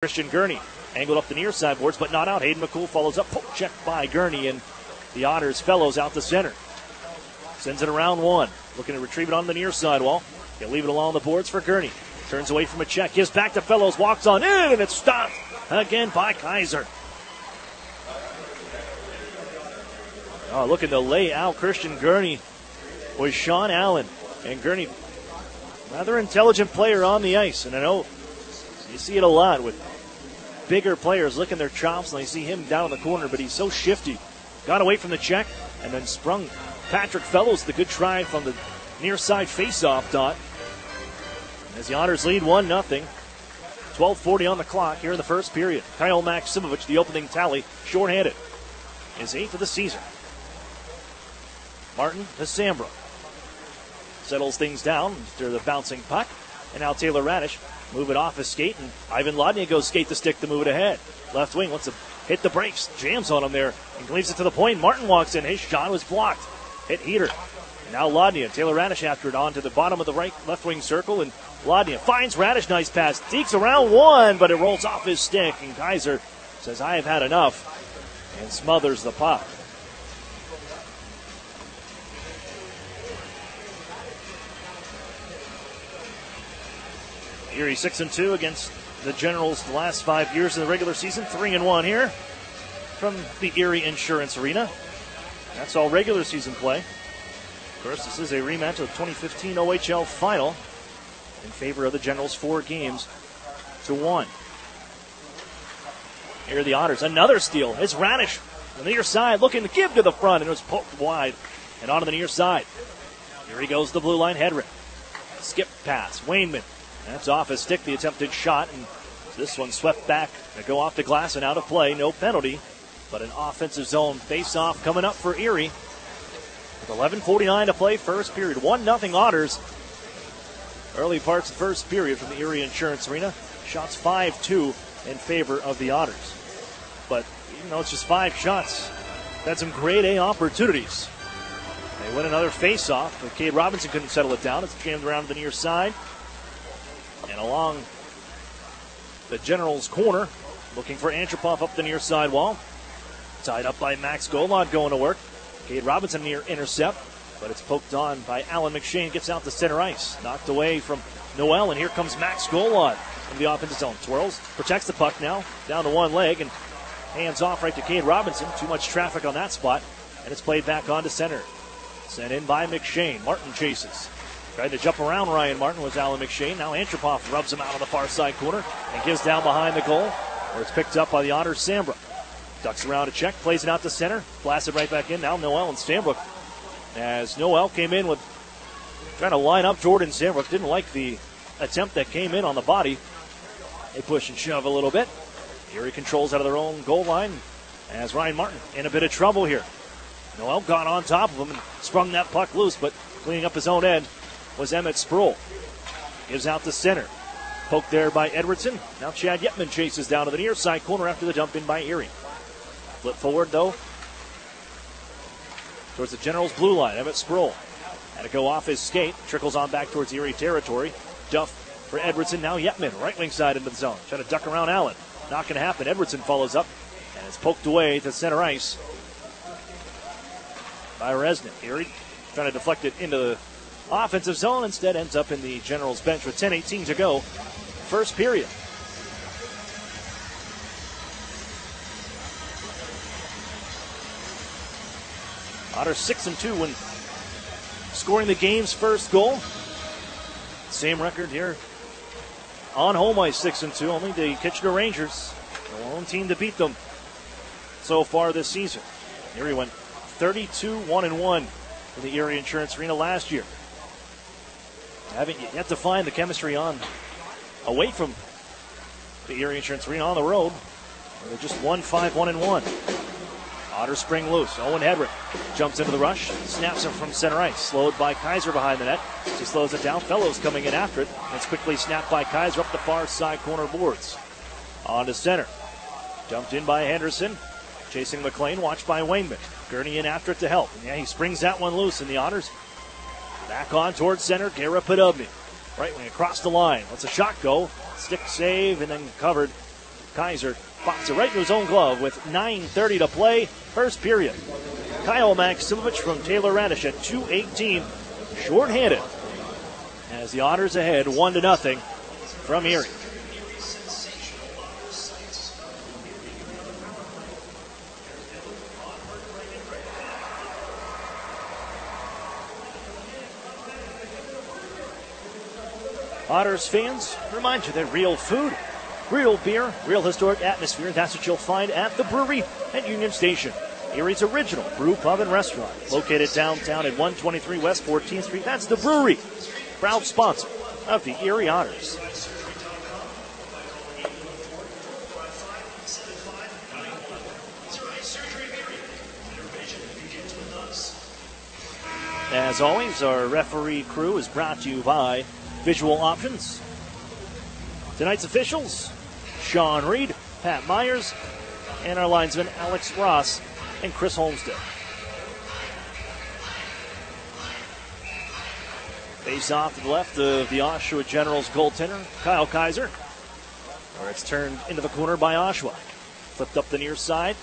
Christian Gurney angled up the near side boards, but not out. Hayden McCool follows up. Poke check by Gurney, and the Otters fellows out the center. Sends it around one. Looking to retrieve it on the near side wall. He'll leave it along the boards for Gurney. Turns away from a check. Gives back to Fellows. Walks on in, and it's stopped again by Kaiser. Oh, looking to lay out Christian Gurney with Sean Allen. And Gurney, rather intelligent player on the ice. And I know you see it a lot with bigger players licking their chops, and I see him down in the corner, but he's so shifty. Got away from the check and then sprung Patrick Fellows the good try from the near side face-off dot. As the Otters lead 1-0. 12:40 on the clock here in the first period. Kyle Maksimovic, the opening tally, shorthanded. His 8th of the season. Martin to Sambrook. Settles things down after the bouncing puck. And now Taylor Radish move it off his skate, and Ivan Lodnia goes skate to stick to move it ahead. Left wing wants to hit the brakes, jams on him there, and leaves it to the point. Martin walks in. His shot was blocked. Hit heater. And now Lodnia, Taylor Radish after it on to the bottom of the right left wing circle, and Lodnia finds Radish. Nice pass. Dekes around one, but it rolls off his stick, and Kaiser says, I have had enough, and smothers the puck. Erie 6-2 against the Generals the last 5 years in the regular season. 3-1 here from the Erie Insurance Arena. That's all regular season play. Of course, this is a rematch of the 2015 OHL final in favor of the Generals, 4-1. Here are the Otters. Another steal. It's Radish on the near side looking to give to the front, and it was poked wide and onto the near side. Here he goes, the blue line. Hedrick. Skip pass. Wainman. That's off his stick, the attempted shot, and this one swept back to go off the glass and out of play. No penalty, but an offensive zone face-off coming up for Erie. With 11:49 to play, first period. 1-0 Otters. Early parts of the first period from the Erie Insurance Arena. Shots 5-2 in favor of the Otters. But even though it's just 5 shots, had some grade A opportunities. They win another face-off, but Cade Robinson couldn't settle it down. It's jammed around to the near side. And along the Generals' corner, looking for Antropov up the near side wall. Tied up by Max Golod going to work. Cade Robinson near intercept, but it's poked on by Alan McShane. Gets out to center ice. Knocked away from Noel, and here comes Max Golod from the offensive zone. Twirls, protects the puck now, down to one leg, and hands off right to Cade Robinson. Too much traffic on that spot, and it's played back on to center. Sent in by McShane. Martin chases. Tried to jump around Ryan Martin was Alan McShane. Now Antropov rubs him out on the far side corner and gives down behind the goal, where it's picked up by the Otters. Sambrook ducks around to check, plays it out to center, blasted right back in. Now Noel and Sambrook, as Noel came in with trying to line up Jordan Sambrook. Didn't like the attempt that came in on the body. They push and shove a little bit. Erie controls out of their own goal line as Ryan Martin in a bit of trouble here. Noel got on top of him and sprung that puck loose, but cleaning up his own end was Emmett Sproul. Gives out to center. Poked there by Edwardson. Now Chad Yetman chases down to the near side corner after the dump in by Erie. Flip forward, though, towards the Generals' blue line. Emmett Sproul had to go off his skate. Trickles on back towards Erie territory. Duff for Edwardson. Now Yetman, right wing side into the zone. Trying to duck around Allen. Not going to happen. Edwardson follows up, and it's poked away to center ice by Resnick. Erie trying to deflect it into the offensive zone, instead ends up in the Generals bench with 10:18 to go. First period. Otters 6-2 when scoring the game's first goal. Same record here on home ice, 6-2. Only the Kitchener Rangers, the lone team to beat them so far this season. Erie went 32-1-1 in the Erie Insurance Arena last year. Haven't yet to find the chemistry on away from the Erie Insurance Arena on the road, where they just won 5-1-1. Otters spring loose. Owen Hedrick jumps into the rush, snaps it from center ice. Slowed by Kaiser behind the net. He slows it down. Fellows coming in after it. It's quickly snapped by Kaiser up the far side corner boards. On to center. Dumped in by Henderson. Chasing McLean, watched by Wainman. Gurney in after it to help. And yeah, he springs that one loose, and the Otters back on towards center. Gara Podobny. Right wing across the line. Lets a shot go. Stick save and then covered Kaiser boxed it right into his own glove with 9:30 to play. First period. Kyle Maksimovic from Taylor Radish at 2:18, shorthanded, as the Otters ahead 1-0 from Erie. Otters fans, remind you that real food, real beer, real historic atmosphere, that's what you'll find at the brewery at Union Station. Erie's original brew pub and restaurant, located downtown at 123 West 14th Street. That's the brewery, proud sponsor of the Erie Otters. As always, our referee crew is brought to you by Visual Options. Tonight's officials, Sean Reed, Pat Myers, and our linesmen Alex Ross and Chris Holmstead. Face off to the left of the Oshawa Generals goaltender, Kyle Kaiser, where it's turned into the corner by Oshawa. Flipped up the near side,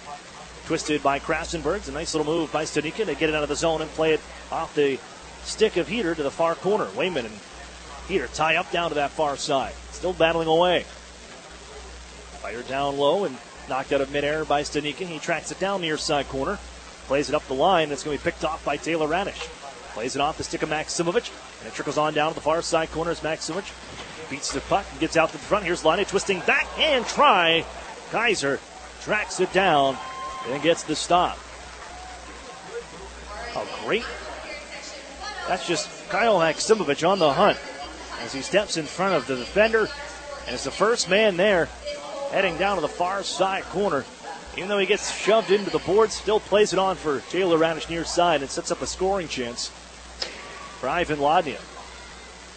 twisted by Krasenberg. A nice little move by Stanika to get it out of the zone and play it off the stick of Heater to the far corner. Wayman and Heater tie up down to that far side. Still battling away. Fired down low and knocked out of midair by Stanika. He tracks it down near side corner. Plays it up the line. It's going to be picked off by Taylor Radish. Plays it off the stick of Maksimovic. And it trickles on down to the far side corner as Maksimovic beats the puck and gets out to the front. Here's Laine twisting back and try. Kaiser tracks it down and gets the stop. Oh, great. That's just Kyle Maksimovic on the hunt as he steps in front of the defender. And it's the first man there, heading down to the far side corner. Even though he gets shoved into the boards, still plays it on for Taylor Radish near side and sets up a scoring chance for Ivan Ladnia.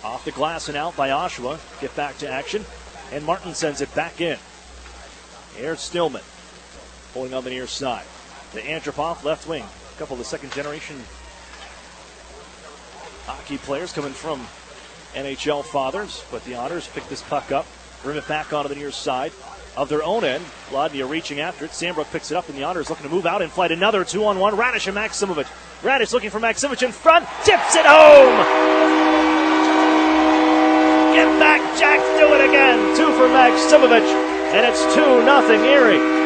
Off the glass and out by Oshawa. Get back to action. And Martin sends it back in. Here's Stillman pulling on the near side. To Antropov, left wing. A couple of the second generation hockey players coming from NHL fathers. But the Otters pick this puck up. Bring it back onto the near side of their own end. Ladnia reaching after it. Sandbrook picks it up, and the Otters looking to move out in flight. Another 2-on-1. Radish and Maksimovic. Radish looking for Maksimovic in front. Tips it home. Get back, Jack. Do it again. 2 for Maksimovic. And it's 2-0 Erie.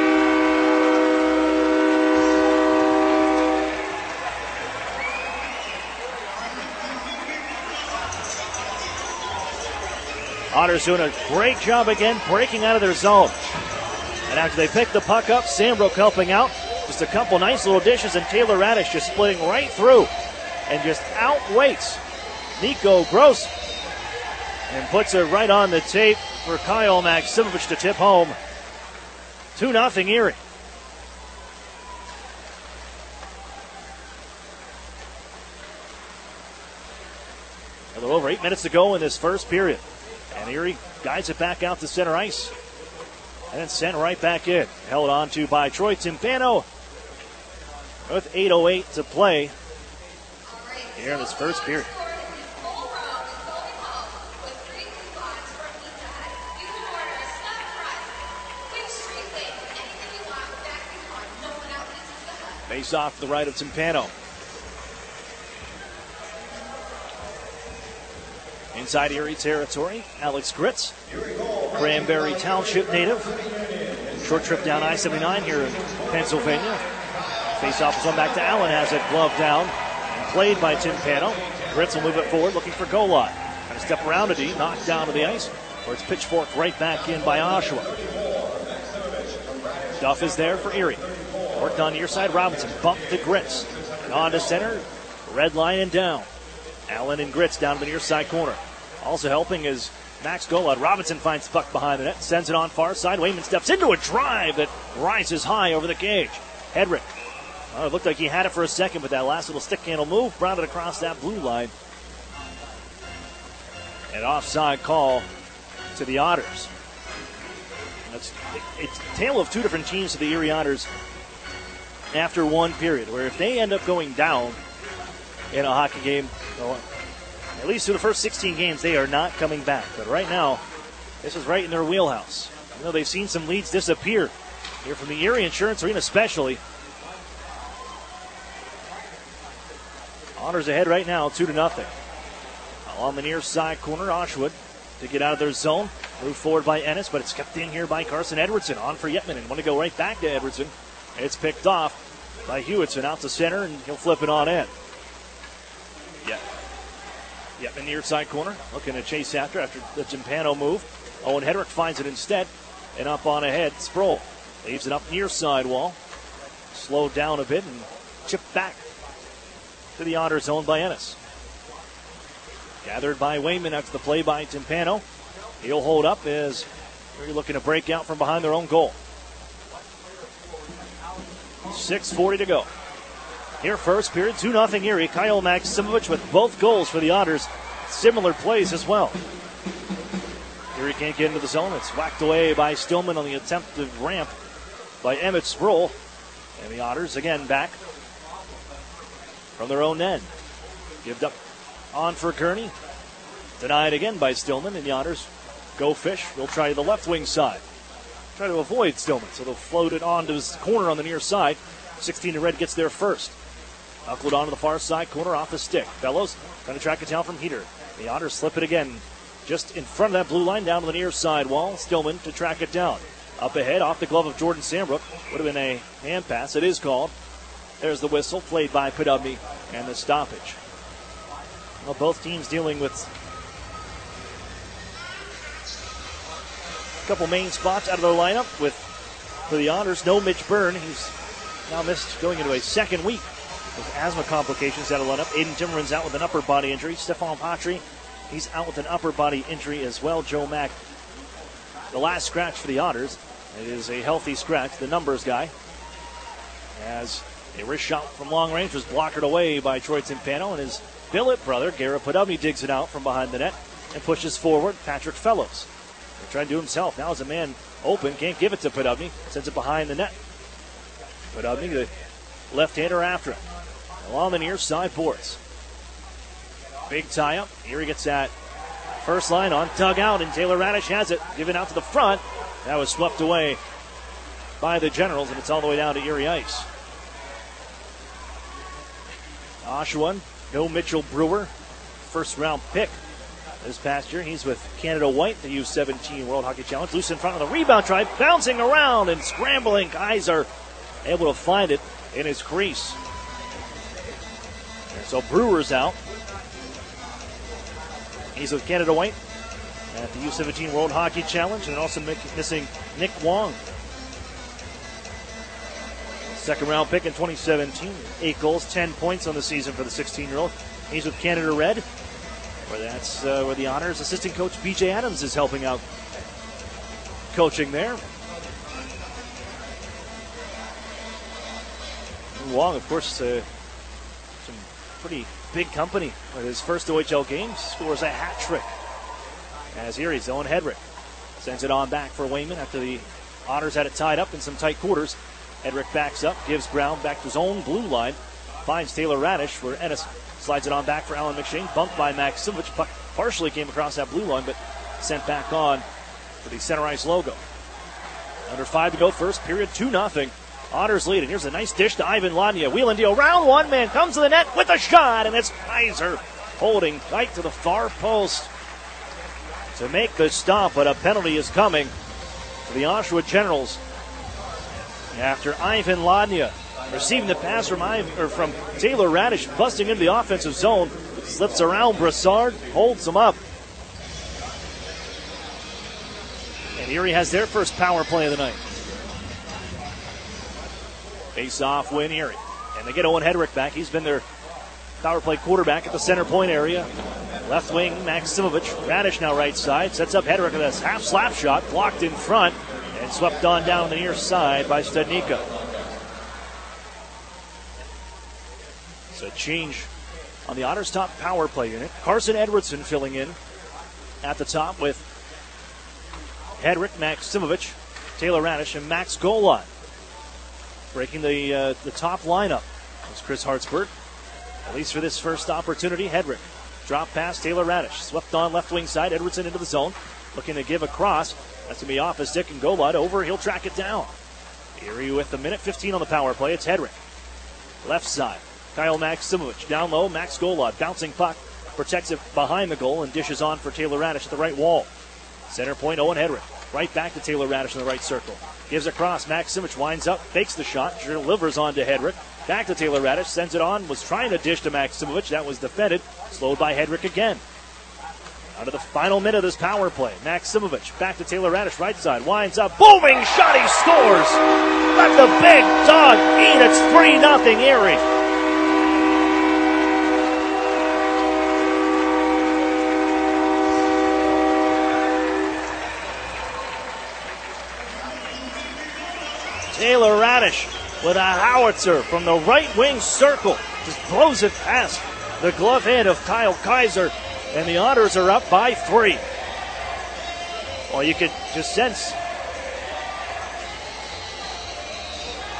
Otters doing a great job again, breaking out of their zone. And after they pick the puck up, Sandbrook helping out. Just a couple nice little dishes, and Taylor Radish just splitting right through and just outweights Nico Gross and puts it right on the tape for Kyle Maksimovic to tip home. 2-0 Erie. A little over 8 minutes to go in this first period. And Erie guides it back out to center ice. And then sent right back in. Held on to by Troy Timpano with 8:08 to play here in this first period. Face off to the right of Timpano. Inside Erie territory, Alex Gritz, Cranberry Township native. Short trip down I-79 here in Pennsylvania. Face-off is one back to Allen, has it gloved down and played by Timpano. Gritz will move it forward, looking for goal line. Trying to step around it, knocked down to the ice, where it's pitchforked right back in by Oshawa. Duff is there for Erie. Worked on near side, Robinson bumped to Gritz. And on to center, red line and down. Allen and Gritz down to the near side corner. Also helping is Max Golod. Robinson finds the puck behind the net, sends it on far side. Wayman steps into a drive that rises high over the cage. Hedrick. It looked like he had it for a second, but that last little stick handle move brought it across that blue line. An offside call to the Otters. It's a tale of two different teams to the Erie Otters after one period, where if they end up going down in a hockey game, well, at least through the first 16 games, they are not coming back. But right now, this is right in their wheelhouse. You know, they've seen some leads disappear here from the Erie Insurance Arena especially. Otters ahead right now, 2-0. On the near side corner, Oshawa to get out of their zone. Moved forward by Ennis, but it's kept in here by Carson Edwardson. On for Yetman, and want to go right back to Edwardson. It's picked off by Hewitson out to center, and he'll flip it on in. Yetman near side corner, looking to chase after the Timpano move. Owen Hedrick finds it instead, and up on ahead, Sproul leaves it up near sidewall. Slowed down a bit and chipped back to the Otters zone by Ennis. Gathered by Wayman after the play by Timpano. He'll hold up as they're looking to break out from behind their own goal. 6:40 to go. Here first period, 2-0 Erie. Kyle Maximovich with both goals for the Otters. Similar plays as well. Erie can't get into the zone. It's whacked away by Stillman on the attempted ramp by Emmett Sproul. And the Otters again back from their own end. Gived up on for Kearney. Denied again by Stillman, and the Otters go fish. They'll try the left wing side. Try to avoid Stillman, so they'll float it onto his corner on the near side. 16 to red gets there first. Knuckled onto the far side corner off the stick. Fellows trying to track it down from Heater. The Otters slip it again just in front of that blue line down to the near side wall. Stillman to track it down. Up ahead off the glove of Jordan Sambrook. Would have been a hand pass. It is called. There's the whistle played by Podubny and the stoppage. Well, both teams dealing with a couple main spots out of their lineup. For the Otters, no Mitch Byrne. He's now missed going into a second week with asthma complications out of lineup. Aiden Timmerman's out with an upper body injury. Stefan Patry, he's out with an upper body injury as well. Joe Mack, the last scratch for the Otters. It is a healthy scratch, the numbers guy. As a wrist shot from long range was blocked away by Troy Timpano, and his billet brother, Garrett Podubny, digs it out from behind the net and pushes forward Patrick Fellows. He's trying to do himself. Now as a man open, can't give it to Podubny, sends it behind the net. Podubny, the left-hander after him. Along the near side boards. Big tie-up. Erie gets that first line on dugout, and Taylor Radish has it. Given out to the front. That was swept away by the Generals, and it's all the way down to Erie ice. Oshawa, no Mitchell Brewer. First-round pick this past year. He's with Canada White, the U17 World Hockey Challenge. Loose in front of the rebound try. Bouncing around and scrambling. Guys are able to find it in his crease. So Brewer's out. He's with Canada White at the U17 World Hockey Challenge, and also missing Nick Wong. Second round pick in 2017. 8 goals, 10 points on the season for the 16-year-old. He's with Canada Red, where the Otters assistant coach BJ Adams is helping out coaching there. Wong, of course, some pretty big company with his first OHL game. Scores a hat trick as Erie's Owen Hedrick sends it on back for Wayman after the Otters had it tied up in some tight quarters. Hedrick backs up, gives Brown back to his own blue line, finds Taylor Radish where Ennis slides it on back for Alan McShane. Bumped by Maximovich. Puck partially came across that blue line, but sent back on for the center ice logo. Under 5 to go, first period, 2-0. Otters lead, and here's a nice dish to Ivan Ladnia. Wheel and deal, round one, man comes to the net with a shot, and it's Kaiser holding tight to the far post to make the stop, but a penalty is coming for the Oshawa Generals after Ivan Ladnia receiving the pass from Taylor Radish, busting into the offensive zone, slips around Brassard, holds him up. And Erie has their first power play of the night. Face-off win, Erie. And they get Owen Hedrick back. He's been their power play quarterback at the center point area. Left wing, Maximovich. Radish now right side. Sets up Hedrick with a half slap shot. Blocked in front and swept on down the near side by Studnicka. So change on the Otters' top power play unit. Carson Edwardson filling in at the top with Hedrick, Maximovich, Taylor Radish, and Max Golan. Breaking the top lineup was Chris Hartsburg. At least for this first opportunity, Hedrick. Drop pass, Taylor Radish. Swept on left wing side, Edwardson into the zone. Looking to give across. That's going to be off his stick, and Golod over. He'll track it down. Erie with a minute 15 on the power play. It's Hedrick. Left side. Kyle Maximovich down low. Max Golod bouncing puck. Protects it behind the goal and dishes on for Taylor Radish at the right wall. Center point, Owen Hedrick. Right back to Taylor Radish in the right circle. Gives across. Maximovich winds up, fakes the shot, delivers on to Hedrick. Back to Taylor Radish, sends it on, was trying to dish to Maximovich. That was defended. Slowed by Hedrick again. Out of the final minute of this power play. Maximovich back to Taylor Radish, right side. Winds up, booming shot, he scores! Let the big dog eat. It's 3-0 Erie. Taylor Radish with a howitzer from the right wing circle. Just blows it past the glove hand of Kyle Kaiser. And the Otters are up by 3. Well, you could just sense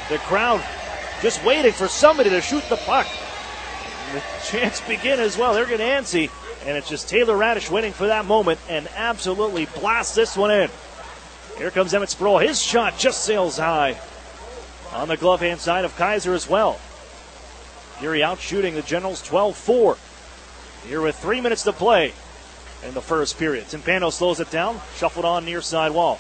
the crowd just waiting for somebody to shoot the puck. And the chants begin as well. They're getting antsy. And it's just Taylor Radish waiting for that moment and absolutely blasts this one in. Here comes Emmett Sproul. His shot just sails high. On the glove hand side of Kaiser as well. Erie out shooting the Generals 12-4. Here with 3 minutes to play in the first period. Timpano slows it down, shuffled on near side wall.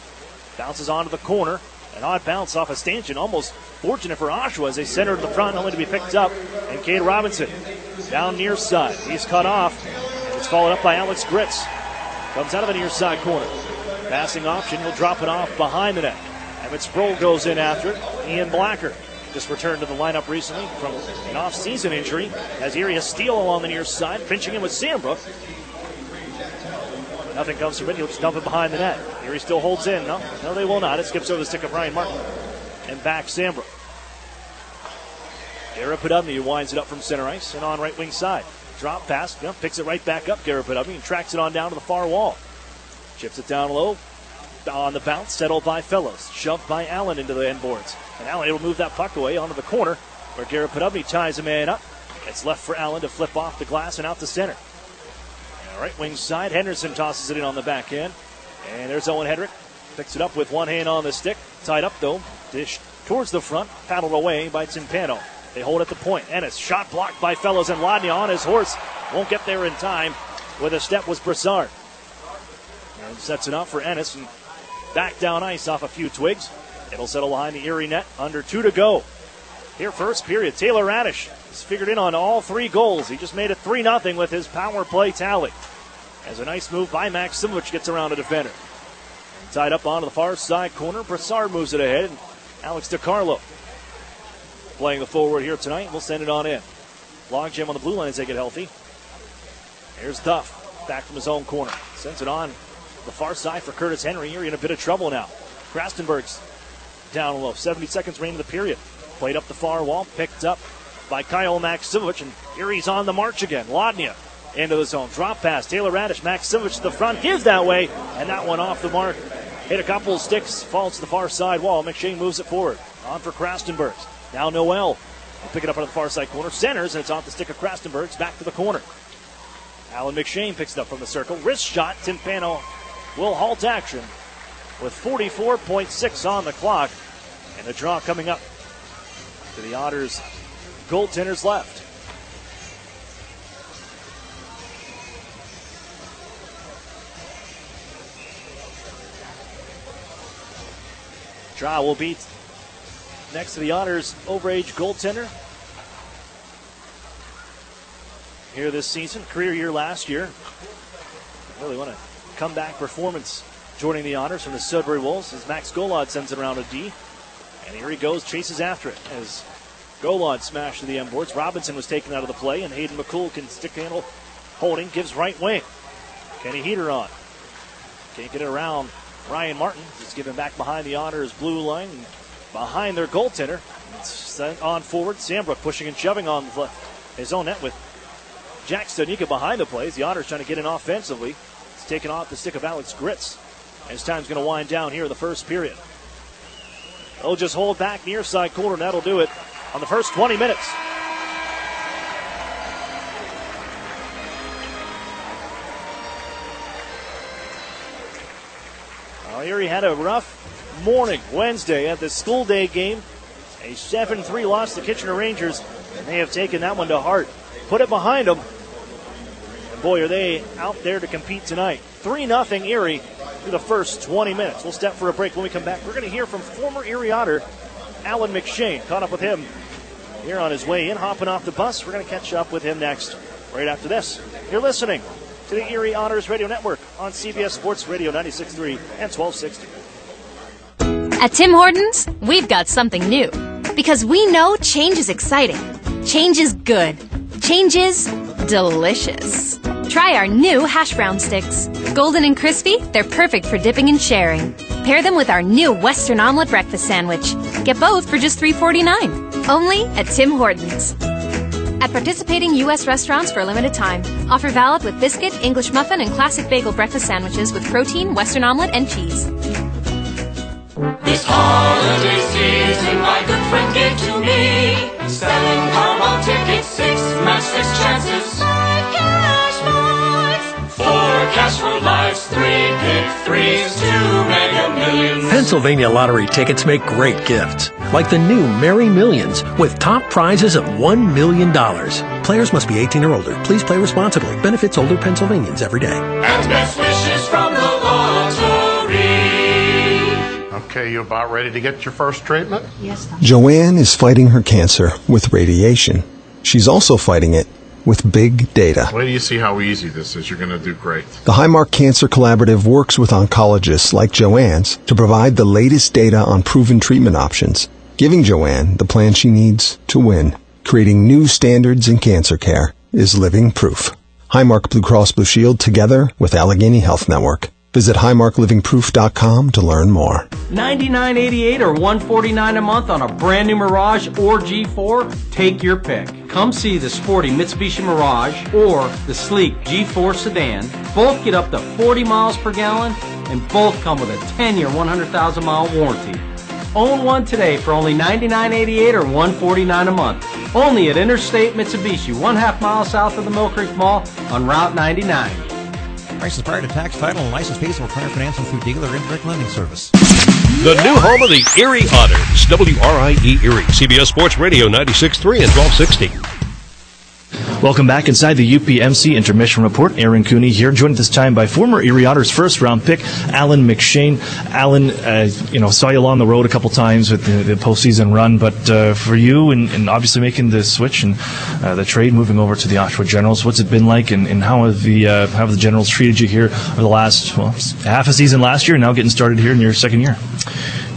Bounces onto the corner. An odd bounce off a stanchion. Almost fortunate for Oshawa as they center to the front, only to be picked up. And Cade Robinson down near side. He's cut off. And it's followed up by Alex Gritz. Comes out of the near side corner. Passing option. He'll drop it off behind the net. Emmett Sproul goes in after it. Ian Blacker just returned to the lineup recently from an off-season injury as Erie has Steele along the near side, pinching in with Sambrook. Nothing comes from it. He'll just dump it behind the net. Erie still holds in. No, they will not. It skips over the stick of Ryan Martin and back Sambrook. Garrett Podubny winds it up from center ice and on right wing side. Drop pass, picks it right back up, Garrett Podubny, and tracks it on down to the far wall. Chips it down low. On the bounce, settled by Fellows. Shoved by Allen into the end boards. And Allen able to move that puck away onto the corner where Garrett Podubny ties a man up. It's left for Allen to flip off the glass and out to center. And right wing side, Henderson tosses it in on the back end. And there's Owen Hedrick. Picks it up with one hand on the stick. Tied up though. Dish towards the front. Paddled away by Timpano. They hold at the point. Ennis shot blocked by Fellows and Ladnia on his horse. Won't get there in time. With a step was Brassard. And sets it up for Ennis. And back down ice off a few twigs. It'll settle behind the Erie net. Under 2 to go. Here first period. Taylor Radish has figured in on all 3 goals. He just made it 3-0 with his power play tally. As a nice move by Maximovich gets around a defender. And tied up onto the far side corner. Brassard moves it ahead. And Alex DiCarlo playing the forward here tonight. We'll send it on in. Logjam on the blue line as they get healthy. Here's Duff. Back from his own corner. Sends it on the far side for Curtis Henry. Erie in a bit of trouble now. Krastenberg's down low. 70 seconds remaining in the period. Played up the far wall. Picked up by Kyle Maximovich. And Erie's on the march again. Ladnia into the zone. Drop pass. Taylor Radish. Maximovich to the front. Gives that way. And that one off the mark. Hit a couple of sticks. Falls to the far side wall. McShane moves it forward. On for Krastenberg's. Now Noel. He'll pick it up on the far side corner. Centers. And it's off the stick of Krastenberg's. Back to the corner. Alan McShane picks it up from the circle. Wrist shot. Timpano will halt action with 44.6 on the clock. And the draw coming up to the Otters goaltenders left. Draw will be next to the Otters overage goaltender here this season. Career year last year. Really want a comeback performance joining the Otters from the Sudbury Wolves as Max Golod sends it around a D. And here he goes, chases after it as Golod smashed to the end boards. Robinson was taken out of the play, and Hayden McCool can stick handle holding, gives right wing. Kenny Heater on. Can't get it around Ryan Martin. Just given back behind the Otters blue line, behind their goaltender. It's sent on forward. Sambrook pushing and shoving on his own net with Jack Stanika behind the plays. The Otters trying to get in offensively. It's taken off the stick of Alex Gritz. As time's going to wind down here in the first period. They'll just hold back near side corner, and that'll do it on the first 20 minutes. Well, Erie had a rough morning Wednesday at the school day game. A 7-3 loss to Kitchener Rangers, and they have taken that one to heart. Put it behind them. And boy, are they out there to compete tonight. 3-0 Erie through the first 20 minutes. We'll step for a break. When we come back, we're going to hear from former Erie Otter Alan McShane. Caught up with him here on his way in, hopping off the bus. We're going to catch up with him next, right after this. You're listening to the Erie Otters Radio Network on CBS Sports Radio 96.3 and 1260. At Tim Hortons, we've got something new. Because we know change is exciting. Change is good. Change is delicious. Try our new hash brown sticks. Golden and crispy, they're perfect for dipping and sharing. Pair them with our new Western Omelette Breakfast Sandwich. Get both for just $3.49. Only at Tim Hortons. At participating U.S. restaurants for a limited time. Offer valid with biscuit, English muffin, and classic bagel breakfast sandwiches with protein, Western omelet, and cheese. This holiday season, my good friend gave to me. Selling Powerball tickets, 6 match 6 chances. 5 cash points, 4 cash for lives, 3 pick 3s, 2 mega millions. Pennsylvania lottery tickets make great gifts, like the new Merry Millions with top prizes of $1 million. Players must be 18 or older. Please play responsibly. Benefits older Pennsylvanians every day. And best wishes from the lottery. Okay, you about ready to get your first treatment? Yes, Doctor. Joanne is fighting her cancer with radiation. She's also fighting it with big data. Wait till you see how easy this is. You're going to do great. The Highmark Cancer Collaborative works with oncologists like Joanne's to provide the latest data on proven treatment options, giving Joanne the plan she needs to win. Creating new standards in cancer care is living proof. Highmark Blue Cross Blue Shield together with Allegheny Health Network. Visit highmarklivingproof.com to learn more. $99.88 or $149 a month on a brand new Mirage or G4? Take your pick. Come see the sporty Mitsubishi Mirage or the sleek G4 sedan. Both get up to 40 miles per gallon and both come with a 10-year, 100,000-mile warranty. Own one today for only $99.88 or $149 a month. Only at Interstate Mitsubishi, 1/2 mile south of the Mill Creek Mall on Route 99. Prices prior to tax, title, and license fees will require financing through dealer or indirect lending service. The new home of the Erie Otters, WRIE Erie, CBS Sports Radio 96.3 and 1260. Welcome back inside the UPMC Intermission Report. Aaron Cooney here, joined this time by former Erie Otters first-round pick Alan McShane. Alan, saw you along the road a couple times with the postseason run, but for you and obviously making the switch and the trade, moving over to the Oshawa Generals, what's it been like, and how have the Generals treated you here over the last half a season last year, and now getting started here in your second year?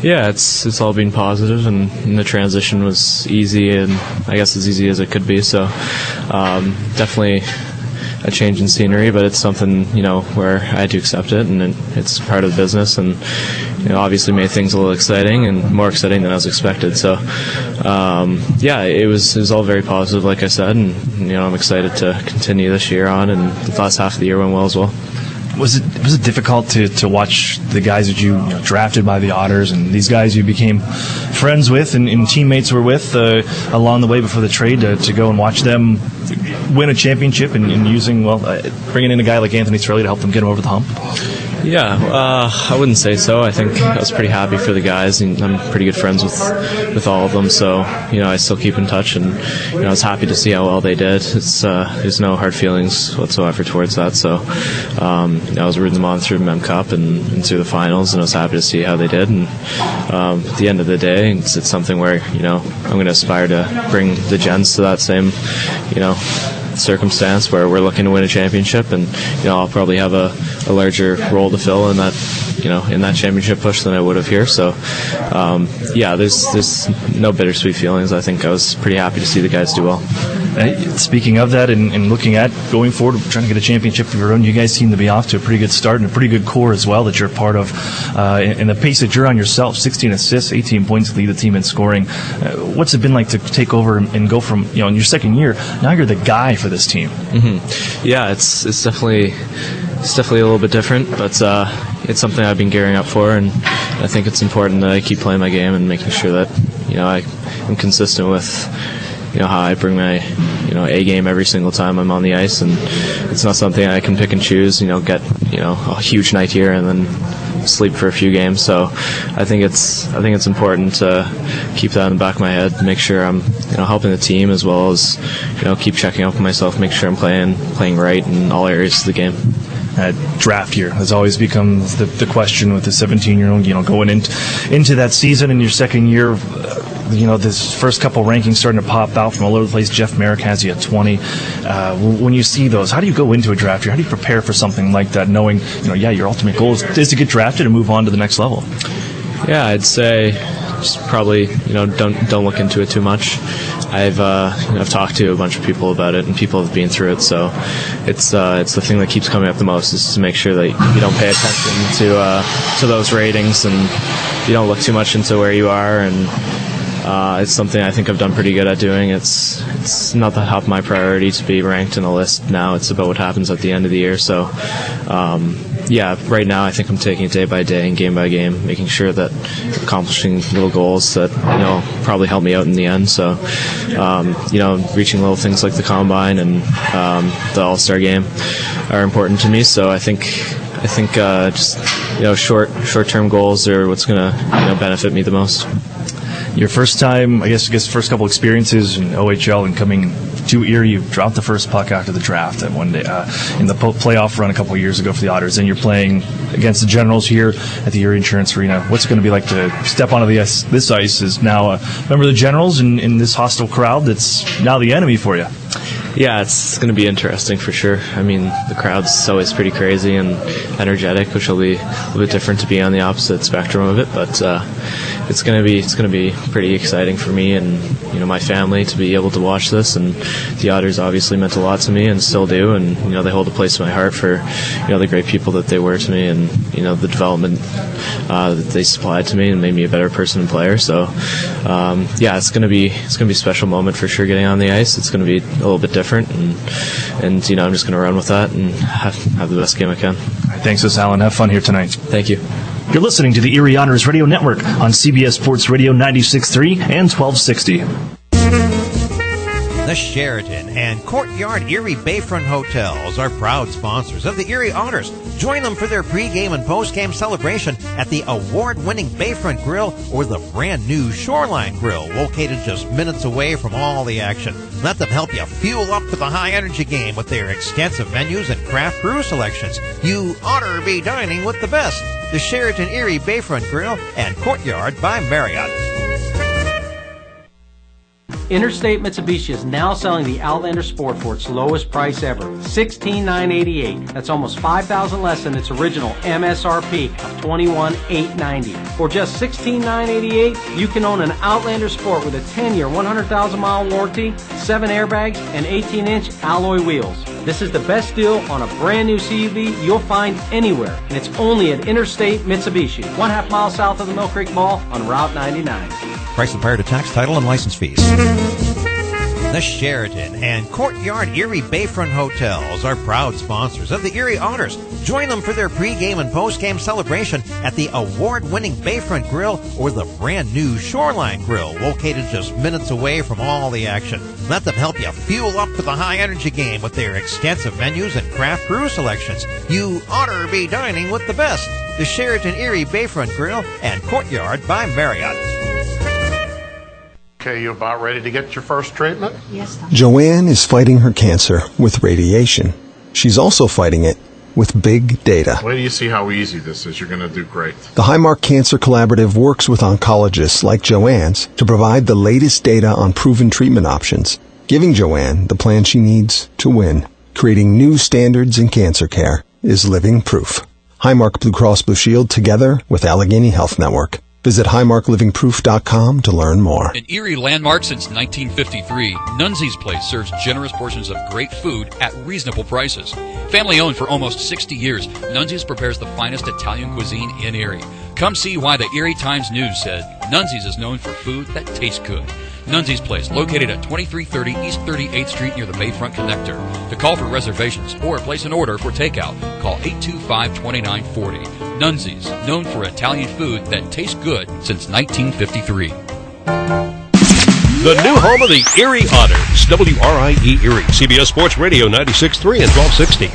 Yeah, it's all been positive, and the transition was easy, and I guess as easy as it could be. So definitely a change in scenery, but it's something where I had to accept it, and it's part of the business, and obviously made things a little exciting and more exciting than I was expected. So it was all very positive, like I said, and I'm excited to continue this year on, and the last half of the year went well as well. Was it difficult to watch the guys that you drafted by the Otters and these guys you became friends with and teammates were with along the way before the trade to go and watch them win a championship and bringing in a guy like Anthony Cirelli to help them get him over the hump? Yeah, I wouldn't say so. I think I was pretty happy for the guys, and I'm pretty good friends with all of them. So I still keep in touch, and I was happy to see how well they did. There's no hard feelings whatsoever towards that. So I was rooting them on through Mem Cup and through the finals, and I was happy to see how they did. And at the end of the day, it's something where I'm going to aspire to bring the Gens to that same circumstance where we're looking to win a championship, and I'll probably have a larger role to fill in that in that championship push than I would have here. So there's no bittersweet feelings. I think I was pretty happy to see the guys do well. Speaking of that and looking at going forward, trying to get a championship of your own, you guys seem to be off to a pretty good start and a pretty good core as well that you're a part of. And the pace that you're on yourself, 16 assists, 18 points to lead the team in scoring. What's it been like to take over and go from, in your second year, now you're the guy for this team? Mm-hmm. Yeah, it's definitely a little bit different, but it's something I've been gearing up for, and I think it's important that I keep playing my game and making sure that I'm consistent with how I bring my A game every single time I'm on the ice, and it's not something I can pick and choose. Get a huge night here and then sleep for a few games. So I think it's important to keep that in the back of my head, make sure I'm helping the team as well as keep checking up on myself, make sure I'm playing right in all areas of the game. Draft year has always become the question with the 17-year-old, going into that season in your second year. This first couple rankings starting to pop out from all over the place. Jeff Merrick has you at 20. When you see those, how do you go into a draft year? How do you prepare for something like that, knowing, your ultimate goal is to get drafted and move on to the next level? Yeah, I'd say just probably, don't look into it too much. I've talked to a bunch of people about it, and people have been through it, so it's the thing that keeps coming up the most, is to make sure that you don't pay attention to those ratings, and you don't look too much into where you are, and it's something I think I've done pretty good at doing. It's not the top of my priority to be ranked in a list now. It's about what happens at the end of the year. So, right now I think I'm taking it day by day and game by game, making sure that accomplishing little goals that probably help me out in the end. So, reaching little things like the combine and the All-Star game are important to me. So I think just short-term goals are what's going to benefit me the most. Your first time, I guess first couple experiences in OHL and coming to Erie, you dropped the first puck after the draft that one day in the playoff run a couple of years ago for the Otters. And you're playing against the Generals here at the Erie Insurance Arena. What's it going to be like to step onto this ice as now a member of the Generals in this hostile crowd that's now the enemy for you? Yeah, it's going to be interesting for sure. I mean, the crowd's always pretty crazy and energetic, which will be a little bit different to be on the opposite spectrum of it. But it's going to be pretty exciting for me and my family to be able to watch this. And the Otters obviously meant a lot to me and still do. And they hold a place in my heart for the great people that they were to me, and the development that they supplied to me and made me a better person and player. So it's going to be a special moment for sure getting on the ice. It's going to be a little bit different. And I'm just going to run with that and have the best game I can. Thanks, Alan. Have fun here tonight. Thank you. You're listening to the Erie Otters Radio Network on CBS Sports Radio 96.3 and 1260. The Sheraton and Courtyard Erie Bayfront Hotels are proud sponsors of the Erie Otters. Join them for their pregame and postgame celebration at the award-winning Bayfront Grill or the brand-new Shoreline Grill, located just minutes away from all the action. Let them help you fuel up for the high-energy game with their extensive menus and craft brew selections. You oughter be dining with the best. The Sheraton Erie Bayfront Grill and Courtyard by Marriott. Interstate Mitsubishi is now selling the Outlander Sport for its lowest price ever, $16,988. That's almost $5,000 less than its original MSRP of $21,890. For just $16,988, you can own an Outlander Sport with a 10-year, 100,000-mile warranty, 7 airbags, and 18-inch alloy wheels. This is the best deal on a brand new CUV you'll find anywhere, and it's only at Interstate Mitsubishi, 1/2 mile south of the Mill Creek Mall on Route 99. Price and prior to tax, title, and license fees. The Sheraton and Courtyard Erie Bayfront Hotels are proud sponsors of the Erie Otters. Join them for their pregame and postgame celebration at the award-winning Bayfront Grill or the brand-new Shoreline Grill, located just minutes away from all the action. Let them help you fuel up for the high-energy game with their extensive menus and craft brew selections. You oughter be dining with the best. The Sheraton Erie Bayfront Grill and Courtyard by Marriott. Okay, you about ready to get your first treatment? Yes, Doctor. Joanne is fighting her cancer with radiation. She's also fighting it with big data. Wait till you see how easy this is. You're going to do great. The Highmark Cancer Collaborative works with oncologists like Joanne's to provide the latest data on proven treatment options, giving Joanne the plan she needs to win. Creating new standards in cancer care is living proof. Highmark Blue Cross Blue Shield together with Allegheny Health Network. Visit highmarklivingproof.com to learn more. An Erie landmark since 1953, Nunzi's Place serves generous portions of great food at reasonable prices. Family owned for almost 60 years, Nunzi's prepares the finest Italian cuisine in Erie. Come see why the Erie Times News said Nunzi's is known for food that tastes good. Nunzi's Place, located at 2330 East 38th Street near the Bayfront Connector. To call for reservations or place an order for takeout, call 825-2940. Nunzi's, known for Italian food that tastes good since 1953. The new home of the Erie Otters, WRIE Erie, CBS Sports Radio 96.3 and 1260.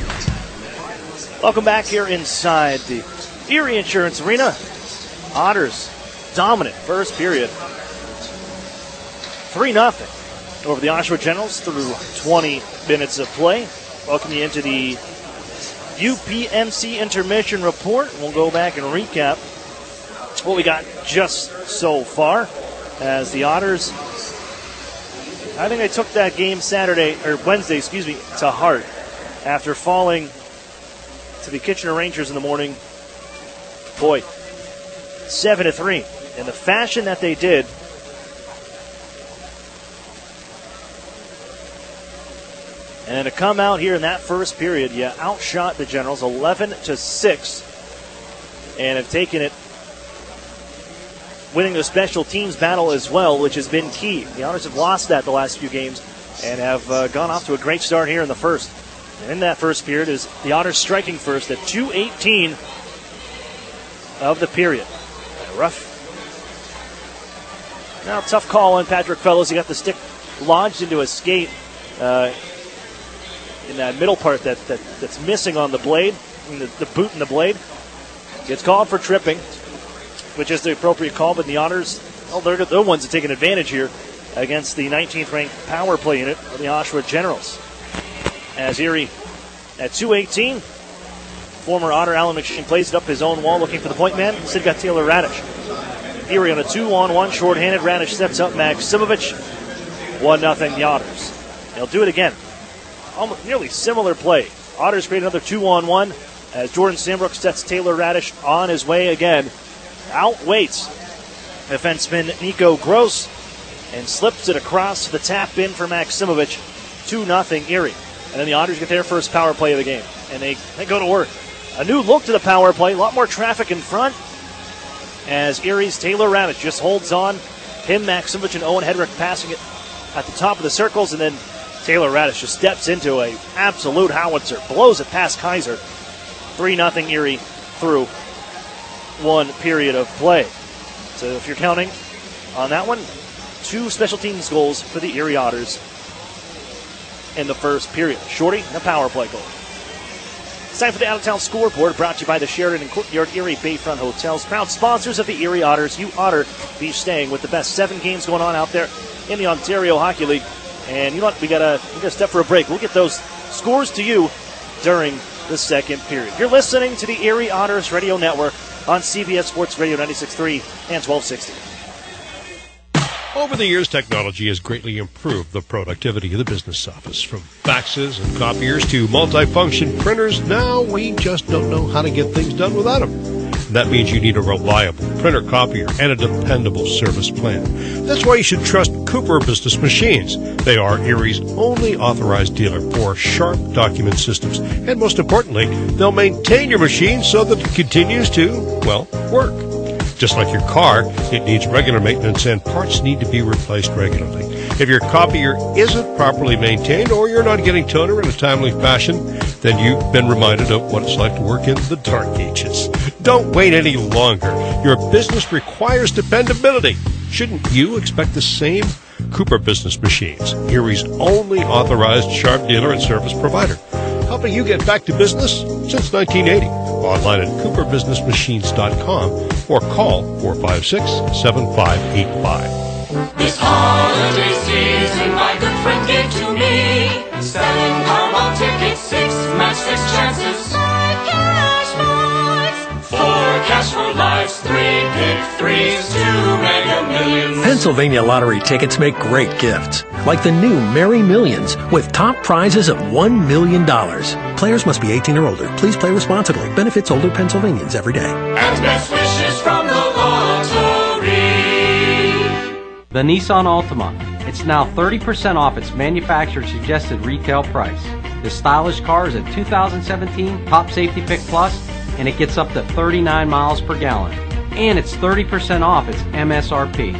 Welcome back here inside the Erie Insurance Arena. Otters dominant first period. 3-0 over the Oshawa Generals through 20 minutes of play. Welcome you into the UPMC intermission report. We'll go back and recap what we got just so far as the Otters, I think they took that game Wednesday, to heart after falling to the Kitchener Rangers in the morning. Boy, 7-3. In the fashion that they did, and to come out here in that first period, you outshot the Generals 11-6, and have taken it, winning the special teams battle as well, which has been key. The Otters have lost that the last few games and have gone off to a great start here in the first. And in that first period is the Otters striking first at 2:18 of the period. Now, tough call on Patrick Fellows. He got the stick lodged into his skate in that middle part that's missing on the blade, the boot and the blade. Gets called for tripping, which is the appropriate call, but the Otters, they're the ones that take an advantage here against the 19th ranked power play unit of the Oshawa Generals. As Erie at 2:18, former Otter Alan McShane plays it up his own wall looking for the point man. Instead got Taylor Radish. Erie on a 2-on-1 shorthanded. Radish sets up Maksimovic. 1-0 the Otters. They'll do it again. Almost nearly similar play. Otters create another 2-on-1 as Jordan Sambrook sets Taylor Radish on his way again. Outweights defenseman Nico Gross and slips it across the tap in for Maksimovic. 2-0 Erie. And then the Otters get their first power play of the game. And they go to work. A new look to the power play. A lot more traffic in front as Erie's Taylor Radish just holds on. Him, Maksimovic, and Owen Hedrick passing it at the top of the circles. And then Taylor Radish just steps into a absolute howitzer. Blows it past Kaiser. 3-0 Erie through one period of play. So if you're counting on that one, 2 special teams goals for the Erie Otters in the first period. Shorty, the power play goal. It's time for the out-of-town scoreboard, brought to you by the Sheraton and Courtyard Erie Bayfront Hotels, proud sponsors of the Erie Otters. You Otter be staying with the best 7 games going on out there in the Ontario Hockey League. And you know what? We gotta step for a break. We'll get those scores to you during the second period. You're listening to the Erie Otters Radio Network on CBS Sports Radio 96.3 and 1260. Over the years, technology has greatly improved the productivity of the business office. From faxes and copiers to multifunction printers, now we just don't know how to get things done without them. That means you need a reliable printer copier and a dependable service plan. That's why you should trust Cooper Business Machines. They are Erie's only authorized dealer for sharp document systems. And most importantly, they'll maintain your machine so that it continues to, work. Just like your car, it needs regular maintenance and parts need to be replaced regularly. If your copier isn't properly maintained or you're not getting toner in a timely fashion, then you've been reminded of what it's like to work in the dark ages. Don't wait any longer. Your business requires dependability. Shouldn't you expect the same? Cooper Business Machines, Erie's only authorized sharp dealer and service provider, helping you get back to business since 1980. Online at cooperbusinessmachines.com or call 456-7585. This holiday season, my good friend gave to me 7 Powerball tickets, 6 match 6 chances, 5 cash marks, 4 cash for lives, 3 pick 3s, 2 Mega Millions. Pennsylvania Lottery tickets make great gifts, like the new Merry Millions with top prizes of $1 million. Players must be 18 or older. Please play responsibly. Benefits older Pennsylvanians every day. And best wishes from the lottery. The Nissan Altima. It's now 30% off its manufacturer's suggested retail price. This stylish car is a 2017 Top Safety Pick Plus, and it gets up to 39 miles per gallon. And it's 30% off its MSRP.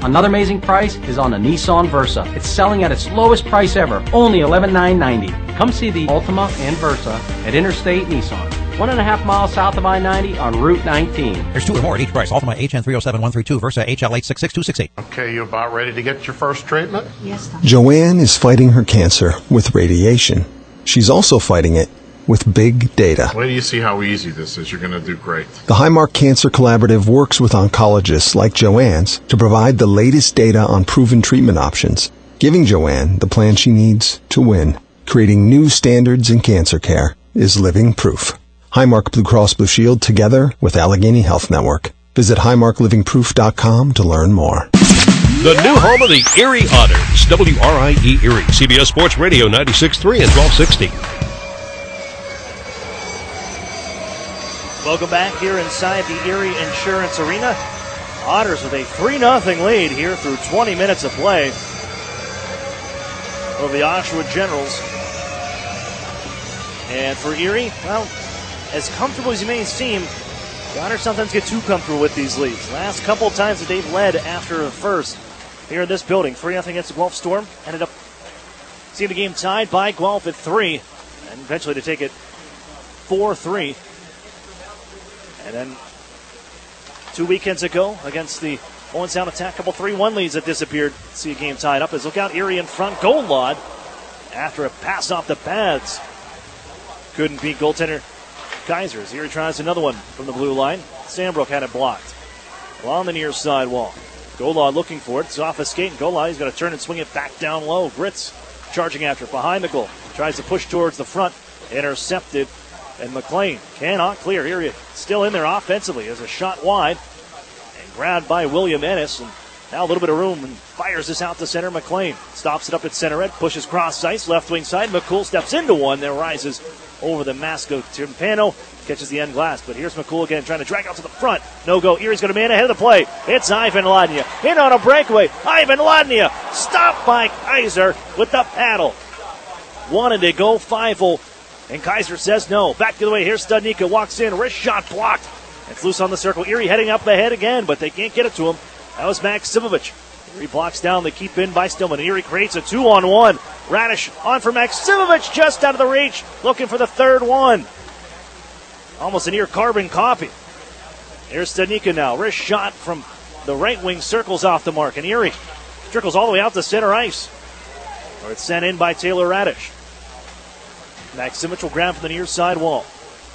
Another amazing price is on the Nissan Versa. It's selling at its lowest price ever, only $11,990. Come see the Altima and Versa at Interstate Nissan, 1.5 miles south of I-90 on Route 19. There's 2 or more at each price. Altima HN307132, Versa HL866268. Okay, you about ready to get your first treatment? Yes, Doctor. Joanne is fighting her cancer with radiation. She's also fighting it with big data. Wait till you see how easy this is. You're going to do great. The Highmark Cancer Collaborative works with oncologists like Joanne's to provide the latest data on proven treatment options, giving Joanne the plan she needs to win. Creating new standards in cancer care is living proof. Highmark Blue Cross Blue Shield together with Allegheny Health Network. Visit highmarklivingproof.com to learn more. The new home of the Erie Otters, WRIE Erie, CBS Sports Radio 96.3 and 1260. Welcome back here inside the Erie Insurance Arena. Otters with a 3-0 lead here through 20 minutes of play over the Oshawa Generals. And for Erie, well, as comfortable as you may seem, the Otters sometimes get too comfortable with these leads. Last couple times that they've led after the first here in this building, 3-0 against the Guelph Storm. Ended up seeing the game tied by Guelph at 3, and eventually to take it 4-3. And then 2 weekends ago against the Owen Sound Attack, couple 3-1 leads that disappeared. See a game tied up as look out Erie in front. Goldlod after a pass off the pads. Couldn't beat goaltender Kaiser as Erie tries another one from the blue line. Sandbrook had it blocked. Along the near side wall. Goldlod looking for it. It's off his skate. And Goldlod, he's going to turn and swing it back down low. Gritz charging after it behind the goal. Tries to push towards the front. Intercepted. And McLean cannot clear. Erie still in there offensively as a shot wide. And grabbed by William Ennis. And now a little bit of room and fires this out to center. McLean stops it up at center red. Pushes cross ice. Left wing side. McCool steps into one. Then rises over the mask of Timpano. Catches the end glass. But here's McCool again trying to drag out to the front. No go. Erie's going to man ahead of the play. It's Ivan Ladnia. In on a breakaway. Ivan Ladnia. Stopped by Kaiser with the paddle. Wanted to go 5-0. And Kaiser says no. Back the other way. Here's Studnicka. Walks in. Wrist shot blocked. It's loose on the circle. Erie heading up ahead again, but they can't get it to him. That was Maximovich. Erie blocks down the keep in by Stillman. Erie creates a 2-on-1. Radish on for Maximovich, just out of the reach. Looking for the third one. Almost a near carbon copy. Here's Studnicka now. Wrist shot from the right wing, circles off the mark. And Erie trickles all the way out to center ice. Or it's sent in by Taylor Radish. Maximovich will grab from the near side wall.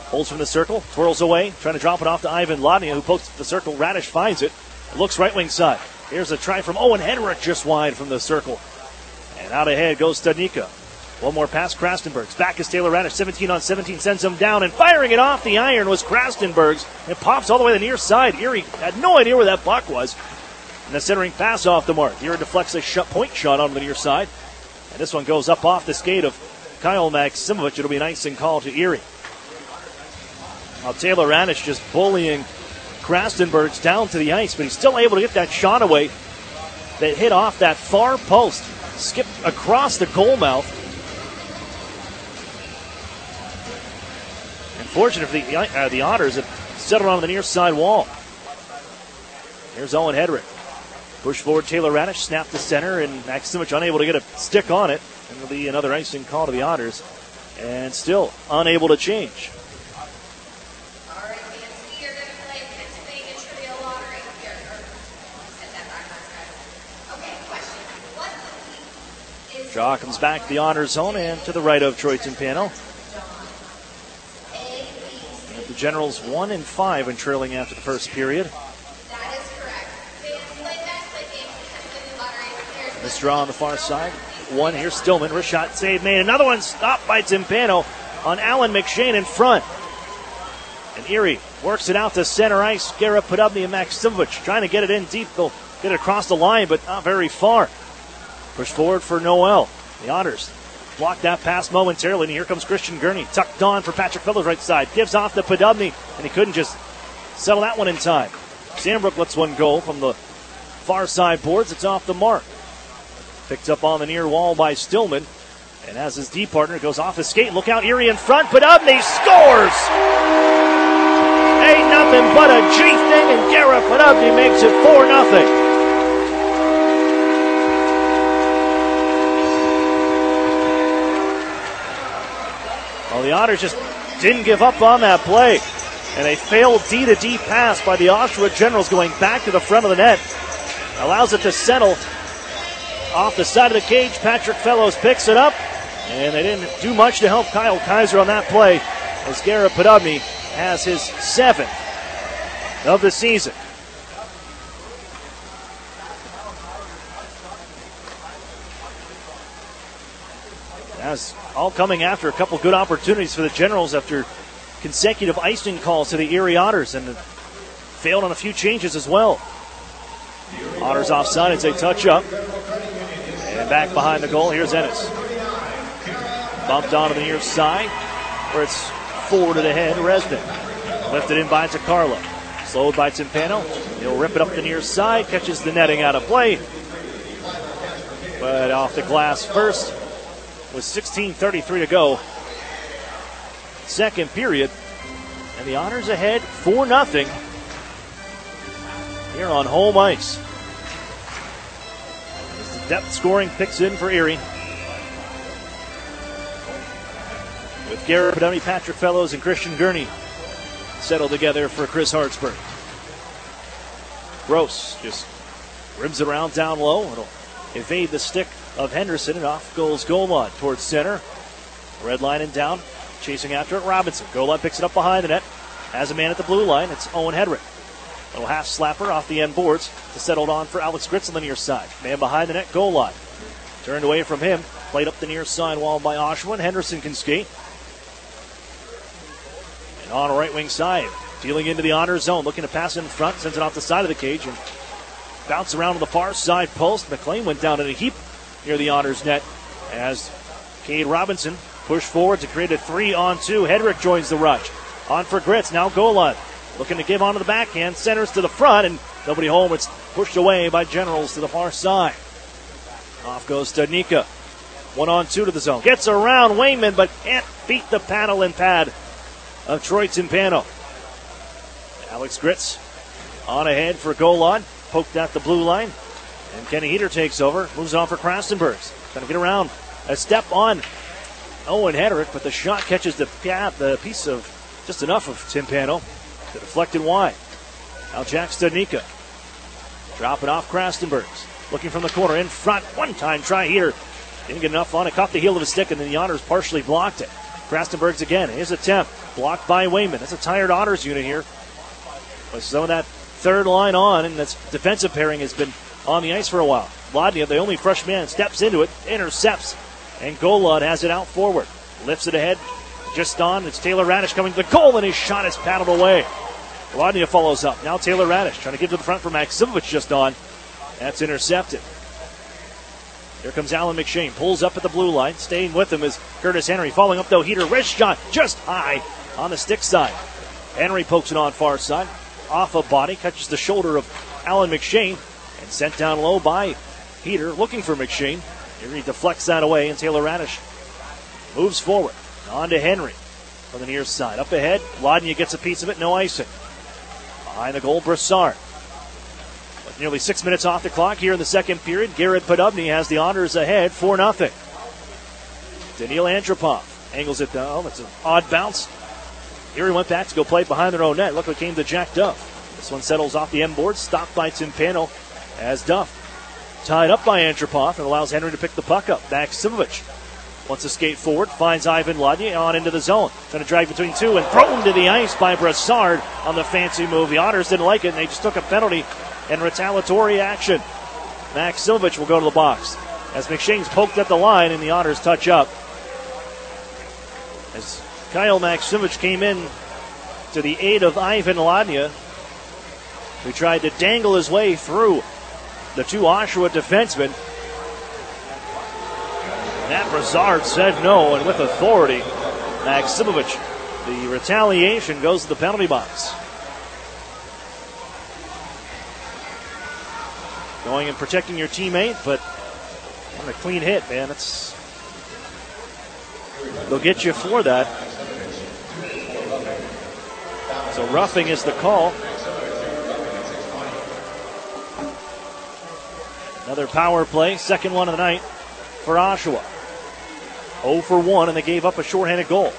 Holds from the circle, twirls away, trying to drop it off to Ivan Ladnia, who pokes the circle. Radish finds it. Looks right wing side. Here's a try from Owen Henrich, just wide from the circle. And out ahead goes Studnicka. One more pass, Krastenberg's. Back is Taylor Radish, 17-on-17, sends him down, and firing it off the iron was Krastenberg's. It pops all the way to the near side. Erie had no idea where that puck was. And the centering pass off the mark. Erie deflects a point shot on the near side. And this one goes up off the skate of Kyle Maximovich. It'll be an icing call to Erie. Now Taylor Radish just bullying Krastenberg's down to the ice, but he's still able to get that shot away that hit off that far post, skipped across the goal mouth. Unfortunate for the Otters, it settled on the near side wall. Here's Owen Hedrick. Push forward Taylor Radish, snap to center, and Maximovich unable to get a stick on it. And it'll be another icing call to the Otters, and still unable to change. Draw comes back to the Otters zone and to the right of Troy Timpano. And the Generals 1-5 and trailing after the first period. This draw on the far side. One here, Stillman. Wrist shot save made. Another one stopped by Timpano on Alan McShane in front. And Erie works it out to center ice. Garrett Podubny and Maximovich trying to get it in deep. They'll get it across the line, but not very far. Push forward for Noel. The Otters block that pass momentarily, and here comes Christian Gurney. Tucked on for Patrick Fellows right side. Gives off to Podubny, and he couldn't just settle that one in time. Sandbrook lets one go from the far side boards. It's off the mark. Picked up on the near wall by Stillman. And as his D partner goes off his skate, look out, Erie in front. Podubny scores! Ain't nothing but a G thing, and Garrett Podubny makes it 4-0. Well, the Otters just didn't give up on that play. And a failed D-to-D pass by the Oshawa Generals going back to the front of the net. Allows it to settle off the side of the cage. Patrick Fellows picks it up. And they didn't do much to help Kyle Kaiser on that play, as Garrett Podobny has his 7th of the season. That's all coming after a couple good opportunities for the Generals after consecutive icing calls to the Erie Otters, and failed on a few changes as well. Otters offside as they touch up. And back behind the goal, here's Ennis. Bumped onto the near side, where it's forward to the head, Resnick. Lifted in by Tacarlo. Slowed by Timpano. He'll rip it up the near side, catches the netting out of play. But off the glass first, with 16:33 to go. Second period. And the Otters ahead 4-0 here on home ice. As the depth scoring picks in for Erie. With Garrett Podobny, Patrick Fellows, and Christian Gurney settled together for Chris Hartsburg. Gross just rims it around down low. It'll evade the stick of Henderson, and off goes Golod towards center. Red line and down, chasing after it, Robinson. Golod picks it up behind the net. Has a man at the blue line. It's Owen Hedrick. Little half slapper off the end boards to settle on for Alex Gritz on the near side. Man behind the net, Golod. Turned away from him. Played up the near side wall by Oshawa. Henderson can skate. And on a right wing side, dealing into the honor zone, looking to pass in front, sends it off the side of the cage and bounce around to the far side post. McLean went down in a heap near the Otters net as Cade Robinson pushed forward to create a 3-on-2. Hedrick joins the rush. On for Gritz, now Golod. Looking to give onto the backhand, centers to the front, and nobody home. It's pushed away by Generals to the far side. Off goes Studnicka. 1-on-2 to the zone. Gets around Wainman, but can't beat the paddle and pad of Troy Timpano. Alex Gritz on ahead for Golod. Poked at the blue line. And Kenny Heater takes over. Moves on for Krastenbergs. Trying to get around. A step on Owen Hedrick, but the shot catches the piece of just enough of Timpano. The deflected wide. Now Jack Studnicka. Dropping off Krastenbergs. Looking from the corner in front. One-time try here. Didn't get enough on it. Caught the heel of his stick, and then the Otters partially blocked it. Krastenbergs again. His attempt. Blocked by Wayman. That's a tired Otters unit here. But some of that third line on, and that's defensive pairing has been on the ice for a while. Lodnia, the only fresh man, steps into it, intercepts, and Golod has it out forward. Lifts it ahead. Just on. It's Taylor Radish coming to the goal, and his shot is paddled away. Lodnia follows up. Now Taylor Radish trying to get to the front for Maksimovic just on. That's intercepted. Here comes Alan McShane. Pulls up at the blue line. Staying with him is Curtis Henry. Following up, though, Heater. Wrist shot just high on the stick side. Henry pokes it on far side. Off a body. Catches the shoulder of Alan McShane. And sent down low by Heater. Looking for McShane. Here he deflects that away, and Taylor Radish moves forward. On to Henry from the near side. Up ahead. Lodnia gets a piece of it. No icing. Behind the goal, Brassard. With nearly 6 minutes off the clock here in the second period, Garrett Podobny has the Otters ahead 4-0. Daniil Antropov angles it down. It's an odd bounce. Erie went back to go play behind their own net. Look what came to Jack Duff. This one settles off the end board. Stopped by Timpano as Duff tied up by Antropov and allows Henry to pick the puck up. Maksimovic wants to skate forward. Finds Ivan Lodnia on into the zone. Trying to drag between two and thrown to the ice by Brassard on the fancy move. The Otters didn't like it, and they just took a penalty and retaliatory action. Maksimovic will go to the box as McShane's poked at the line, and the Otters touch up. As Kyle Maksimovic came in to the aid of Ivan Lodnia, who tried to dangle his way through the two Oshawa defensemen. Matt Brassard said no, and with authority, Maksimovic, the retaliation goes to the penalty box. Going and protecting your teammate, but on a clean hit, man. They'll get you for that. So roughing is the call. Another power play, second one of the night for Oshawa. 0 for 1, and they gave up a shorthanded goal.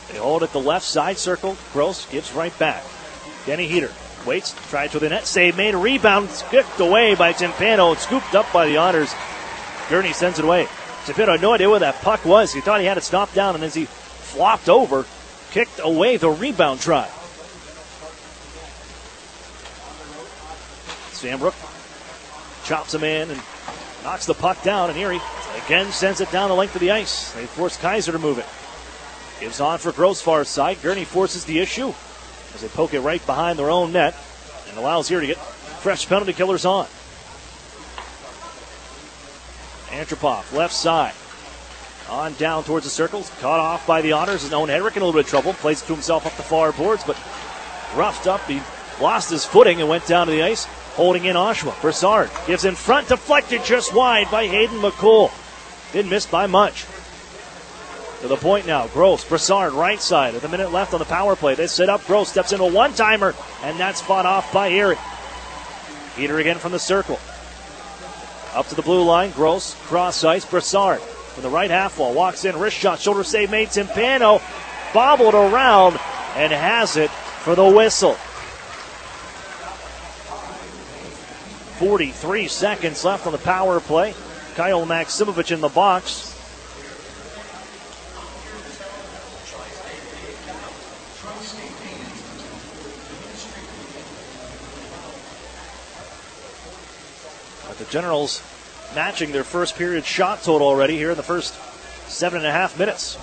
They hold at the left side circle. Gross gives right back. Kenny Heater waits, tried to the net, save made, a rebound, kicked away by Timpano, and scooped up by the Otters. Gurney sends it away. Timpano had no idea where that puck was. He thought he had it stopped down, and as he flopped over, kicked away the rebound try. Sambrook chops him in and knocks the puck down, and Erie again sends it down the length of the ice. They force Kaiser to move it. Gives on for Gross far side. Gurney forces the issue as they poke it right behind their own net and allows Erie to get fresh penalty killers on. Antropov, left side. On down towards the circles. Caught off by the Otters. His own Hedrick in a little bit of trouble. Plays it to himself up the far boards, but roughed up. He lost his footing and went down to the ice. Holding in Oshawa. Broussard gives in front. Deflected just wide by Hayden McCool. Didn't miss by much. To the point now. Gross. Broussard right side. With a minute left on the power play. They set up. Gross steps into a one-timer, and that's fought off by Erie. Heater again from the circle. Up to the blue line. Gross. Cross ice. Broussard from the right half wall. Walks in. Wrist shot. Shoulder save made. Timpano bobbled around and has it for the whistle. 43 seconds left on the power play. Kyle Maximovich in the box. But the Generals matching their first period shot total already here in the first 7.5 minutes.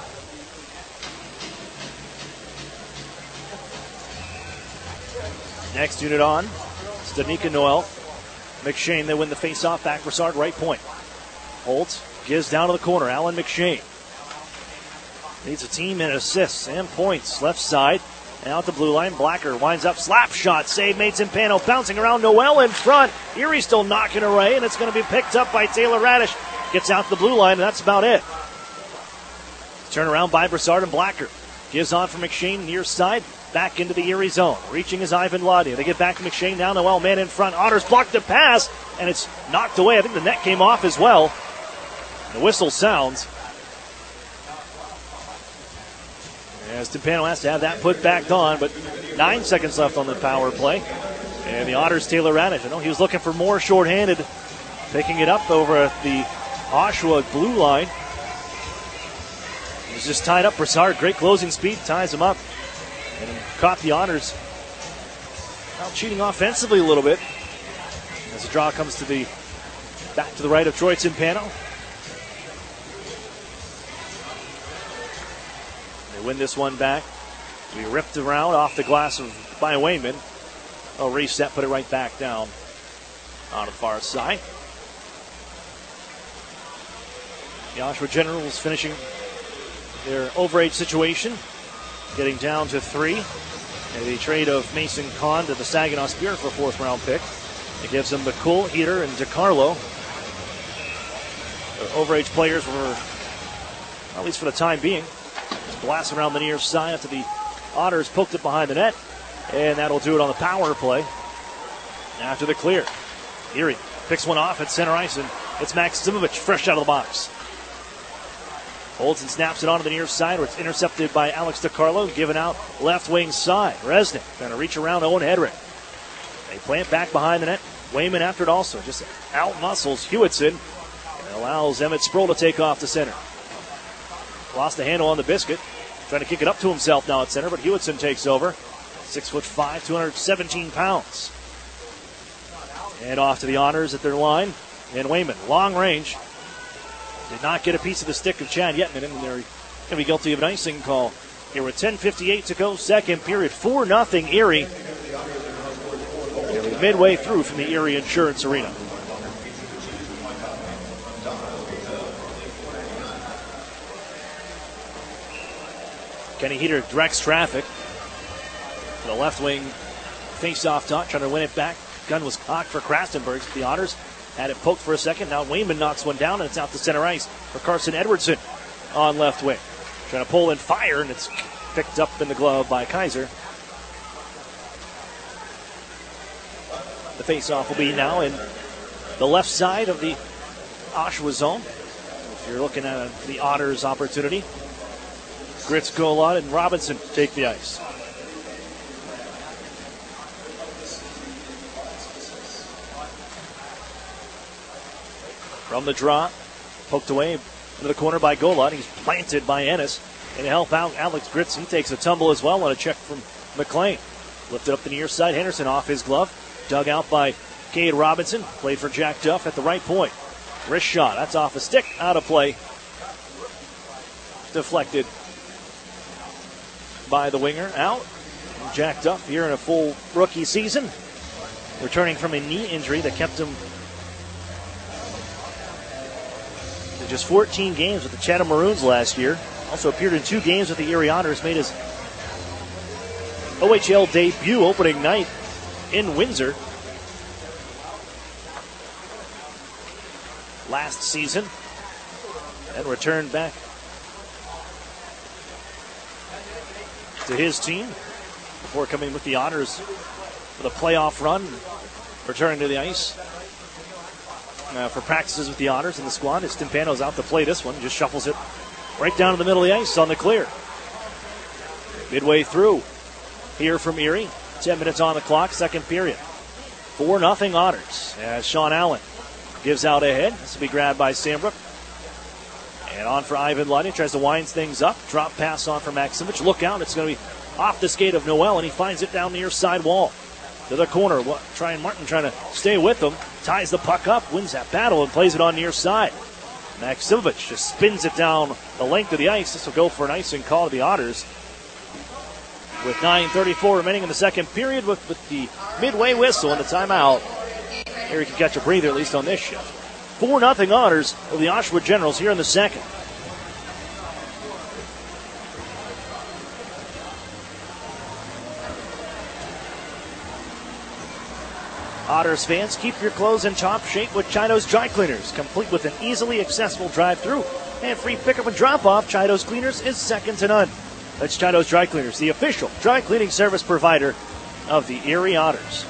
Next unit on, Stanika Noel. McShane, they win the face-off. Back Broussard, right point. Holtz gives down to the corner. Alan McShane leads the team in assists and points. Left side, and out the blue line. Blacker winds up, slap shot, save made. Timpano bouncing around. Noel in front. Erie still knocking away, and it's going to be picked up by Taylor Radish. Gets out to the blue line, and that's about it. Turn around by Broussard and Blacker. Gives on for McShane near side. Back into the Erie zone. Reaching is Ivan Ladia. They get back to McShane now. Noel, man in front. Otters blocked the pass, and it's knocked away. I think the net came off as well. The whistle sounds. As Timpano has to have that put back on, but 9 seconds left on the power play. And the Otters, Taylor Radish. I know he was looking for more shorthanded. Picking it up over at the Oshawa blue line. He's just tied up. Broussard, great closing speed, ties him up. And caught the Otters out cheating offensively a little bit. As the draw comes to the back to the right of Troy Timpano. They win this one back. We ripped around off the glass by Wayman. A reset, put it right back down on the far side. The Oshawa Generals finishing their overage situation, getting down to 3. And the trade of Mason Kahn to the Saginaw Spirit for a 4th round pick. It gives them McCool, Heater, and DiCarlo. The overage players were, at least for the time being, blast around the near side after the Otters poked it behind the net. And that'll do it on the power play. After the clear, Erie picks one off at center ice, and it's Maximovich fresh out of the box. Holds and snaps it onto the near side, where it's intercepted by Alex DiCarlo, given out left wing side. Resnick trying to reach around Owen Hedrick. They plant back behind the net. Wayman after it also, just out-muscles Hewitson and allows Emmett Sproul to take off to center. Lost the handle on the biscuit, trying to kick it up to himself now at center, but Hewitson takes over. 6'5", 217 pounds. And off to the Otters at their line. And Wayman, long range. Did not get a piece of the stick of Chad Yetman, and they're going to be guilty of an icing call. Here with 10:58 to go, second period, 4-0 Erie. Nearly midway through from the Erie Insurance Arena. Kenny Heater directs traffic. The left wing face-off dot, trying to win it back. Gun was cocked for Krastenberg. The Otters had it poked for a second. Now Wayman knocks one down, and it's out to center ice for Carson Edwardson on left wing. Trying to pull and fire, and it's picked up in the glove by Kaiser. The face-off will be now in the left side of the Oshawa zone. If you're looking at the Otters' opportunity, Gritz, Golod, and Robinson take the ice. From the draw, Poked away into the corner by Golan. He's planted by Ennis. And to help out Alex Gritz, he takes a tumble as well on a check from McLean. Lifted up the near side. Henderson off his glove. Dug out by Cade Robinson. Played for Jack Duff at the right point. Wrist shot. That's off a stick. Out of play. Deflected by the winger. Out. Jack Duff here in a full rookie season. Returning from a knee injury that kept him to just 14 games with the Chatham Maroons last year. Also appeared in 2 games with the Erie Otters. Made his OHL debut opening night in Windsor last season. And returned back to his team before coming with the Otters for the playoff run, returning to the ice for practices with the Otters in the squad. As Timpano's out to play this one, just shuffles it right down to the middle of the ice on the clear. Midway through here from Erie, 10 minutes on the clock, second period. 4-0 Otters as Sean Allen gives out ahead. This will be grabbed by Sandbrook. And on for Ivan Luddy, tries to wind things up. Drop pass on for Maximich. Look out, it's going to be off the skate of Noel, and he finds it down the near side wall. To the corner, Martin trying to stay with him. Ties the puck up, wins that battle, and plays it on near side. Maximich just spins it down the length of the ice. This will go for an icing call to the Otters. With 9:34 remaining in the second period, with the midway whistle and the timeout, Erie can catch a breather at least on this shift. 4-0 Otters of the Oshawa Generals here in the second. Otters fans, keep your clothes in top shape with Chido's Dry Cleaners, complete with an easily accessible drive-through and free pickup and drop-off. Chido's Cleaners is second to none. That's Chido's Dry Cleaners, the official dry cleaning service provider of the Erie Otters.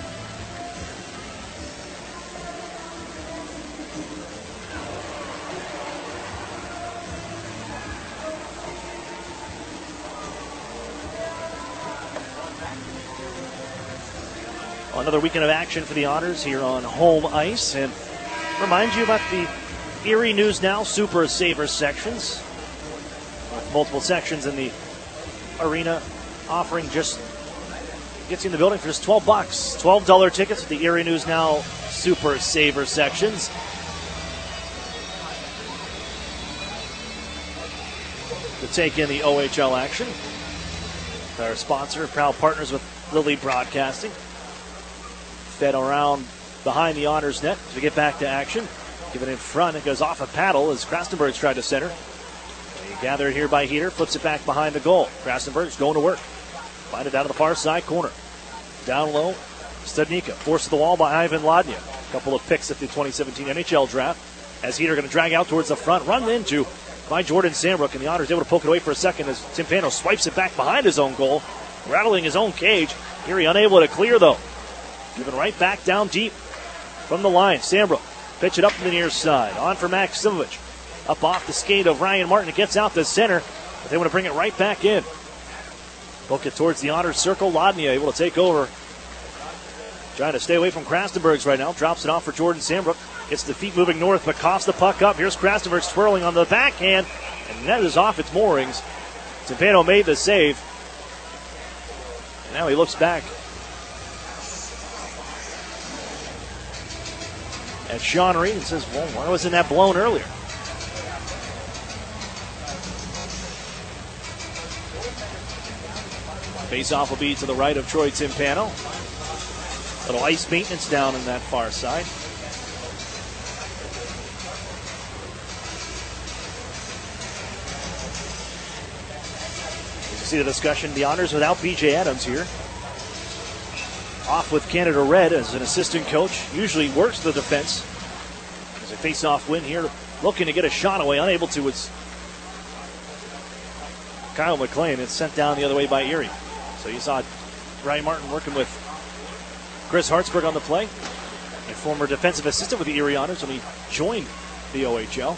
Another weekend of action for the Otters here on home ice. And remind you about the Erie News Now Super Saver sections. With multiple sections in the arena, offering just gets you in the building for just $12. $12 tickets with the Erie News Now Super Saver sections. To take in the OHL action. Our sponsor, proud partners with Lilly Broadcasting. Fed around behind the Otters net to get back to action. Give it in front. It goes off a paddle as Krastenberg's tried to center. They gather it here by Heater. Flips it back behind the goal. Krastenberg's going to work. Find it down to the far side corner. Down low. Studnicka forced to the wall by Ivan Ladnia. A couple of picks at the 2017 NHL draft. As Heater going to drag out towards the front. Run into by Jordan Sandbrook. And the Otters able to poke it away for a second as Timpano swipes it back behind his own goal. Rattling his own cage. Erie unable to clear though. Moving right back down deep from the line. Sandbrook pitch it up to the near side. On for Maximovich. Up off the skate of Ryan Martin. It gets out to center, but they want to bring it right back in. Poke it towards the Otters circle. Ladnia able to take over. Trying to stay away from Krastenberg's right now. Drops it off for Jordan Sandbrook. Gets the feet moving north, but coughs the puck up. Here's Krastenberg swirling on the backhand, and that is off its moorings. Timpano made the save. And now he looks back at Sean Reed and says, well, why wasn't that blown earlier? Face-off will be to the right of Troy Timpano. Little ice maintenance down in that far side. You see the discussion. The Honors without B.J. Adams here. Off with Canada Red as an assistant coach. Usually works the defense. As a face-off win here. Looking to get a shot away. Unable to. It's Kyle McLean. It's sent down the other way by Erie. So you saw Ryan Martin working with Chris Hartsburg on the play. A former defensive assistant with the Erie Otters when he joined the OHL.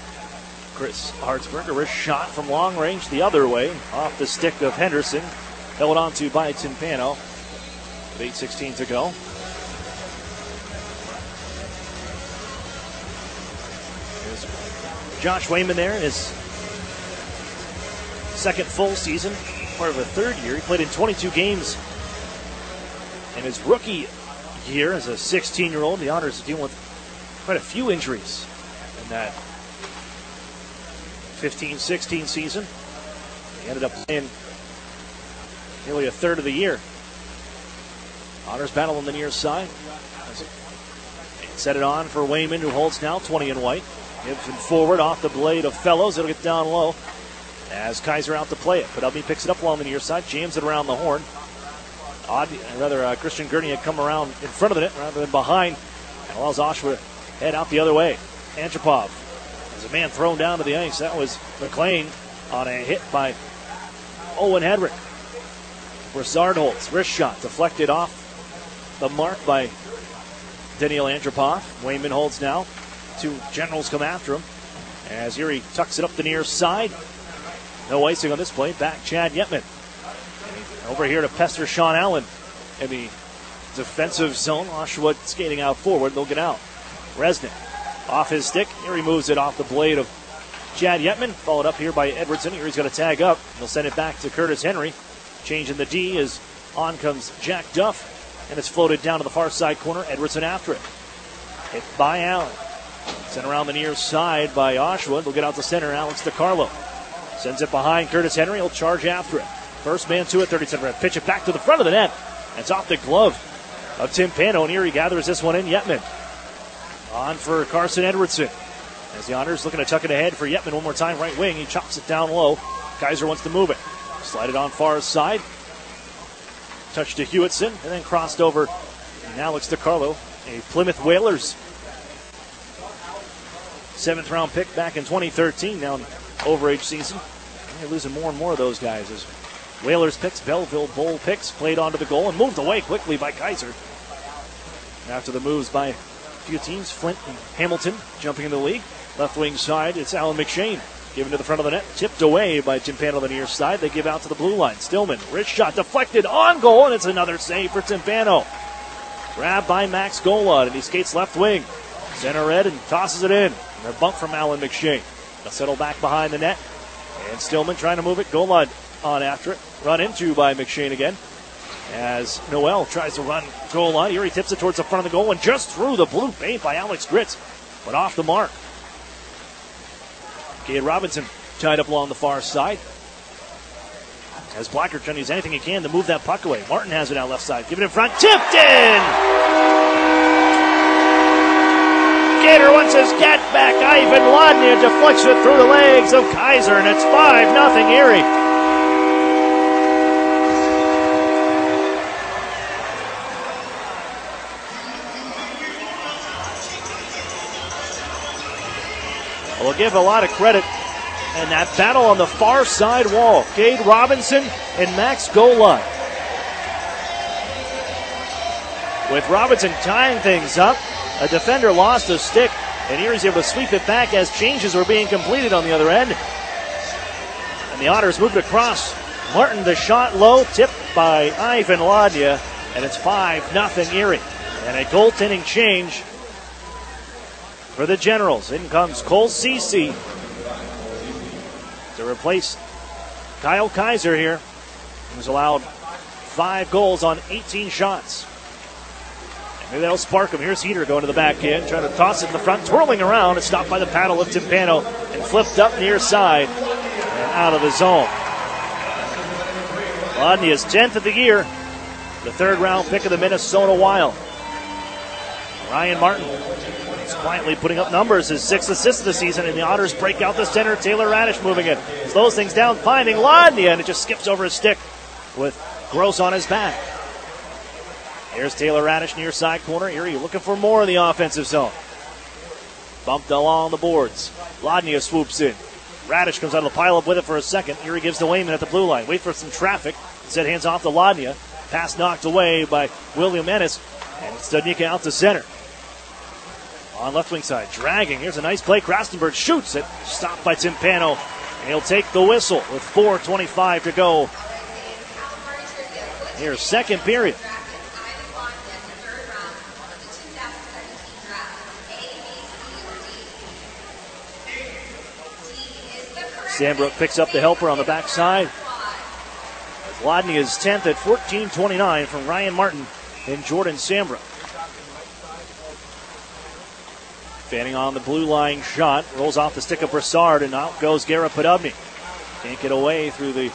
Chris Hartsburg, a wrist shot from long range the other way. Off the stick of Henderson. Held on to by Timpano. 8:16 to go. Here's Josh Wayman there in his second full season, part of a third year. He played in 22 games in his rookie year as a 16-year-old. The Otters are dealing with quite a few injuries in that 15-16 season. He ended up playing nearly a third of the year. Otters battle on the near side. Set it on for Wayman, who holds now 20 in white. Gives it forward off the blade of Fellows. It'll get down low as Kaiser out to play it. But Ubney picks it up along the near side, jams it around the horn. Christian Gurney had come around in front of the net rather than behind, and allows Oshawa to head out the other way. Antropov has a man thrown down to the ice. That was McLean on a hit by Owen Hedrick. Broussard holds. Wrist shot deflected off the mark by Daniel Antropov. Wayman holds now. Two Generals come after him as Erie tucks it up the near side. No icing on this play. Back Chad Yetman. Over here to pester Sean Allen in the defensive zone. Oshawa skating out forward. They'll get out. Resnick off his stick. Erie moves it off the blade of Chad Yetman. Followed up here by Edwardson. Erie's going to tag up. They'll send it back to Curtis Henry. Changing the D as on comes Jack Duff. And it's floated down to the far side corner. Edwardson after it. Hit by Allen. Sent around the near side by Oshawa. They'll get out to center. Alex DiCarlo sends it behind Curtis Henry. He'll charge after it. First man to it. 37 red. Pitch it back to the front of the net. It's off the glove of Tim Pano. And Erie gathers this one in. Yetman on for Carson Edwardson. As the Otters looking to tuck it ahead for Yetman one more time. Right wing. He chops it down low. Kaiser wants to move it. Slide it on far side. Touch to Hewitson, and then crossed over. And Alex DiCarlo, a Plymouth Whalers 7th round pick back in 2013, now in overage season. And they're losing more and more of those guys as Whalers picks, Belleville Bowl picks, played onto the goal and moved away quickly by Kaiser. After the moves by a few teams, Flint and Hamilton jumping in the league. Left wing side, it's Alan McShane. Given to the front of the net, tipped away by Tim Pano on the near side. They give out to the blue line. Stillman, wrist shot deflected on goal, and it's another save for Tim Pano. Grabbed by Max Golod, and he skates left wing. Center red and tosses it in. And a bump from Alan McShane. They'll settle back behind the net. And Stillman trying to move it. Golod on after it. Run into by McShane again. As Noel tries to run Golod. Erie tips it towards the front of the goal and just through the blue paint by Alex Gritz. But off the mark. Cade Robinson tied up along the far side. As Blacker trying to use anything he can to move that puck away. Martin has it out left side. Give it in front. Tipped in! Gator wants his cat back. Ivan Lodnia deflects it through the legs of Kaiser, and it's 5-0 Erie. We'll give a lot of credit. And that battle on the far side wall. Cade Robinson and Max Golod. With Robinson tying things up, a defender lost a stick, and Erie's able to sweep it back as changes were being completed on the other end. And the Otters moved across. Martin, the shot low, tipped by Ivan Lodnia, and it's 5-0 Erie. And a goaltending change for the Generals. In comes Cole Ceci to replace Kyle Kaiser here, who's allowed 5 goals on 18 shots. And maybe that'll spark him. Here's Heater going to the back end, trying to toss it in the front, twirling around. It's stopped by the paddle of Tim Pano and flipped up near side and out of the zone. Lodney is 10th of the year, the 3rd round pick of the Minnesota Wild. Ryan Martin is quietly putting up numbers, his 6th assist of the season, and the Otters break out the center. Taylor Radish moving it. Slows things down, finding Lodnia, and it just skips over his stick with Gross on his back. Here's Taylor Radish near side corner. Erie looking for more in the offensive zone. Bumped along the boards. Lodnia swoops in. Radish comes out of the pile-up with it for a second. Erie gives to Wayman at the blue line. Wait for some traffic. Instead hands off to Lodnia. Pass knocked away by William Ennis. And Studnicka out to center. On left wing side, dragging. Here's a nice play. Krastenberg shoots it. Stopped by Tim Pano. And he'll take the whistle with 4:25 to go. Here's second period. Sandbrook picks up the helper on the backside. Lodney is 10th at 14:29 from Ryan Martin and Jordan Sambrook. Fanning on the blue line shot. Rolls off the stick of Broussard, and out goes Garrett Podobny. Can't get away through the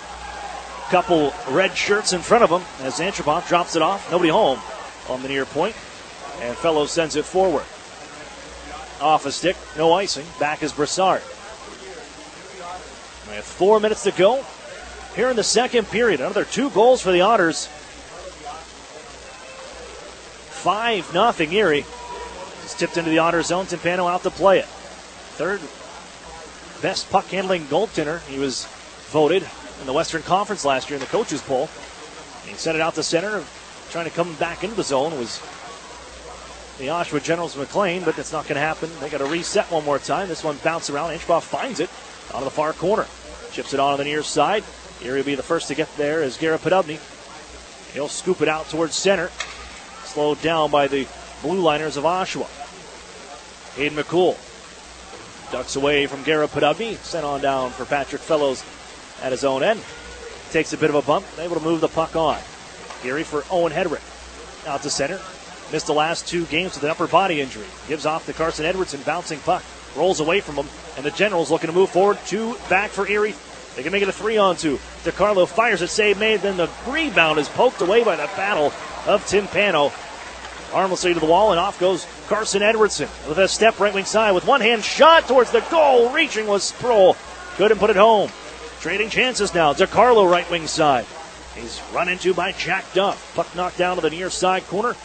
couple red shirts in front of him as Antropov drops it off. Nobody home on the near point. And Fellows sends it forward. Off a stick, no icing. Back is Broussard. We have 4 minutes to go here in the second period. Another 2 goals for the Otters. 5-0 Erie. It's tipped into the Otters zone. Timpano out to play it. Third best puck handling goaltender. He was voted in the Western Conference last year in the coaches poll. And he sent it out to center, trying to come back into the zone. It was the Oshawa Generals McLean, but that's not going to happen. They got to reset one more time. This one bounced around. Antropov finds it out of the far corner. Chips it on the near side. Erie will be the first to get there as Garrett Podobny. He'll scoop it out towards center. Slowed down by the blue liners of Oshawa. Hayden McCool ducks away from Garrett Podobny. Sent on down for Patrick Fellows at his own end. Takes a bit of a bump. Able to move the puck on. Erie for Owen Hedrick. Out to center. Missed the last 2 games with an upper body injury. Gives off to Carson Edwardson. Bouncing puck. Rolls away from him. And the Generals looking to move forward. 2 back for Erie. They can make it a 3-on-2. DeCarlo fires it. Save made. Then the rebound is poked away by the battle of Timpano. Harmlessly to the wall, and off goes Carson Edwardson with a step right wing side with one hand shot towards the goal. Reaching was Sproul. Couldn't put it home. Trading chances now. DeCarlo right wing side. He's run into by Jack Duff. Puck knocked down to the near side corner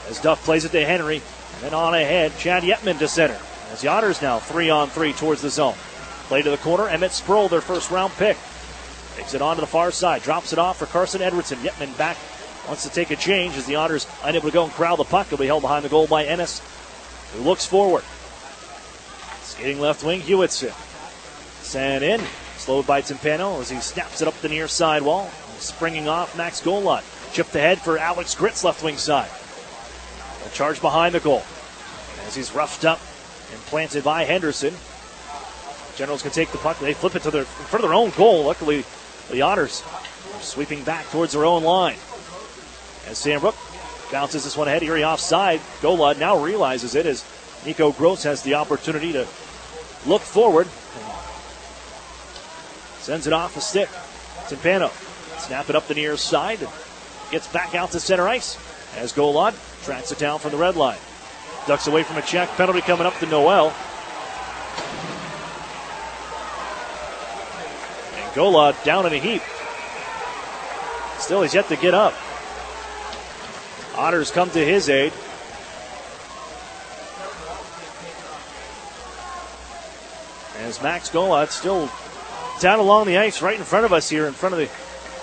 as Duff plays it to Henry. And then on ahead, Chad Yetman to center. As the Otters now 3-on-3 towards the zone. Play to the corner. Emmett Sproul, their first round pick. Takes it on to the far side. Drops it off for Carson Edwardson. Yetman back. Wants to take a change as the Otters unable to go and corral the puck. He'll be held behind the goal by Ennis, who looks forward. Skating left wing, Hewitson. Sent in. Slowed by Timpano as he snaps it up the near side wall. Springing off Max Golot. Chipped ahead for Alex Gritz left wing side. A charge behind the goal as he's roughed up and planted by Henderson. Generals can take the puck. They flip it to in front of their own goal. Luckily, the Otters are sweeping back towards their own line. As Sandbrook bounces this one ahead, Erie offside. Golod now realizes it as Nico Gross has the opportunity to look forward. Sends it off the stick. Timpano snap it up the near side. Gets back out to center ice as Golod tracks it down from the red line. Ducks away from a check. Penalty coming up to Noel. And Golod down in a heap. Still, he's yet to get up. Otters come to his aid. As Max Golod still down along the ice right in front of us here in front of the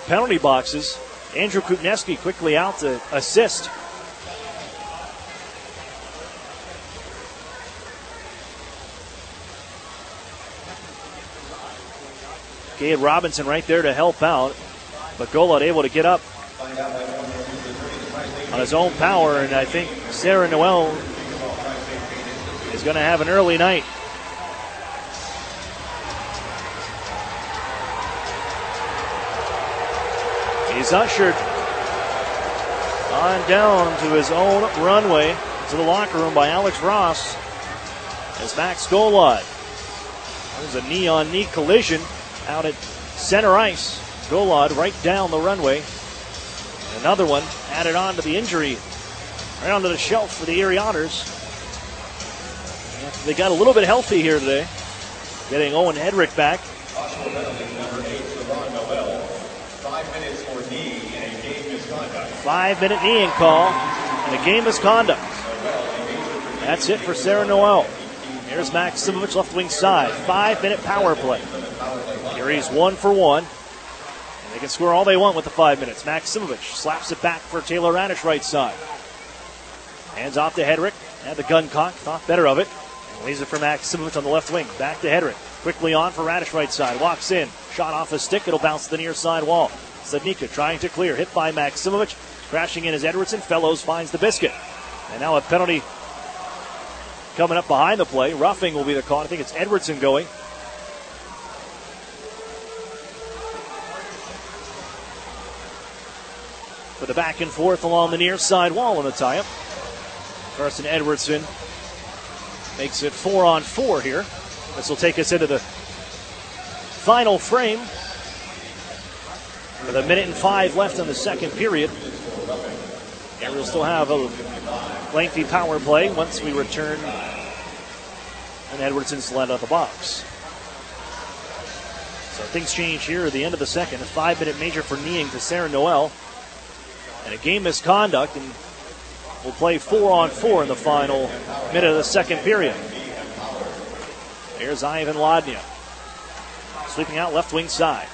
penalty boxes. Andrew Kupneski quickly out to assist. Gabe Robinson right there to help out. But Golod able to get up on his own power, and I think Sarah Noel is going to have an early night. He's ushered on down to his own runway to the locker room by Alex Ross as Max Golod. There's a knee-on-knee collision out at center ice. Golod right down the runway. Another one added on to the injury, right onto the shelf for the Erie Otters. They got a little bit healthy here today, getting Owen Hedrick back. 5-minute kneeing call and a game misconduct. That's it for Sarah Noel. Here's Max Simovic, left wing side. 5-minute power play. Erie's 1 for 1. They can score all they want with the 5 minutes. Max Simovic slaps it back for Taylor Radish right side. Hands off to Hedrick. Had the gun cocked, thought better of it. And leaves it for Max Simovic on the left wing. Back to Hedrick. Quickly on for Radish right side. Walks in. Shot off his stick. It'll bounce to the near side wall. Sednika trying to clear. Hit by Max Simovic. Crashing in is Edwardson. Fellows finds the biscuit. And now a penalty coming up behind the play. Roughing will be the call. I think it's Edwardson going. for the back and forth along the near side wall in the tie-up. Carson Edwardson makes it 4-on-4 here. This will take us into the final frame with 1:05 left in the second period. And we'll still have a lengthy power play once we return and Edwardson's led out the box. So things change here at the end of the second. A 5-minute major for kneeing to Sarah Noel. And a game misconduct, and we'll play 4-on-4 in the final minute of the second period. Here's Ivan Lodnia. Sweeping out left wing side.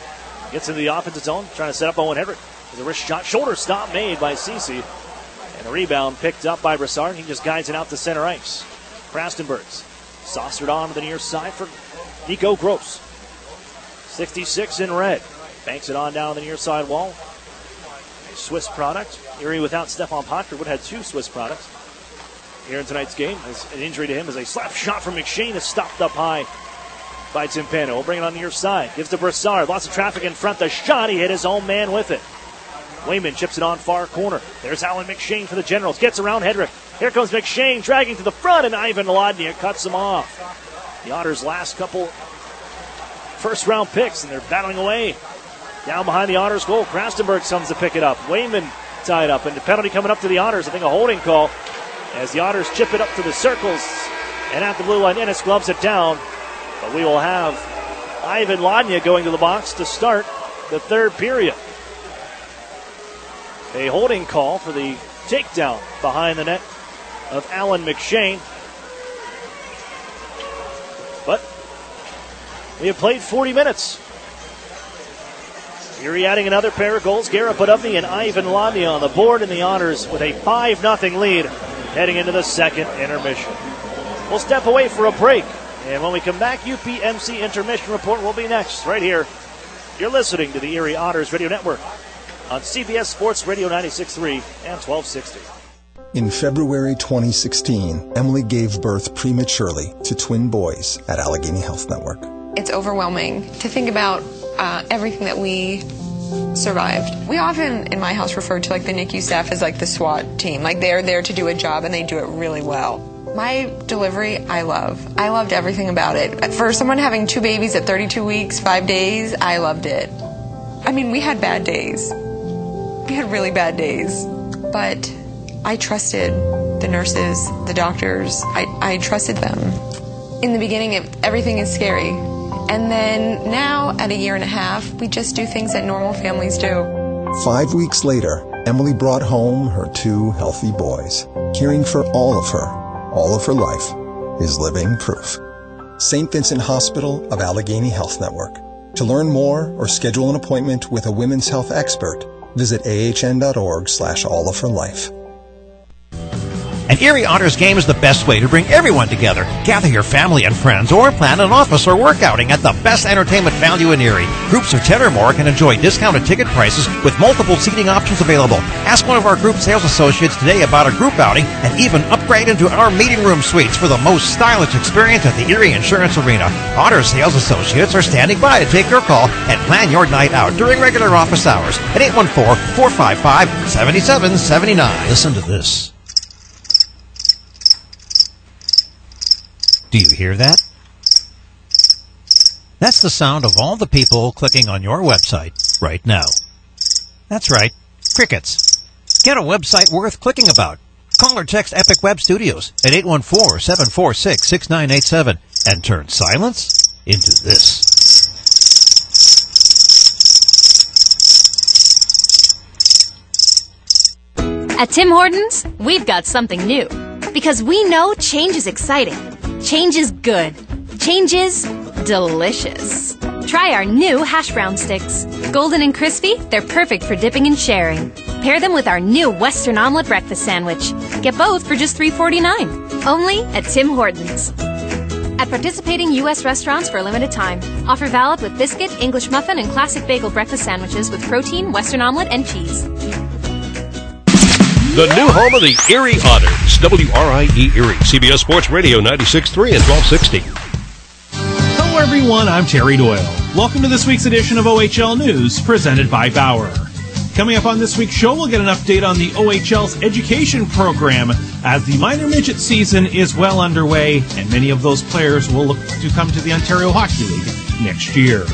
Gets into the offensive zone, trying to set up Owen Hedrick. There's a wrist shot, shoulder stop made by Cece. And a rebound picked up by Brassard. He just guides it out to center ice. Krastenbergs saucered on to the near side for Nico Gross. 66 in red. Banks it on down the near side wall. A Swiss product. Erie without Stefan Potter would have had 2 Swiss products here in tonight's game. As an injury to him as a slap shot from McShane is stopped up high by Timpano. We'll bring it on the near side. Gives to Brassard. Lots of traffic in front. The shot. He hit his own man with it. Wayman chips it on far corner. There's Alan McShane for the Generals. Gets around Hedrick. Here comes McShane dragging to the front, and Ivan Lodnia cuts him off. The Otters' last couple first-round picks, and they're battling away. Down behind the Otters' goal. Krastenberg comes to pick it up. Wayman tied up, and the penalty coming up to the Otters. I think a holding call as the Otters chip it up to the circles, and at the blue line, Ennis gloves it down. But we will have Ivan Lodnia going to the box to start the third period. A holding call for the takedown behind the net of Alan McShane. But we have played 40 minutes. Erie adding another pair of goals. Garrett Podubny and Ivan Lodnia on the board, and the Otters with a 5-0 lead heading into the second intermission. We'll step away for a break, and when we come back, UPMC Intermission Report will be next, right here. You're listening to the Erie Otters Radio Network on CBS Sports Radio 96.3 and 1260. In February 2016, Emily gave birth prematurely to twin boys at Allegheny Health Network. It's overwhelming to think about everything that we survived. We often, in my house, refer to like the NICU staff as like the SWAT team. Like they're there to do a job and they do it really well. My delivery, I love. I loved everything about it. For someone having 2 babies at 32 weeks, 5 days, I loved it. I mean, we had bad days. We had really bad days. But I trusted the nurses, the doctors. I trusted them. In the beginning, everything is scary. And then now, at a year and a half, we just do things that normal families do. 5 weeks later, Emily brought home her 2 healthy boys. Caring for all of her life is living proof. St. Vincent Hospital of Allegheny Health Network. To learn more or schedule an appointment with a women's health expert, visit ahn.org/allofherlife. An Erie Otters game is the best way to bring everyone together. Gather your family and friends or plan an office or work outing at the best entertainment value in Erie. Groups of 10 or more can enjoy discounted ticket prices with multiple seating options available. Ask one of our group sales associates today about a group outing and even upgrade into our meeting room suites for the most stylish experience at the Erie Insurance Arena. Otters sales associates are standing by to take your call and plan your night out during regular office hours at 814-455-7779. Listen to this. Do you hear that? That's the sound of all the people clicking on your website right now. That's right, crickets. Get a website worth clicking about. Call or text Epic Web Studios at 814-746-6987 and turn silence into this. At Tim Hortons, we've got something new. Because we know change is exciting. Change is good. Change is delicious. Try our new hash brown sticks. Golden and crispy, they're perfect for dipping and sharing. Pair them with our new Western Omelet Breakfast Sandwich. Get both for just $3.49. Only at Tim Hortons. At participating U.S. restaurants for a limited time. Offer valid with biscuit, English muffin, and classic bagel breakfast sandwiches with protein, Western omelet, and cheese. The new home of the Erie Otters, WRIE Erie, CBS Sports Radio 96.3 and 1260. Hello everyone, I'm Terry Doyle. Welcome to this week's edition of OHL News, presented by Bauer. Coming up on this week's show, we'll get an update on the OHL's education program as the minor midget season is well underway, and many of those players will look to come to the Ontario Hockey League next year.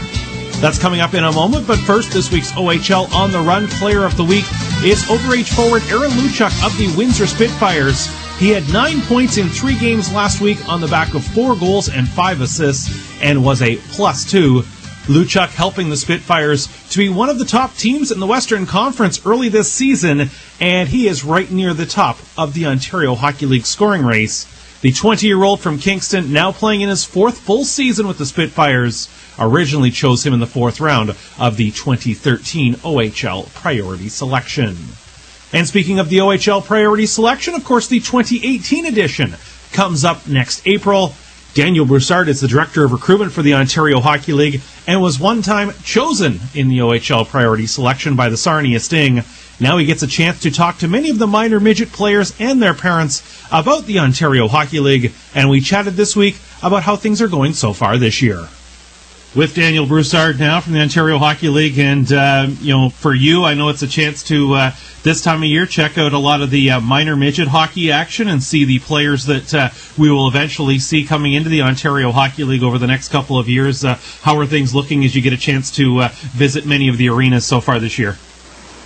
That's coming up in a moment, but first, this week's OHL On the Run Player of the Week is overage forward Aaron Luchuk of the Windsor Spitfires. He had 9 points in 3 games last week on the back of 4 goals and 5 assists and was a +2. Luchuk helping the Spitfires to be one of the top teams in the Western Conference early this season, and he is right near the top of the Ontario Hockey League scoring race. The 20-year-old from Kingston, now playing in his 4th full season with the Spitfires, originally chose him in the 4th round of the 2013 OHL Priority Selection. And speaking of the OHL Priority Selection, of course, the 2018 edition comes up next April. Daniel Broussard is the Director of Recruitment for the Ontario Hockey League and was one time chosen in the OHL Priority Selection by the Sarnia Sting. Now he gets a chance to talk to many of the minor midget players and their parents about the Ontario Hockey League, and we chatted this week about how things are going so far this year. With Daniel Broussard now from the Ontario Hockey League, and for you, I know it's a chance to this time of year check out a lot of the minor midget hockey action and see the players that we will eventually see coming into the Ontario Hockey League over the next couple of years. How are things looking as you get a chance to visit many of the arenas so far this year?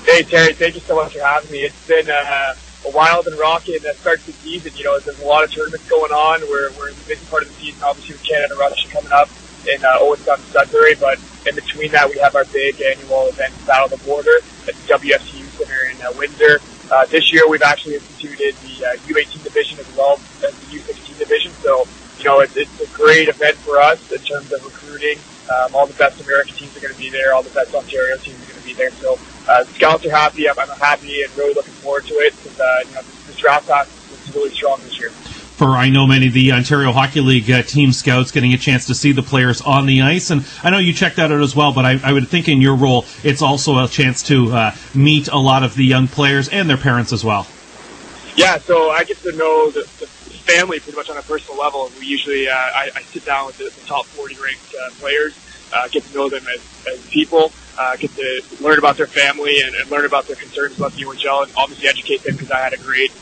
Hey Terry, thank you so much for having me. It's been a wild and rocking start to the season. There's a lot of tournaments going on. We're in the busy part of the season, obviously with Canada Russia coming up in Owenstown and Sudbury, but in between that we have our big annual event, Battle of the Border, at the WFCU Center in Windsor. This year we've actually instituted the U18 division as well as the U16 division, so it's a great event for us in terms of recruiting. All the best American teams are going to be there, all the best Ontario teams are going to be there, so the scouts are happy, I'm happy and really looking forward to it, because this draft class is really strong this year. For I know many of the Ontario Hockey League team scouts getting a chance to see the players on the ice, and I know you checked that out as well, but I would think in your role it's also a chance to meet a lot of the young players and their parents as well. Yeah, so I get to know the family pretty much on a personal level. We usually I sit down with the top 40 ranked players, get to know them as people, get to learn about their family and learn about their concerns about the OHL, and obviously educate them, because I had a great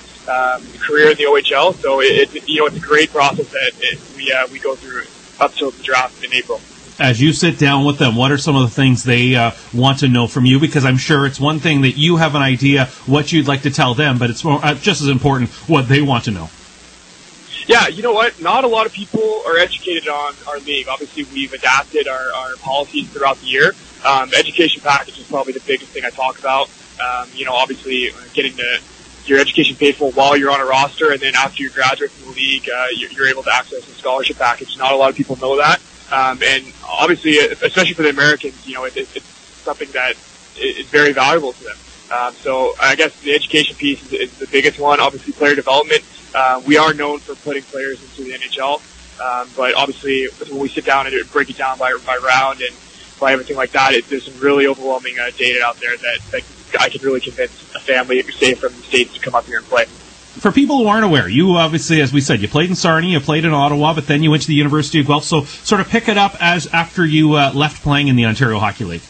career in the OHL, so it's a great process that we go through up till the draft in April. As you sit down with them, what are some of the things they want to know from you? Because I'm sure it's one thing that you have an idea what you'd like to tell them, but it's more, just as important what they want to know. Yeah, you know what? Not a lot of people are educated on our league. Obviously, we've adapted our policies throughout the year. Education package is probably the biggest thing I talk about. Obviously, getting your education paid for while you're on a roster, and then after you graduate from the league, you're able to access a scholarship package. Not a lot of people know that. And obviously, especially for the Americans, it's something that is very valuable to them. So I guess the education piece is the biggest one. Obviously, player development. We are known for putting players into the NHL, but obviously when we sit down and break it down by round and by everything like that, there's some really overwhelming data out there that I can really convince a family, say from the States, to come up here and play. For people who aren't aware, you obviously, as we said, you played in Sarnia, you played in Ottawa, but then you went to the University of Guelph. So sort of pick it up as after you left playing in the Ontario Hockey League.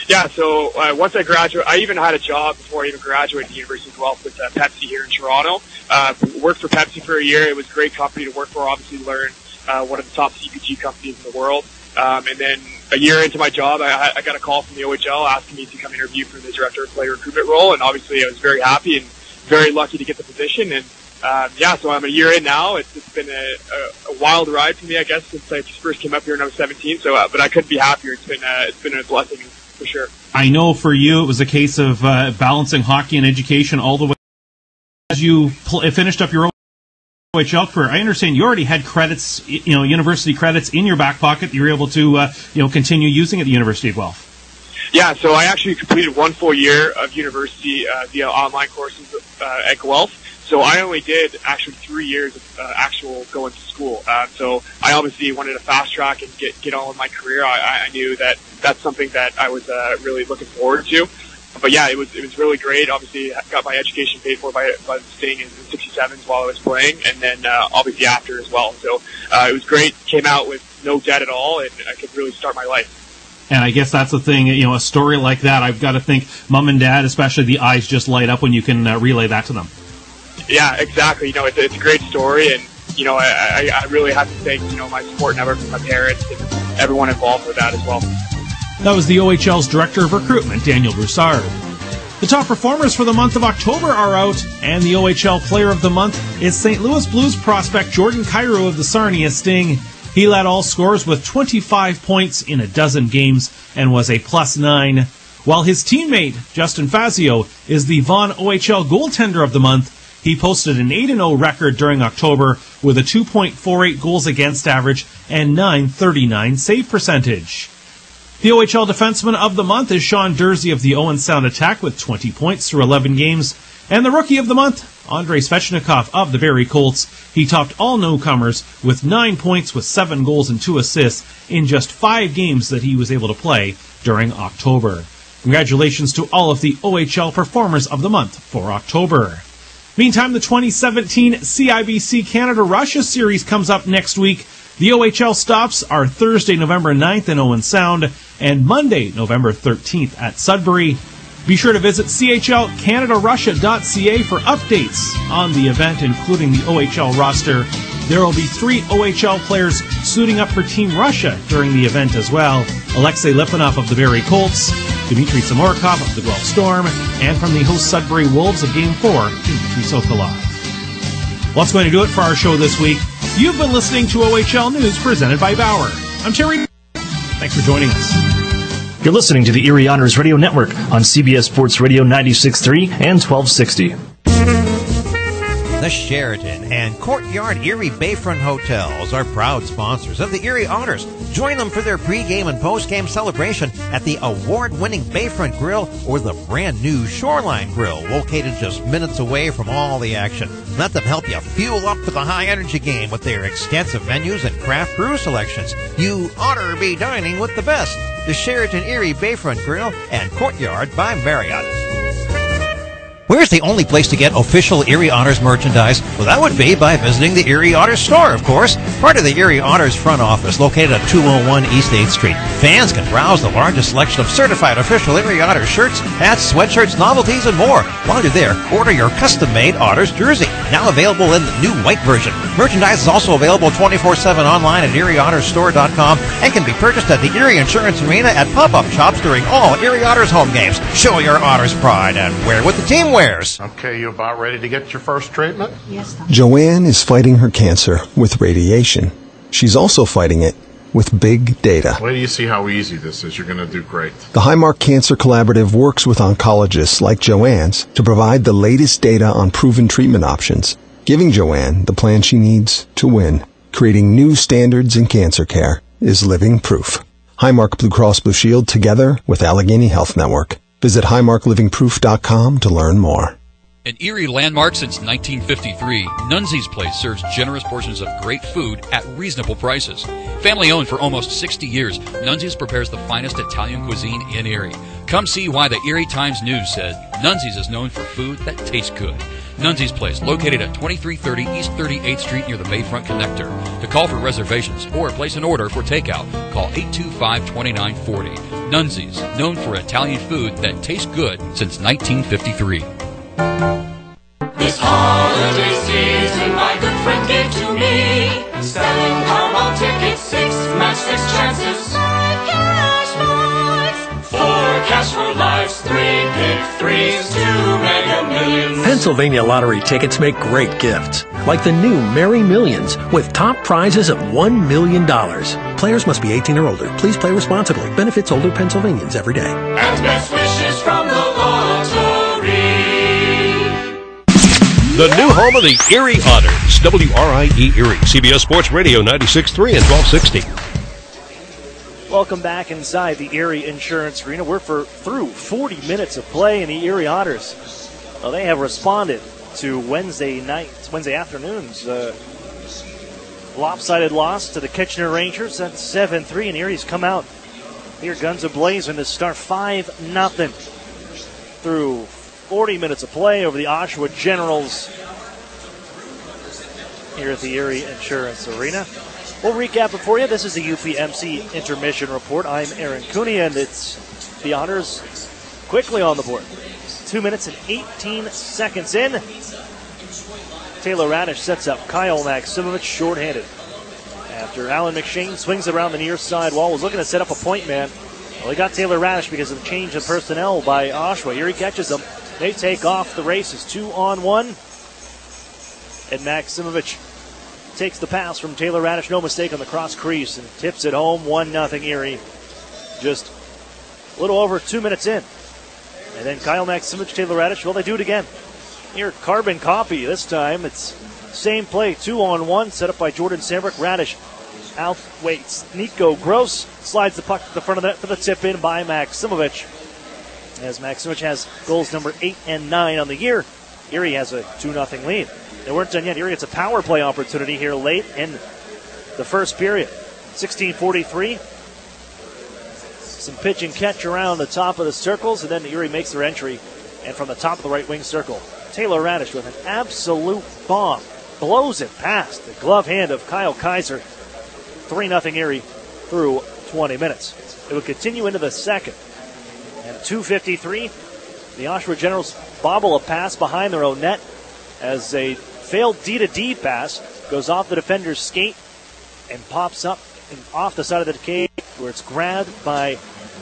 Yeah, so once I graduated, I even had a job before I even graduated at the University of Guelph with Pepsi here in Toronto. Worked for Pepsi for a year. It was a great company to work for, obviously learned one of the top CPG companies in the world. And then a year into my job, I got a call from the OHL asking me to come interview for the Director of Player Recruitment role, and obviously I was very happy and very lucky to get the position. And so I'm a year in now. It's been a wild ride for me, I guess, since I first came up here when I was 17. So, but I couldn't be happier. It's been a blessing for sure. I know for you it was a case of balancing hockey and education all the way as you finished up your OHL career. I understand you already had credits, university credits in your back pocket. You were able to, continue using at the University of Guelph. Yeah, so I actually completed 1 full year of university via online courses at Guelph. So I only did actually 3 years of actual going to school. So I obviously wanted to fast track and get on with my career. I knew that that's something that I was really looking forward to. But yeah, it was really great. Obviously, I got my education paid for by the Sting in 67s while I was playing, and then obviously after as well. So it was great. Came out with no debt at all, and I could really start my life. And I guess that's the thing, a story like that, I've got to think Mom and Dad, especially, the eyes just light up when you can relay that to them. Yeah, exactly. It's a great story, and I really have to thank my support network from my parents and everyone involved with that as well. That was the OHL's Director of Recruitment, Daniel Broussard. The top performers for the month of October are out, and the OHL Player of the Month is St. Louis Blues prospect Jordan Kyrou of the Sarnia Sting. He led all scorers with 25 points in a dozen games and was a +9, while his teammate, Justin Fazio, is the Vaughan OHL Goaltender of the Month. He posted an 8-0 record during October with a 2.48 goals against average and .939 save percentage. The OHL Defenseman of the Month is Sean Dursey of the Owen Sound Attack with 20 points through 11 games. And the Rookie of the Month, Andrei Svechnikov of the Barrie Colts. He topped all newcomers with 9 points with 7 goals and 2 assists in just 5 games that he was able to play during October. Congratulations to all of the OHL Performers of the Month for October. Meantime, the 2017 CIBC Canada-Russia Series comes up next week. The OHL stops are Thursday, November 9th in Owen Sound and Monday, November 13th at Sudbury. Be sure to visit chlcanadaRussia.ca for updates on the event, including the OHL roster. There will be 3 OHL players suiting up for Team Russia during the event as well. Alexei Lipanov of the Barrie Colts, Dmitry Samorkov of the Guelph Storm, and from the host Sudbury Wolves of Game 4, Dmitry Sokolov. Well, that's going to do it for our show this week. You've been listening to OHL News presented by Bauer. I'm Terry. Thanks for joining us. You're listening to the Erie Otters Radio Network on CBS Sports Radio 96.3 and 1260. The Sheraton and Courtyard Erie Bayfront Hotels are proud sponsors of the Erie Otters. Join them for their pregame and postgame celebration at the award-winning Bayfront Grill or the brand-new Shoreline Grill, located just minutes away from all the action. Let them help you fuel up for the high-energy game with their extensive menus and craft brew selections. You ought to be dining with the best. The Sheraton Erie Bayfront Grill and Courtyard by Marriott. Where's the only place to get official Erie Otters merchandise? Well, that would be by visiting the Erie Otters store, of course. Part of the Erie Otters front office, located at 201 East 8th Street. Fans can browse the largest selection of certified official Erie Otters shirts, hats, sweatshirts, novelties, and more. While you're there, order your custom-made Otters jersey, now available in the new white version. Merchandise is also available 24/7 online at ErieOttersStore.com and can be purchased at the Erie Insurance Arena at pop-up shops during all Erie Otters home games. Show your Otters pride and wear what the team wears. Okay, you about ready to get your first treatment? Yes, Doctor. Joanne is fighting her cancer with radiation. She's also fighting it with big data. Wait till you see how easy this is. You're going to do great. The Highmark Cancer Collaborative works with oncologists like Joanne's to provide the latest data on proven treatment options, giving Joanne the plan she needs to win. Creating new standards in cancer care is living proof. Highmark Blue Cross Blue Shield together with Allegheny Health Network. Visit highmarklivingproof.com to learn more. An Erie landmark since 1953, Nunzi's Place serves generous portions of great food at reasonable prices. Family owned for almost 60 years, Nunzi's prepares the finest Italian cuisine in Erie. Come see why the Erie Times News said Nunzi's is known for food that tastes good. Nunzi's Place, located at 2330 East 38th Street near the Bayfront Connector. To call for reservations or place an order for takeout, call 825-2940. Nunzi's, known for Italian food that tastes good since 1953. This holiday season, my good friend gave to me selling Powerball tickets, 6 match 6 chances, 5 cash marks, 4 cash for lives, 3 pick 3s, 2 Mega Millions. Pennsylvania lottery tickets make great gifts, like the new Merry Millions with top prizes of $1 million. Players must be 18 or older. Please play responsibly. Benefits older Pennsylvanians every day. And best wishes from the lottery. The new home of the Erie Otters, WRIE Erie, CBS Sports Radio 96.3 and 1260. Welcome back inside the Erie Insurance Arena. We're through 40 minutes of play, and the Erie Otters, well, they have responded to Wednesday afternoon's lopsided loss to the Kitchener Rangers. That's 7-3, and Erie's come out here guns a-blazing to start 5-0 through 40 minutes of play over the Oshawa Generals here at the Erie Insurance Arena. We'll recap it for you. This is the UPMC Intermission Report. I'm Aaron Cooney, and it's the Otters quickly on the board. 2 minutes and 18 seconds in. Taylor Radish sets up Kyle Maximovich shorthanded. After Alan McShane swings around the near side wall, was looking to set up a point man. Well, he got Taylor Radish because of the change of personnel by Oshawa. Here he catches them. They take off the races 2-on-1. And Maximovich takes the pass from Taylor Radish, no mistake on the cross crease, and tips it home, 1-0 Erie. Just a little over 2 minutes in. And then Kyle Maximovich, Taylor Radish, well, they do it again. Here, carbon copy. This time it's same play, 2-on-1, set up by Jordan Sandbrook. Radish outweights Nico Gross, slides the puck to the front of the net for the tip in by Maximovich. As Maximovich has goals number 8 and 9 on the year, Erie has a 2-0 lead. They weren't done yet. Erie gets a power play opportunity here late in the first period. 16:43. Some pitch and catch around the top of the circles, and then Erie makes their entry. And from the top of the right wing circle, Taylor Radish with an absolute bomb. Blows it past the glove hand of Kyle Kaiser. 3-0 Erie through 20 minutes. It would continue into the second. And at 2:53, the Oshawa Generals bobble a pass behind their own net as a failed D-to-D pass goes off the defender's skate and pops up and off the side of the cage where it's grabbed by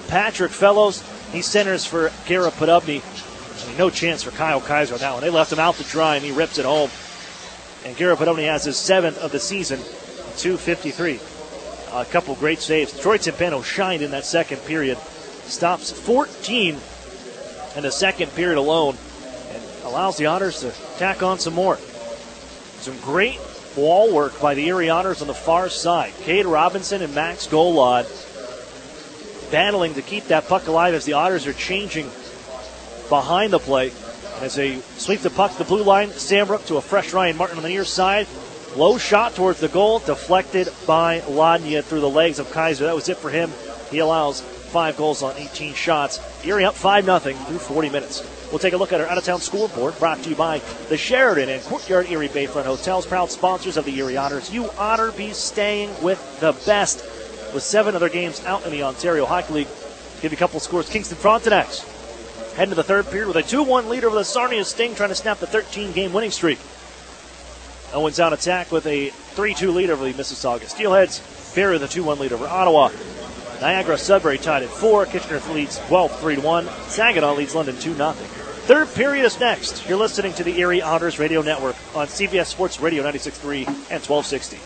Patrick Fellows. He centers for Garrett Podobny. I mean, no chance for Kyle Kaiser on that one. They left him out to dry, and he rips it home. And Garrett Podobny has his 7th of the season, 2:53. A couple great saves. Troy Timpano shined in that second period. Stops 14 in the second period alone and allows the Otters to tack on some more. Some great wall work by the Erie Otters on the far side. Cade Robinson and Max Golod battling to keep that puck alive as the Otters are changing behind the play. As they sweep the puck to the blue line, Sambrook to a fresh Ryan Martin on the near side. Low shot towards the goal, deflected by Ladnia through the legs of Kaiser. That was it for him. He allows 5 goals on 18 shots. Erie up 5-0 through 40 minutes. We'll take a look at our out-of-town scoreboard, brought to you by the Sheraton and Courtyard Erie Bayfront Hotels, proud sponsors of the Erie Otters. You Otter be staying with the best. With 7 other games out in the Ontario Hockey League, give you a couple scores. Kingston Frontenacs heading to the third period with a 2-1 lead over the Sarnia Sting, trying to snap the 13-game winning streak. Owens on attack with a 3-2 lead over the Mississauga Steelheads. Barrie with a 2-1 lead over Ottawa. Niagara Sudbury tied at 4. Kitchener leads 3-1. Saginaw leads London 2-0. Third period is next. You're listening to the Erie Otters Radio Network on CBS Sports Radio 96.3 and 1260.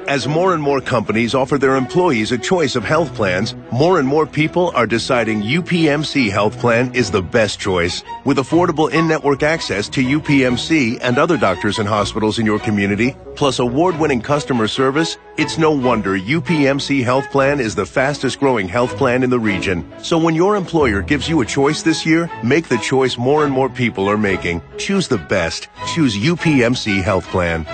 As more and more companies offer their employees a choice of health plans, more and more people are deciding UPMC Health Plan is the best choice. With affordable in-network access to UPMC and other doctors and hospitals in your community, plus award-winning customer service, it's no wonder UPMC Health Plan is the fastest-growing health plan in the region. So when your employer gives you a choice this year, make the choice more and more people are making. Choose the best. Choose UPMC Health Plan.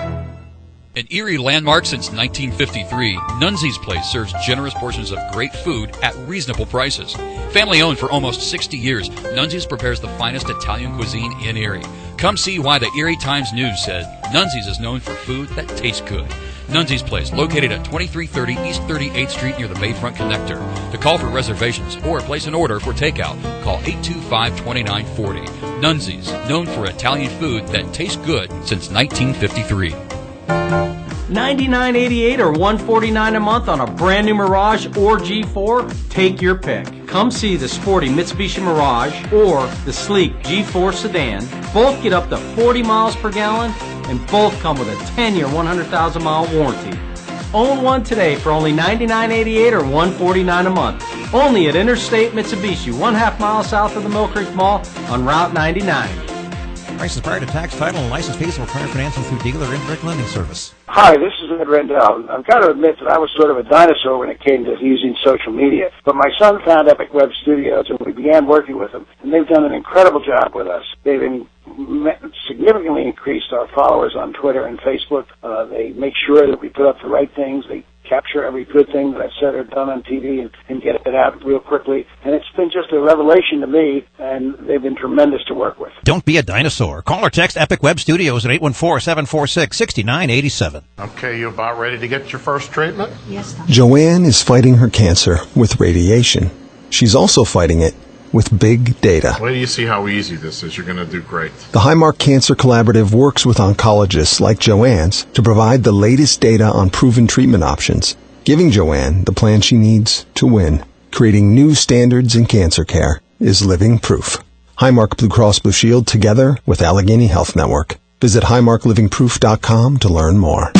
An Erie landmark since 1953, Nunzi's Place serves generous portions of great food at reasonable prices. Family owned for almost 60 years, Nunzi's prepares the finest Italian cuisine in Erie. Come see why the Erie Times News said Nunzi's is known for food that tastes good. Nunzi's Place, located at 2330 East 38th Street near the Bayfront Connector. To call for reservations or place an order for takeout, call 825-2940. Nunzi's, known for Italian food that tastes good since 1953. $99.88 or $149 a month on a brand new Mirage or G4? Take your pick. Come see the sporty Mitsubishi Mirage or the sleek G4 sedan. Both get up to 40 miles per gallon and both come with a 10-year, 100,000-mile warranty. Own one today for only $99.88 or $149 a month. Only at Interstate Mitsubishi, 1/2 mile south of the Mill Creek Mall on Route 99. Prices prior to tax, title, and license fees will require financing through dealer or indirect lending service. Hi, this is Ed Rendell. I've got to admit that I was sort of a dinosaur when it came to using social media. But my son found Epic Web Studios, and we began working with them. And they've done an incredible job with us. They've significantly increased our followers on Twitter and Facebook. They make sure that we put up the right things. They capture every good thing that I've said or done on TV and get it out real quickly. And it's been just a revelation to me, and they've been tremendous to work with. Don't be a dinosaur. Call or text Epic Web Studios at 814-746-6987. Okay, you about ready to get your first treatment? Yes, Joanne is fighting her cancer with radiation. She's also fighting it with big data. Wait till you see how easy this is. You're going to do great. The Highmark Cancer Collaborative works with oncologists like Joanne's to provide the latest data on proven treatment options, giving Joanne the plan she needs to win. Creating new standards in cancer care is living proof. Highmark Blue Cross Blue Shield together with Allegheny Health Network. Visit highmarklivingproof.com to learn more.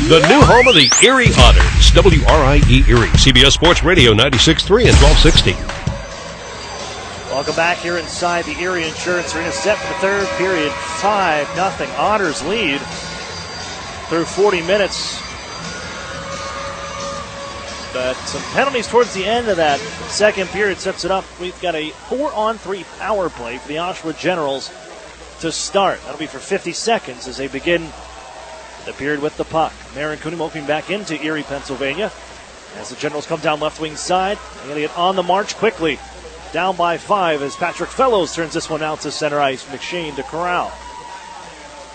The new home of the Erie Otters, WRIE Erie, CBS Sports Radio 96.3 and 1260. Welcome back here inside the Erie Insurance Arena. Set for the third period. 5-0. Otters lead through 40 minutes. But some penalties towards the end of that second period sets it up. We've got a 4-on-3 power play for the Oshawa Generals to start. That'll be for 50 seconds as they begin the period with the puck. Marin Cooney moving back into Erie, Pennsylvania. As the Generals come down left wing side, they're going to get on the march quickly. Down by 5 as Patrick Fellows turns this one out to center ice. McShane to corral.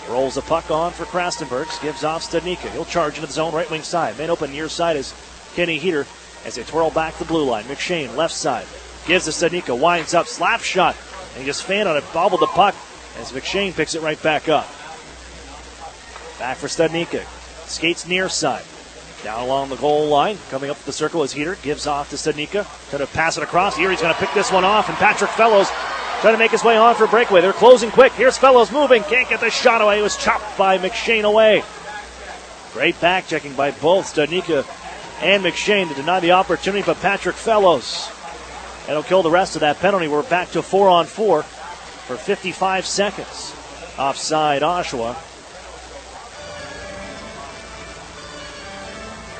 Rolls the puck on for Krastenbergs. Gives off Studnicka. He'll charge into the zone right wing side. Man open near side is Kenny Heater as they twirl back the blue line. McShane left side. Gives to Studnicka. Winds up. Slap shot. And he just fanned on it. Bobbled the puck as McShane picks it right back up. Back for Studnicka. Skates near side. Down along the goal line. Coming up the circle is Heater. Gives off to Studnicka. Trying to pass it across. Erie's going to pick this one off. And Patrick Fellows trying to make his way on for a breakaway. They're closing quick. Here's Fellows moving. Can't get the shot away. It was chopped by McShane away. Great back checking by both Studnicka and McShane to deny the opportunity. But Patrick Fellows. That'll kill the rest of that penalty. We're back to 4-on-4 for 55 seconds. Offside Oshawa.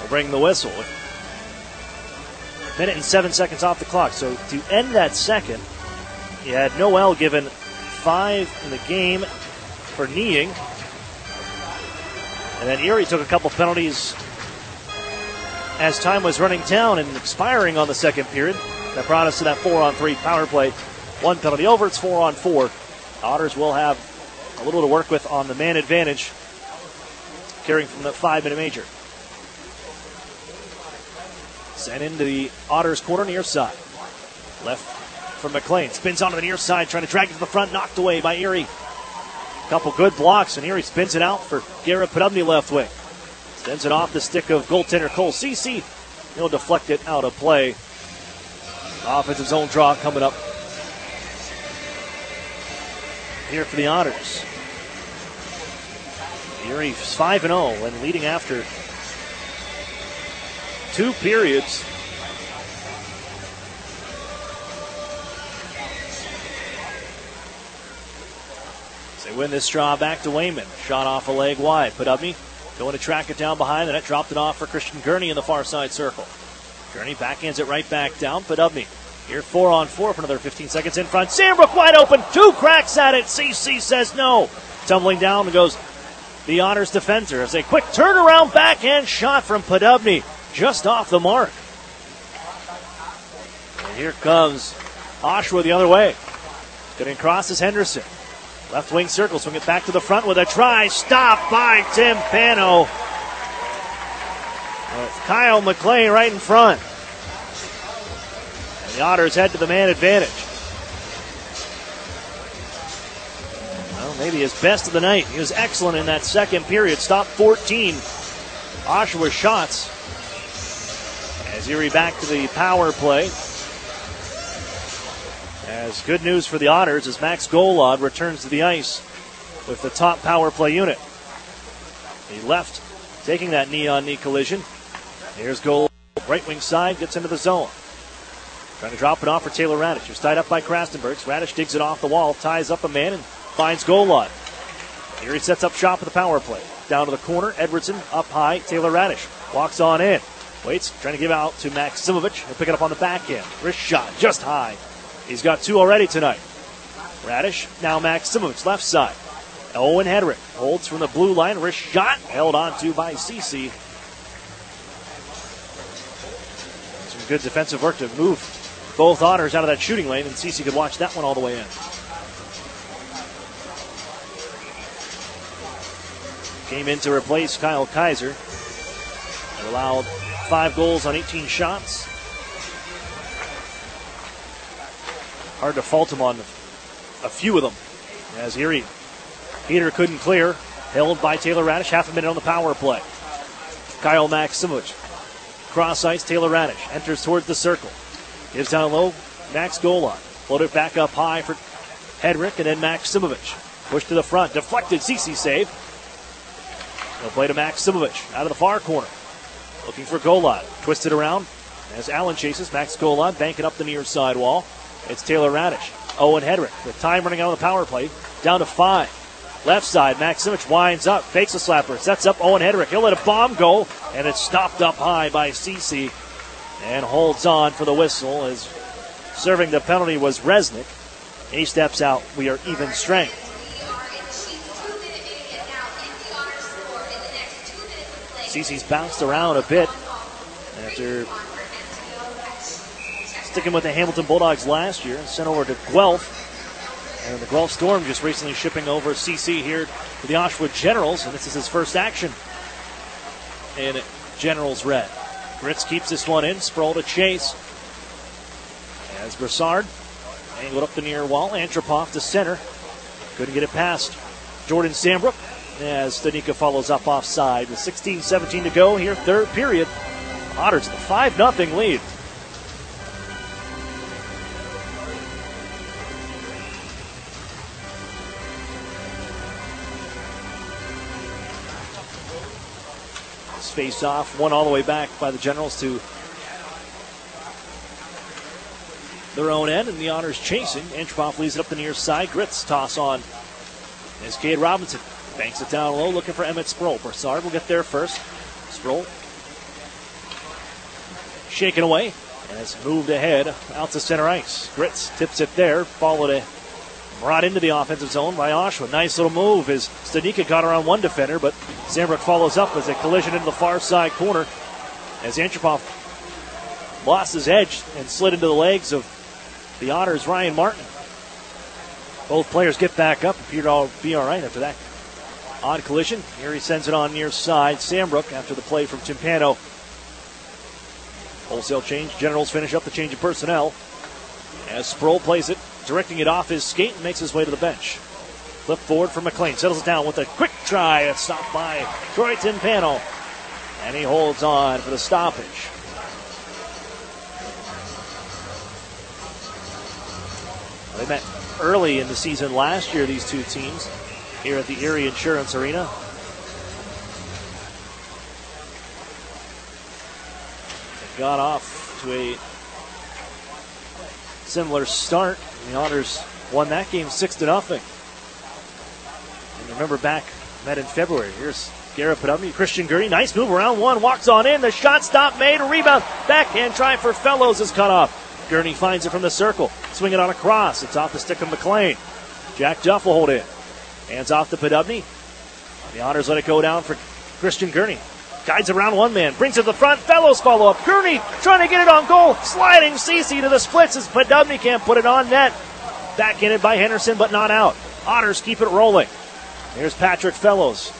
We'll bring the whistle. Minute and 7 seconds off the clock. So to end that second, you had Noel given 5 in the game for kneeing. And then Erie took a couple penalties as time was running down and expiring on the second period. That brought us to that 4-on-3 power play. 1 penalty over, it's 4-on-4. Otters will have a little to work with on the man advantage, carrying from the 5-minute major. Sent into the Otters corner near side. Left from McLean. Spins onto the near side, trying to drag it to the front. Knocked away by Erie. A couple good blocks, and Erie spins it out for Garrett Podubny left wing. Sends it off the stick of goaltender Cole Ceci. He'll deflect it out of play. Offensive zone draw coming up here for the Otters. Erie's 5-0 and leading after 2 periods. As they win this draw back to Wayman. Shot off a leg wide. Podubny going to track it down behind the net. Dropped it off for Christian Gurney in the far side circle. Gurney backhands it right back down. Podubny here 4-on-4 for another 15 seconds in front. Sandbrook wide open. 2 cracks at it. CC says no. Tumbling down goes the Otters defender as a quick turnaround backhand shot from Podubny. Just off the mark. And here comes Oshawa the other way. Getting across is Henderson. Left wing circle, swing it back to the front with a try. Stopped by Tim Pano. With Kyle McLean right in front. And the Otters head to the man advantage. Well, maybe his best of the night. He was excellent in that second period. Stopped 14 Oshawa shots. As Erie back to the power play. As good news for the Otters as Max Golod returns to the ice with the top power play unit. He left, taking that knee-on-knee collision. Here's Golod, right wing side, gets into the zone. Trying to drop it off for Taylor Radish. Who's tied up by Krastenbergs. Radish digs it off the wall, ties up a man, and finds Golod. Erie sets up shop for the power play. Down to the corner, Edwardson up high, Taylor Radish walks on in. Waits, trying to give out to Maksimovic. He'll pick it up on the backhand. Wrist shot, just high. He's got 2 already tonight. Radish, now Maksimovic, left side. Owen Hedrick holds from the blue line. Wrist shot, held on to by Ceci. Good defensive work to move both Otters out of that shooting lane, and Cece could watch that one all the way in. Came in to replace Kyle Kaiser. He allowed 5 goals on 18 shots. Hard to fault him on a few of them, as Erie Peter couldn't clear. Held by Taylor Radish, half a minute on the power play. Kyle Maximovich. Cross ice, Taylor Radish enters towards the circle. Gives down low, Max Golan. Floated back up high for Hedrick, and then Maximovich. Pushed to the front, deflected, Cece save. They'll play to Maximovich, out of the far corner. Looking for Golan. Twisted around as Allen chases. Max Golan banking up the near side wall. It's Taylor Radish. Owen Hedrick with time running out on the power play. Down to 5. Left side, Maximovich winds up, fakes a slapper, sets up Owen Hedrick. He'll let a bomb go, and it's stopped up high by Cece and holds on for the whistle as serving the penalty was Resnick. He steps out. We are even strength. Cece's bounced around a bit after sticking with the Hamilton Bulldogs last year and sent over to Guelph. And the Guelph Storm just recently shipping over CC here to the Oshawa Generals, and this is his first action in Generals red. Gritz keeps this one in. Sproul to chase. As Broussard angled up the near wall. Antropov to center. Couldn't get it past Jordan Sambrook as Stanika follows up offside with 16-17 to go here, third period. Otters the 5-0 lead. Face off, one all the way back by the Generals to their own end, and the Otters chasing. Antropov leaves it up the near side. Gritz toss on as Cade Robinson banks it down low, looking for Emmett Sproul. Broussard will get there first. Sproul shaken away and has moved ahead out to center ice. Gritz tips it there, brought into the offensive zone by Oshawa. Nice little move as Stanika got around one defender, but Sambrook follows up as a collision into the far side corner as Antropov lost his edge and slid into the legs of the Otters' Ryan Martin. Both players get back up, appear to be all right after that odd collision. Here he sends it on near side. Sambrook after the play from Timpano. Wholesale change. Generals finish up the change of personnel as Sproul plays it, directing it off his skate and makes his way to the bench. Flip forward for McLean. Settles it down with a quick try. It's stopped by Troy Timpano. And he holds on for the stoppage. They met early in the season last year, these two teams, here at the Erie Insurance Arena. They got off to a similar start. The Otters won that game 6-0. And remember back, met in February. Here's Garrett Podubny, Christian Gurney. Nice move around one, walks on in. The shot stop made, a rebound. Backhand try for Fellows is cut off. Gurney finds it from the circle. Swing it on a cross. It's off the stick of McLean. Jack Duff will hold in. Hands off to Podubny. The Otters let it go down for Christian Gurney. Guides around one man. Brings it to the front. Fellows follow up. Gurney trying to get it on goal. Sliding Cece to the splits as Podubny can't put it on net. Backhanded by Henderson, but not out. Otters keep it rolling. Here's Patrick Fellows.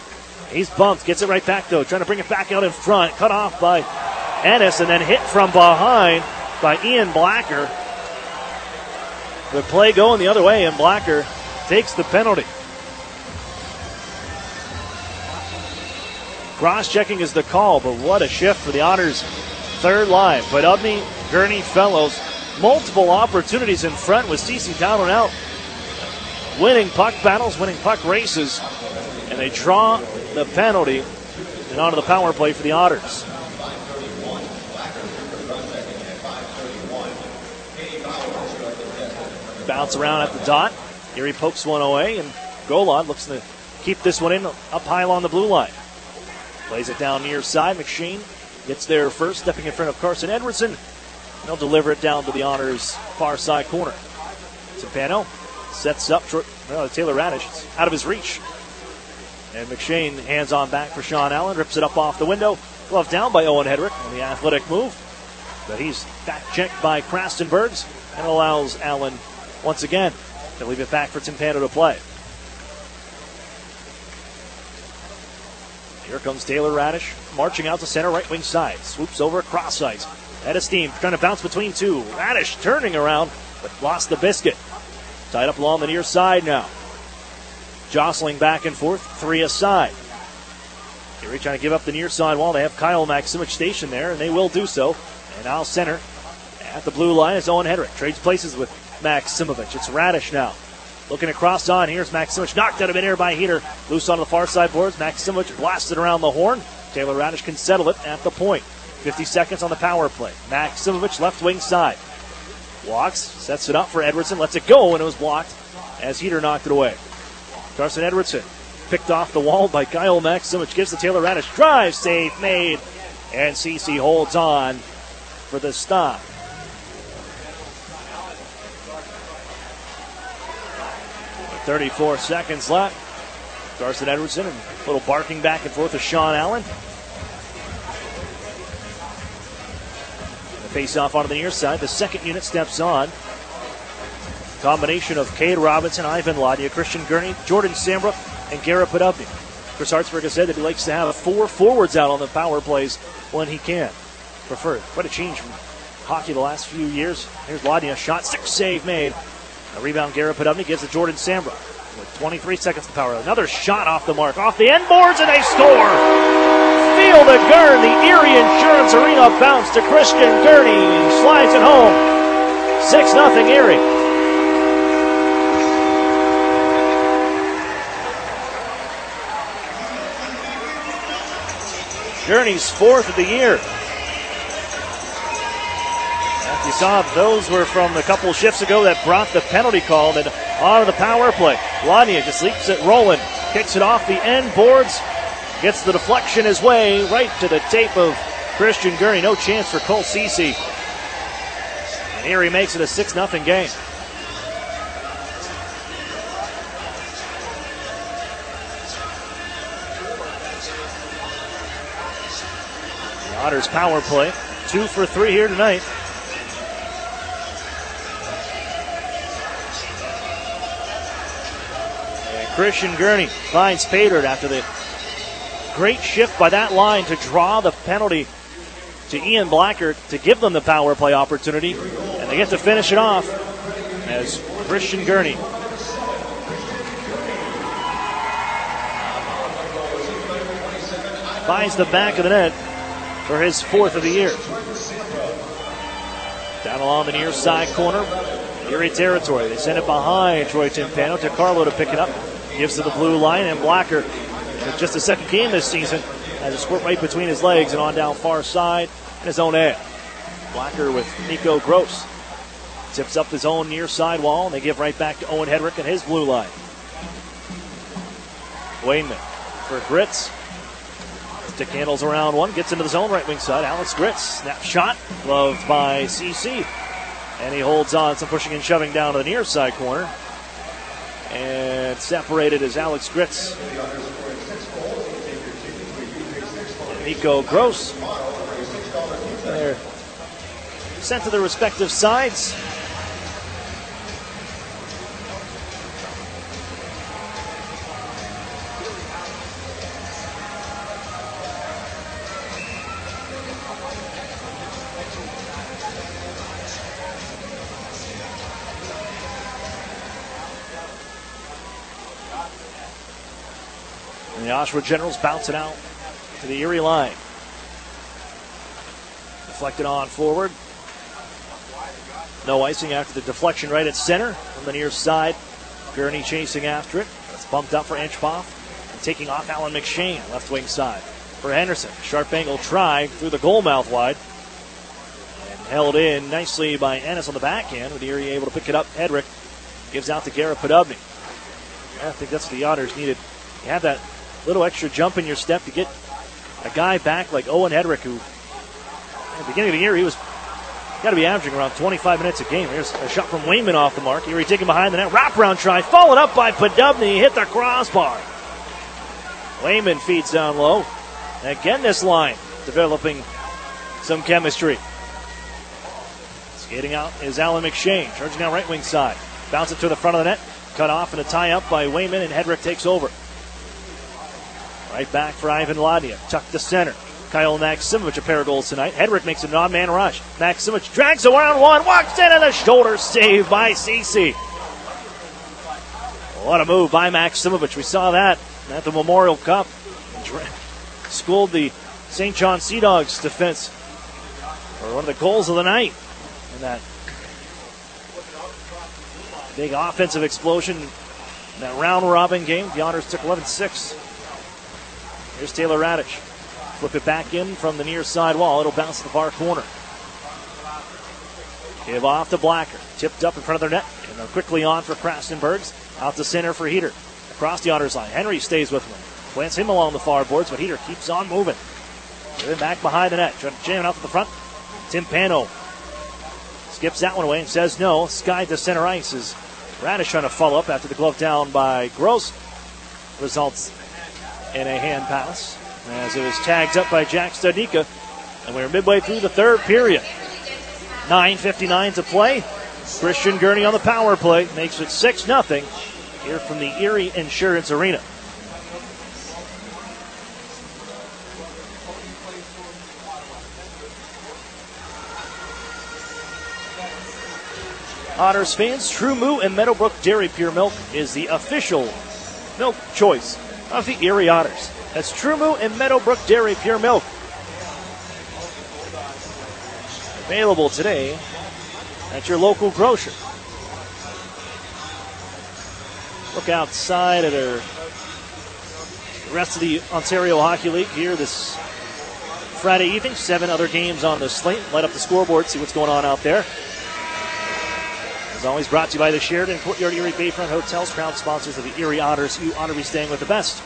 He's bumped. Gets it right back, though. Trying to bring it back out in front. Cut off by Ennis and then hit from behind by Ian Blacker. The play going the other way, and Blacker takes the penalty. Cross-checking is the call, but what a shift for the Otters' third line. Podubny, Gurney, Fellows, multiple opportunities in front with Cece down and out. Winning puck battles, winning puck races, and they draw the penalty and onto the power play for the Otters. Bounce around at the dot. Erie pokes one away, and Golan looks to keep this one in up high along the blue line. Plays it down near side. McShane gets there first, stepping in front of Carson Edwardson. And they'll deliver it down to the Otters' far side corner. Timpano sets up Taylor Radish. It's out of his reach. And McShane hands on back for Sean Allen. Rips it up off the window. Glove down by Owen Hedrick on the athletic move. But he's back-checked by Krastenbergs and allows Allen once again to leave it back for Timpano to play. Here comes Taylor Radish marching out to center, right wing side. Swoops over cross ice. That is Steam trying to bounce between two. Radish turning around, but lost the biscuit. Tied up along the near side now. Jostling back and forth, 3 aside. Erie trying to give up the near side wall. They have Kyle Maximich stationed there, and they will do so. And now center at the blue line is Owen Hedrick. Trades places with Maximich. It's Radish now. Looking across on, here's Maximich. Knocked out of midair by Heater. Loose onto the far side boards. Maximich blasted around the horn. Taylor Radish can settle it at the point. 50 seconds on the power play. Maximich left wing side. Walks, sets it up for Edwardson. Lets it go, and it was blocked as Heater knocked it away. Carson Edwardson picked off the wall by Kyle Maximich. Gives to Taylor Radish. Drive, save made. And CC holds on for the stop. With 34 seconds left. Carson Edwardson and a little barking back and forth with Sean Allen. The face-off onto the near side. The second unit steps on. Combination of Cade Robinson, Ivan Ladnia, Christian Gurney, Jordan Sambrook, and Garrett Podubny. Chris Hartsburg has said that he likes to have 4 forwards out on the power plays when he can. Preferred. Quite a change from hockey the last few years. Here's Ladnia, shot, 6 save made. A rebound, Garrett Podubny gives to Jordan Sambrook. With 23 seconds to power. Another shot off the mark, off the end boards, and they score! Field of Gurn, the Erie Insurance Arena bounce to Christian Gurney. Slides it home. 6-0 Erie. Gurney's 4th of the year. As you saw, those were from a couple shifts ago that brought the penalty call and onto the power play. Ladnia just leaps it rolling, kicks it off the end boards, gets the deflection his way right to the tape of Christian Gurney. No chance for Cole Cece. And Erie makes it a 6-0 game. Otters power play. 2 for 3 here tonight. And Christian Gurney finds Pater after the great shift by that line to draw the penalty to Ian Blacker to give them the power play opportunity. And they get to finish it off as Christian Gurney finds the back of the net for his 4th of the year. Down along the near side corner, Erie territory. They send it behind Troy Timpano to Carlo to pick it up. Gives to the blue line, and Blacker, with just a second game this season, has a squirt right between his legs and on down far side in his own end. Blacker with Nico Gross. Tips up his own near side wall, and they give right back to Owen Hedrick and his blue line. Wainman for Gritz. Stick handles around one, gets into the zone, right wing side. Alex Gritz, snap shot, loved by CC. And he holds on, some pushing and shoving down to the near side corner. And separated is Alex Gritz. And Nico Gross. They're sent to their respective sides. And the Oshawa Generals bounce it out to the Erie line. Deflected on forward. No icing after the deflection right at center from the near side. Gurney chasing after it. It's bumped up for Inchbaugh. And taking off Alan McShane, left wing side. For Henderson, sharp angle try through the goal mouth wide. And held in nicely by Ennis on the backhand, with Erie able to pick it up. Hedrick gives out to Garrett Podubny. I think that's what the Otters needed. You have that little extra jump in your step to get a guy back like Owen Hedrick, who at the beginning of the year, he was got to be averaging around 25 minutes a game. Here's a shot from Wayman off the mark. Erie taking behind the net. Wraparound try. Followed up by Podubny. Hit the crossbar. Wayman feeds down low. And again, this line developing some chemistry. Skating out is Alan McShane, charging down right wing side. Bounce it to the front of the net. Cut off and a tie-up by Wayman, and Hedrick takes over. Right back for Ivan Ladnia. Tucked to center. Kyle Maximovich, a pair of goals tonight. Hedrick makes a non-man rush. Maximovich drags around one, walks in, and a shoulder save by Cece. What a move by Maximovich. We saw that at the Memorial Cup. Schooled the St. John Sea Dogs defense for one of the goals of the night. And that big offensive explosion in that round-robin game. The Otters took 11-6. Here's Taylor Radich. Flip it back in from the near side wall. It'll bounce to the far corner. Give off to Blacker. Tipped up in front of their net. And they're quickly on for Krastenbergs. Out to center for Heater. Across the Otters line. Henry stays with him. Plants him along the far boards, but Heater keeps on moving. Then back behind the net. Trying to jam it out to the front. Tim Pano skips that one away and says no. Sky to center ice is Radish trying to follow up after the glove down by Gross. Results in a hand pass as it was tagged up by Jack Studnicka. And we're midway through the third period. 9:59 to play. Christian Gurney on the power play makes it 6-0 here from the Erie Insurance Arena. Otters fans, True Moo and Meadowbrook Dairy Pure Milk is the official milk choice of the Erie Otters. That's True Moo and Meadowbrook Dairy Pure Milk. Available today at your local grocer. Look outside at the rest of the Ontario Hockey League here this Friday evening. 7 other games on the slate. Light up the scoreboard, see what's going on out there. As always, brought to you by the Sheraton Courtyard Erie Bayfront Hotels, proud sponsors of the Erie Otters. You ought to be staying with the best.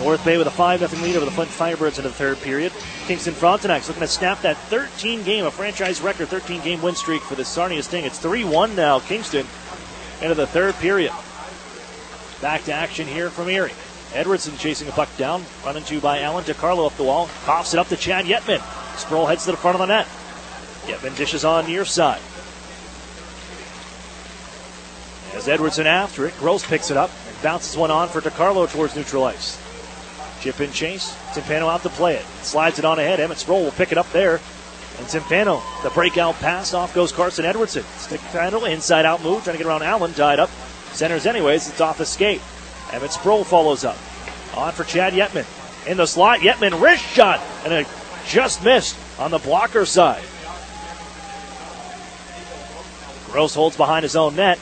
North Bay with a 5-0 lead over the Flint Firebirds into the third period. Kingston Frontenacs looking to snap that 13-game, a franchise record 13-game win streak for the Sarnia Sting. It's 3-1 now, Kingston, into the third period. Back to action here from Erie. Edwardson chasing a puck down, run into by Allen. DiCarlo up the wall, coughs it up to Chad Yetman. Sproul heads to the front of the net. Yetman dishes on near side. As Edwardson after it, Gross picks it up and bounces one on for DiCarlo towards neutral ice. Chip in chase, Timpano out to play it. Slides it on ahead, Emmett Sproul will pick it up there. And Timpano, the breakout pass, off goes Carson Edwardson. Stick handle, inside out move, trying to get around Allen, tied up. Centers anyways, it's off the skate. Emmett Sproul follows up. On for Chad Yetman. In the slot, Yetman, wrist shot, and it just missed on the blocker side. Gross holds behind his own net.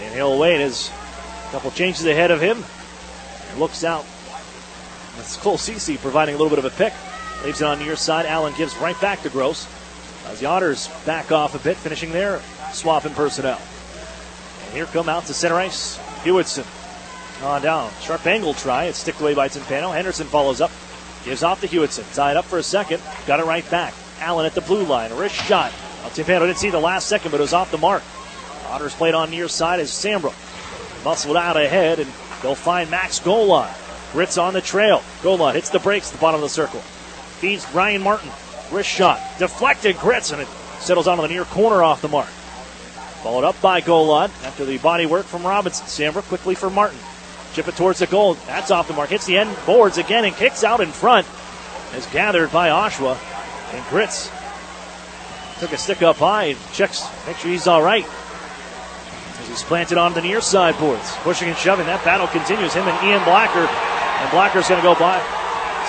And he'll wait as a couple changes ahead of him. And looks out. That's Cole Cece providing a little bit of a pick. Leaves it on the near side. Allen gives right back to Gross. As the Otters back off a bit, finishing their swap in personnel. And here come out to center ice. Hewitson on down. Sharp angle try. It's sticked away by Timpano. Henderson follows up. Gives off to Hewitson. Tied up for a second. Got it right back. Allen at the blue line. Wrist shot. Well, Timpano didn't see the last second, but it was off the mark. Otters played on near side as Sambrook muscled out ahead, and they'll find Max Golan. Gritz on the trail. Golan hits the brakes at the bottom of the circle. Feeds Ryan Martin. Wrist shot. Deflected Gritz, and it settles onto the near corner off the mark. Followed up by Golan after the body work from Robinson. Sambrook quickly for Martin. Chip it towards the goal. That's off the mark. Hits the end boards again and kicks out in front. Is gathered by Oshawa. And Gritz took a stick up high and checks, make sure he's all right. As he's planted on the near side boards. Pushing and shoving. That battle continues. Him and Ian Blacker. And Blacker's going to go by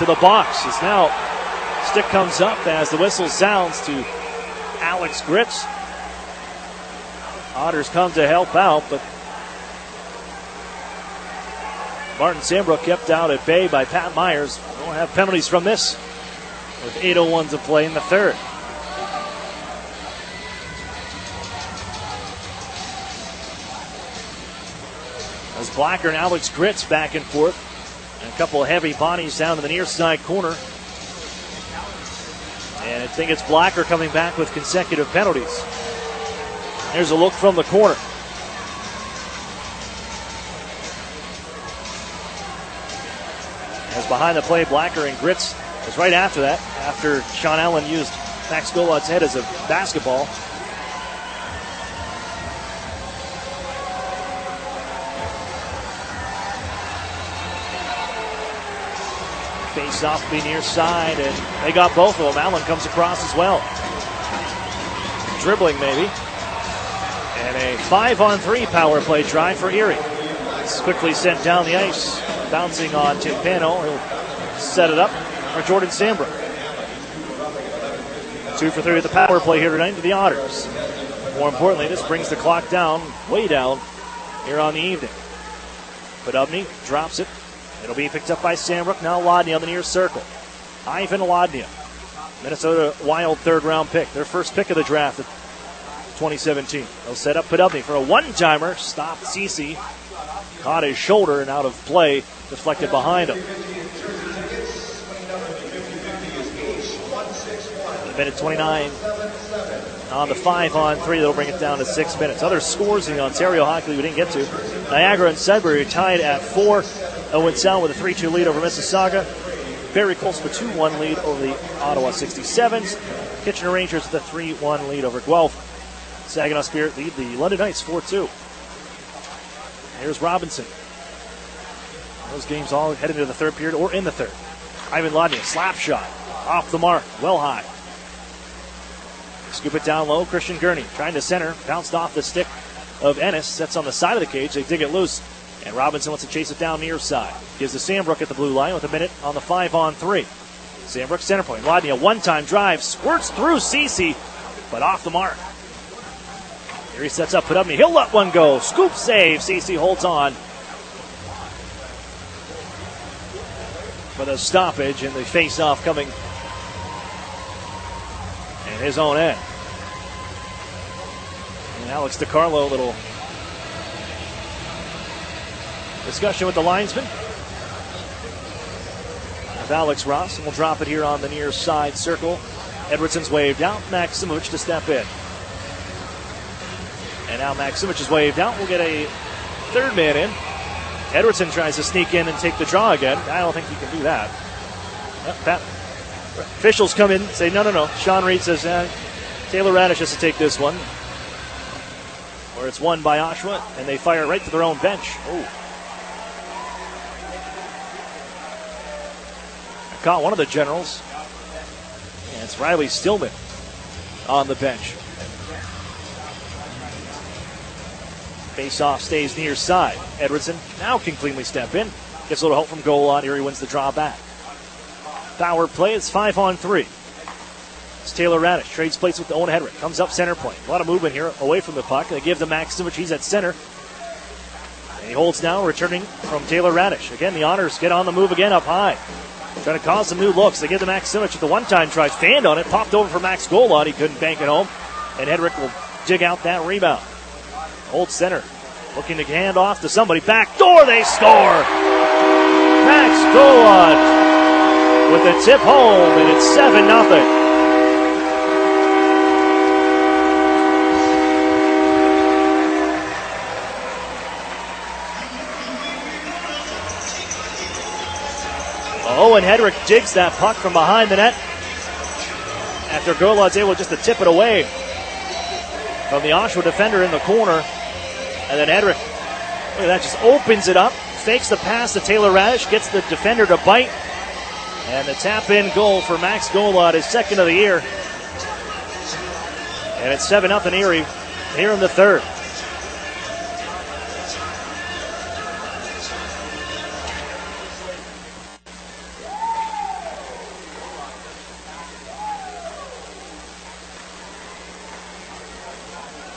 to the box. As now stick comes up as the whistle sounds to Alex Gritz. Otters come to help out, but Martin Sambrook kept out at bay by Pat Myers. We'll have penalties from this with 8:01 to play in the third. As Blacker and Alex Gritz back and forth. And a couple of heavy bodies down to the near side corner. And I think it's Blacker coming back with consecutive penalties. There's a look from the corner. As behind the play, Blacker and Gritz was right after that, after Sean Allen used Max Golod's head as a basketball. Face off the near side, and they got both of them. Allen comes across as well. Dribbling maybe. And a 5-on-3 power play try for Erie. It's quickly sent down the ice. Bouncing on Timpano. He'll set it up for Jordan Sambrook. 2 for 3 with the power play here tonight to the Otters. More importantly, this brings the clock down, way down, here on the evening. Podubny drops it. It'll be picked up by Sambrook. Now Lodnia on the near circle. Ivan Lodnia, Minnesota Wild third-round pick. Their first pick of the draft of 2017. They'll set up Podubny for a one-timer. Stopped Cece. Caught his shoulder and out of play. Deflected behind him. Minute 29 on the 5-on-3. That'll bring it down to 6 minutes. Other scores in the Ontario Hockey League we didn't get to. Niagara and Sudbury tied at 4. Owen Sound with a 3-2 lead over Mississauga. Very close with a 2-1 lead over the Ottawa 67s. Kitchener Rangers with a 3-1 lead over Guelph. Saginaw Spirit lead the London Knights 4-2. Here's Robinson. Those games all heading into the third period or in the third. Ivan Lodnia, slap shot. Off the mark, well high. Scoop it down low. Christian Gurney trying to center. Bounced off the stick of Ennis. Sets on the side of the cage. They dig it loose. And Robinson wants to chase it down near side. Gives to Sambrook at the blue line with a minute on the 5-on-3. Sambrook center point. Lodnia one-time drive. Squirts through Cece, but off the mark. Here he sets up Podubny. He'll let one go. Scoop save. Cece holds on for the stoppage, and the face-off coming in his own end. And Alex DiCarlo, a little discussion with the linesman. With Alex Ross, and we'll drop it here on the near side circle. Edwardson's waved out. Maximovich to step in. And now Maximovich is waved out. We'll get a third man in. Edwardson tries to sneak in and take the draw again. I don't think he can do that. Officials come in and say, no. Sean Reed says, Taylor Radish has to take this one. Where it's won by Oshawa, and they fire right to their own bench. Oh. I caught one of the generals. And it's Riley Stillman on the bench. Face-off stays near side. Edwardson now can cleanly step in. Gets a little help from goal on. Erie wins the draw back. Power play. It's 5-on-3. It's Taylor Radish. Trades plates with Owen Hedrick. Comes up center point. A lot of movement here away from the puck. They give to Maximovich. He's at center. And he holds now, returning from Taylor Radish. Again, the Otters get on the move again up high. Trying to cause some new looks. They give to Maximovich with the one-time try. Fanned on it. Popped over for Max Golod. He couldn't bank it home. And Hedrick will dig out that rebound. Old center looking to hand off to somebody. Back door, they score! Max Golod with a tip home, and it's 7-0. Owen Hedrick digs that puck from behind the net after Golod's able just to tip it away from the Oshawa defender in the corner. And then Hedrick, look at that, just opens it up, fakes the pass to Taylor Radish, gets the defender to bite. And the tap-in goal for Max Golod, his second of the year. And it's 7-0 Erie here in the third.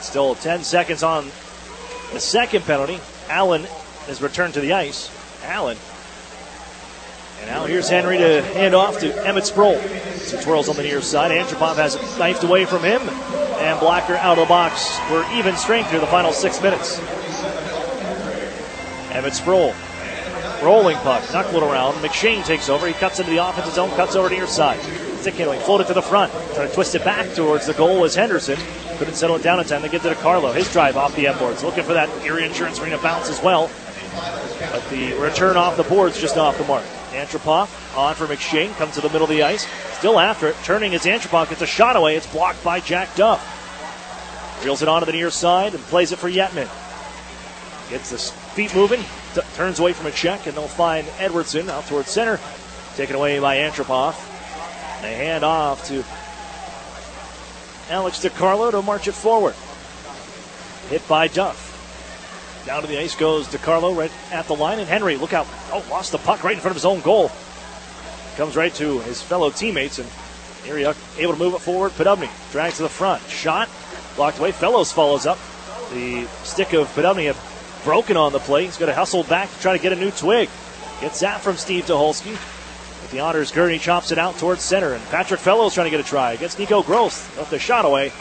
Still 10 seconds on the second penalty. Allen is returned to the ice. Allen. And now here's Henry to hand off to Emmett Sproul. Some twirls on the near side. Antropov has it knifed away from him. And Blacker out of the box. We're even strength here the final 6 minutes. Emmett Sproul. Rolling puck. Knuckle it around. McShane takes over. He cuts into the offensive zone. Cuts over to near side. Stick handling. Float it to the front. Trying to twist it back towards the goal was Henderson. Couldn't settle it down in time. They give it to Carlo. His drive off the end boards. Looking for that Erie Insurance Arena bounce as well. But the return off the boards just off the mark. Antropov on for McShane. Comes to the middle of the ice. Still after it. Turning as Antropov gets a shot away. It's blocked by Jack Duff. Reels it onto the near side and plays it for Yetman. Gets the feet moving. Turns away from a check, and they'll find Edwardson out towards center. Taken away by Antropov. They hand off to Alex DiCarlo to march it forward. Hit by Duff. Down to the ice goes DiCarlo right at the line, and Henry, look out. Oh, lost the puck right in front of his own goal. Comes right to his fellow teammates, and Erie able to move it forward. Podubny drags to the front. Shot, blocked away. Fellows follows up. The stick of Podubny had broken on the play. He's going to hustle back to try to get a new twig. Gets that from Steve Tucholsky. With the Otters, Gurney chops it out towards center, and Patrick Fellows trying to get a try against Nico Gross. Left the shot away.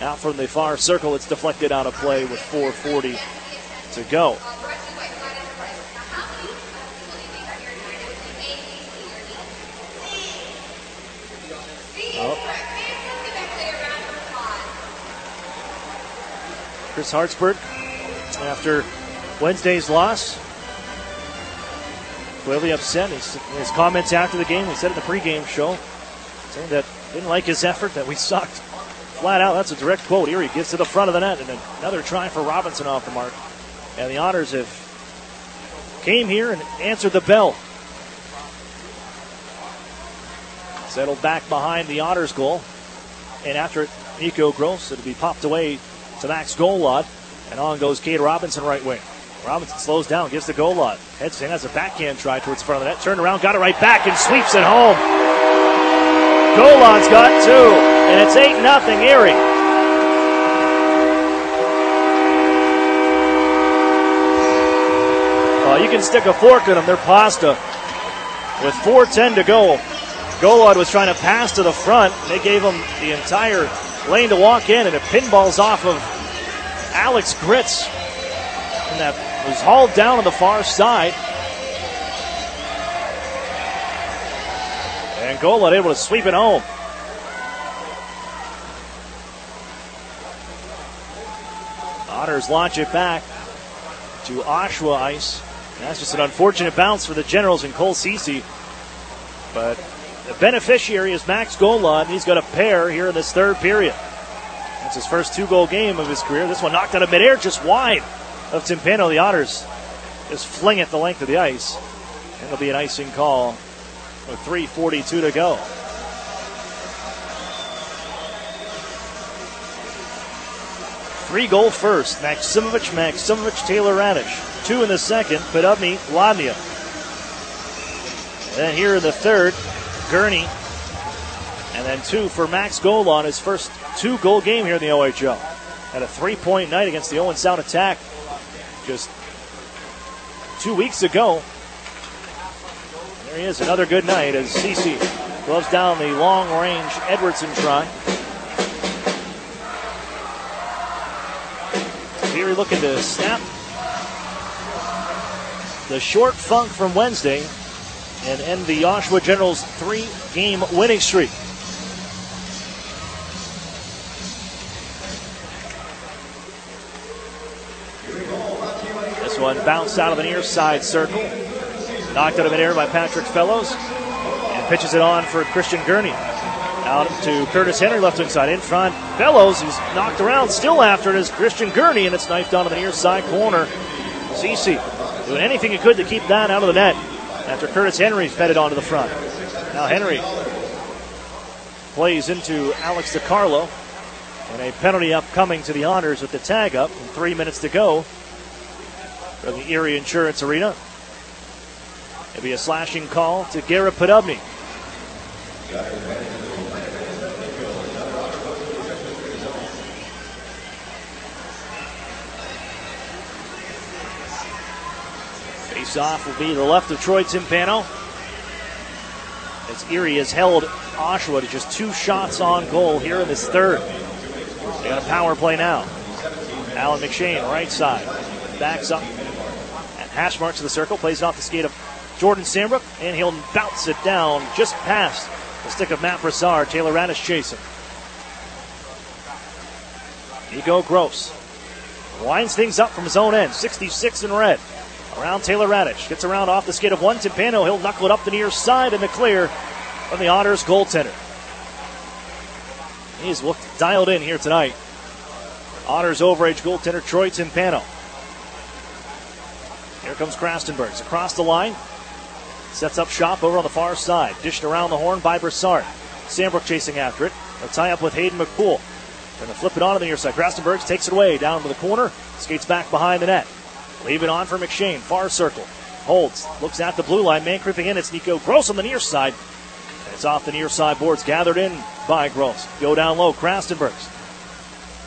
Out from the far circle, it's deflected out of play with 4:40 to go. Chris Hartsburg, after Wednesday's loss, clearly upset. His comments after the game, he said in the pregame show, saying that didn't like his effort, that we sucked. Flat out, that's a direct quote. Erie gets to the front of the net, and another try for Robinson off the mark. And the Otters have came here and answered the bell. Settled back behind the Otters goal. And after it, Nico Gross, it'll be popped away to Max Golod. And on goes Cade Robinson right wing. Robinson slows down, gives the Golod. Heads in, has a backhand try towards the front of the net. Turned around, got it right back, and sweeps it home. Golod's got two, and it's 8-0 Erie. You can stick a fork in them. They're pasta. With 4:10 to go, Golod was trying to pass to the front. They gave him the entire lane to walk in, and it pinballs off of Alex Gritz. And that was hauled down on the far side. And Golod able to sweep it home. Otters launch it back to Oshawa ice. That's just an unfortunate bounce for the Generals and Cole Ceci. But the beneficiary is Max Golod. He's got a pair here in this third period. That's his first 2-goal game of his career. This one knocked out of midair just wide of Timpano. The Otters just fling it the length of the ice. And it'll be an icing call with 3:42 to go. Three-goal first. Maximovic, Taylor Radish. 2 in the second, Podubny, Ladnia. Then here in the third, Gurney. And then 2 for Max Golod, his first 2-goal game here in the OHL. Had a 3-point night against the Owen Sound Attack just 2 weeks ago. There he is, another good night as Ceci gloves down the long-range Edwardson try. Erie looking to snap the short funk from Wednesday and end the Oshawa Generals' 3-game winning streak. This one bounced out of the near side circle. Knocked out of midair by Patrick Fellows. And pitches it on for Christian Gurney. Out to Curtis Henry, left wing side. In front, Fellows, who's knocked around. Still after it is Christian Gurney, and it's knifed down to the near side corner. Ceci doing anything he could to keep that out of the net after Curtis Henry fed it onto the front. Now Henry plays into Alex DiCarlo. And a penalty upcoming to the Otters with the tag up. And 3 minutes to go from the Erie Insurance Arena. It'll be a slashing call to Garrett Podubny. Face-off will be to the left of Troy Timpano. As Erie has held Oshawa to just 2 shots on goal here in this third. They got a power play now. Alan McShane, right side. Backs up at hash marks of the circle. Plays it off the skate of Jordan Sambrook. And he'll bounce it down just past the stick of Matt Brassard. Taylor Radish chasing. Nico Gross winds things up from his own end. 66 in red. Around Taylor Radish. Gets around off the skid of one. Timpano, he'll knuckle it up the near side in the clear from the Otters goaltender. He's looked dialed in here tonight. Otters overage goaltender Troy Timpano. Here comes Krastenbergs across the line. Sets up shop over on the far side. Dished around the horn by Broussard. Sandbrook chasing after it. They'll tie up with Hayden McPool. Going to flip it on to the near side. Krastenbergs takes it away down to the corner. Skates back behind the net. Leave it on for McShane. Far circle. Holds. Looks at the blue line. Man creeping in. It's Nico Gross on the near side. It's off the near side boards. Gathered in by Gross. Go down low. Krastenbergs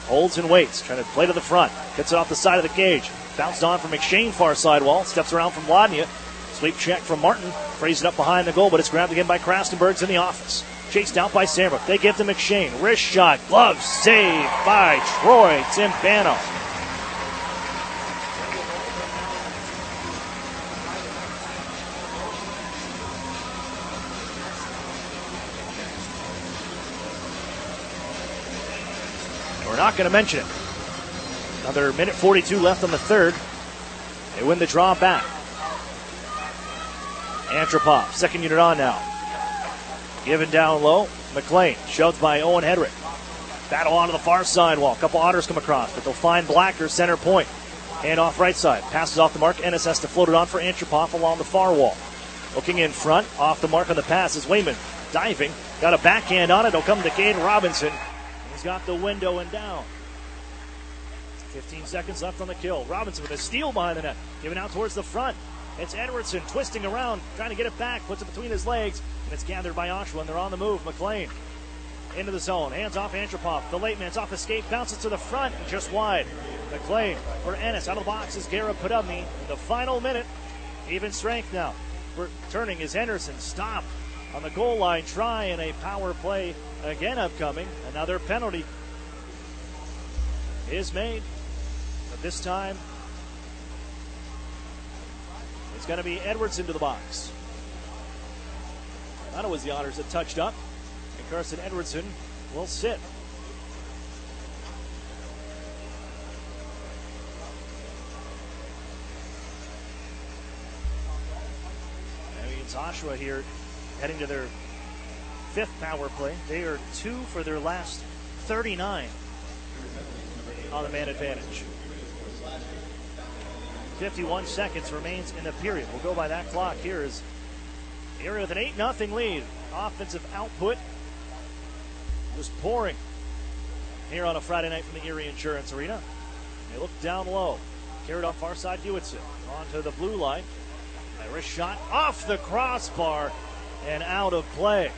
holds and waits. Trying to play to the front. Gets it off the side of the cage. Bounced on from McShane. Far side wall. Steps around from Ladnia. Sweep check from Martin. Frays it up behind the goal, but it's grabbed again by Krastenbergs in the office. Chased out by Sandbrook. They give to McShane. Wrist shot. Glove save by Troy Timpano. We're not going to mention it. Another minute 42 left on the third. They win the draw back. Antropov, second unit on now. Given down low. McLean, shoved by Owen Hedrick. Battle onto the far side wall. A couple Otters come across, but they'll find Blacker, center point. Hand off right side. Passes off the mark. Ennis has to float it on for Antropov along the far wall. Looking in front. Off the mark on the pass is Wayman. Diving. Got a backhand on it. It'll come to Caden Robinson. He's got the window and down. 15 seconds left on the kill. Robinson with a steal behind the net. Giving out towards the front. It's Edwardson twisting around, trying to get it back. Puts it between his legs. And it's gathered by Oshawa, and they're on the move. McLean into the zone. Hands off Antropov. The late man's off escape. Bounces to the front and just wide. McLean for Ennis. Out of the box is Garrett Podubny. In the final minute. Even strength now. Returning is Henderson. Stop on the goal line. Try and a power play again upcoming. Another penalty is made. But this time it's going to be Edwards into the box. I thought it was the Otters that touched up. And Carson Edwardson will sit. I mean, it's Oshawa here heading to their fifth power play. They are 2 for their last 39 on the man advantage. 51 seconds remains in the period. We'll go by that clock here as Erie with an 8-0 lead. Offensive output just pouring here on a Friday night from the Erie Insurance Arena. They look down low. Carried off far side Hewitson. Onto the blue line. Irish shot off the crossbar and out of play.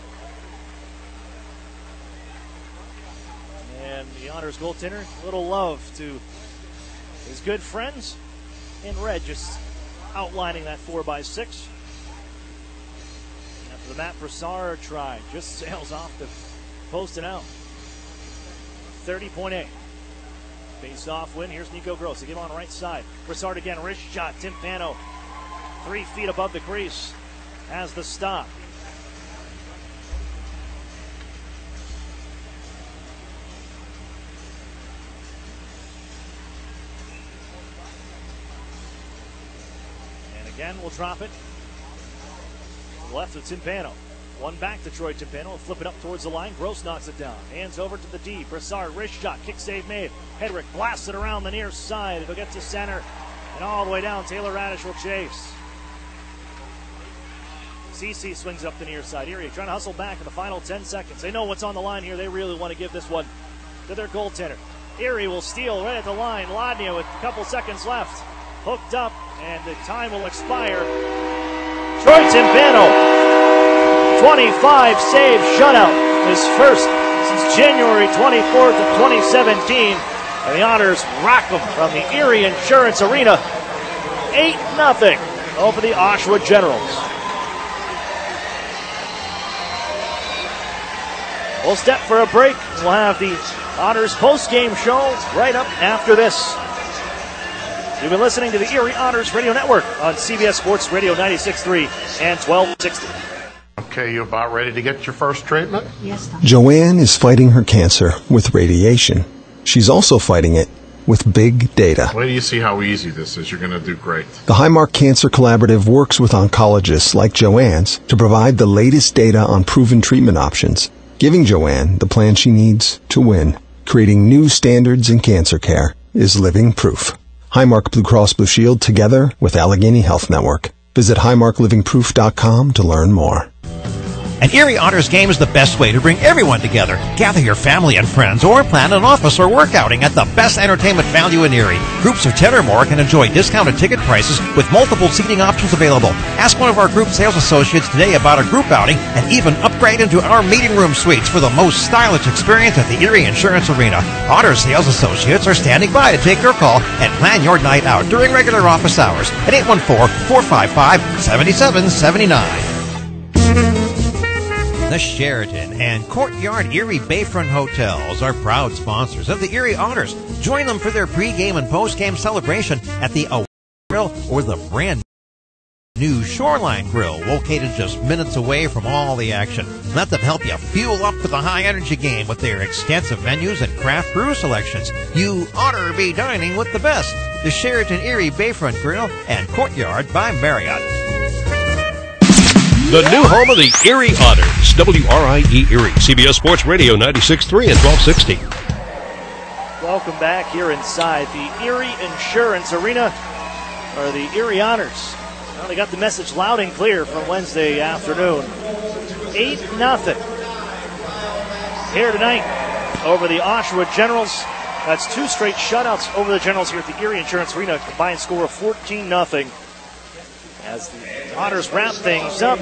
And the Otters goaltender, a little love to his good friends in red, just outlining that 4x6. After the Matt Broussard try, just sails off the post and out. 30.8. Face-off win. Here's Nico Gross. They give on the right side. Broussard again. Wrist shot. Timpano 3 feet above the crease has the stop. And again, we'll drop it. To the left of Timpano. One back to Troy Timpano. Will flip it up towards the line. Gross knocks it down. Hands over to the D. Broussard, wrist shot. Kick save made. Hedrick blasts it around the near side. It'll get to center. And all the way down. Taylor Radish will chase. CC swings up the near side. Erie trying to hustle back in the final 10 seconds. They know what's on the line here. They really want to give this one to their goaltender. Erie will steal right at the line. Ladnia with a couple seconds left. Hooked up, and the time will expire. Troy Timpano. 25 save shutout, his first since January 24th of 2017. And the Otters rock them from the Erie Insurance Arena. 8-0 over the Oshawa Generals. We'll step for a break. We'll have the Otters post-game show right up after this. You've been listening to the Erie Otters Radio Network on CBS Sports Radio 96.3 and 1260. Okay, you about ready to get your first treatment? Yes, Doctor. Joanne is fighting her cancer with radiation. She's also fighting it with big data. Wait till you see how easy this is. You're going to do great. The Highmark Cancer Collaborative works with oncologists like Joanne's to provide the latest data on proven treatment options, giving Joanne the plan she needs to win. Creating new standards in cancer care is living proof. Highmark Blue Cross Blue Shield together with Allegheny Health Network. Visit highmarklivingproof.com to learn more. An Erie Otters game is the best way to bring everyone together. Gather your family and friends or plan an office or work outing at the best entertainment value in Erie. Groups of 10 or more can enjoy discounted ticket prices with multiple seating options available. Ask one of our group sales associates today about a group outing and even upgrade into our meeting room suites for the most stylish experience at the Erie Insurance Arena. Otters sales associates are standing by to take your call and plan your night out during regular office hours at 814-455-7779. The Sheraton and Courtyard Erie Bayfront Hotels are proud sponsors of the Erie Otters. Join them for their pregame and postgame celebration at the Grill or the brand new Shoreline Grill, located just minutes away from all the action. Let them help you fuel up for the high-energy game with their extensive menus and craft brew selections. You ought to be dining with the best. The Sheraton Erie Bayfront Grill and Courtyard by Marriott. The new home of the Erie Otters, WRIE Erie, CBS Sports Radio 96.3 and 1260. Welcome back here inside the Erie Insurance Arena, or the Erie Otters. Well, they got the message loud and clear from Wednesday afternoon. 8-0 here tonight over the Oshawa Generals. That's two straight shutouts over the Generals here at the Erie Insurance Arena. Combined score of 14-0. As the Otters wrap things up.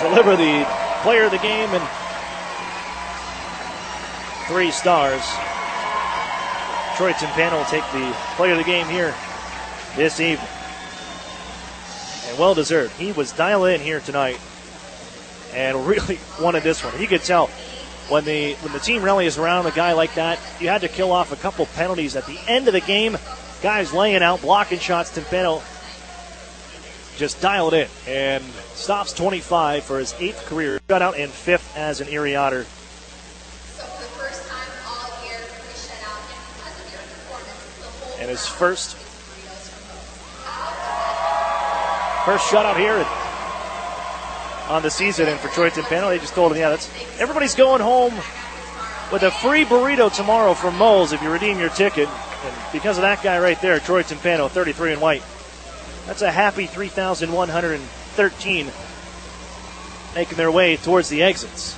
Deliver the player of the game and 3 stars. Troy Timpano will take the player of the game here this evening. And well deserved. He was dialed in here tonight and really wanted this one. You could tell when the team rallies around a guy like that, you had to kill off a couple penalties at the end of the game. Guys laying out, blocking shots. Timpano just dialed in and stops 25 for his 8th career shutout and 5th as an Erie Otter. So for the first time all year, we shut out as a year performance. And his first shutout here on the season. And for Troy Timpano, they just told him, everybody's going home with a free burrito tomorrow from Moe's if you redeem your ticket. And because of that guy right there, Troy Timpano, 33 in white, that's a happy 3,113 making their way towards the exits.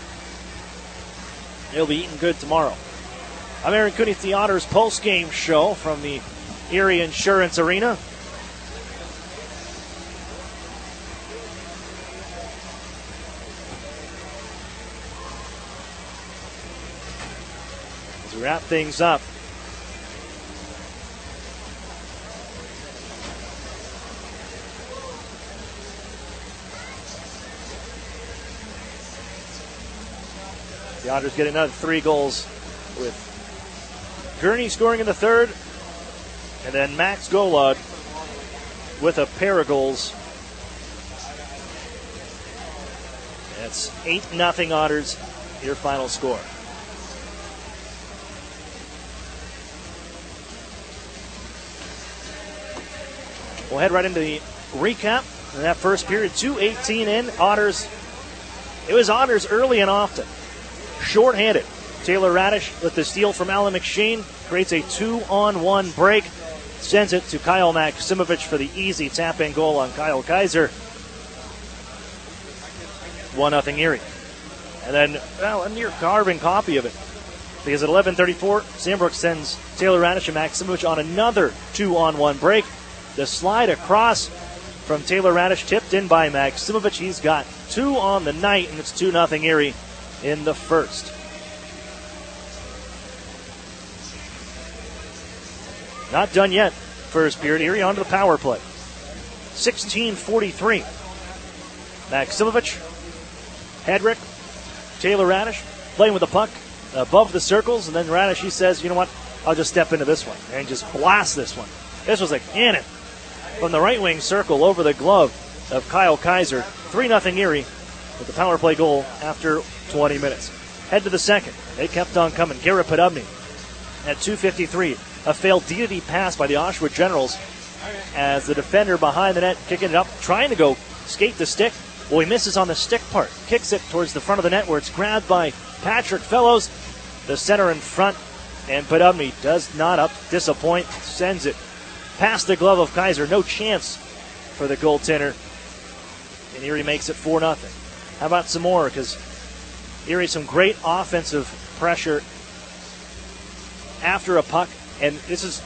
They'll be eating good tomorrow. I'm Aaron Cooney at the Otters post-game show from the Erie Insurance Arena. As we wrap things up, the Otters get another 3 goals with Gurney scoring in the 3rd, and then Max Golod with a pair of goals. That's 8-0 Otters, your final score. We'll head right into the recap of that first period. 2:18 in. Otters. It was Otters early and often. Short-handed. Taylor Radish with the steal from Alan McShane. Creates a 2-on-1 break. Sends it to Kyle Maksimovic for the easy tap-in goal on Kyle Kaiser. 1-0 Erie. And then, a near carbon copy of it. Because at 11:34, Sandbrook sends Taylor Radish and Maksimovic on another 2-on-1 break. The slide across from Taylor Radish, tipped in by Maksimovic. He's got 2 on the night, and it's 2-0 Erie in the first. Not done yet. First period. Erie onto the power play. 16:43. Maksimovic, Hedrick, Taylor Radish playing with the puck above the circles, and then Radish, he says, you know what, I'll just step into this one and just blast this one. This was a cannon from the right wing circle over the glove of Kyle Kaiser. 3-0 Erie with the power play goal after 20 minutes. Head to the second. They kept on coming. Garrett Podobny at 2:53. A failed DD pass by the Oshawa Generals as the defender behind the net kicking it up, trying to go skate the stick. Well, he misses on the stick part. Kicks it towards the front of the net where it's grabbed by Patrick Fellows, the center in front. And Podobny does not disappoint. Sends it past the glove of Kaiser. No chance for the goaltender. And Erie makes it 4-0. How about some more? Because Erie, some great offensive pressure after a puck. And this is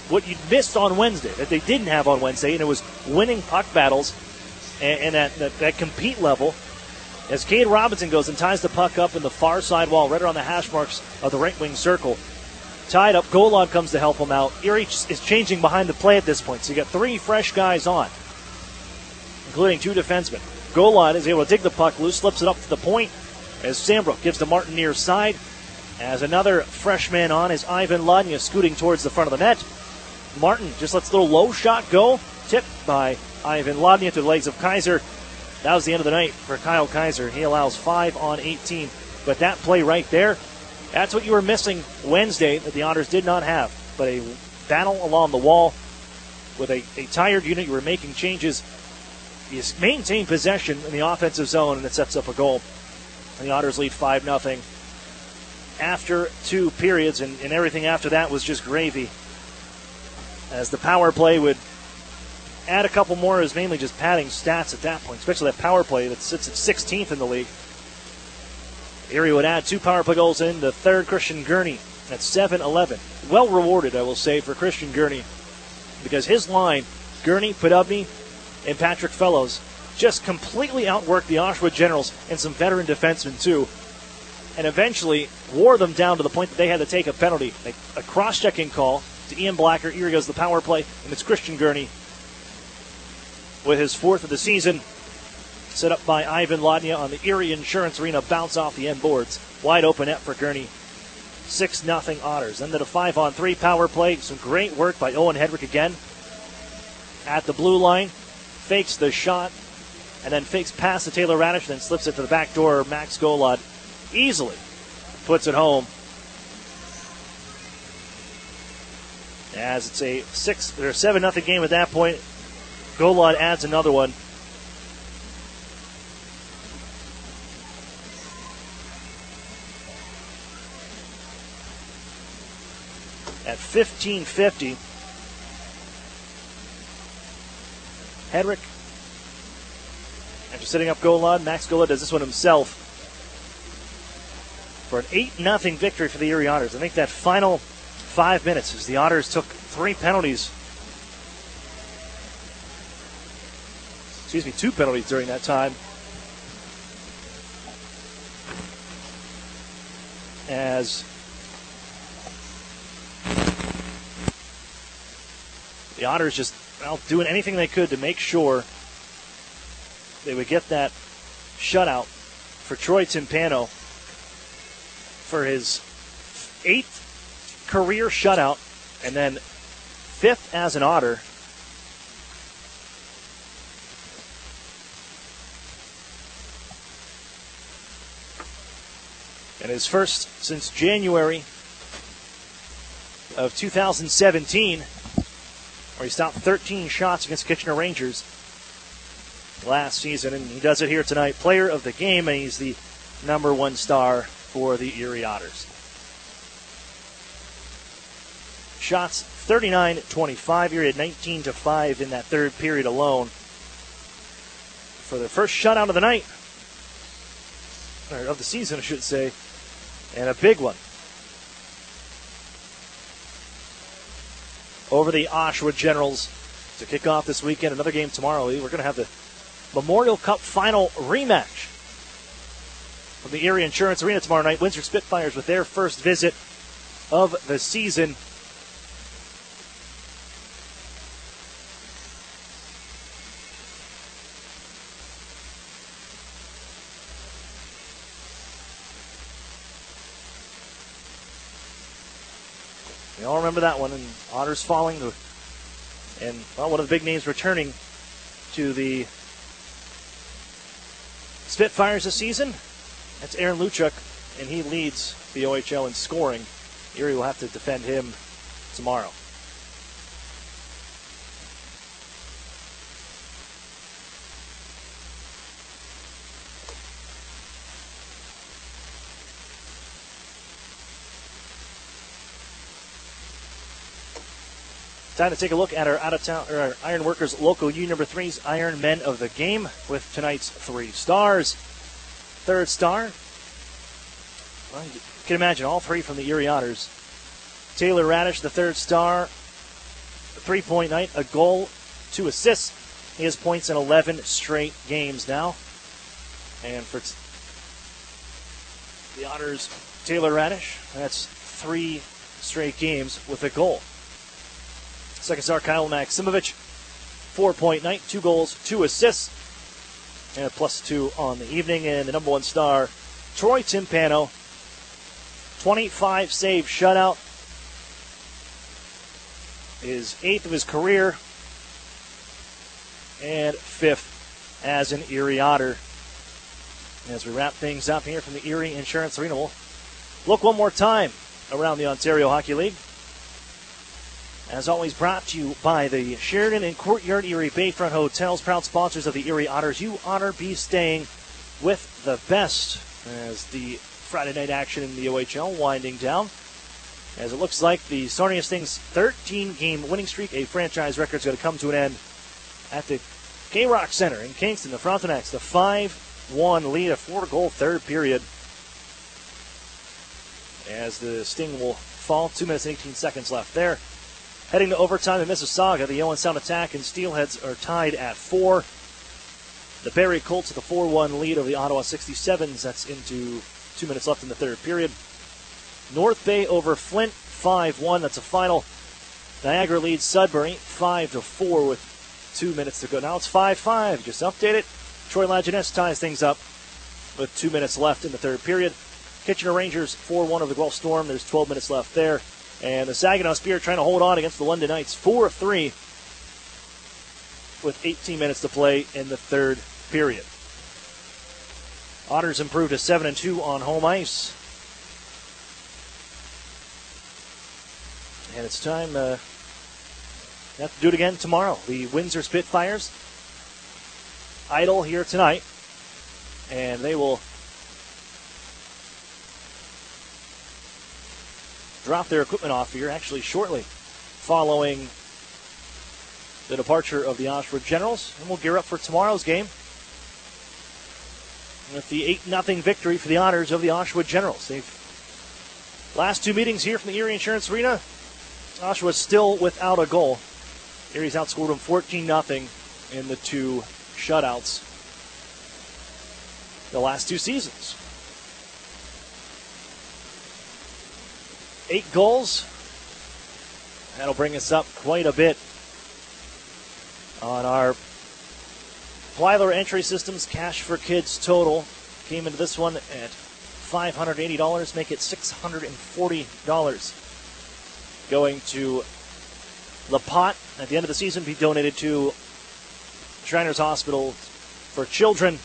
what you missed on Wednesday, that they didn't have on Wednesday, and it was winning puck battles and that compete level. As Cade Robinson goes and ties the puck up in the far side wall, right around the hash marks of the right wing circle. Tied up, Golod comes to help him out. Erie is changing behind the play at this point, so you got 3 fresh guys on, including 2 defensemen. Golod is able to dig the puck loose, slips it up to the point as Sambrook gives to Martin near side. As another freshman on is Ivan Ladnia scooting towards the front of the net. Martin just lets a little low shot go, tipped by Ivan Ladnia to the legs of Kaiser. That was the end of the night for Kyle Kaiser. He allows 5 on 18. But that play right there, that's what you were missing Wednesday that the Otters did not have. But a battle along the wall with a tired unit. You were making changes. You maintain possession in the offensive zone, and it sets up a goal. And the Otters lead 5-0 after 2 periods, and everything after that was just gravy. As the power play would add a couple more, is mainly just padding stats at that point, especially that power play that sits at 16th in the league. Erie would add 2 power play goals in the third. Christian Gurney at 7-11. Well rewarded, I will say, for Christian Gurney, because his line, Gurney, Podobny, and Patrick Fellows, just completely outworked the Oshawa Generals and some veteran defensemen too, and eventually wore them down to the point that they had to take a penalty. A cross-checking call to Ian Blacker. Erie goes the power play, and it's Christian Gurney with his 4th of the season, set up by Ivan Ladnia on the Erie Insurance Arena, bounce off the end boards. Wide open net for Gurney. 6-0 Otters. Then to the 5-on-3 power play. Some great work by Owen Hedrick again at the blue line. Fakes the shot, and then fakes past to Taylor Radish, then slips it to the back door. Max Golod easily puts it home. As it's a 7-0 game at that point. Golod adds another one. At 15:50, Hedrick, after setting up Golod, Max Golod does this one himself for an 8-0 victory for the Erie Otters. I think that final 5 minutes, as the Otters took 3 penalties. 2 penalties during that time. As the Otters just doing anything they could to make sure they would get that shutout for Troy Timpano for his 8th career shutout, and then 5th as an Otter. And his first since January of 2017, where he stopped 13 shots against Kitchener Rangers last season, and he does it here tonight. Player of the game, and he's the number 1 star for the Erie Otters. Shots 39-25. Erie had 19-5 in that third period alone for their first shutout of the night, or of the season, I should say, and a big one over the Oshawa Generals to kick off this weekend. Another game tomorrow. We're going to have the Memorial Cup final rematch from the Erie Insurance Arena tomorrow night. Windsor Spitfires with their first visit of the season. We all remember that one, and Otters falling, and one of the big names returning to the Spitfires this season. That's Aaron Luchuk, and he leads the OHL in scoring. Erie will have to defend him tomorrow. Time to take a look at our out-of-town, or our Iron Workers Local U number 3's Iron Men of the Game with tonight's 3 stars. Third star, well, you can imagine all 3 from the Erie Otters. Taylor Radish, the third star, 3-point night, a goal, 2 assists. He has points in 11 straight games now. And for the Otters, Taylor Radish, that's 3 straight games with a goal. Second star, Kyle Maximovich, 4-point night, 2 goals, 2 assists, and a +2 on the evening. And the number 1 star, Troy Timpano, 25 save shutout, his 8th of his career, and 5th as an Erie Otter. As we wrap things up here from the Erie Insurance Arena, we'll look one more time around the Ontario Hockey League. As always, brought to you by the Sheridan and Courtyard Erie Bayfront Hotels, proud sponsors of the Erie Otters. You honor be staying with the best as the Friday night action in the OHL winding down. As it looks like the Sarnia Stings' 13-game winning streak, a franchise record, is going to come to an end at the K-Rock Center in Kingston. The Frontenacs, the 5-1 lead, a 4-goal third period. As the Sting will fall, 2 minutes and 18 seconds left there. Heading to overtime in Mississauga, the Owen Sound Attack and Steelheads are tied at 4. The Barrie Colts with a 4-1 lead over the Ottawa 67s. That's into 2 minutes left in the third period. North Bay over Flint, 5-1. That's a final. Niagara leads Sudbury 5-4 with 2 minutes to go. Now it's 5-5. Just update it. Troy Lajeunesse ties things up with 2 minutes left in the third period. Kitchener Rangers 4-1 over the Guelph Storm. There's 12 minutes left there. And the Saginaw Spear trying to hold on against the London Knights 4-3 with 18 minutes to play in the third period. Otters improved to 7-2 on home ice. And it's time to have to do it again tomorrow. The Windsor Spitfires idle here tonight, and they will drop their equipment off here actually shortly following the departure of the Oshawa Generals, and we'll gear up for tomorrow's game with the 8-0 victory for the Otters of the Oshawa Generals. They've last 2 meetings here from the Erie Insurance Arena, Oshawa's still without a goal. Erie's outscored them 14-0 in the 2 shutouts the last 2 seasons. 8 goals. That'll bring us up quite a bit on our Plyler Entry Systems Cash for Kids total. Came into this one at $580, make it $640. Going to the pot at the end of the season, be donated to Shriners Hospital for Children.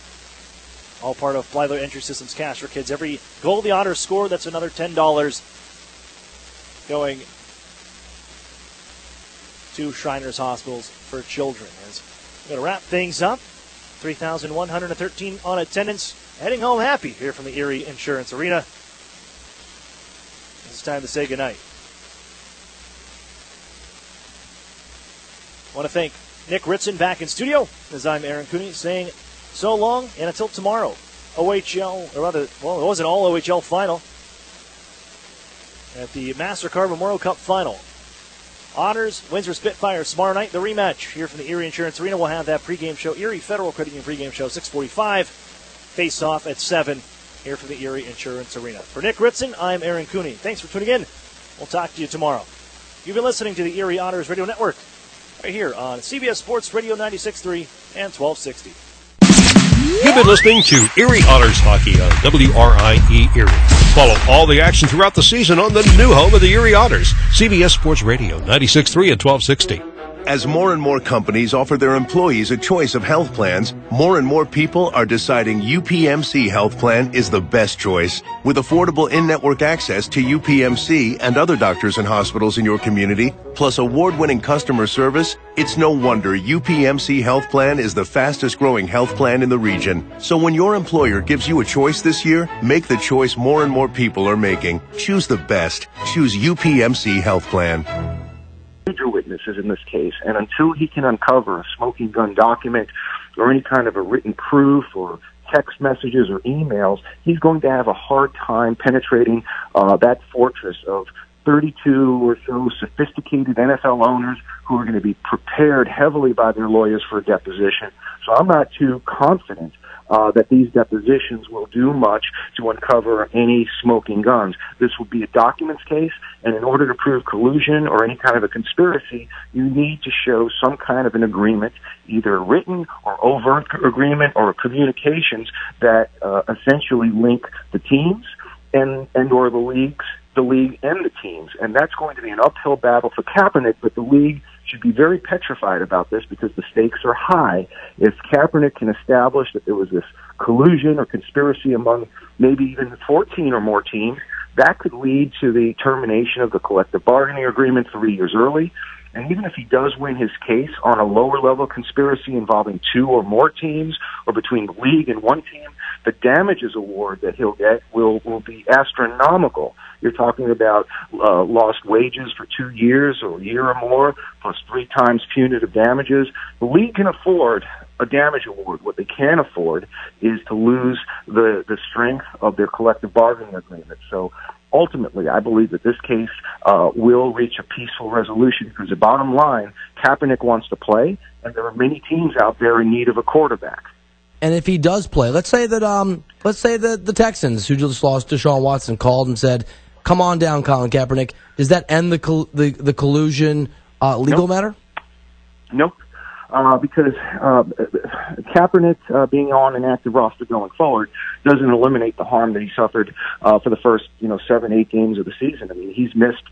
All part of Plyler Entry Systems Cash for Kids. Every goal the Otters score, that's another $10 going to Shriners Hospitals for Children. As we're going to wrap things up, 3,113 on attendance, heading home happy here from the Erie Insurance Arena. It's time to say goodnight. I want to thank Nick Ritson back in studio, as I'm Aaron Cooney, saying so long and until tomorrow. OHL, or rather, well, it was an all OHL final at the MasterCard Memorial Cup Final. Otters, Windsor Spitfires tomorrow night, the rematch here from the Erie Insurance Arena. We'll have that pregame show, Erie Federal Credit Union pregame show, 6:45. Face off at 7 here from the Erie Insurance Arena. For Nick Ritson, I'm Aaron Cooney. Thanks for tuning in. We'll talk to you tomorrow. You've been listening to the Erie Otters Radio Network right here on CBS Sports Radio 96.3 and 1260. You've been listening to Erie Otters Hockey on WRIE Erie. Follow all the action throughout the season on the new home of the Erie Otters, CBS Sports Radio 96.3 and 1260. As more and more companies offer their employees a choice of health plans, more and more people are deciding UPMC Health Plan is the best choice. With affordable in-network access to UPMC and other doctors and hospitals in your community, plus award-winning customer service, it's no wonder UPMC Health Plan is the fastest-growing health plan in the region. So when your employer gives you a choice this year, make the choice more and more people are making. Choose the best. Choose UPMC Health Plan. Major witnesses in this case, and until he can uncover a smoking gun document or any kind of a written proof or text messages or emails, he's going to have a hard time penetrating that fortress of 32 or so sophisticated NFL owners who are going to be prepared heavily by their lawyers for a deposition. So I'm not too confident that these depositions will do much to uncover any smoking guns. This will be a documents case, and in order to prove collusion or any kind of a conspiracy, you need to show some kind of an agreement, either a written or overt agreement or communications that essentially link the teams and or the league and the teams. And that's going to be an uphill battle for Kaepernick, but the league should be very petrified about this because the stakes are high. If Kaepernick can establish that there was this collusion or conspiracy among maybe even 14 or more teams, that could lead to the termination of the collective bargaining agreement 3 years early. And even if he does win his case on a lower level conspiracy involving 2 or more teams or between the league and one team, the damages award that he'll get will be astronomical. You're talking about lost wages for 2 years or a year or more, plus 3 times punitive damages. The league can afford a damage award. What they can't afford is to lose the strength of their collective bargaining agreement. So ultimately, I believe that this case will reach a peaceful resolution because the bottom line, Kaepernick wants to play, and there are many teams out there in need of a quarterback. And if he does play, let's say that the Texans, who just lost Deshaun Watson, called and said, "Come on down, Colin Kaepernick." Does that end the collusion legal matter? Nope. Because Kaepernick being on an active roster going forward doesn't eliminate the harm that he suffered for the first 7-8 games of the season. I mean, he's missed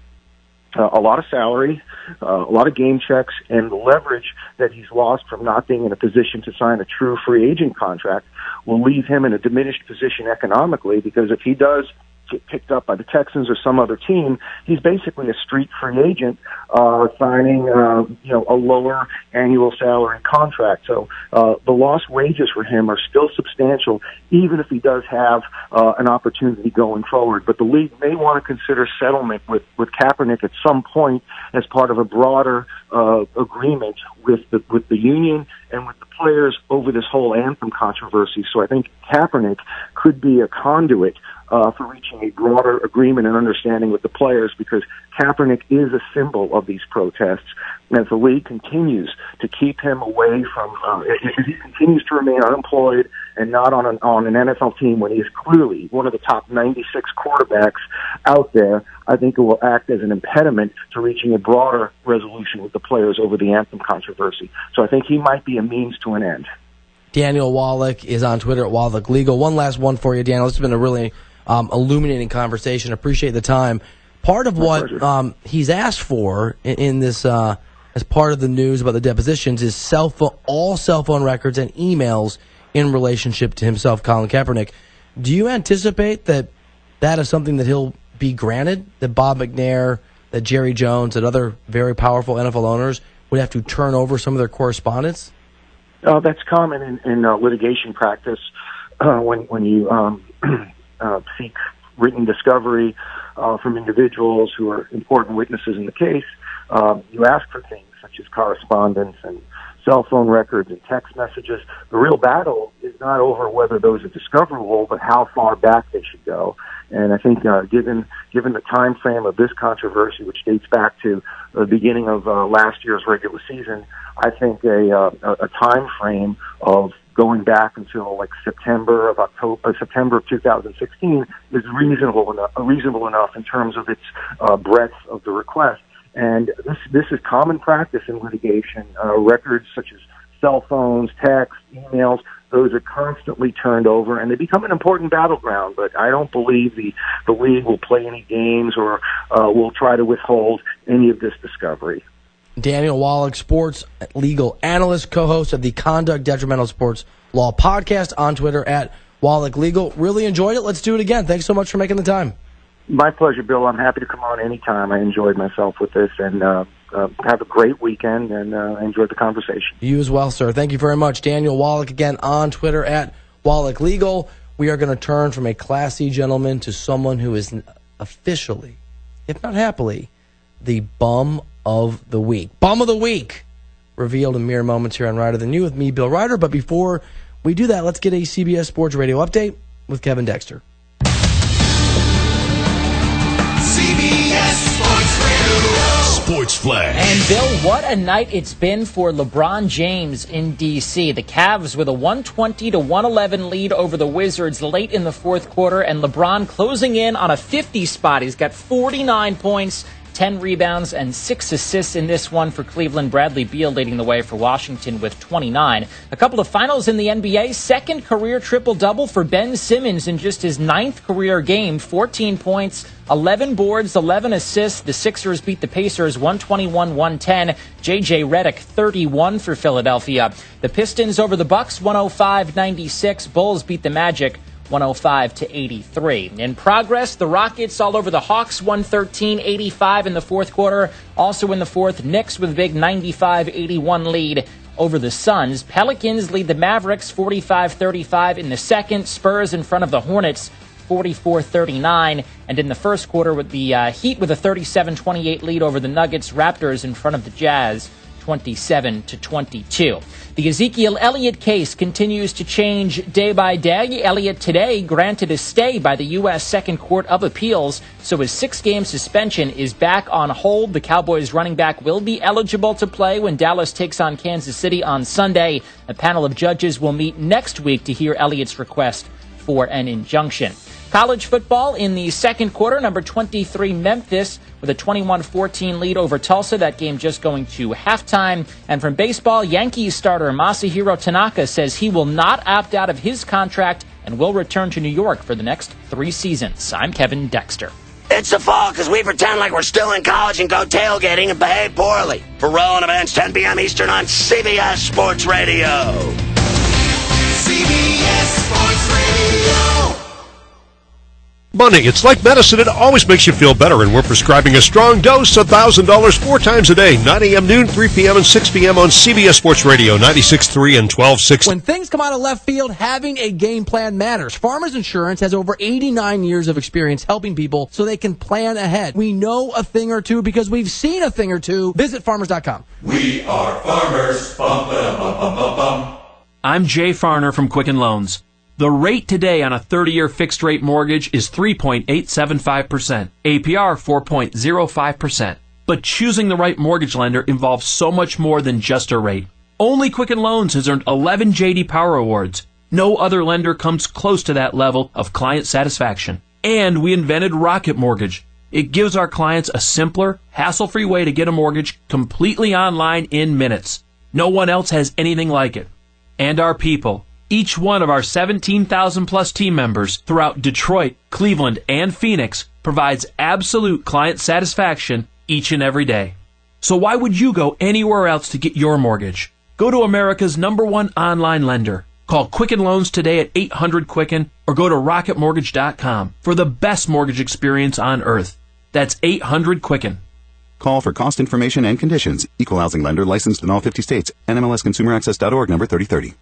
a lot of salary, a lot of game checks, and the leverage that he's lost from not being in a position to sign a true free agent contract will leave him in a diminished position economically, because if he does get picked up by the Texans or some other team, he's basically a street free agent signing a lower annual salary contract. So the lost wages for him are still substantial, even if he does have an opportunity going forward. But the league may want to consider settlement with Kaepernick at some point as part of a broader agreement with the union and with the players over this whole anthem controversy. So I think Kaepernick could be a conduit for reaching a broader agreement and understanding with the players, because Kaepernick is a symbol of these protests. And as the league continues to keep him away from, if he continues to remain unemployed and not on an NFL team when he is clearly one of the top 96 quarterbacks out there, I think it will act as an impediment to reaching a broader resolution with the players over the anthem controversy. So I think he might be a means to an end. Daniel Wallach is on Twitter at Wallach Legal. One last one for you, Daniel. This has been a really illuminating conversation. Appreciate the time. Part of what he's asked for in this, as part of the news about the depositions, is all cell phone records and emails in relationship to himself, Colin Kaepernick. Do you anticipate that is something that he'll be granted, that Bob McNair, that Jerry Jones, that other very powerful NFL owners would have to turn over some of their correspondence? That's common in litigation practice when you seek written discovery from individuals who are important witnesses in the case. You ask for things such as correspondence and cell phone records and text messages. The real battle is not over whether those are discoverable, but how far back they should go. And I think given the time frame of this controversy, which dates back to the beginning of last year's regular season, I think a time frame of going back until like September of 2016 is reasonable enough in terms of its breadth of the request. And this is common practice in litigation. Records such as cell phones, texts, emails, those are constantly turned over, and they become an important battleground. But I don't believe the league will play any games or will try to withhold any of this discovery. Daniel Wallach, sports legal analyst, co-host of the Conduct Detrimental Sports Law podcast, on Twitter at Wallach Legal. Really enjoyed it. Let's do it again. Thanks so much for making the time. My pleasure, Bill. I'm happy to come on anytime. I enjoyed myself with this, and have a great weekend, and enjoyed the conversation. You as well, sir. Thank you very much. Daniel Wallach, again, on Twitter at Wallach Legal. We are going to turn from a classy gentleman to someone who is officially, if not happily, the bum of the week. Bum of the week, revealed in mere moments here on Ryder Than You with me, Bill Ryder. But before we do that, let's get a CBS Sports Radio update with Kevin Dexter. CBS Sports Radio. Sports Flash. And Bill, what a night it's been for LeBron James in D.C. The Cavs with a 120-111 lead over the Wizards late in the fourth quarter, and LeBron closing in on a 50 spot. He's got 49 points, 10 rebounds, and 6 assists in this one for Cleveland. Bradley Beal leading the way for Washington with 29. A couple of finals in the NBA. Second career triple-double for Ben Simmons in just his 9th career game. 14 points, 11 boards, 11 assists. The Sixers beat the Pacers 121-110. J.J. Redick, 31 for Philadelphia. The Pistons over the Bucks, 105-96. Bulls beat the Magic 105-83. In progress, the Rockets all over the Hawks, 113-85 in the fourth quarter. Also in the fourth, Knicks with a big 95-81 lead over the Suns. Pelicans lead the Mavericks 45-35 in the second. Spurs in front of the Hornets 44-39. And in the first quarter, with the Heat with a 37-28 lead over the Nuggets. Raptors in front of the Jazz 27-22. The Ezekiel Elliott case continues to change day by day. Elliott today granted a stay by the U.S. Second Court of Appeals, so his 6-game suspension is back on hold. The Cowboys running back will be eligible to play when Dallas takes on Kansas City on Sunday. A panel of judges will meet next week to hear Elliott's request for an injunction. College football in the second quarter, number 23 Memphis with a 21-14 lead over Tulsa. That game just going to halftime. And from baseball, Yankees starter Masahiro Tanaka says he will not opt out of his contract and will return to New York for the next 3 seasons. I'm Kevin Dexter. It's the fall because we pretend like we're still in college and go tailgating and behave poorly. For Row on the Bench, 10 p.m. Eastern on CBS Sports Radio. CBS Sports Radio. Money, it's like medicine. It always makes you feel better, and we're prescribing a strong dose, $1,000 4 times a day, 9 a.m., noon, 3 p.m., and 6 p.m. on CBS Sports Radio, 96.3 and 1260. When things come out of left field, having a game plan matters. Farmers Insurance has over 89 years of experience helping people so they can plan ahead. We know a thing or two because we've seen a thing or two. Visit farmers.com. We are farmers. Bum, ba, bum, bum, bum, bum. I'm Jay Farner from Quicken Loans. The rate today on a 30-year fixed-rate mortgage is 3.875%, APR 4.05%. But choosing the right mortgage lender involves so much more than just a rate. Only Quicken Loans has earned 11 J.D. Power Awards. No other lender comes close to that level of client satisfaction. And we invented Rocket Mortgage. It gives our clients a simpler, hassle-free way to get a mortgage completely online in minutes. No one else has anything like it. And our people. Each one of our 17,000-plus team members throughout Detroit, Cleveland, and Phoenix provides absolute client satisfaction each and every day. So why would you go anywhere else to get your mortgage? Go to America's #1 online lender. Call Quicken Loans today at 800-QUICKEN or go to rocketmortgage.com for the best mortgage experience on earth. That's 800-QUICKEN. Call for cost information and conditions. Equal housing lender licensed in all 50 states. NMLSConsumerAccess.org number 3030.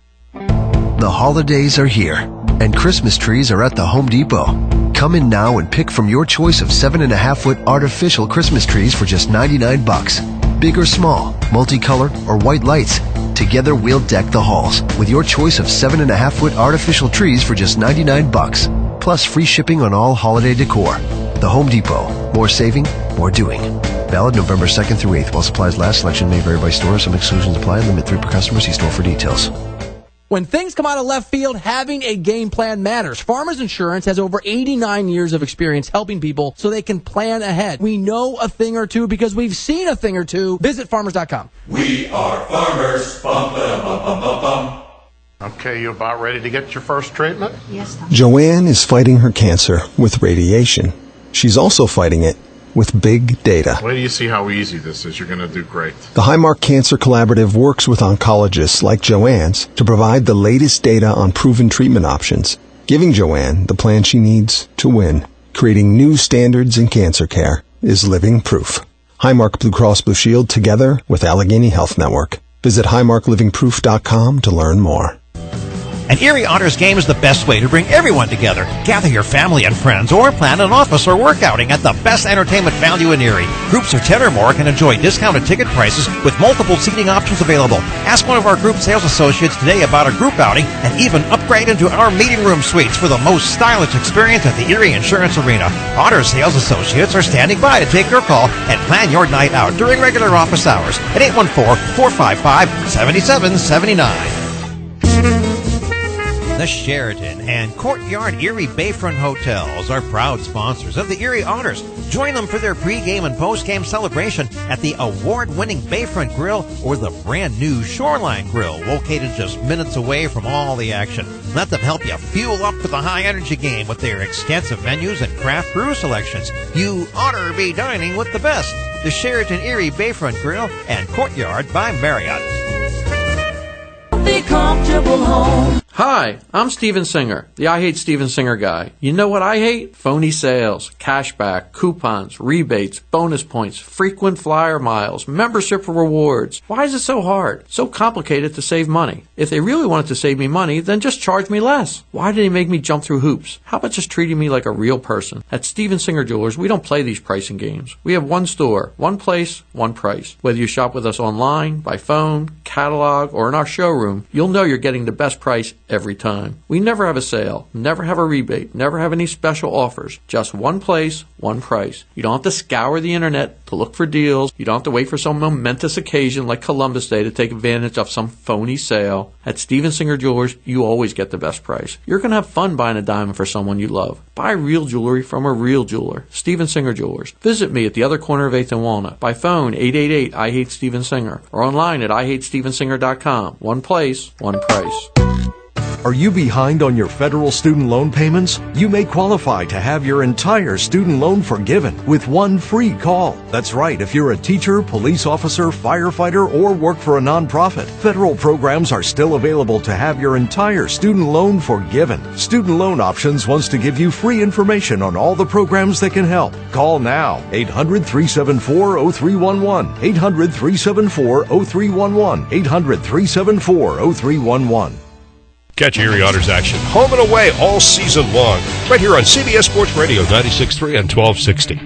The holidays are here, and Christmas trees are at the Home Depot. Come in now and pick from your choice of 7.5-foot artificial Christmas trees for just $99. Big or small, multicolor, or white lights, together we'll deck the halls with your choice of 7.5-foot artificial trees for just $99. Plus free shipping on all holiday decor. The Home Depot. More saving, more doing. Valid November 2nd through 8th. While supplies last, selection may vary by store. Some exclusions apply. Limit 3 per customer. See store for details. When things come out of left field, having a game plan matters. Farmers Insurance has over 89 years of experience helping people so they can plan ahead. We know a thing or two because we've seen a thing or two. Visit farmers.com. We are farmers. Bum, ba, bum, bum, bum, bum. Okay, you about ready to get your first treatment? Joanne is fighting her cancer with radiation. She's also fighting it with big data. Wait till you see how easy this is. You're going to do great. The Highmark Cancer Collaborative works with oncologists like Joanne's to provide the latest data on proven treatment options, giving Joanne the plan she needs to win. Creating new standards in cancer care is living proof. Highmark Blue Cross Blue Shield together with Allegheny Health Network. Visit highmarklivingproof.com to learn more. An Erie Otters game is the best way to bring everyone together. Gather your family and friends or plan an office or work outing at the best entertainment value in Erie. Groups of 10 or more can enjoy discounted ticket prices with multiple seating options available. Ask one of our group sales associates today about a group outing and even upgrade into our meeting room suites for the most stylish experience at the Erie Insurance Arena. Otters sales associates are standing by to take your call and plan your night out during regular office hours at 814-455-7779. The Sheraton and Courtyard Erie Bayfront Hotels are proud sponsors of the Erie Otters. Join them for their pregame and postgame celebration at the award-winning Bayfront Grill or the brand-new Shoreline Grill, located just minutes away from all the action. Let them help you fuel up for the high-energy game with their extensive menus and craft brew selections. You oughter be dining with the best. The Sheraton Erie Bayfront Grill and Courtyard by Marriott. Be comfortable home. Hi, I'm Steven Singer, the I Hate Steven Singer guy. You know what I hate? Phony sales, cashback, coupons, rebates, bonus points, frequent flyer miles, membership rewards. Why is it so hard? So complicated to save money. If they really wanted to save me money, then just charge me less. Why do they make me jump through hoops? How about just treating me like a real person? At Steven Singer Jewelers, we don't play these pricing games. We have one store, one place, one price. Whether you shop with us online, by phone, catalog, or in our showroom, you'll know you're getting the best price every time. We never have a sale, never have a rebate, never have any special offers. Just one place, one price. You don't have to scour the internet to look for deals. You don't have to wait for some momentous occasion like Columbus Day to take advantage of some phony sale. At Steven Singer Jewelers, you always get the best price. You're going to have fun buying a diamond for someone you love. Buy real jewelry from a real jeweler. Steven Singer Jewelers. Visit me at the other corner of 8th and Walnut. By phone, 888-I-HATE-STEVEN-SINGER. Or online at IHateStevenSinger.com. One place, one price. Are you behind on your federal student loan payments? You may qualify to have your entire student loan forgiven with one free call. That's right, if you're a teacher, police officer, firefighter, or work for a nonprofit, federal programs are still available to have your entire student loan forgiven. Student Loan Options wants to give you free information on all the programs that can help. Call now, 800-374-0311, 800-374-0311, 800-374-0311. Catch Erie Otters action home and away all season long, right here on CBS Sports Radio 96.3 and 1260.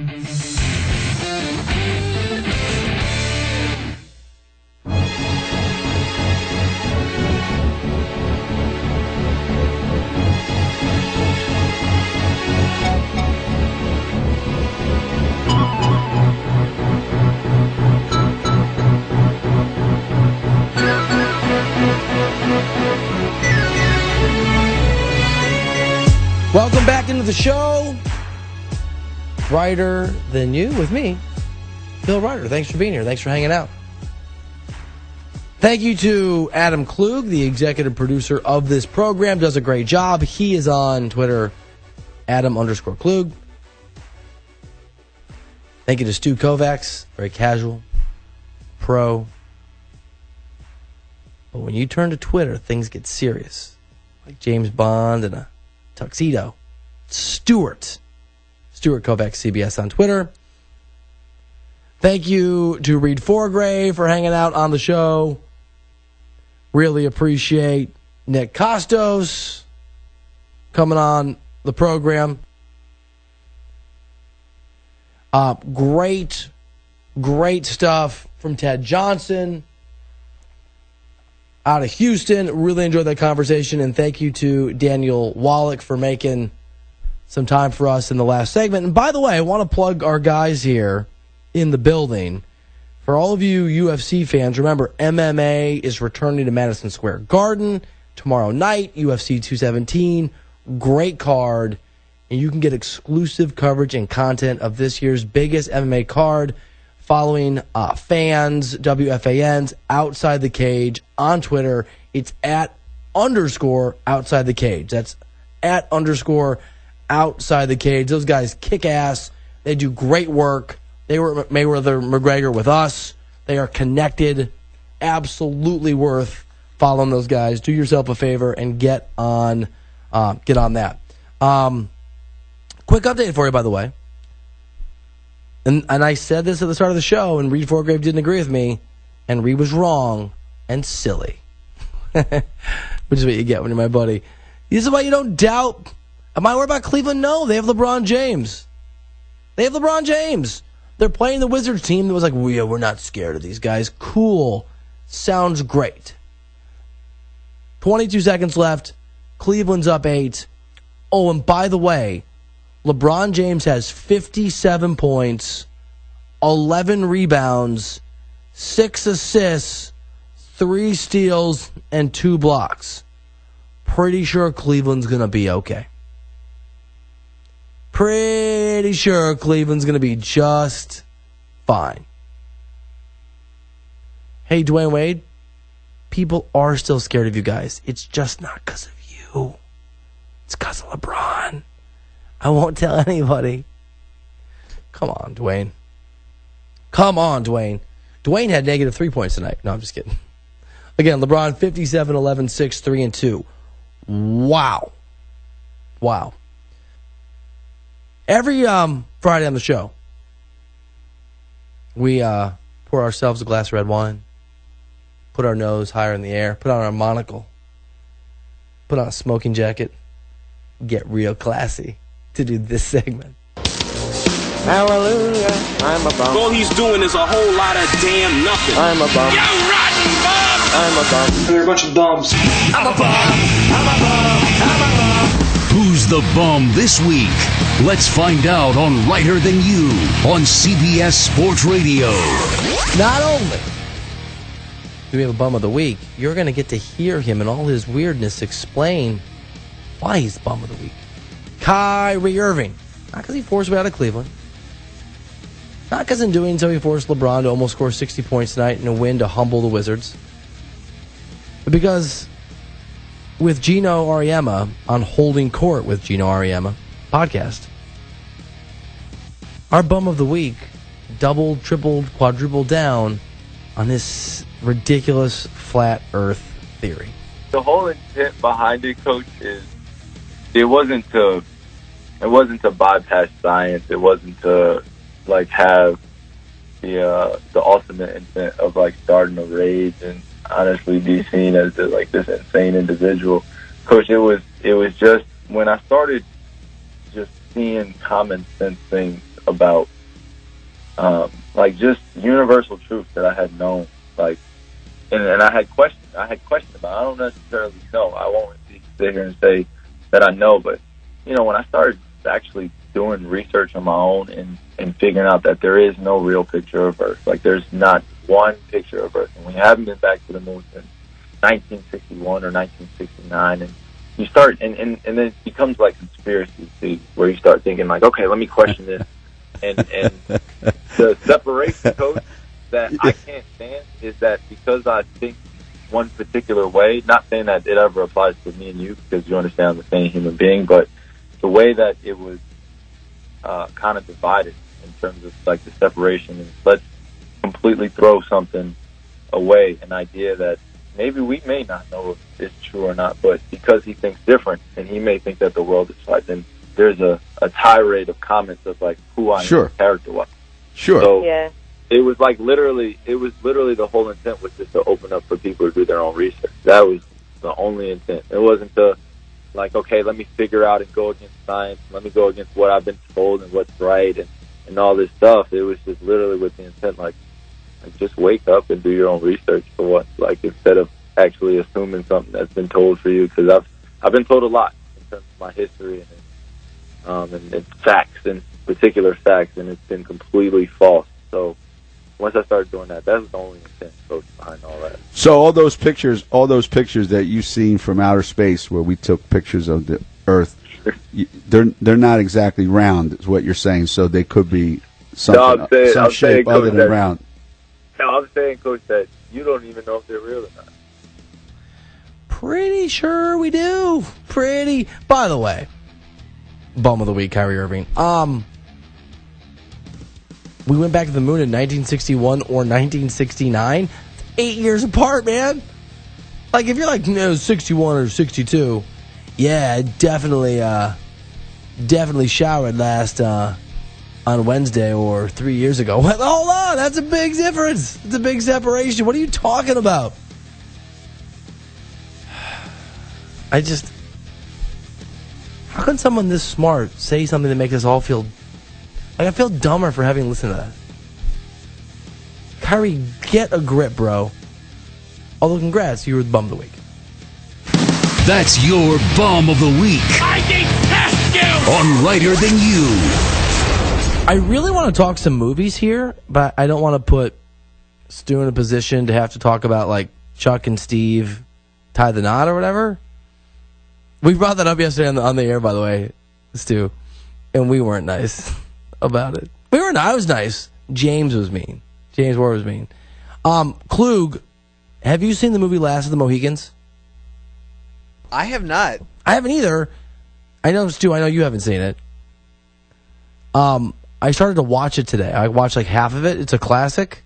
Welcome back into the show. Brighter Than You with me, Bill Ryder. Thanks for being here. Thanks for hanging out. Thank you to Adam Klug, the executive producer of this program. Does a great job. He is on Twitter, Adam_Klug. Thank you to Stu Kovacs. Very casual, pro. But when you turn to Twitter, things get serious. Like James Bond and a tuxedo. Stuart Kovacs, CBS on Twitter. Thank you to Reed Forgray for hanging out on the show. Really appreciate Nick Costos coming on the program. Great stuff from Ted Johnson out of Houston. Really enjoyed that conversation, and thank you to Daniel Wallach for making some time for us in the last segment. And by the way, I want to plug our guys here in the building. For all of you UFC fans, remember, MMA is returning to Madison Square Garden tomorrow night, UFC 217. Great card, and you can get exclusive coverage and content of this year's biggest MMA card following fans, WFANs, Outside the Cage on Twitter. It's @_Outside the Cage. That's @_Outside the Cage. Those guys kick ass. They do great work. They were Mayweather McGregor with us. They are connected. Absolutely worth following those guys. Do yourself a favor and get on that. Quick update for you, by the way. And I said this at the start of the show, and Reed Forgrave didn't agree with me, and Reed was wrong and silly. Which is what you get when you're my buddy. This is why you don't doubt. Am I worried about Cleveland? No, they have LeBron James. They're playing the Wizards team that was like, we're not scared of these guys. Cool. Sounds great. 22 seconds left. Cleveland's up 8. Oh, and by the way, LeBron James has 57 points, 11 rebounds, 6 assists, 3 steals, and 2 blocks. Pretty sure Cleveland's going to be okay. Pretty sure Cleveland's going to be just fine. Hey, Dwayne Wade, people are still scared of you guys. It's just not because of you. It's because of LeBron. I won't tell anybody. Come on, Dwayne. Dwayne had negative 3 points tonight. No, I'm just kidding. Again, LeBron, 57, 11, 6, 3, and 2. Wow. Every Friday on the show, we pour ourselves a glass of red wine, put our nose higher in the air, put on our monocle, put on a smoking jacket, get real classy to do this segment. Hallelujah, I'm a bum. All he's doing is a whole lot of damn nothing. I'm a bum. You rotten bum! I'm a bum. They're a bunch of bums. I'm a bum. Who's the bum this week? Let's find out on Righter Than You on CBS Sports Radio. Not only do we have a bum of the week, you're going to get to hear him and all his weirdness explain why he's the bum of the week. Kyrie Irving. Not because he forced me out of Cleveland. Not because in doing so he forced LeBron to almost score 60 points tonight in a win to humble the Wizards. But because with Gino Auriemma on Holding Court with Gino Auriemma podcast, our bum of the week doubled, tripled, quadrupled down on this ridiculous flat earth theory. The whole intent behind it, Coach, is it wasn't to bypass science. It wasn't to have the ultimate intent of starting a rage and honestly be seen as this insane individual. Coach, it was just when I started just seeing common sense things about just universal truth that I had known, and I had questions about. I don't necessarily know. I won't sit here and say that I know, but when I started actually doing research on my own and figuring out that there is no real picture of Earth, there's not one picture of Earth, and we haven't been back to the moon since 1961 or 1969, and you start, and then it becomes like conspiracy theory, where you start thinking okay, let me question this, and the separation, Coach, that I can't stand is that because I think one particular way, not saying that it ever applies to me and you, because you understand I'm the same human being, but the way that it was kind of divided in terms of the separation, and let's completely throw something away, an idea that maybe we may not know if it's true or not, but because he thinks different and he may think that the world is right, then there's a tirade of comments of who I am character-wise. Sure. So it was literally the whole intent was just to open up for people to do their own research. That was the only intent. It wasn't to okay, let me figure out and go against science. Let me go against what I've been told and what's right and all this stuff. It was just literally with the intent just wake up and do your own research for once, instead of actually assuming something that's been told for you. Because I've been told a lot in terms of my history and facts, and particular facts, and it's been completely false. So once I started doing that, that was the only intent behind all that. So all those pictures that you've seen from outer space, where we took pictures of the Earth, they're not exactly round, is what you're saying. So they could be some shape other than round. No, I'm saying, Coach, that you don't even know if they're real or not. Pretty sure we do. By the way, bum of the week, Kyrie Irving. we went back to the moon in 1961 or 1969. 8 years apart, man. Like, if you're like, no, 61 or 62, yeah, definitely showered last on Wednesday or 3 years ago. Well, hold on, that's a big difference. It's a big separation. What are you talking about? How can someone this smart say something that makes us all feel... Like, I feel dumber for having listened to that. Kyrie, get a grip, bro. Although, congrats, you were the bum of the week. That's your Bum of the Week. I detest you! On Lighter Than You. I really want to talk some movies here, but I don't want to put Stu in a position to have to talk about, like, Chuck and Steve tie the knot or whatever. We brought that up yesterday on the air, by the way, Stu, and we weren't nice about it. I was nice. James was mean. James Ward was mean. Klug, have you seen the movie Last of the Mohicans? I have not. I haven't either. I know, Stu, I know you haven't seen it. I started to watch it today. I watched like half of it. It's a classic.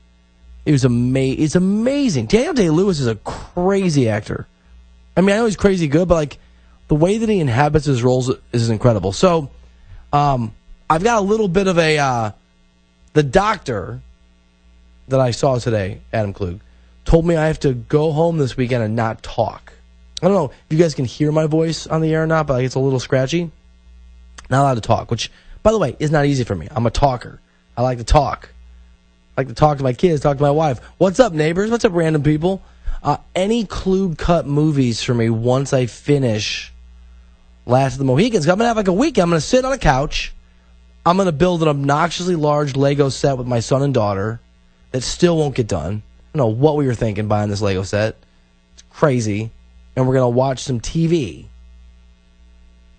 It's amazing. Daniel Day-Lewis is a crazy actor. I mean, I know he's crazy good, but like the way that he inhabits his roles is incredible. So, I've got a little bit of the doctor that I saw today, Adam Klug, told me I have to go home this weekend and not talk. I don't know if you guys can hear my voice on the air or not, but like it's a little scratchy. Not allowed to talk, which, by the way, is not easy for me. I'm a talker. I like to talk. I like to talk to my kids, talk to my wife. What's up, neighbors? What's up, random people? Any Klug cut movies for me once I finish Last of the Mohicans. I'm going to have like a weekend. I'm going to sit on a couch. I'm going to build an obnoxiously large Lego set with my son and daughter that still won't get done. I don't know what we were thinking buying this Lego set. It's crazy. And we're going to watch some TV.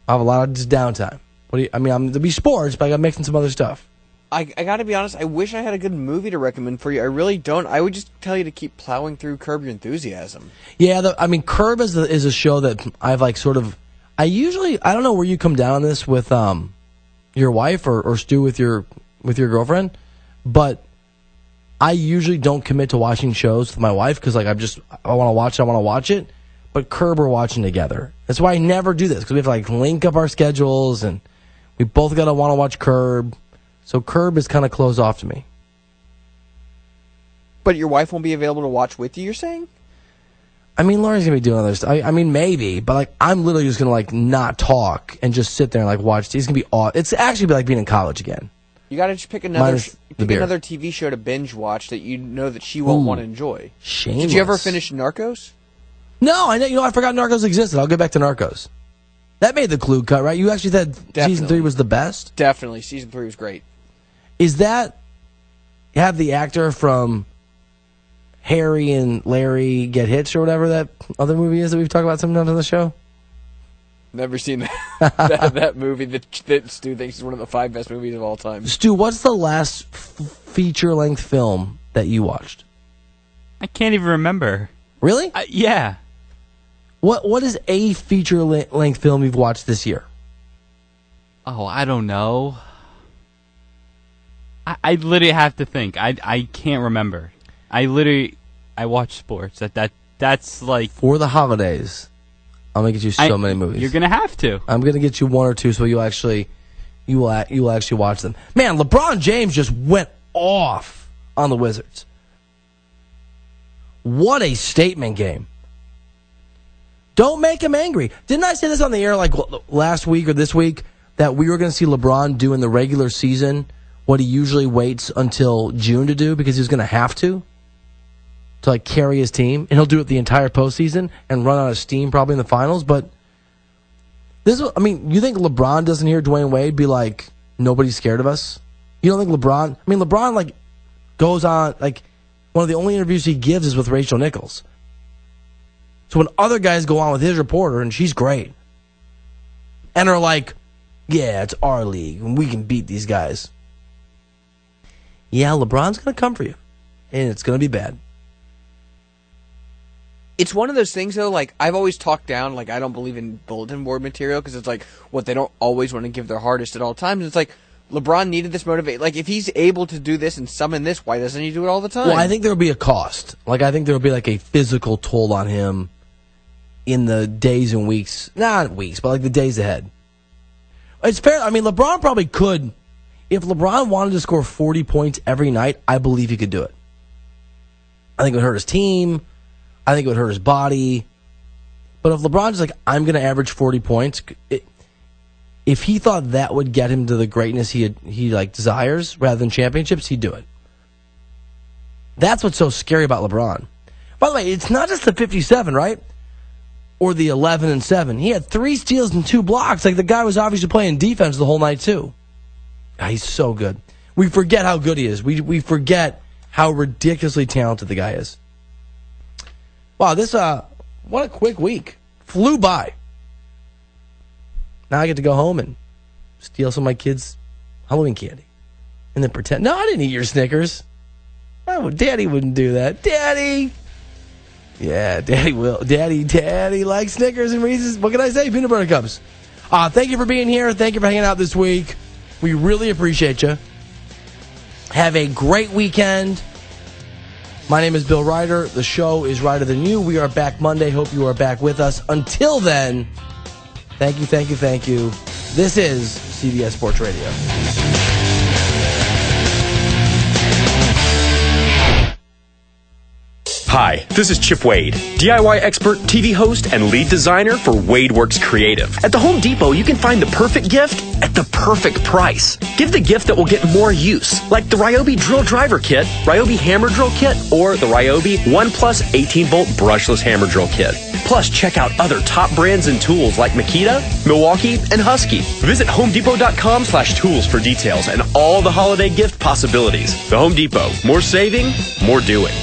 I have a lot of just downtime. There'll be sports, but I got mixing some other stuff. I got to be honest, I wish I had a good movie to recommend for you. I really don't. I would just tell you to keep plowing through Curb Your Enthusiasm. Yeah, Curb is a show that I've like sort of... I don't know where you come down on this with your wife or Stu with your girlfriend, but I usually don't commit to watching shows with my wife because like I want to watch it. But Curb we're watching together. That's why I never do this because we have to like link up our schedules and we both got to want to watch Curb. So Curb is kind of closed off to me. But your wife won't be available to watch with you, you're saying? I mean, Laura's going to be doing other stuff. I mean, maybe, but like I'm literally just going to like not talk and just sit there and like watch. It's going to be awesome. It's actually like being in college again. You got to just pick another TV show to binge watch that you know that she won't want to enjoy. Shameless. Did you ever finish Narcos? No, I know. I forgot Narcos existed. I'll get back to Narcos. That made the Klug cut, right? You actually said Season 3 was the best? Definitely. Season 3 was great. Is that... have the actor from Harry and Larry Get Hitched or whatever that other movie is that we've talked about sometimes on the show? Never seen that movie that Stu thinks is one of the 5 best movies of all time. Stu, what's the last feature-length film that you watched? I can't even remember. Really? Yeah. What is a feature-length film you've watched this year? Oh, I don't know. I literally have to think. I can't remember. I watch sports. That's like for the holidays. I'm gonna get you so many movies. You're gonna have to. I'm gonna get you one or two, so you will actually watch them. Man, LeBron James just went off on the Wizards. What a statement game! Don't make him angry. Didn't I say this on the air like last week or this week that we were gonna see LeBron do in the regular season what he usually waits until June to do because he was gonna have to like carry his team, and he'll do it the entire postseason and run out of steam probably in the finals. But you think LeBron doesn't hear Dwayne Wade be like, nobody's scared of us? You don't think LeBron? I mean, LeBron like goes on like one of the only interviews he gives is with Rachel Nichols. So when other guys go on with his reporter, and she's great, and are like, yeah, it's our league, and we can beat these guys. Yeah, LeBron's going to come for you, and it's going to be bad. It's one of those things, though, like, I've always talked down, like, I don't believe in bulletin board material, because it's like, what they don't always want to give their hardest at all times. It's like, LeBron needed this motivation. Like, if he's able to do this and summon this, why doesn't he do it all the time? Well, I think there will be a cost. Like, I think there will be like a physical toll on him in the days and weeks, not weeks, but like the days ahead. It's fair. I mean, LeBron probably could. If LeBron wanted to score 40 points every night, I believe he could do it. I think it would hurt his team. I think it would hurt his body. But if LeBron's like, I'm going to average 40 points, if he thought that would get him to the greatness he desires rather than championships, he'd do it. That's what's so scary about LeBron. By the way, it's not just the 57, right? Or the 11 and 7. He had 3 steals and 2 blocks. Like, the guy was obviously playing defense the whole night, too. He's so good. We forget how good he is. We forget how ridiculously talented the guy is. Wow, this, what a quick week. Flew by. Now I get to go home and steal some of my kids' Halloween candy. And then pretend, no, I didn't eat your Snickers. Oh, Daddy wouldn't do that. Daddy! Yeah, Daddy will. Daddy likes Snickers and Reese's. What can I say? Peanut butter cups. Thank you for being here. Thank you for hanging out this week. We really appreciate you. Have a great weekend. My name is Bill Ryder. The show is Ryder Than You. We are back Monday. Hope you are back with us. Until then, thank you. This is CBS Sports Radio. Hi, this is Chip Wade, DIY expert, TV host, and lead designer for WadeWorks Creative. At the Home Depot, you can find the perfect gift at the perfect price. Give the gift that will get more use, like the Ryobi Drill Driver Kit, Ryobi Hammer Drill Kit, or the Ryobi 1 Plus 18-volt brushless hammer drill kit. Plus, check out other top brands and tools like Makita, Milwaukee, and Husky. Visit HomeDepot.com/tools for details and all the holiday gift possibilities. The Home Depot, more saving, more doing.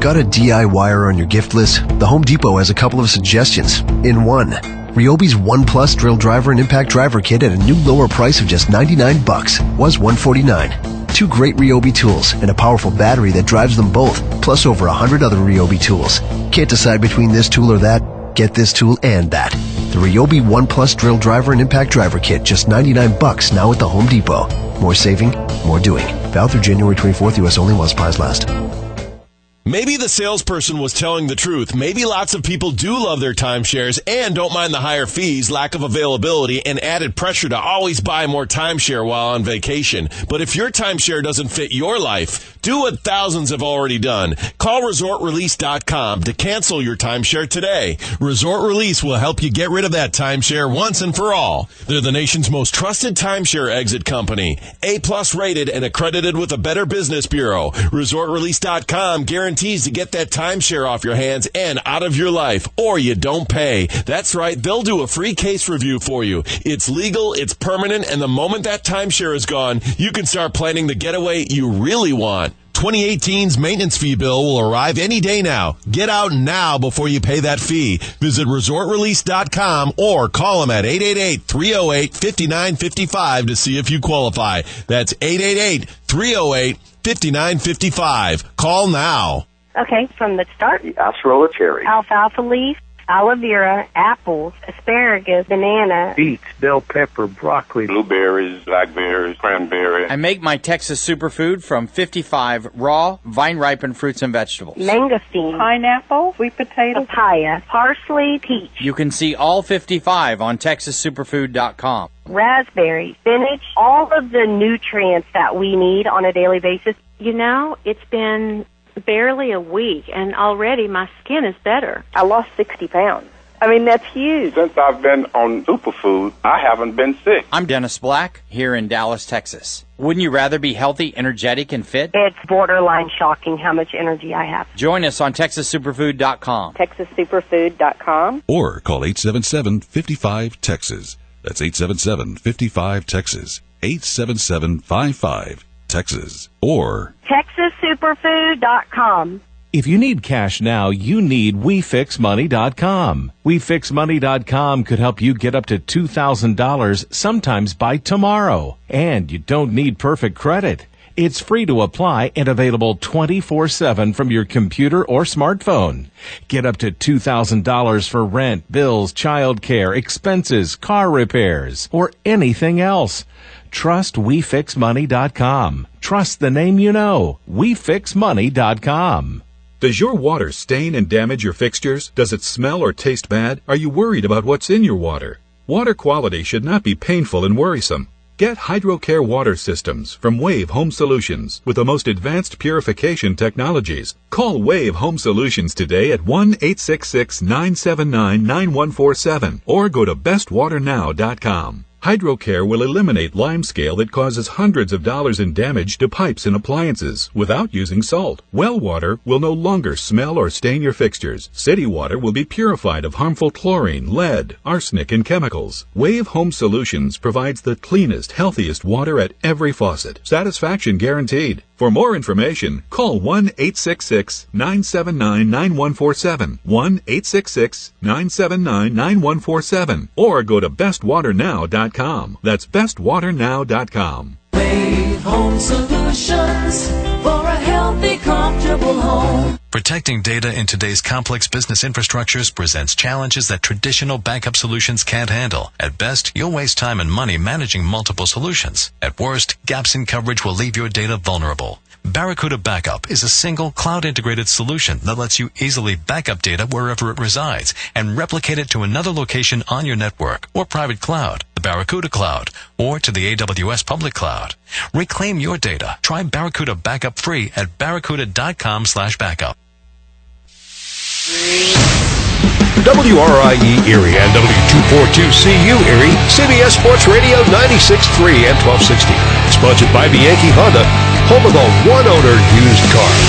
Got a DIYer on your gift list? The Home Depot has a couple of suggestions. In one, Ryobi's 1 Plus Drill Driver and Impact Driver Kit at a new lower price of just $99, was $149. 2 great Ryobi tools and a powerful battery that drives them both, plus over 100 other Ryobi tools. Can't decide between this tool or that? Get this tool and that. The Ryobi 1 Plus Drill Driver and Impact Driver Kit, just $99 now at the Home Depot. More saving, more doing. Valid through January 24th, U.S. only, while supplies last. Maybe the salesperson was telling the truth. Maybe lots of people do love their timeshares and don't mind the higher fees, lack of availability, and added pressure to always buy more timeshare while on vacation. But if your timeshare doesn't fit your life, do what thousands have already done. Call ResortRelease.com to cancel your timeshare today. Resort Release will help you get rid of that timeshare once and for all. They're the nation's most trusted timeshare exit company. A-plus rated and accredited with a Better Business Bureau. ResortRelease.com guarantees to get that timeshare off your hands and out of your life, or you don't pay. That's right, they'll do a free case review for you. It's legal, it's permanent, and the moment that timeshare is gone, you can start planning the getaway you really want. 2018's maintenance fee bill will arrive any day now. Get out now before you pay that fee. Visit ResortRelease.com or call them at 888-308-5955 to see if you qualify. That's 888-308-5955. Call now. Okay, from the start. Acerola cherry. Alfalfa leaf, aloe vera, apples, asparagus, banana. Beets, bell pepper, broccoli. Blueberries, blackberries, cranberry. I make my Texas superfood from 55 raw, vine-ripened fruits and vegetables. Mangosteen. Pineapple, sweet potato. Papaya, parsley, peach. You can see all 55 on TexasSuperfood.com. Raspberry, spinach, all of the nutrients that we need on a daily basis. You know, it's been barely a week, and already my skin is better. I lost 60 pounds. I mean, that's huge. Since I've been on superfood, I haven't been sick. I'm Dennis Black, here in Dallas, Texas. Wouldn't you rather be healthy, energetic, and fit? It's borderline shocking how much energy I have. Join us on TexasSuperfood.com. TexasSuperfood.com. Or call 877-55-TEXAS. That's 877-55-TEXAS. 877-55-TEXAS. Or TexasSuperfood.com. If you need cash now, you need WeFixMoney.com. WeFixMoney.com could help you get up to $2,000 sometimes by tomorrow. And you don't need perfect credit. It's free to apply and available 24/7 from your computer or smartphone. Get up to $2,000 for rent, bills, child care, expenses, car repairs, or anything else. Trust WeFixMoney.com. Trust the name you know. WeFixMoney.com. Does your water stain and damage your fixtures? Does it smell or taste bad? Are you worried about what's in your water? Water quality should not be painful and worrisome. Get HydroCare water systems from Wave Home Solutions with the most advanced purification technologies. Call Wave Home Solutions today at 1-866-979-9147 or go to bestwaternow.com. HydroCare will eliminate limescale that causes hundreds of dollars in damage to pipes and appliances without using salt. Well water will no longer smell or stain your fixtures. City water will be purified of harmful chlorine, lead, arsenic, and chemicals. Wave Home Solutions provides the cleanest, healthiest water at every faucet. Satisfaction guaranteed. For more information, call 1-866-979-9147, 1-866-979-9147, or go to bestwaternow.com. That's bestwaternow.com. Wave Home Solutions for a healthy, comfortable home. Protecting data in today's complex business infrastructures presents challenges that traditional backup solutions can't handle. At best, you'll waste time and money managing multiple solutions. At worst, gaps in coverage will leave your data vulnerable. Barracuda Backup is a single cloud-integrated solution that lets you easily back up data wherever it resides and replicate it to another location on your network or private cloud, the Barracuda Cloud, or to the AWS public cloud. Reclaim your data. Try Barracuda Backup free at barracuda.com/backup. WRIE Erie and W242CU Erie, CBS Sports Radio 96.3 and 1260. Sponsored by Bianchi Honda, home of the one-owner used cars.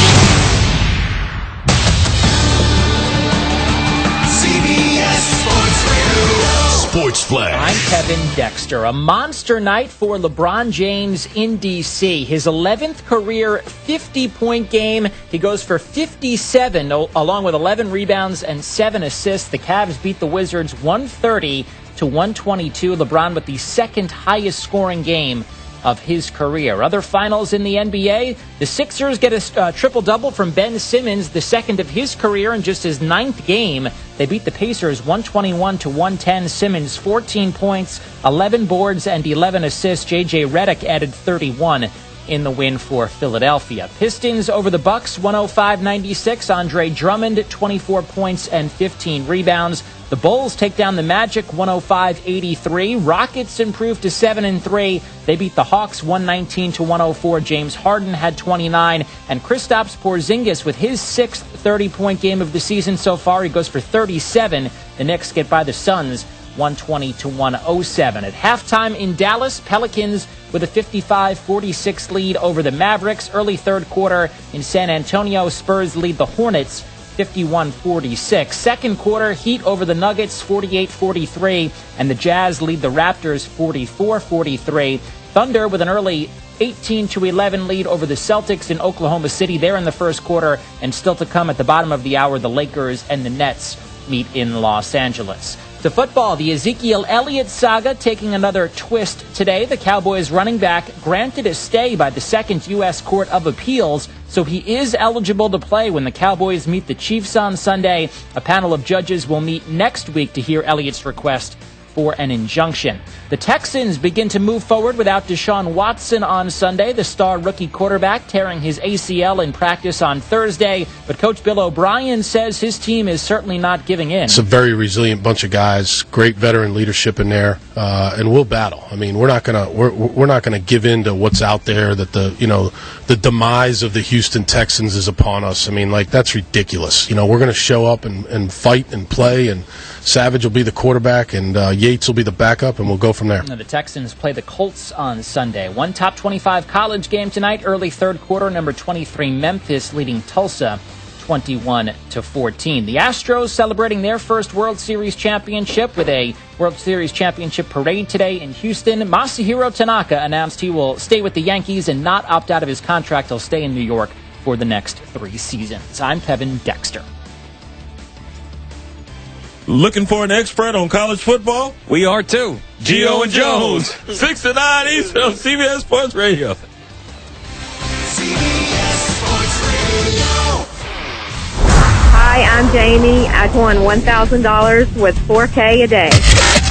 CBS Sports Radio. Sports Flash. I'm Kevin Dexter. A monster night for LeBron James in D.C. His 11th career 50-point game. He goes for 57, along with 11 rebounds and 7 assists. The Cavs beat the Wizards 130-122. LeBron with the second highest scoring game of his career. Other finals in the NBA, the Sixers get a triple-double from Ben Simmons, the second of his career in just his 9th game. They beat the Pacers 121-110. Simmons 14 points, 11 boards, and 11 assists. J.J. Redick added 31 in the win for Philadelphia. Pistons over the Bucks 105-96. Andre Drummond 24 points and 15 rebounds. The Bulls take down the Magic 105-83. Rockets improved to 7-3. They beat the Hawks 119-104. James Harden had 29, and Kristaps Porzingis with his 6th 30-point game of the season so far. He goes for 37. The Knicks get by the Suns 120-107. At halftime in Dallas, Pelicans with a 55-46 lead over the Mavericks. Early third quarter in San Antonio, Spurs lead the Hornets 51-46. Second quarter, Heat over the Nuggets 48-43, and the Jazz lead the Raptors 44-43. Thunder with an early 18-11 lead over the Celtics in Oklahoma City. They're in the first quarter, and still to come at the bottom of the hour, the Lakers and the Nets meet in Los Angeles. To football, the Ezekiel Elliott saga taking another twist today. The Cowboys running back granted a stay by the Second U.S. Court of Appeals, so he is eligible to play when the Cowboys meet the Chiefs on Sunday. A panel of judges will meet next week to hear Elliott's request for an injunction. The Texans begin to move forward without Deshaun Watson on Sunday. The star rookie quarterback tearing his ACL in practice on Thursday. But Coach Bill O'Brien says his team is certainly not giving in. It's a very resilient bunch of guys, great veteran leadership in there, and we'll battle. I mean, we're not gonna give in to what's out there, that the demise of the Houston Texans is upon us. I mean, like, that's ridiculous. We're gonna show up and fight and play, and Savage will be the quarterback, and Yates will be the backup, and we'll go from there. Now, the Texans play the Colts on Sunday. One top 25 college game tonight, early third quarter. Number 23 Memphis leading Tulsa 21-14. The Astros celebrating their first World Series championship with a World Series championship parade today in Houston. Masahiro Tanaka announced he will stay with the Yankees and not opt out of his contract. He'll stay in New York for the next 3 seasons. I'm Kevin Dexter. Looking for an expert on college football? We are too. Gio and Jones, 6 to 9 Eastern on CBS Sports Radio. CBS Sports Radio. Hi, I'm Jamie. I won $1,000 with 4K a day.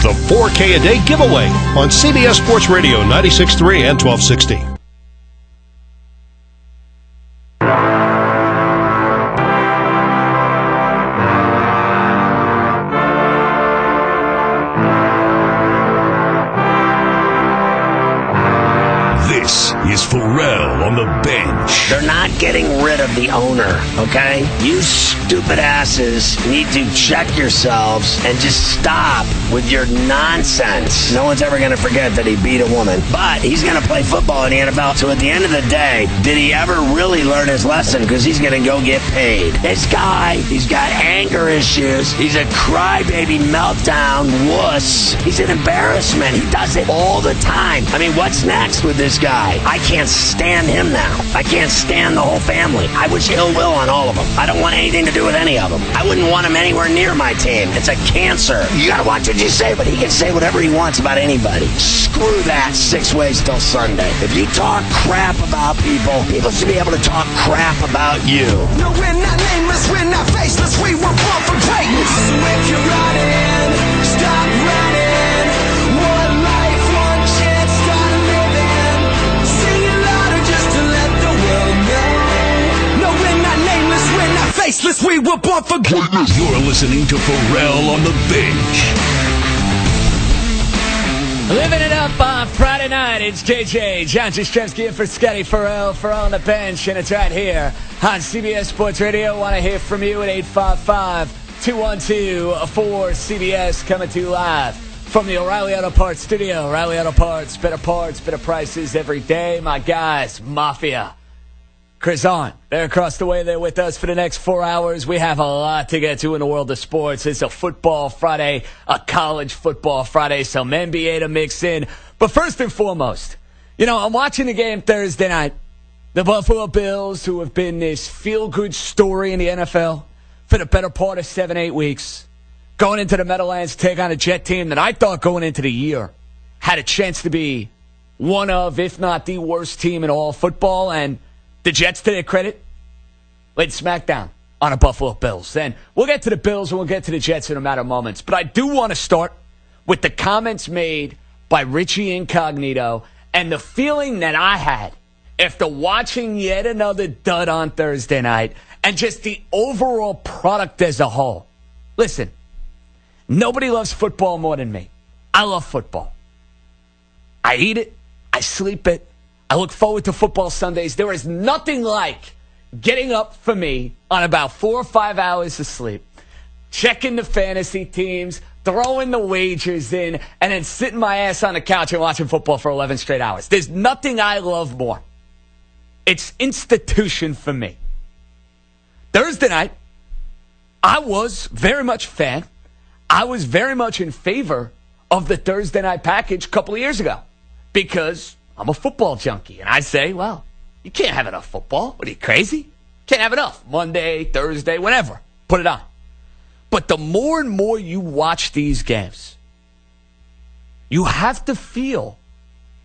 the 4K a day giveaway on CBS Sports Radio 96.3 and 1260. This is Pharrell on the bench. They're not getting rid of the owner, okay? You stupid asses need to check yourselves and just stop with your nonsense. No one's ever going to forget that he beat a woman. But he's going to play football in the NFL. So at the end of the day, did he ever really learn his lesson? Because he's going to go get paid. This guy, he's got anger issues. He's a crybaby meltdown wuss. He's an embarrassment. He does it all the time. I mean, what's next with this guy? I can't stand him now. I can't stand the whole family. I wish ill will on all of them. I don't want anything to do with any of them. I wouldn't want him anywhere near my team. It's a cancer. You gotta watch what you say, but he can say whatever he wants about anybody. Screw that 6 ways till Sunday. If you talk crap about people, people should be able to talk crap about you. No, we're not nameless, we're not faceless, we were born for greatness. So if you're running, stop running. One life, one chance, start living. Sing it louder just to let the world know. No, we're not nameless, we're not faceless, we were born for greatness. You're listening to Pharrell on the bench. Living it up on Friday night, it's JJ, John Jastrzemski in for Scotty Farrell on the bench, and it's right here on CBS Sports Radio. Want to hear from you at 855-212-4CBS, coming to you live from the O'Reilly Auto Parts studio. O'Reilly Auto Parts, better prices every day. My guys, Mafia, Chris on. They're across the way. They're with us for the next 4 hours. We have a lot to get to in the world of sports. It's a football Friday, a college football Friday, some NBA to mix in. But first and foremost, I'm watching the game Thursday night. The Buffalo Bills, who have been this feel-good story in the NFL for the better part of 7-8 weeks, going into the Meadowlands to take on a Jet team that I thought going into the year had a chance to be one of, if not the worst team in all football. And the Jets, to their credit, laid smackdown on the Buffalo Bills. And we'll get to the Bills and we'll get to the Jets in a matter of moments. But I do want to start with the comments made by Richie Incognito and the feeling that I had after watching yet another dud on Thursday night and just the overall product as a whole. Listen, nobody loves football more than me. I love football. I eat it. I sleep it. I look forward to football Sundays. There is nothing like getting up for me on about 4 or 5 hours of sleep, checking the fantasy teams, throwing the wagers in, and then sitting my ass on the couch and watching football for 11 straight hours. There's nothing I love more. It's institution for me. Thursday night, I was very much a fan. I was very much in favor of the Thursday night package a couple of years ago because I'm a football junkie, and I say, well, you can't have enough football. What are you, crazy? Can't have enough. Monday, Thursday, whenever. Put it on. But the more and more you watch these games, you have to feel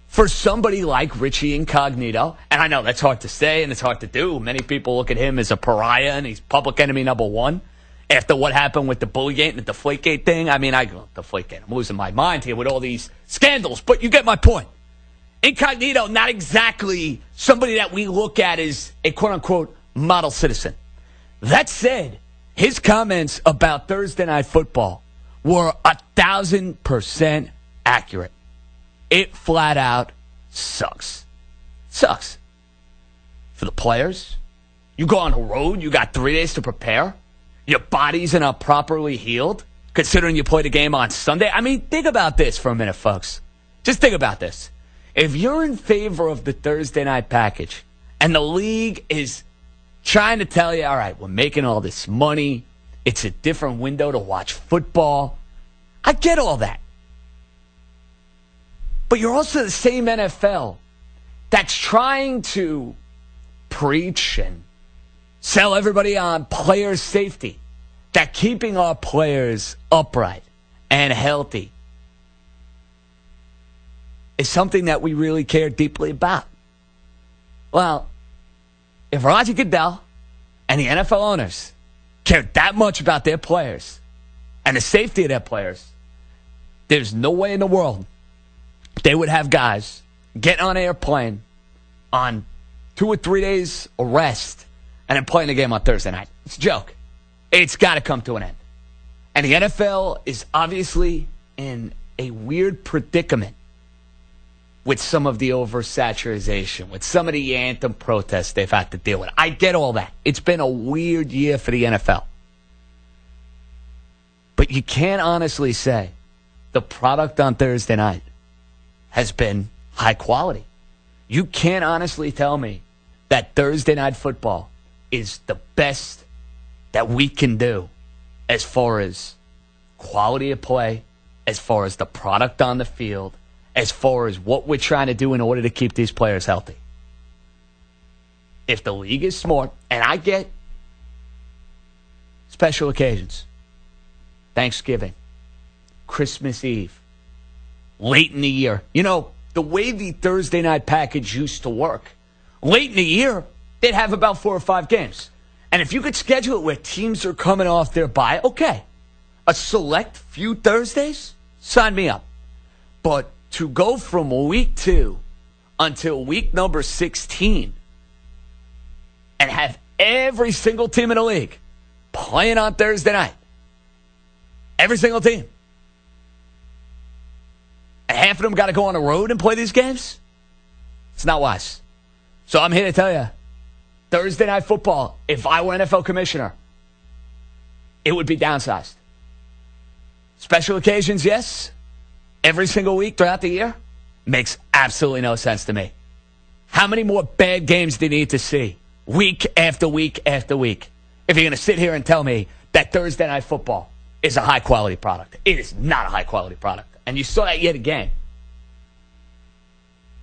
for somebody like Richie Incognito, and I know that's hard to say and it's hard to do. Many people look at him as a pariah, and he's public enemy number one after what happened with the Bullygate and the Deflategate thing. I mean, Deflategate. I'm losing my mind here with all these scandals, but you get my point. Incognito, not exactly somebody that we look at as a quote-unquote model citizen. That said, his comments about Thursday Night Football were 1,000% accurate. It flat out sucks. Sucks. For the players, you go on the road, you got 3 days to prepare. Your body's not properly healed, considering you play the game on Sunday. I mean, think about this for a minute, folks. Just think about this. If you're in favor of the Thursday night package and the league is trying to tell you, all right, we're making all this money, it's a different window to watch football, I get all that. But you're also the same NFL that's trying to preach and sell everybody on player safety, that keeping our players upright and healthy is something that we really care deeply about. Well, if Roger Goodell and the NFL owners care that much about their players and the safety of their players, There's no way in the world they would have guys get on an airplane on 2 or 3 days of rest and then playing the game on Thursday night. It's a joke. It's got to come to an end. And the NFL is obviously in a weird predicament with some of the oversaturation, with some of the anthem protests they've had to deal with. I get all that. It's been a weird year for the NFL. But you can't honestly say the product on Thursday night has been high quality. You can't honestly tell me that Thursday night football is the best that we can do as far as quality of play, as far as the product on the field, as far as what we're trying to do in order to keep these players healthy. If the league is smart, and I get special occasions, Thanksgiving, Christmas Eve, late in the year. You know, the way the Thursday night package used to work, late in the year, they'd have about 4 or 5 games. And if you could schedule it where teams are coming off their bye, okay. A select few Thursdays, sign me up. But to go from week 2 until week number 16 and have every single team in the league playing on Thursday night, every single team, and half of them got to go on the road and play these games, it's not wise. So I'm here to tell you, Thursday night football, if I were NFL commissioner, it would be downsized. Special occasions, yes. Every single week throughout the year makes absolutely no sense to me. How many more bad games do you need to see week after week after week if you're going to sit here and tell me that Thursday night football is a high-quality product? It is not a high-quality product. And you saw that yet again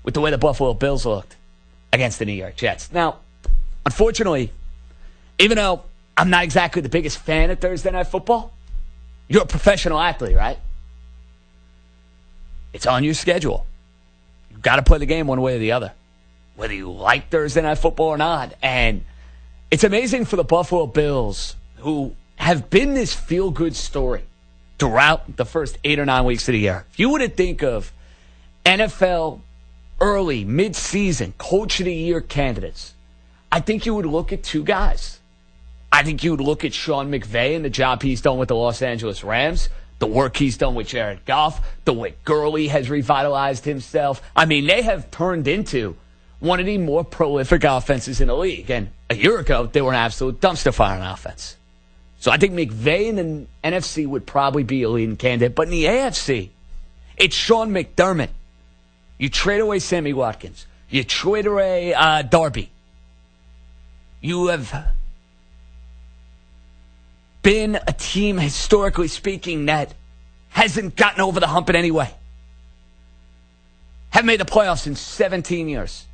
with the way the Buffalo Bills looked against the New York Jets. Now, unfortunately, even though I'm not exactly the biggest fan of Thursday night football, you're a professional athlete, right? It's on your schedule. You've got to play the game one way or the other, whether you like Thursday night football or not. And it's amazing for the Buffalo Bills, who have been this feel-good story throughout the first 8 or 9 weeks of the year. If you were to think of NFL early, mid-season, Coach of the Year candidates, I think you would look at 2 guys. I think you would look at Sean McVay and the job he's done with the Los Angeles Rams, the work he's done with Jared Goff, the way Gurley has revitalized himself. I mean, they have turned into one of the more prolific offenses in the league. And a year ago, they were an absolute dumpster fire on offense. So I think McVay in the NFC would probably be a leading candidate. But in the AFC, it's Sean McDermott. You trade away Sammy Watkins. You trade away Darby. You have been a team, historically speaking, that hasn't gotten over the hump in any way. Haven't made the playoffs in 17 years.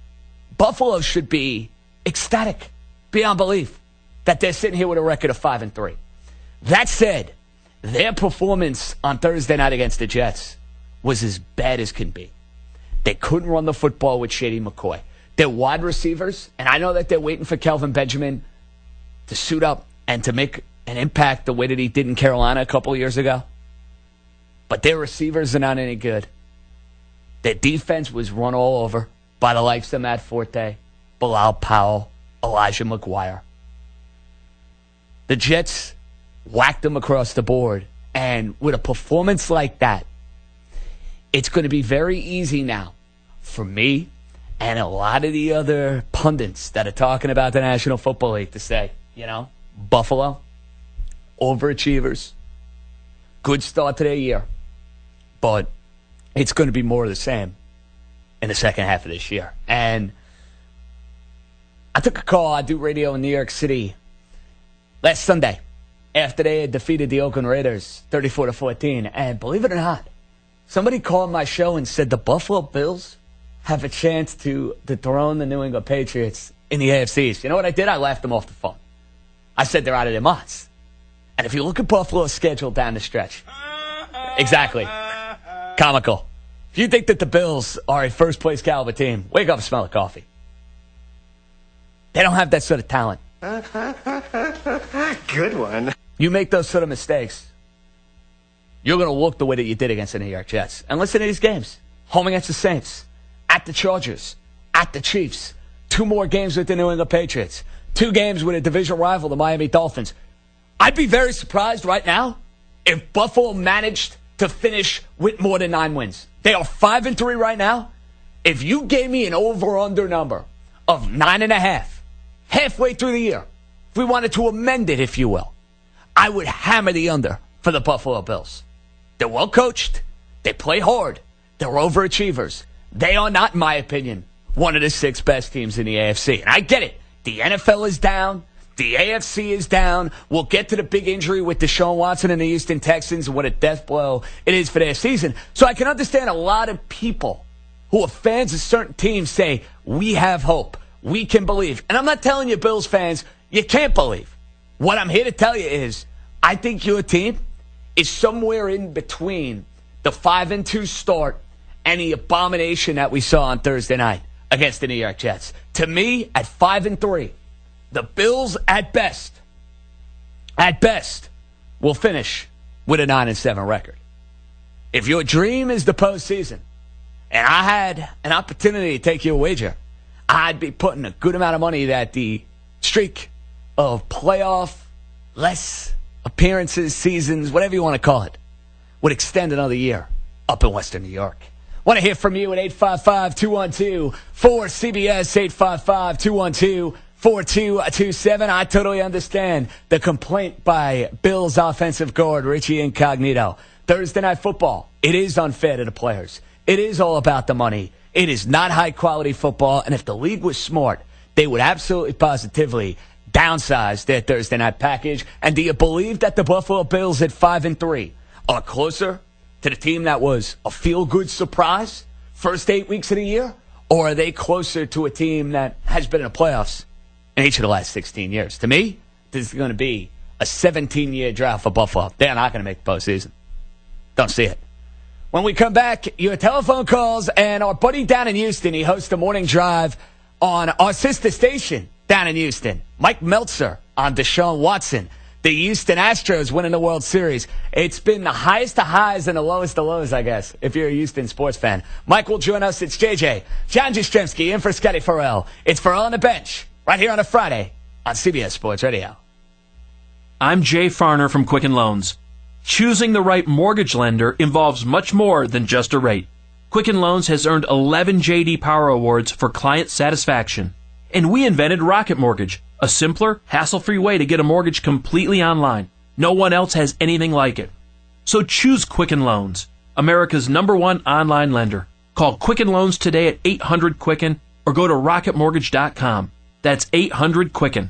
Buffalo should be ecstatic, beyond belief, that they're sitting here with a record of 5-3. That said, their performance on Thursday night against the Jets was as bad as can be. They couldn't run the football with Shady McCoy. Their wide receivers, and I know that they're waiting for Kelvin Benjamin to suit up and to make an impact the way that he did in Carolina a couple of years ago. But their receivers are not any good. Their defense was run all over by the likes of Matt Forte, Bilal Powell, Elijah McGuire. The Jets whacked them across the board. And with a performance like that, it's going to be very easy now for me and a lot of the other pundits that are talking about the National Football League to say, you know, Buffalo, overachievers, good start to their year, but it's going to be more of the same in the second half of this year. And I took a call. I do radio in New York City last Sunday after they had defeated the Oakland Raiders 34-14. And believe it or not, somebody called my show and said the Buffalo Bills have a chance to dethrone the New England Patriots in the AFC East. You know what I did? I laughed them off the phone. I said they're out of their minds. And if you look at Buffalo's schedule down the stretch, exactly, comical. If you think that the Bills are a first-place caliber team, wake up and smell the coffee. They don't have that sort of talent. Good one. You make those sort of mistakes, you're going to look the way that you did against the New York Jets. And listen to these games. Home against the Saints, at the Chargers, at the Chiefs, 2 more games with the New England Patriots, 2 games with a division rival, the Miami Dolphins. I'd be very surprised right now if Buffalo managed to finish with more than 9 wins. They are 5-3 right now. If you gave me an over-under number of 9.5, halfway through the year, if we wanted to amend it, if you will, I would hammer the under for the Buffalo Bills. They're well coached. They play hard. They're overachievers. They are not, in my opinion, one of the 6 best teams in the AFC. And I get it. The NFL is down. The AFC is down. We'll get to the big injury with Deshaun Watson and the Houston Texans and what a death blow it is for their season. So I can understand a lot of people who are fans of certain teams say, we have hope. We can believe. And I'm not telling you, Bills fans, you can't believe. What I'm here to tell you is, I think your team is somewhere in between the 5-2 start and the abomination that we saw on Thursday night against the New York Jets. To me, at 5-3, the Bills at best, will finish with a 9-7 record. If your dream is the postseason, and I had an opportunity to take you a wager, I'd be putting a good amount of money that the streak of playoff, less appearances, seasons, whatever you want to call it, would extend another year up in Western New York. Want to hear from you at 855-212-4CBS, 855-212-4227. I totally understand the complaint by Bills offensive guard Richie Incognito. Thursday Night Football, it is unfair to the players. It is all about the money. It is not high-quality football, and if the league was smart, they would absolutely positively downsize their Thursday night package. And do you believe that the Buffalo Bills at 5-3 are closer to the team that was a feel-good surprise first 8 weeks of the year? Or are they closer to a team that has been in the playoffs in each of the last 16 years? To me, this is going to be a 17-year drought for Buffalo. They're not going to make the postseason. Don't see it. When we come back, your telephone calls, and our buddy down in Houston, he hosts the morning drive on our sister station down in Houston. Mike Meltzer on Deshaun Watson. The Houston Astros winning the World Series. It's been the highest of highs and the lowest of lows, I guess, if you're a Houston sports fan. Mike will join us. It's JJ. John Jastrzemski in for Scotty Farrell. It's Farrell on the bench right here on a Friday on CBS Sports Radio. I'm Jay Farner from Quicken Loans. Choosing the right mortgage lender involves much more than just a rate. Quicken Loans has earned 11 J.D. Power Awards for client satisfaction. And we invented Rocket Mortgage, a simpler, hassle-free way to get a mortgage completely online. No one else has anything like it. So choose Quicken Loans, America's #1 online lender. Call Quicken Loans today at 800-QUICKEN or go to rocketmortgage.com. That's 800-QUICKEN.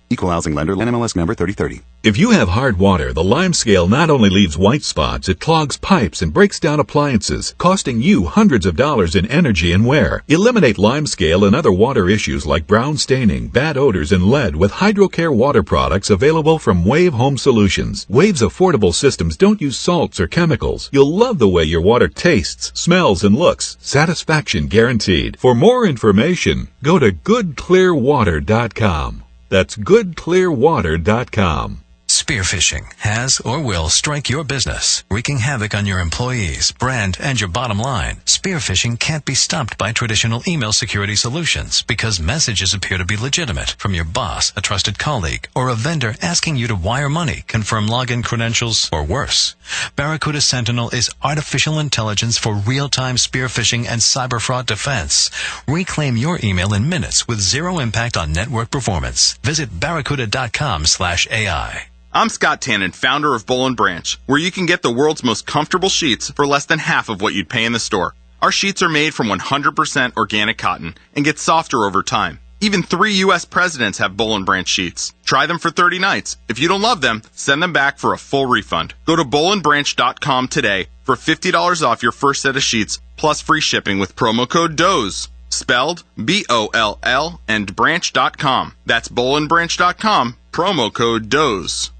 Equal housing lender, NMLS number 3030. If you have hard water, the Lime Scale not only leaves white spots, it clogs pipes and breaks down appliances, costing you hundreds of dollars in energy and wear. Eliminate Lime Scale and other water issues like brown staining, bad odors, and lead with HydroCare water products available from Wave Home Solutions. Wave's affordable systems don't use salts or chemicals. You'll love the way your water tastes, smells, and looks. Satisfaction guaranteed. For more information, go to goodclearwater.com. That's goodclearwater.com. Spearfishing has or will strike your business, wreaking havoc on your employees, brand, and your bottom line. Spearfishing can't be stopped by traditional email security solutions because messages appear to be legitimate from your boss, a trusted colleague, or a vendor asking you to wire money, confirm login credentials, or worse. Barracuda Sentinel is artificial intelligence for real-time spearfishing and cyber fraud defense. Reclaim your email in minutes with zero impact on network performance. Visit barracuda.com/AI. I'm Scott Tannen, founder of Boll & Branch, where you can get the world's most comfortable sheets for less than half of what you'd pay in the store. Our sheets are made from 100% organic cotton and get softer over time. Even 3 U.S. presidents have Boll & Branch sheets. Try them for 30 nights. If you don't love them, send them back for a full refund. Go to bollandbranch.com today for $50 off your first set of sheets, plus free shipping with promo code DOZE. Spelled B-O-L-L and branch.com. That's bollandbranch.com, promo code DOZE.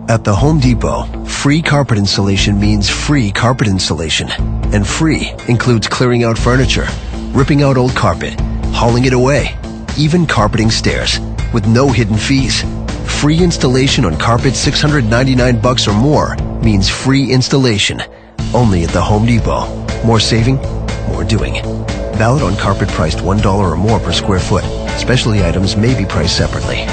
At the Home Depot, free carpet installation means free carpet installation. And free includes clearing out furniture, ripping out old carpet, hauling it away, even carpeting stairs, with no hidden fees. free installation on carpet $699 or more means free installation. Only at the Home Depot. More saving, more doing. Valid on carpet priced $1 or more per square foot. Specialty items may be priced separately.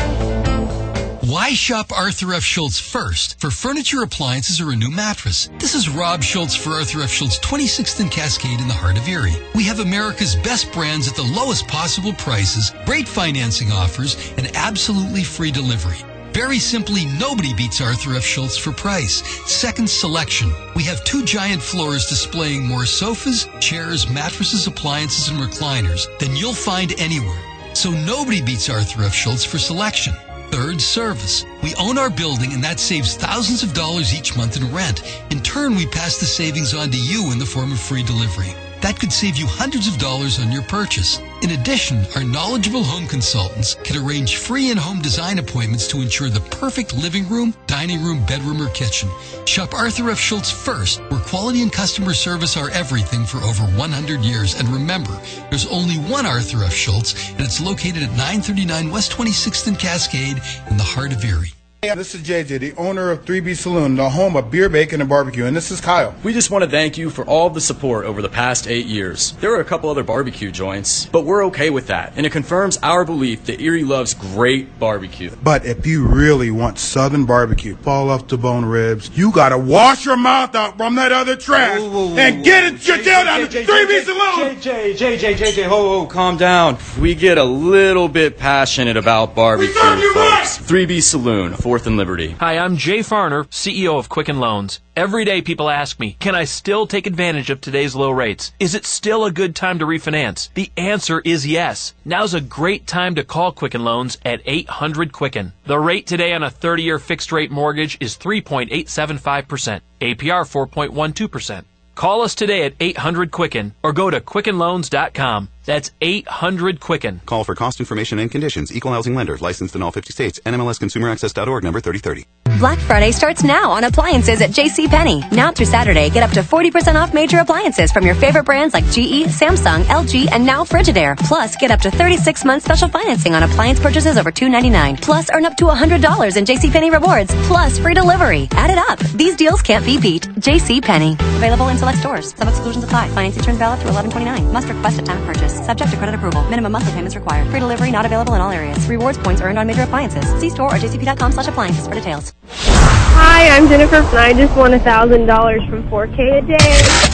Why shop Arthur F. Schultz first for furniture, appliances, or a new mattress? This is Rob Schultz for Arthur F. Schultz, 26th and Cascade in the heart of Erie. We have America's best brands at the lowest possible prices, great financing offers, and absolutely free delivery. Very simply, nobody beats Arthur F. Schultz for price. Second, selection. We have 2 giant floors displaying more sofas, chairs, mattresses, appliances, and recliners than you'll find anywhere. So nobody beats Arthur F. Schultz for selection. Third, service. We own our building, and that saves thousands of dollars each month in rent. In turn, we pass the savings on to you in the form of free delivery. That could save you hundreds of dollars on your purchase. In addition, our knowledgeable home consultants can arrange free in-home design appointments to ensure the perfect living room, dining room, bedroom, or kitchen. Shop Arthur F. Schultz first, where quality and customer service are everything for over 100 years. And remember, there's only one Arthur F. Schultz, and it's located at 939 West 26th and Cascade in the heart of Erie. Hey, this is JJ, the owner of 3B Saloon, the home of beer, bacon, and barbecue, and this is Kyle. We just want to thank you for all the support over the past 8 years. There are a couple other barbecue joints, but we're okay with that, and it confirms our belief that Erie loves great barbecue. But if you really want southern barbecue, fall off the bone ribs, you gotta wash your mouth out from that other trash and get it your tail down to 3B Saloon! JJ, calm down. We get a little bit passionate about barbecue, folks. 3B Saloon, 4th and Liberty. Hi, I'm Jay Farner, CEO of Quicken Loans. Every day people ask me, can I still take advantage of today's low rates? Is it still a good time to refinance? The answer is yes. Now's a great time to call Quicken Loans at 800-QUICKEN. The rate today on a 30-year fixed-rate mortgage is 3.875%, APR 4.12%. Call us today at 800-QUICKEN or go to QuickenLoans.com. That's 800-QUICKEN. Call for cost information and conditions. Equal housing lender. Licensed in all 50 states. NMLSConsumerAccess.org number 3030. Black Friday starts now on appliances at JCPenney. Now through Saturday, get up to 40% off major appliances from your favorite brands like GE, Samsung, LG, and now Frigidaire. Plus, get up to 36 months special financing on appliance purchases over $299. Plus, earn up to $100 in JCPenney rewards. Plus, free delivery. Add it up. These deals can't be beat. JCPenney. Available in select stores. Some exclusions apply. Financing terms valid through 11/29. Must request at time of purchase. Subject to credit approval. Minimum monthly payments required. Free delivery not available in all areas. Rewards points earned on major appliances. See store or jcp.com/appliances for details. Hi, I'm Jennifer, and I just won $1,000 from 4K a day.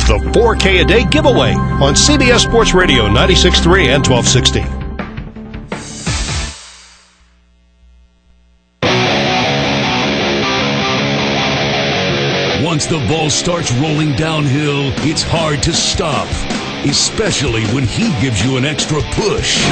The 4K a day giveaway on CBS Sports Radio 96.3 and 1260. Once the ball starts rolling downhill, it's hard to stop, especially when he gives you an extra push.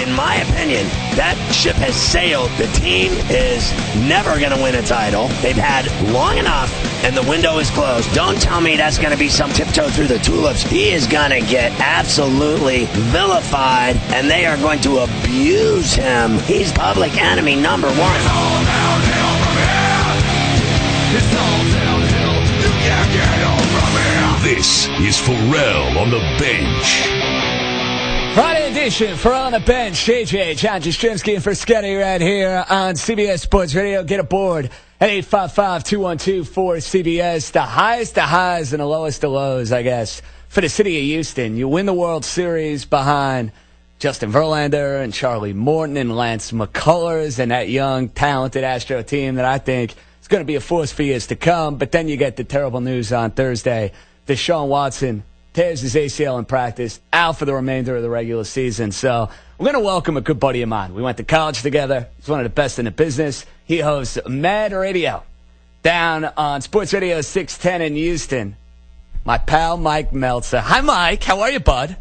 In my opinion, that ship has sailed. The team is never going to win a title. They've had long enough, and the window is closed. Don't tell me that's going to be some tiptoe through the tulips. He is going to get absolutely vilified, and they are going to abuse him. He's public enemy number one. It's all downhill from here. It's all downhill. You can't get on from here. This is Pharrell on the bench. Friday edition for On the Bench. JJ, John Jastrzemski, and for Scotty right here on CBS Sports Radio. Get aboard at 855-212-4CBS. The highest of highs and the lowest of lows, I guess, for the city of Houston. You win the World Series behind Justin Verlander and Charlie Morton and Lance McCullers and that young, talented Astro team that I think is going to be a force for years to come. But then you get the terrible news on Thursday. Deshaun Watson tears his ACL in practice, out for the remainder of the regular season. So we're going to welcome a good buddy of mine. We went to college together. He's one of the best in the business. He hosts Mad Radio down on Sports Radio 610 in Houston. My pal, Mike Meltzer. Hi, Mike. How are you, bud?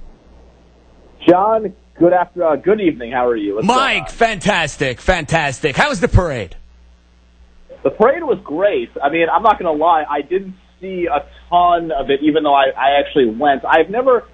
John, good evening. How are you? Mike, fantastic. How was the parade? The parade was great. I mean, I'm not going to lie. I didn't see a ton of it, even though I actually went. I've never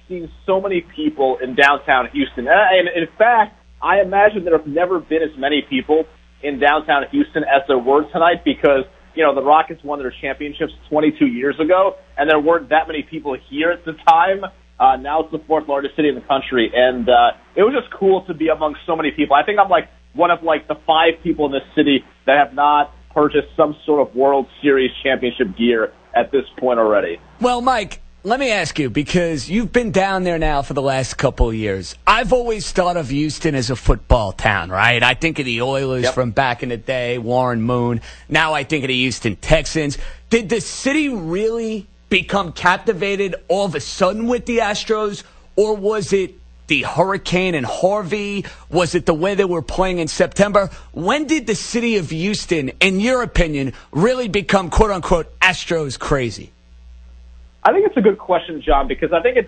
seen so many people in downtown Houston. And in fact, I imagine there have never been as many people in downtown Houston as there were tonight because, you know, the Rockets won their championships 22 years ago, and there weren't that many people here at the time. Now it's the fourth largest city in the country, and it was just cool to be among so many people. I think I'm like one of like the 5 people in this city that have not purchased some sort of World Series championship gear at this point already. Well, Mike, let me ask you, because you've been down there now for the last couple of years. I've always thought of Houston as a football town, right? I think of the Oilers from back in the day, Warren Moon. Now I think of the Houston Texans. Did the city really become captivated all of a sudden with the Astros, or was it the hurricane and Harvey? Was it the way they were playing in September? When did the city of Houston, in your opinion, really become quote-unquote Astros crazy? I think it's a good question, John, because I think it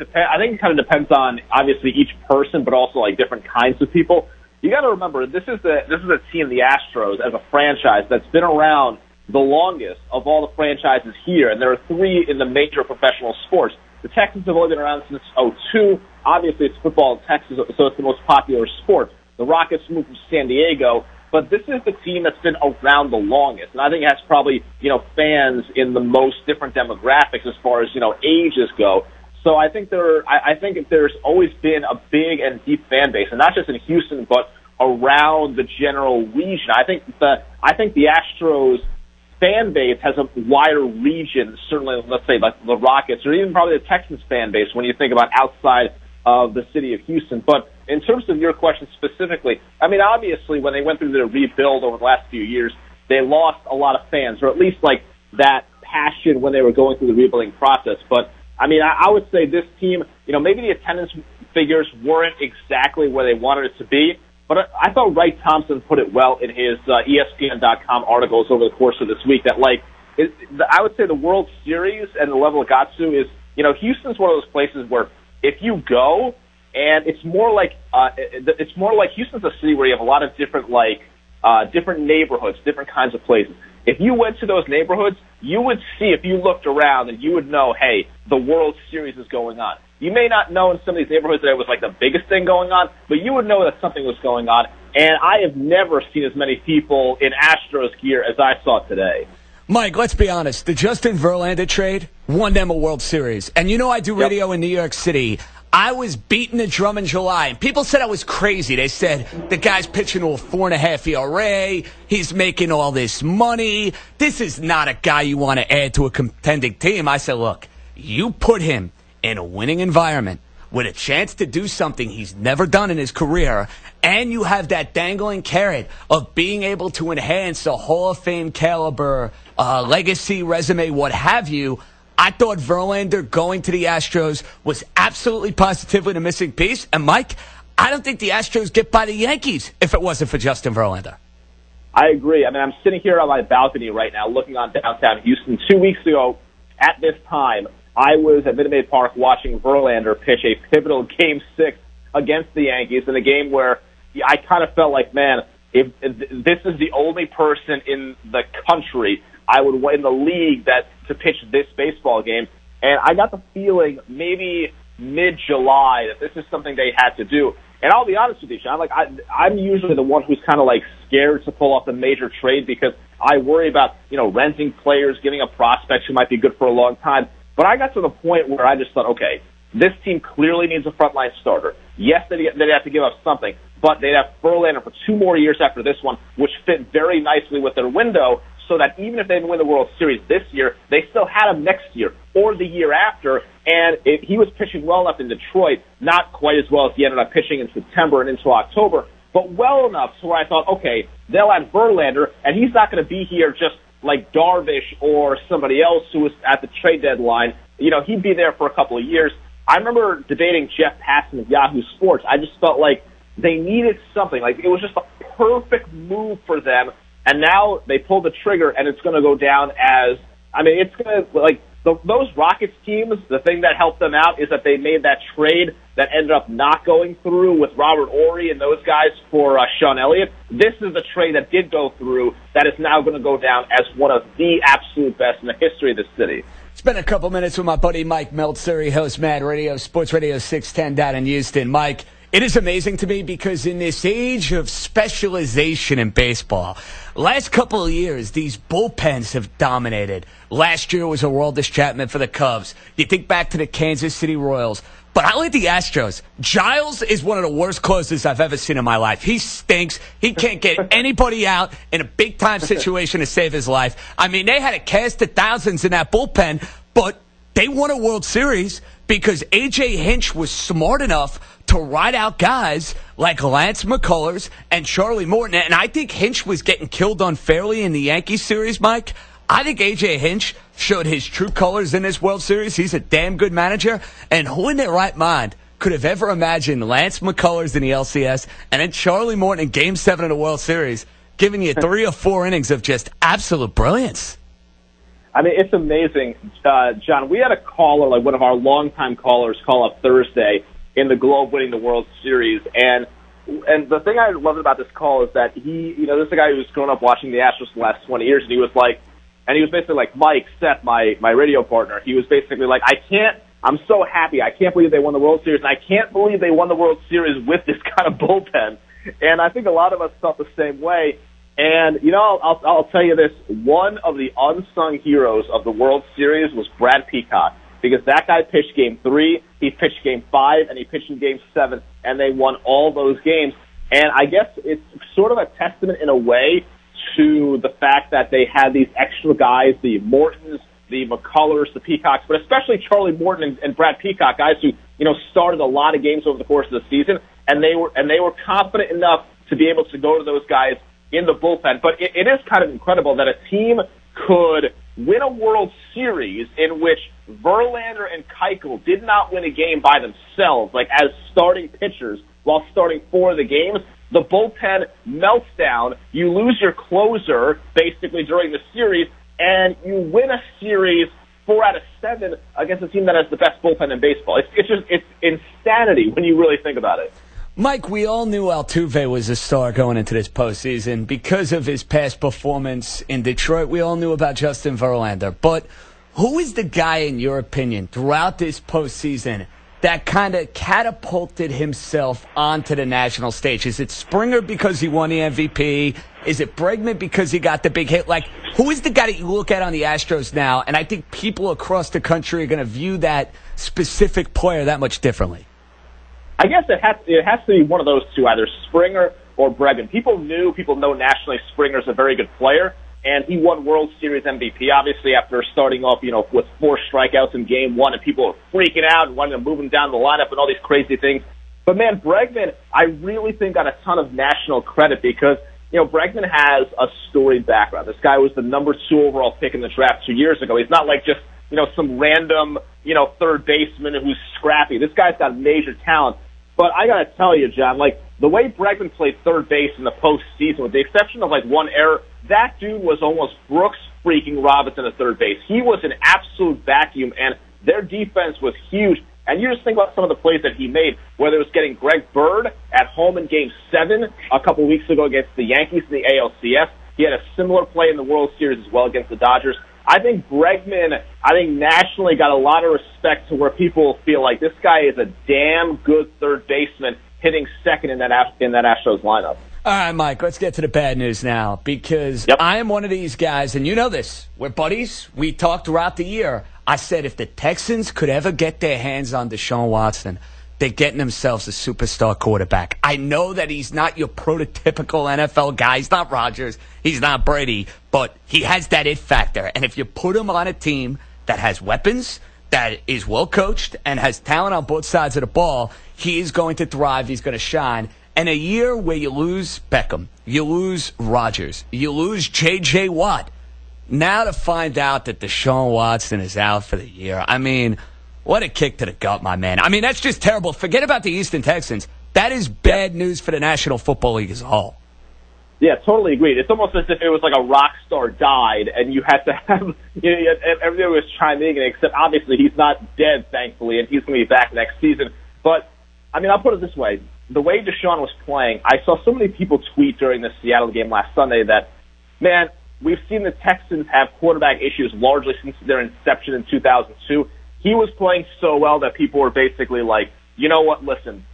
kind of depends on obviously each person, but also like different kinds of people. You got to remember this is a team, the Astros, as a franchise that's been around the longest of all the franchises here, and there are 3 in the major professional sports. The Texans have only been around since 2002. Obviously, it's football in Texas, so it's the most popular sport. The Rockets moved from San Diego, but this is the team that's been around the longest, and I think it has probably, fans in the most different demographics as far as, ages go. So I think there's always been a big and deep fan base, and not just in Houston, but around the general region. I think the Astros fan base has a wider region, certainly, let's say, like the Rockets, or even probably the Texans fan base when you think about outside of the city of Houston. But in terms of your question specifically, I mean, obviously, when they went through the rebuild over the last few years, they lost a lot of fans, or at least, like, that passion when they were going through the rebuilding process. But, I mean, I would say this team, maybe the attendance figures weren't exactly where they wanted it to be, but I thought Wright Thompson put it well in his ESPN.com articles over the course of this week that, like, I would say the World Series and the level it got to is, Houston's one of those places where if you go, and it's more like Houston's a city where you have a lot of different neighborhoods, different kinds of places. If you went to those neighborhoods, you would see, if you looked around, and you would know, hey, the World Series is going on. You may not know in some of these neighborhoods that it was like the biggest thing going on, but you would know that something was going on. And I have never seen as many people in Astros gear as I saw today. Mike, let's be honest. The Justin Verlander trade won them a World Series. And I do radio in New York City. I was beating the drum in July, and people said I was crazy. They said, the guy's pitching to a 4.5 ERA. He's making all this money. This is not a guy you want to add to a contending team. I said, look, you put him in a winning environment with a chance to do something he's never done in his career, and you have that dangling carrot of being able to enhance a Hall of Fame caliber legacy, resume, what have you. I thought Verlander going to the Astros was absolutely positively the missing piece. And, Mike, I don't think the Astros get by the Yankees if it wasn't for Justin Verlander. I agree. I mean, I'm sitting here on my balcony right now looking on downtown Houston. 2 weeks ago, at this time, I was at Minute Maid Park watching Verlander pitch a pivotal Game 6 against the Yankees in a game where I kind of felt like, man, if this is the only person in the country I would win the league to pitch this baseball game. And I got the feeling maybe mid-July that this is something they had to do. And I'll be honest with you, Sean, I'm usually the one who's kind of scared to pull off the major trade because I worry about, renting players, giving up prospects who might be good for a long time. But I got to the point where I just thought, okay, this team clearly needs a frontline starter. Yes, they'd have to give up something, but they'd have Verlander for 2 more years after this one, which fit very nicely with their window, so that even if they didn't win the World Series this year, they still had him next year or the year after. And if he was pitching well enough in Detroit, not quite as well as he ended up pitching in September and into October, but well enough to where I thought, okay, they'll add Verlander, and he's not going to be here just like Darvish or somebody else who was at the trade deadline. He'd be there for a couple of years. I remember debating Jeff Passan of Yahoo Sports. I just felt like they needed something. Like, it was just a perfect move for them. And now they pulled the trigger, and it's going to go down as, it's going to, those Rockets teams, the thing that helped them out is that they made that trade that ended up not going through with Robert Ory and those guys for Sean Elliott. This is the trade that did go through that is now going to go down as one of the absolute best in the history of the city. Spent a couple minutes with my buddy Mike Meltzer. He hosts Mad Radio, Sports Radio 610 down in Houston. Mike, It is amazing to me because in this age of specialization in baseball, last couple of years, these bullpens have dominated. Last year was Aroldis Chapman for the Cubs. You think back to the Kansas City Royals. But I like the Astros. Giles is one of the worst closers I've ever seen in my life. He stinks. He can't get anybody out in a big-time situation to save his life. I mean, they had a cast of thousands in that bullpen, but they won a World Series because A.J. Hinch was smart enough to ride out guys like Lance McCullers and Charlie Morton. And I think Hinch was getting killed unfairly in the Yankees series, Mike. I think A.J. Hinch showed his true colors in this World Series. He's a damn good manager. And who in their right mind could have ever imagined Lance McCullers in the LCS and then Charlie Morton in Game 7 of the World Series giving you 3 or 4 innings of just absolute brilliance? I mean, it's amazing. John, we had a caller, like one of our longtime callers, call up Thursday in the Globe winning the World Series. And the thing I loved about this call is that this is a guy who's grown up watching the Astros the last 20 years, and he was basically like, Mike, Seth, my radio partner, he was basically like, I'm so happy. I can't believe they won the World Series, and I can't believe they won the World Series with this kind of bullpen. And I think a lot of us felt the same way. And, I'll tell you this, one of the unsung heroes of the World Series was Brad Peacock, because that guy pitched Game 3, he pitched Game 5, and he pitched in Game 7, and they won all those games. And I guess it's sort of a testament in a way to the fact that they had these extra guys, the Mortons, the McCullers, the Peacocks, but especially Charlie Morton and Brad Peacock, guys who, started a lot of games over the course of the season, and they were confident enough to be able to go to those guys in the bullpen. But it is kind of incredible that a team could win a World Series in which Verlander and Keuchel did not win a game by themselves, like as starting pitchers, while starting 4 of the games. The bullpen melts down, you lose your closer basically during the series, and you win a series 4 out of 7 against a team that has the best bullpen in baseball. It's insanity when you really think about it. Mike, we all knew Altuve was a star going into this postseason because of his past performance in Detroit. We all knew about Justin Verlander. But who is the guy, in your opinion, throughout this postseason that kind of catapulted himself onto the national stage? Is it Springer because he won the MVP? Is it Bregman because he got the big hit? Like, who is the guy that you look at on the Astros now? And I think people across the country are going to view that specific player that much differently. I guess it has to be one of those two, either Springer or Bregman. People know nationally Springer's a very good player, and he won World Series MVP, obviously, after starting off, with 4 strikeouts in Game 1, and people were freaking out and wanting to move him down the lineup and all these crazy things. But, man, Bregman, I really think got a ton of national credit because, Bregman has a storied background. This guy was the number 2 overall pick in the draft 2 years ago. He's not like just, some random, third baseman who's scrappy. This guy's got major talent. But I got to tell you, John, the way Bregman played third base in the postseason, with the exception of, one error, that dude was almost Brooks freaking Robinson at third base. He was an absolute vacuum, and their defense was huge. And you just think about some of the plays that he made, whether it was getting Greg Bird at home in Game 7 a couple weeks ago against the Yankees in the ALCS. He had a similar play in the World Series as well against the Dodgers. I think Bregman, nationally got a lot of respect to where people feel like this guy is a damn good third baseman hitting second in that Astros lineup. All right, Mike, let's get to the bad news now because I am one of these guys, and you know this. We're buddies. We talked throughout the year. I said if the Texans could ever get their hands on Deshaun Watson, they're getting themselves a superstar quarterback. I know that he's not your prototypical NFL guy. He's not Rodgers. He's not Brady. But he has that it factor. And if you put him on a team that has weapons, that is well coached, and has talent on both sides of the ball, he is going to thrive. He's going to shine. And a year where you lose Beckham, you lose Rodgers, you lose J.J. Watt, now to find out that Deshaun Watson is out for the year, what a kick to the gut, my man. That's just terrible. Forget about the Houston Texans. That is bad news for the National Football League as a whole. Yeah, totally agreed. It's almost as if it was like a rock star died, and you had to have everybody was chiming in, except obviously he's not dead, thankfully, and he's going to be back next season. But, I'll put it this way. The way Deshaun was playing, I saw so many people tweet during the Seattle game last Sunday that, man, we've seen the Texans have quarterback issues largely since their inception in 2002. He was playing so well that people were basically like, you know what, listen,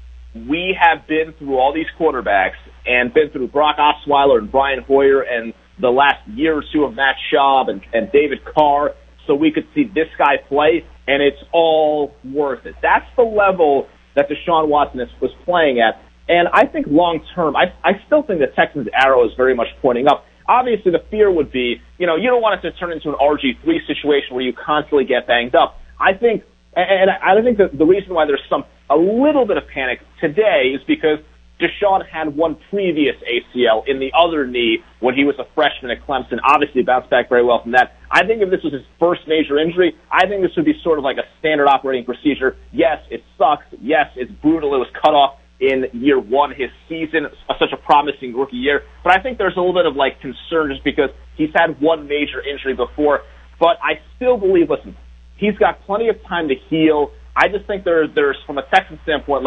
we have been through all these quarterbacks and been through Brock Osweiler and Brian Hoyer and the last year or two of Matt Schaub and David Carr so we could see this guy play, and it's all worth it. That's the level that Deshaun Watson was playing at. And I think long-term, I still think the Texans' arrow is very much pointing up. Obviously, the fear would be, you don't want it to turn into an RG3 situation where you constantly get banged up. I think that the reason why there's a little bit of panic today is because Deshaun had one previous ACL in the other knee when he was a freshman at Clemson. Obviously bounced back very well from that. I think if this was his first major injury, I think this would be sort of like a standard operating procedure. Yes, it sucks. Yes, it's brutal. It was cut off in year one, his season, such a promising rookie year. But I think there's a little bit of concern just because he's had one major injury before. But I still believe, listen, he's got plenty of time to heal. I just think there's from a Texans standpoint,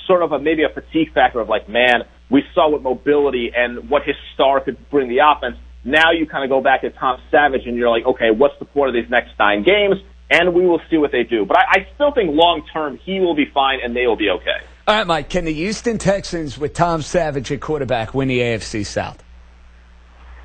sort of maybe a fatigue factor of man, we saw what mobility and what his star could bring the offense. Now you kind of go back to Tom Savage and you're like, okay, what's the point of these next 9 games? And we will see what they do. But I still think long-term he will be fine and they will be okay. All right, Mike, can the Houston Texans with Tom Savage at quarterback win the AFC South?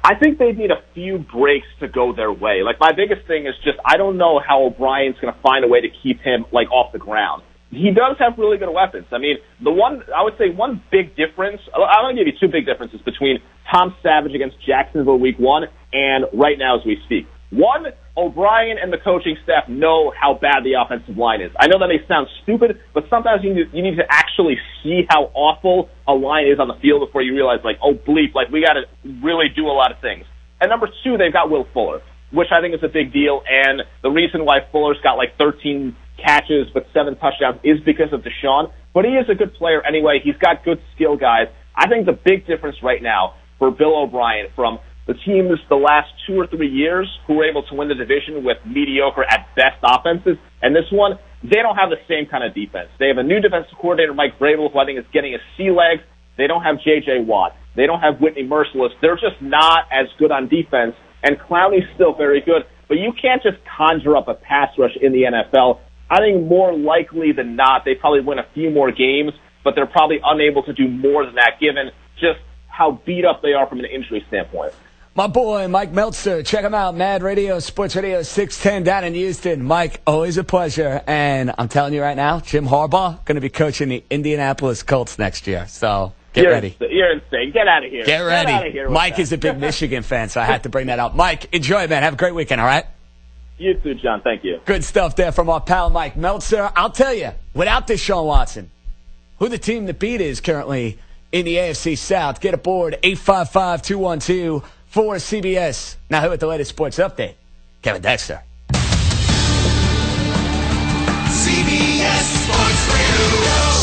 I think they need a few breaks to go their way. My biggest thing is just I don't know how O'Brien's going to find a way to keep him off the ground. He does have really good weapons. I mean, I would say one big difference, I'm going to give you 2 big differences between Tom Savage against Jacksonville week 1 and right now as we speak. One, O'Brien and the coaching staff know how bad the offensive line is. I know that may sound stupid, but sometimes you need to actually see how awful a line is on the field before you realize, oh, bleep, we got to really do a lot of things. And number 2, they've got Will Fuller, which I think is a big deal. And the reason why Fuller's got 13 catches but 7 touchdowns is because of Deshaun. But he is a good player anyway. He's got good skill guys. I think the big difference right now for Bill O'Brien from the teams the last 2 or 3 years who were able to win the division with mediocre at best offenses, and this one, they don't have the same kind of defense. They have a new defensive coordinator, Mike Vrabel, who I think is getting his sea legs. They don't have J.J. Watt. They don't have Whitney Merciless. They're just not as good on defense, and Clowney's still very good. But you can't just conjure up a pass rush in the NFL. I think more likely than not, they probably win a few more games, but they're probably unable to do more than that given just how beat up they are from an injury standpoint. My boy, Mike Meltzer. Check him out, Mad Radio, Sports Radio 610 down in Houston. Mike, always a pleasure. And I'm telling you right now, Jim Harbaugh going to be coaching the Indianapolis Colts next year. So get ready. You're insane. Get out of here. Get ready. Get out of here Mike is a big Michigan fan, so I had to bring that up. Mike, enjoy it, man. Have a great weekend, all right? You too, John. Thank you. Good stuff there from our pal Mike Meltzer. I'll tell you, without Deshaun Watson, who the team to beat is currently in the AFC South. Get aboard 855-212-4CBS. Now, who with the latest sports update? Kevin Dexter. CBS Sports Radio.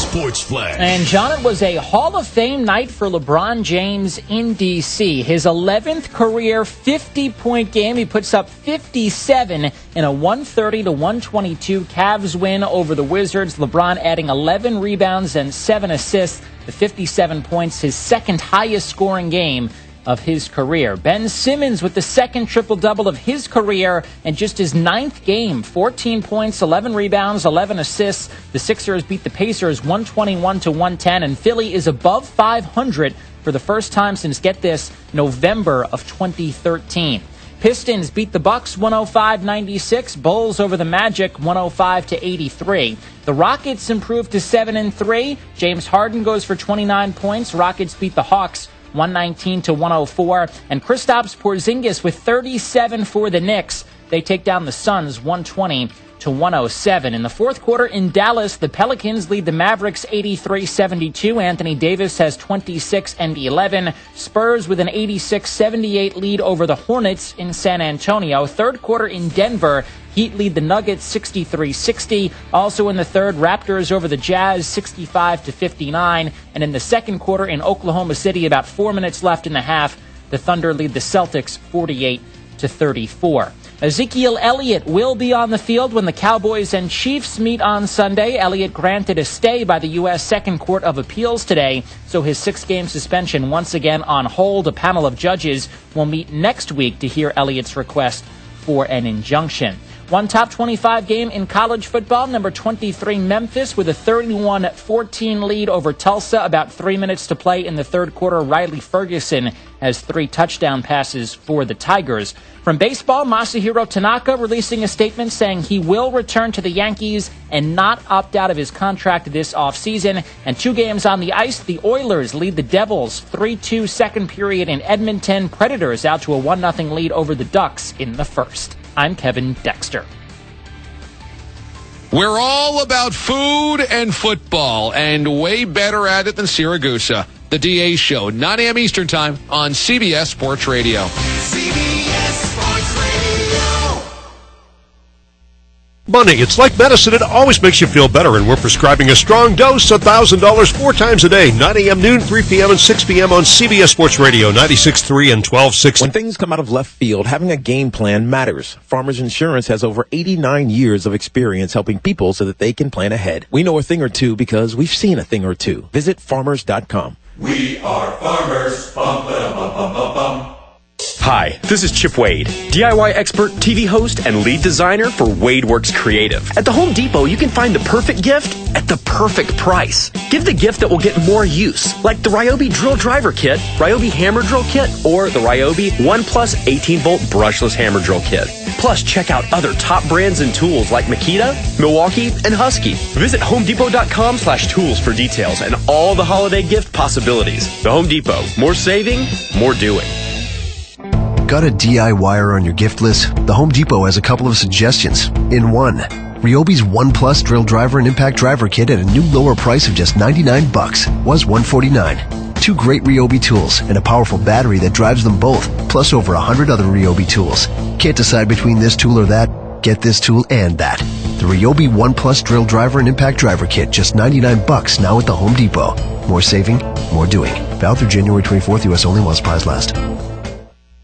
Sports Flash. And, John, it was a Hall of Fame night for LeBron James in D.C. His 11th career 50-point game. He puts up 57 in a 130-122 Cavs win over the Wizards. LeBron adding 11 rebounds and 7 assists. The 57 points, his second highest scoring game of his career. Ben Simmons with the second triple-double of his career and just his 9th game. 14 points, 11 rebounds, 11 assists. The Sixers beat the Pacers 121-110, and Philly is above 500 for the first time since, get this, November of 2013. Pistons beat the Bucks 105-96. Bulls over the Magic 105-83. The Rockets improved to 7-3. James Harden goes for 29 points. Rockets beat the Hawks 119-104. And Kristaps Porzingis with 37 for the Knicks. They take down the Suns 120-107. In the fourth quarter in Dallas, the Pelicans lead the Mavericks 83-72. Anthony Davis has 26 and 11. Spurs with an 86-78 lead over the Hornets in San Antonio. Third quarter in Denver, Heat lead the Nuggets 63-60. Also in the third, Raptors over the Jazz 65-59. And in the second quarter in Oklahoma City, about 4 minutes left in the half, the Thunder lead the Celtics 48-34. Ezekiel Elliott will be on the field when the Cowboys and Chiefs meet on Sunday. Elliott granted a stay by the U.S. Second Court of Appeals today, so his 6-game suspension once again on hold. A panel of judges will meet next week to hear Elliott's request for an injunction. One top 25 game in college football, number 23 Memphis with a 31-14 lead over Tulsa. About 3 minutes to play in the third quarter. Riley Ferguson has 3 touchdown passes for the Tigers. From baseball, Masahiro Tanaka releasing a statement saying he will return to the Yankees and not opt out of his contract this offseason. And 2 games on the ice, the Oilers lead the Devils 3-2 second period in Edmonton. Predators out to a 1-0 lead over the Ducks in the first. I'm Kevin Dexter. We're all about food and football, and way better at it than Siragusa. The DA Show, 9 a.m. Eastern Time on CBS Sports Radio. CBS Sports Radio. Money, it's like medicine. It always makes you feel better, and we're prescribing a strong dose, $1,000 4 times a day, 9 a.m., noon, 3 p.m., and 6 p.m. on CBS Sports Radio, 96.3 and 1260. When things come out of left field, having a game plan matters. Farmers Insurance has over 89 years of experience helping people so that they can plan ahead. We know a thing or two because we've seen a thing or two. Visit farmers.com. We are farmers. Bum, ba, bum, bum, bum, bum. Hi, this is Chip Wade, DIY expert, TV host, and lead designer for WadeWorks Creative. At the Home Depot, you can find the perfect gift at the perfect price. Give the gift that will get more use, like the Ryobi Drill Driver Kit, Ryobi Hammer Drill Kit, or the Ryobi 1+ 18-volt brushless hammer drill kit. Plus, check out other top brands and tools like Makita, Milwaukee, and Husky. Visit HomeDepot.com/tools for details and all the holiday gift possibilities. The Home Depot, more saving, more doing. Got a DIYer on your gift list? The Home Depot has a couple of suggestions. In one, Ryobi's 1+ drill driver and impact driver kit at a new lower price of just $99, was $149. 2 great Ryobi tools and a powerful battery that drives them both, plus over 100 other Ryobi tools. Can't decide between this tool or that? Get this tool and that. The Ryobi 1+ drill driver and impact driver kit, just $99 now at the Home Depot. More saving, more doing. Valid through January 24th, U.S. only while supplies last.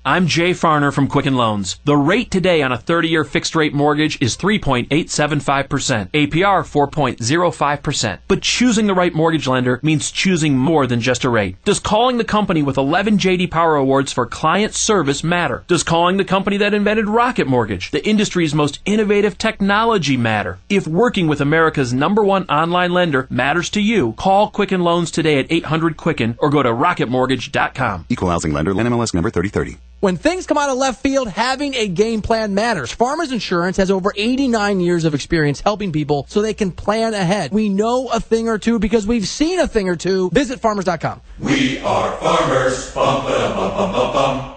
I'm Jay Farner from Quicken Loans. The rate today on a 30-year fixed-rate mortgage is 3.875%, APR 4.05%. But choosing the right mortgage lender means choosing more than just a rate. Does calling the company with 11 J.D. Power Awards for client service matter? Does calling the company that invented Rocket Mortgage, the industry's most innovative technology, matter? If working with America's #1 online lender matters to you, call Quicken Loans today at 800-QUICKEN or go to rocketmortgage.com. Equal housing lender, NMLS number 3030. When things come out of left field, having a game plan matters. Farmers Insurance has over 89 years of experience helping people so they can plan ahead. We know a thing or two because we've seen a thing or two. Visit farmers.com. We are farmers. Bum, ba, bum, bum, bum, bum.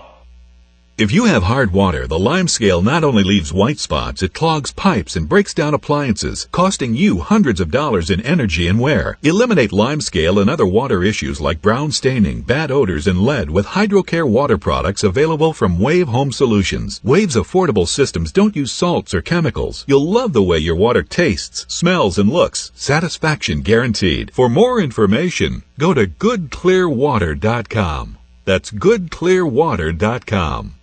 If you have hard water, the lime scale not only leaves white spots, it clogs pipes and breaks down appliances, costing you hundreds of dollars in energy and wear. Eliminate lime scale and other water issues like brown staining, bad odors, and lead with HydroCare water products available from Wave Home Solutions. Wave's affordable systems don't use salts or chemicals. You'll love the way your water tastes, smells, and looks. Satisfaction guaranteed. For more information, go to goodclearwater.com. That's goodclearwater.com.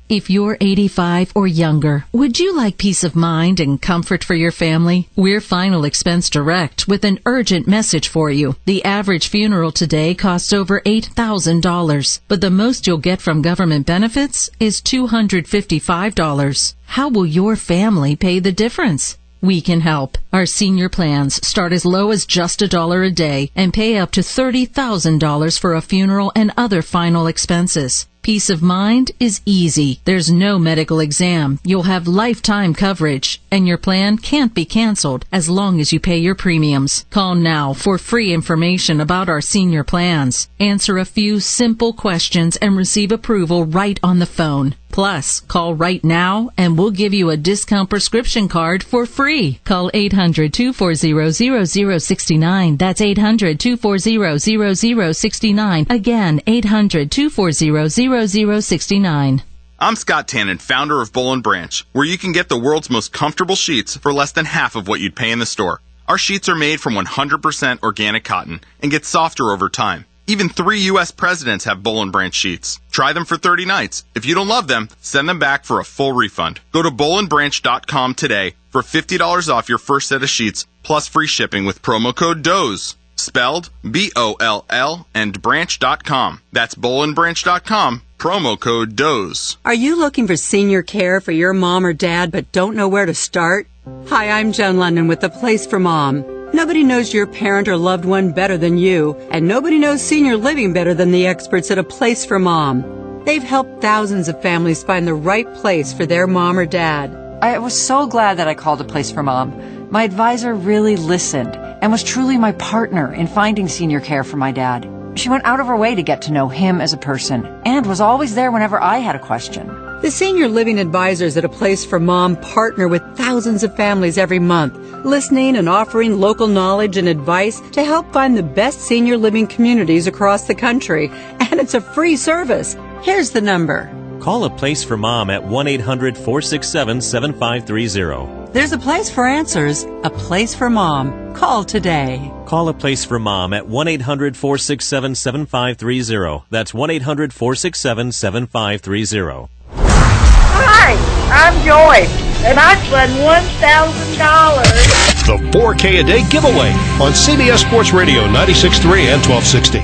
If you're 85 or younger, would you like peace of mind and comfort for your family? We're Final Expense Direct with an urgent message for you. The average funeral today costs over $8,000, but the most you'll get from government benefits is $255. How will your family pay the difference? We can help. Our senior plans start as low as just $1 a day and pay up to $30,000 for a funeral and other final expenses. Peace of mind is easy. There's no medical exam. You'll have lifetime coverage, and your plan can't be canceled as long as you pay your premiums. Call now for free information about our senior plans. Answer a few simple questions and receive approval right on the phone. Plus, call right now and we'll give you a discount prescription card for free. Call 800-240-0069. That's 800-240-0069. Again, 800-240-0069. I'm Scott Tannen, founder of Boll & Branch, where you can get the world's most comfortable sheets for less than half of what you'd pay in the store. Our sheets are made from 100% organic cotton and get softer over time. Even 3 U.S. presidents have Boll & Branch sheets. Try them for 30 nights. If you don't love them, send them back for a full refund. Go to bollandbranch.com today for $50 off your first set of sheets, plus free shipping with promo code DOZE. spelled BOLL and branch.com. That's bowlandbranch.com, promo code DOZE. Are you looking for senior care for your mom or dad but don't know where to start? Hi, I'm Jen London with The Place for Mom. Nobody knows your parent or loved one better than you, and nobody knows senior living better than the experts at A Place for Mom. They've helped thousands of families find the right place for their mom or dad. I was so glad that I called A Place for Mom. My advisor really listened and was truly my partner in finding senior care for my dad. She went out of her way to get to know him as a person and was always there whenever I had a question. The senior living advisors at A Place for Mom partner with thousands of families every month, listening and offering local knowledge and advice to help find the best senior living communities across the country. And it's a free service. Here's the number. Call A Place for Mom at 1-800-467-7530. There's a place for answers, a place for mom. Call today. Call A Place for Mom at 1-800-467-7530. That's 1-800-467-7530. Hi, I'm Joy, and I won $1,000. The 4K a day giveaway on CBS Sports Radio 96.3 and 1260.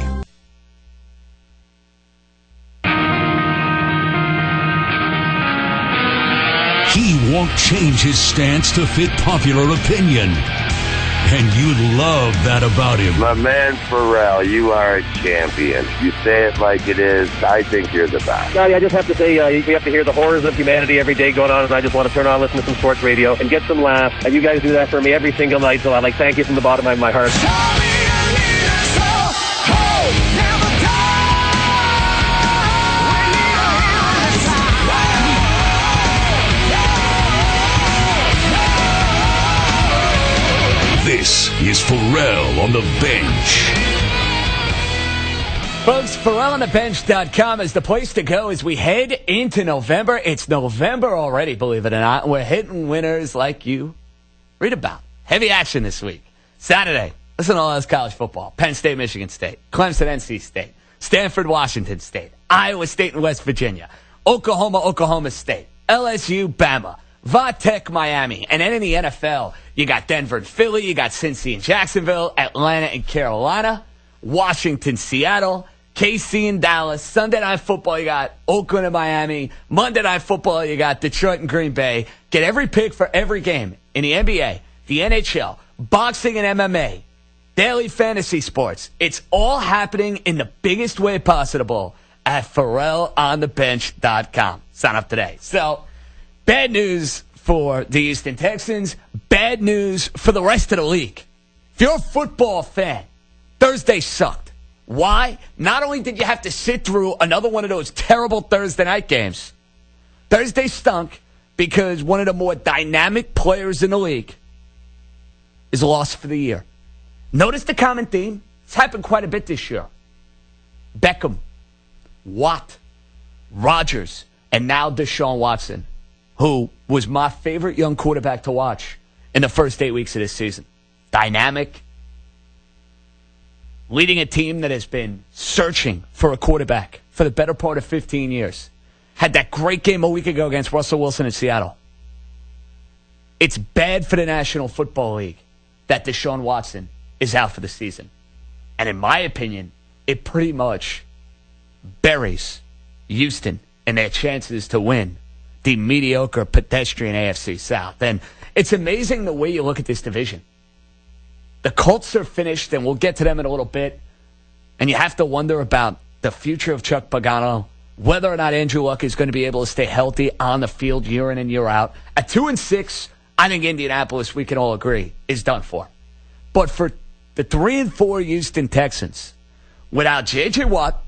He won't change his stance to fit popular opinion. And you love that about him. My man Pharrell, you are a champion. You say it like it is. I think you're the best. Scotty, I just have to say, we have to hear the horrors of humanity every day going on, and I just want to turn on, listen to some sports radio, and get some laughs. And you guys do that for me every single night, so I thank you from the bottom of my heart. This is Pharrell on the Bench. Folks, PharrellOnTheBench.com is the place to go as we head into November. It's November already, believe it or not. We're hitting winners like you read about. Heavy action this week. Saturday, listen to all this college football. Penn State, Michigan State. Clemson, NC State. Stanford, Washington State. Iowa State and West Virginia. Oklahoma, Oklahoma State. LSU, Bama. Vatech, Miami. And then in the NFL, you got Denver and Philly. You got Cincy and Jacksonville. Atlanta and Carolina. Washington, Seattle. KC and Dallas. Sunday Night Football, you got Oakland and Miami. Monday Night Football, you got Detroit and Green Bay. Get every pick for every game in the NBA, the NHL, boxing and MMA, daily fantasy sports. It's all happening in the biggest way possible at PharrellOnTheBench.com. Sign up today. So, bad news for the Houston Texans. Bad news for the rest of the league. If you're a football fan, Thursday sucked. Why? Not only did you have to sit through another one of those terrible Thursday night games, Thursday stunk because one of the more dynamic players in the league is lost for the year. Notice the common theme. It's happened quite a bit this year. Beckham, Watt, Rodgers, and now Deshaun Watson, who was my favorite young quarterback to watch in the first 8 weeks of this season. Dynamic, leading a team that has been searching for a quarterback for the better part of 15 years. Had that great game a week ago against Russell Wilson in Seattle. It's bad for the National Football League that Deshaun Watson is out for the season. And in my opinion, it pretty much buries Houston and their chances to win the mediocre pedestrian AFC South. And it's amazing the way you look at this division. The Colts are finished, and we'll get to them in a little bit. And you have to wonder about the future of Chuck Pagano, whether or not Andrew Luck is going to be able to stay healthy on the field year in and year out. At 2-6, I think Indianapolis, we can all agree, is done for. But for the 3-4 Houston Texans, without J.J. Watt,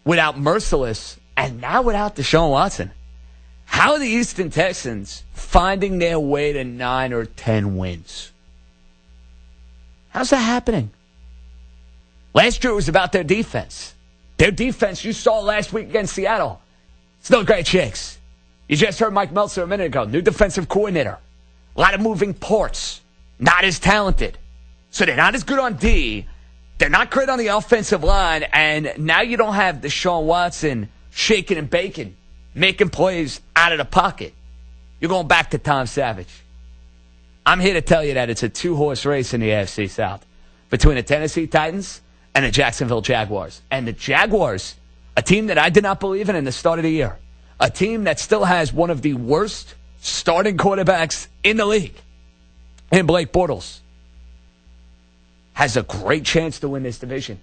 without Merciless, and now without Deshaun Watson, how are the Houston Texans finding their way to 9 or 10 wins? How's that happening? Last year it was about their defense. Their defense, you saw last week against Seattle. It's no great shakes. You just heard Mike Meltzer a minute ago. New defensive coordinator. A lot of moving parts. Not as talented. So they're not as good on D. They're not great on the offensive line. And now you don't have Deshaun Watson shaking and baking, making plays out of the pocket. You're going back to Tom Savage. I'm here to tell you that it's a two-horse race in the AFC South between the Tennessee Titans and the Jacksonville Jaguars. And the Jaguars, a team that I did not believe in the start of the year, a team that still has one of the worst starting quarterbacks in the league, in Blake Bortles, has a great chance to win this division.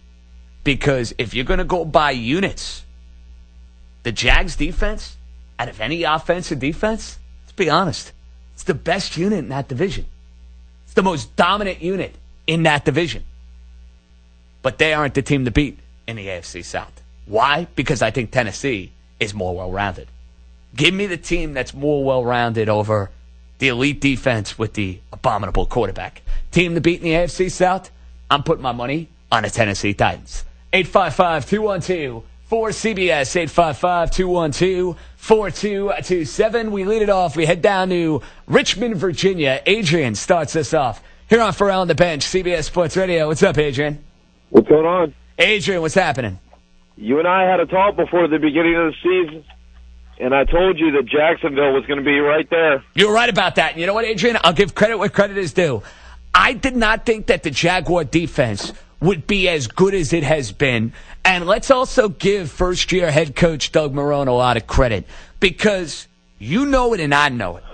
Because if you're going to go by units, the Jags defense, out of any offensive defense, let's be honest, it's the best unit in that division. It's the most dominant unit in that division. But they aren't the team to beat in the AFC South. Why? Because I think Tennessee is more well-rounded. Give me the team that's more well-rounded over the elite defense with the abominable quarterback. Team to beat in the AFC South, I'm putting my money on the Tennessee Titans. 855-212-4CBS, 855-212-4227. We lead it off. We head down to Richmond, Virginia. Adrian starts us off here on Pharrell on the Bench, CBS Sports Radio. What's up, Adrian? What's going on? Adrian, what's happening? You and I had a talk before the beginning of the season, and I told you that Jacksonville was going to be right there. You were right about that. And you know what, Adrian? I'll give credit where credit is due. I did not think that the Jaguar defense would be as good as it has been. And let's also give first-year head coach Doug Marrone a lot of credit, because you know it and I know it.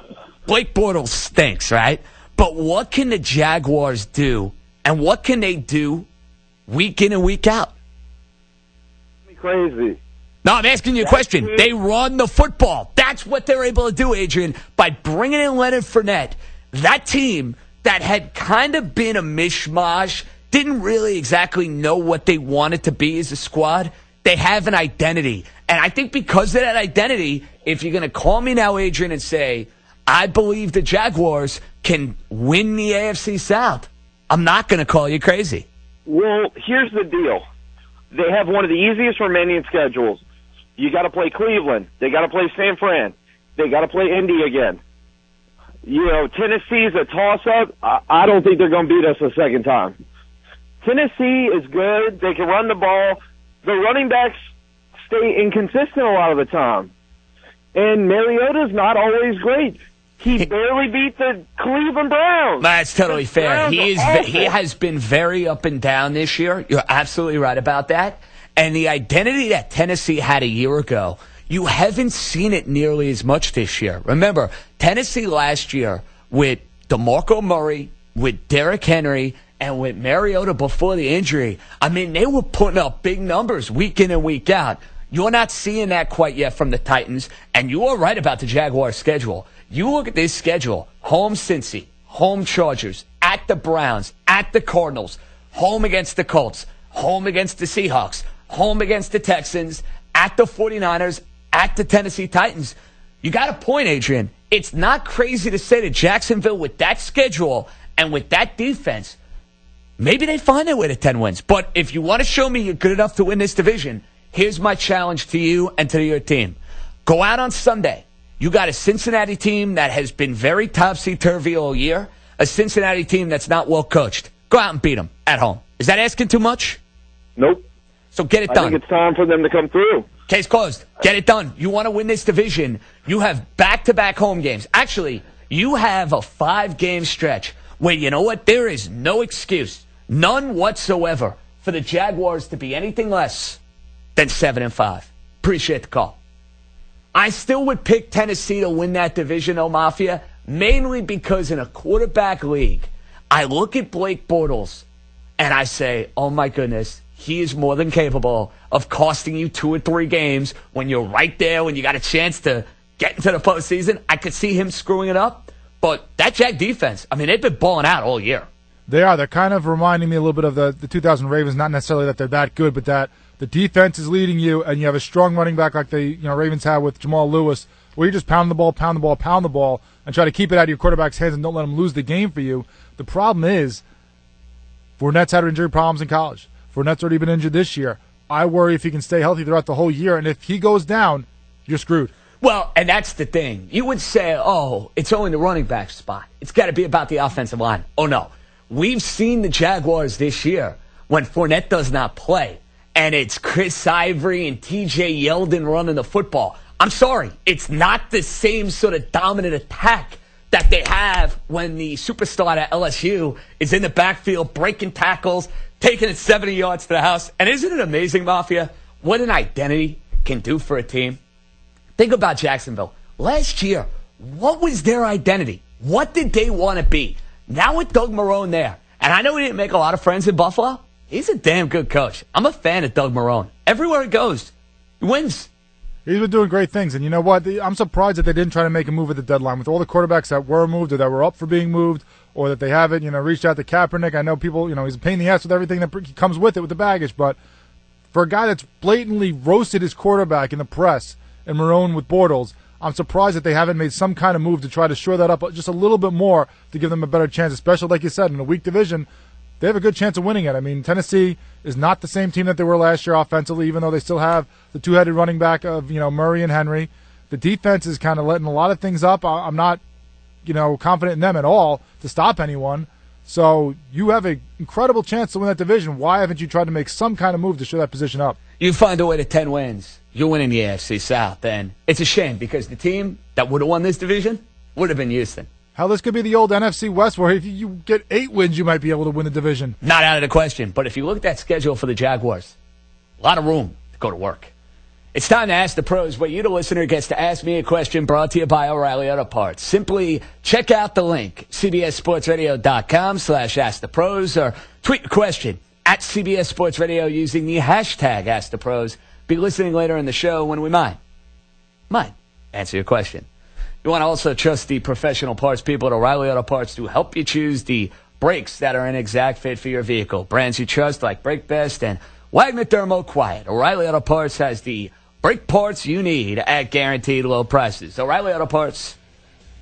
Blake Bortles stinks, right? But what can the Jaguars do, and what can they do week in and week out? Crazy. No, I'm asking you a question. They run the football. That's what they're able to do, Adrian, by bringing in Leonard Fournette. That team that had kind of been a mishmash, didn't really exactly know what they wanted to be as a squad, they have an identity. And I think because of that identity, if you're going to call me now, Adrian, and say, I believe the Jaguars can win the AFC South, I'm not going to call you crazy. Well, here's the deal. They have one of the easiest remaining schedules. You got to play Cleveland. They got to play San Fran. They got to play Indy again. You know, Tennessee's a toss-up. I don't think they're going to beat us a second time. Tennessee is good. They can run the ball. The running backs stay inconsistent a lot of the time. And Mariota's not always great. He barely beat the Cleveland Browns. That's totally fair. He has been very up and down this year. You're absolutely right about that. And the identity that Tennessee had a year ago, you haven't seen it nearly as much this year. Remember, Tennessee last year with DeMarco Murray, with Derrick Henry, and with Mariota before the injury, I mean, they were putting up big numbers week in and week out. You're not seeing that quite yet from the Titans, and you are right about the Jaguars' schedule. You look at this schedule: home Cincy, home Chargers, at the Browns, at the Cardinals, home against the Colts, home against the Seahawks, home against the Texans, at the 49ers, at the Tennessee Titans. You got a point, Adrian. It's not crazy to say that Jacksonville, with that schedule and with that defense, maybe they find their way to 10 wins. But if you want to show me you're good enough to win this division, here's my challenge to you and to your team. Go out on Sunday. You got a Cincinnati team that has been very topsy-turvy all year, a Cincinnati team that's not well coached. Go out and beat them at home. Is that asking too much? Nope. So get it done. I think it's time for them to come through. Case closed. Get it done. You want to win this division, you have back-to-back home games. Actually, you have a 5-game stretch where, you know what, there is no excuse, none whatsoever, for the Jaguars to be anything less than 7-5. Appreciate the call. I still would pick Tennessee to win that division, though, Mafia, mainly because in a quarterback league, I look at Blake Bortles and I say, oh my goodness, he is more than capable of costing you 2 or 3 games when you're right there, when you got a chance to get into the postseason. I could see him screwing it up, but that Jag defense, I mean, they've been balling out all year. They are. They're kind of reminding me a little bit of the 2000 Ravens, not necessarily that they're that good, but that the defense is leading you, and you have a strong running back like the Ravens have with Jamal Lewis, where you just pound the ball, and try to keep it out of your quarterback's hands and don't let him lose the game for you. The problem is, Fournette's had injury problems in college. Fournette's already been injured this year. I worry if he can stay healthy throughout the whole year, and if he goes down, you're screwed. Well, and that's the thing. You would say, oh, it's only the running back spot. It's got to be about the offensive line. Oh, no. We've seen the Jaguars this year when Fournette does not play, and it's Chris Ivory and TJ Yeldon running the football. I'm sorry. It's not the same sort of dominant attack that they have when the superstar at LSU is in the backfield breaking tackles, taking it 70 yards to the house. And isn't it amazing, Mafia, what an identity can do for a team? Think about Jacksonville. Last year, what was their identity? What did they want to be? Now with Doug Marrone there, and I know he didn't make a lot of friends in Buffalo, he's a damn good coach. I'm a fan of Doug Marrone. Everywhere he goes, he wins. He's been doing great things, and you know what? I'm surprised that they didn't try to make a move at the deadline. With all the quarterbacks that were moved or that were up for being moved, or that they haven't, reached out to Kaepernick. I know people, he's a pain in the ass with everything that comes with it, with the baggage, but for a guy that's blatantly roasted his quarterback in the press and Marrone with Bortles, I'm surprised that they haven't made some kind of move to try to shore that up just a little bit more to give them a better chance, especially, like you said, in a weak division. They have a good chance of winning it. I mean, Tennessee is not the same team that they were last year offensively, even though they still have the two-headed running back of, Murray and Henry. The defense is kind of letting a lot of things up. I'm not, confident in them at all to stop anyone. So you have an incredible chance to win that division. Why haven't you tried to make some kind of move to shore that position up? You find a way to 10 wins. You're winning the AFC South. And it's a shame because the team that would have won this division would have been Houston. Hell, this could be the old NFC West where if you get 8 wins, you might be able to win the division. Not out of the question. But if you look at that schedule for the Jaguars, a lot of room to go to work. It's time to Ask the Pros, where you, the listener, gets to ask me a question brought to you by O'Reilly Auto Parts. Simply check out the link, cbssportsradio.com/askthepros, or tweet your question at CBS Sports Radio using the hashtag AskThePros. Be listening later in the show when we might answer your question. You want to also trust the professional parts people at O'Reilly Auto Parts to help you choose the brakes that are an exact fit for your vehicle. Brands you trust like Brake Best and Wagner Thermo Quiet. O'Reilly Auto Parts has the brake parts you need at guaranteed low prices. O'Reilly Auto Parts,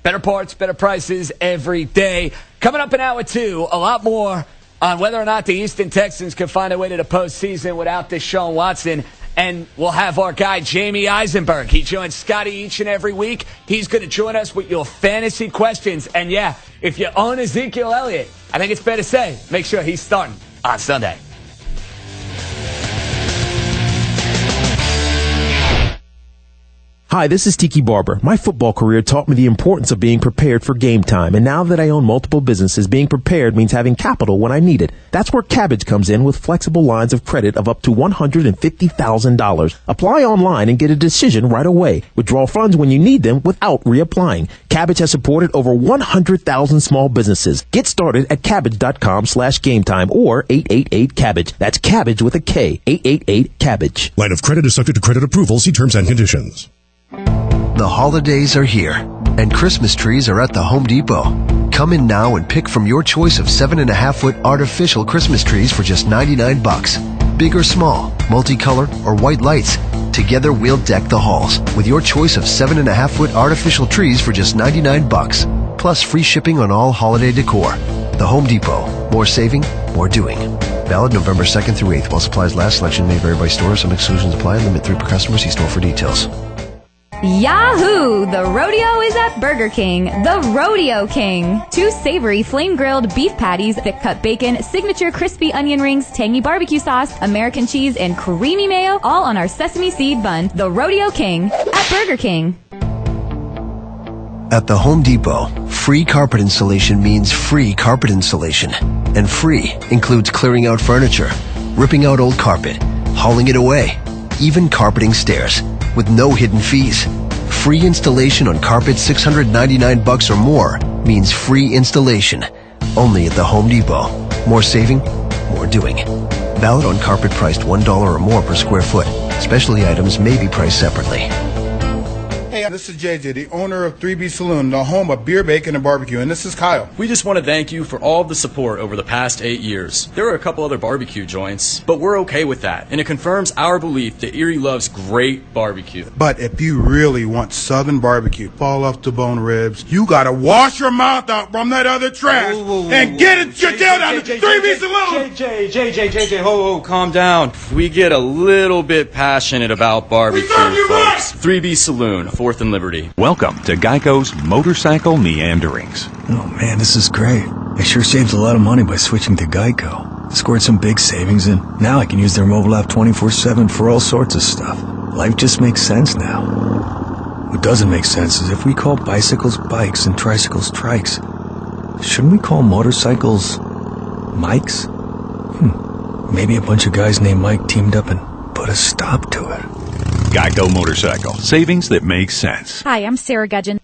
better parts, better prices every day. Coming up in hour 2, a lot more on whether or not the Houston Texans can find a way to the postseason without Deshaun Watson. And we'll have our guy, Jamie Eisenberg. He joins Scotty each and every week. He's going to join us with your fantasy questions. And yeah, if you own Ezekiel Elliott, I think it's fair to say, make sure he's starting on Sunday. Hi, this is Tiki Barber. My football career taught me the importance of being prepared for game time, and now that I own multiple businesses, being prepared means having capital when I need it. That's where Cabbage comes in with flexible lines of credit of up to $150,000. Apply online and get a decision right away. Withdraw funds when you need them without reapplying. Cabbage has supported over 100,000 small businesses. Get started at Cabbage.com/gametime or 888-CABBAGE. That's Cabbage with a K, 888-CABBAGE. Line of credit is subject to credit approval. See terms and conditions. The holidays are here, and Christmas trees are at the Home Depot. Come in now and pick from your choice of 7.5-foot artificial Christmas trees for just $99. Big or small, multicolor, or white lights. Together we'll deck the halls with your choice of 7.5-foot artificial trees for just $99. Plus free shipping on all holiday decor. The Home Depot. More saving, more doing. Valid November 2nd through 8th. While supplies last, selection may vary by store. Some exclusions apply. Limit 3 per customer. See store for details. Yahoo! The rodeo is at Burger King. The Rodeo King. 2 savory flame-grilled beef patties, thick-cut bacon, signature crispy onion rings, tangy barbecue sauce, American cheese, and creamy mayo, all on our sesame seed bun. The Rodeo King at Burger King. At the Home Depot, free carpet installation means free carpet installation. And free includes clearing out furniture, ripping out old carpet, hauling it away, even carpeting stairs, with no hidden fees. Free installation on carpet $699 or more means free installation. Only at the Home Depot. More saving, more doing. Valid on carpet priced $1 or more per square foot. Specialty items may be priced separately. Hey, this is JJ, the owner of 3B Saloon, the home of beer, bacon, and barbecue, and this is Kyle. We just want to thank you for all the support over the past 8 years. There are a couple other barbecue joints, but we're okay with that, and it confirms our belief that Erie loves great barbecue. But if you really want southern barbecue, fall off the bone ribs, you gotta wash your mouth out from that other trash and get it your tail down to 3B Saloon! JJ, ho, calm down. We get a little bit passionate about barbecue, folks. 3B Saloon, 4th and Liberty. Welcome to Geico's Motorcycle Meanderings. Oh man, this is great. I sure saved a lot of money by switching to Geico. Scored some big savings, and now I can use their mobile app 24/7 for all sorts of stuff. Life just makes sense now. What doesn't make sense is if we call bicycles bikes and tricycles trikes, shouldn't we call motorcycles Mikes? Maybe a bunch of guys named Mike teamed up and put a stop to it. Geico Motorcycle. Savings that make sense. Hi, I'm Sarah Gudgeon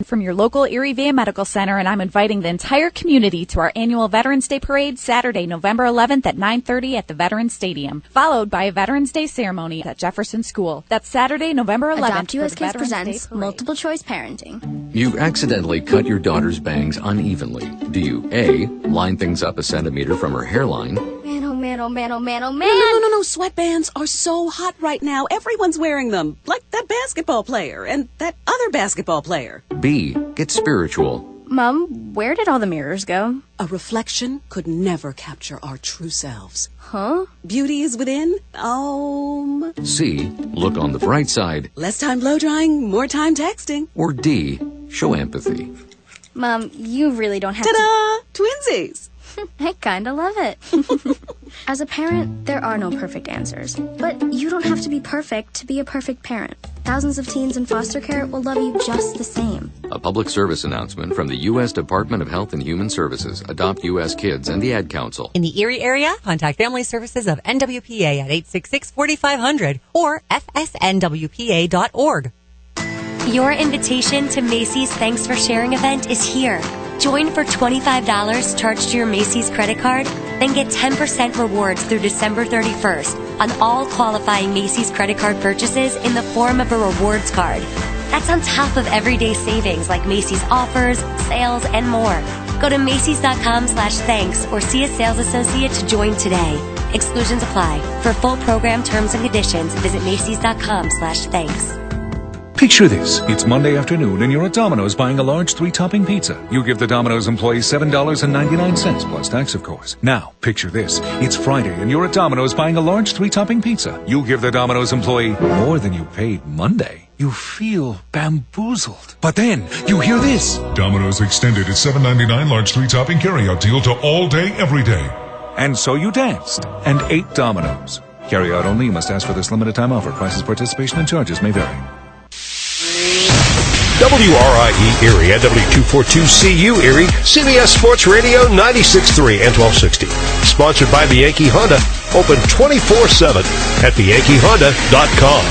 from your local Erie VA Medical Center, and I'm inviting the entire community to our annual Veterans Day Parade Saturday, November 11th at 9:30 at the Veterans Stadium, followed by a Veterans Day ceremony at Jefferson School. That's Saturday, November 11th. Adopt US Kids presents Multiple Choice Parenting. You accidentally cut your daughter's bangs unevenly. Do you A, line things up a centimeter from her hairline? Man, oh man, oh man, oh man, oh man. No. Sweatbands are so hot right now. Everyone's wearing them. Like that basketball player and that other basketball player. B, get spiritual. Mom, where did all the mirrors go? A reflection could never capture our true selves. Huh? Beauty is within. C, look on the bright side. Less time blow drying, more time texting. Or D, show empathy. Mom, you really don't have Ta-da! Twinsies! I kinda love it. As a parent, there are no perfect answers. But you don't have to be perfect to be a perfect parent. Thousands of teens in foster care will love you just the same. A public service announcement from the U.S. Department of Health and Human Services, Adopt U.S. Kids, and the Ad Council. In the Erie area, contact Family Services of NWPA at 866-4500 or fsnwpa.org. Your invitation to Macy's Thanks for Sharing event is here. Join for $25 charged to your Macy's credit card, then get 10% rewards through December 31st on all qualifying Macy's credit card purchases in the form of a rewards card. That's on top of everyday savings like Macy's offers, sales, and more. Go to Macys.com/thanks or see a sales associate to join today. Exclusions apply. For full program terms and conditions, visit Macys.com/thanks. Picture this. It's Monday afternoon and you're at Domino's buying a large 3-topping pizza. You give the Domino's employee $7.99 plus tax, of course. Now, picture this. It's Friday and you're at Domino's buying a large 3-topping pizza. You give the Domino's employee more than you paid Monday. You feel bamboozled. But then you hear this. Domino's extended its $7.99 large 3-topping carryout deal to all day, every day. And so you danced and ate Domino's. Carryout only. You must ask for this limited time offer. Prices, participation, and charges may vary. WRIE Erie and W242CU Erie, CBS Sports Radio 96.3 and 1260. Sponsored by the Yankee Honda. Open 24/7 at theyankeehonda.com.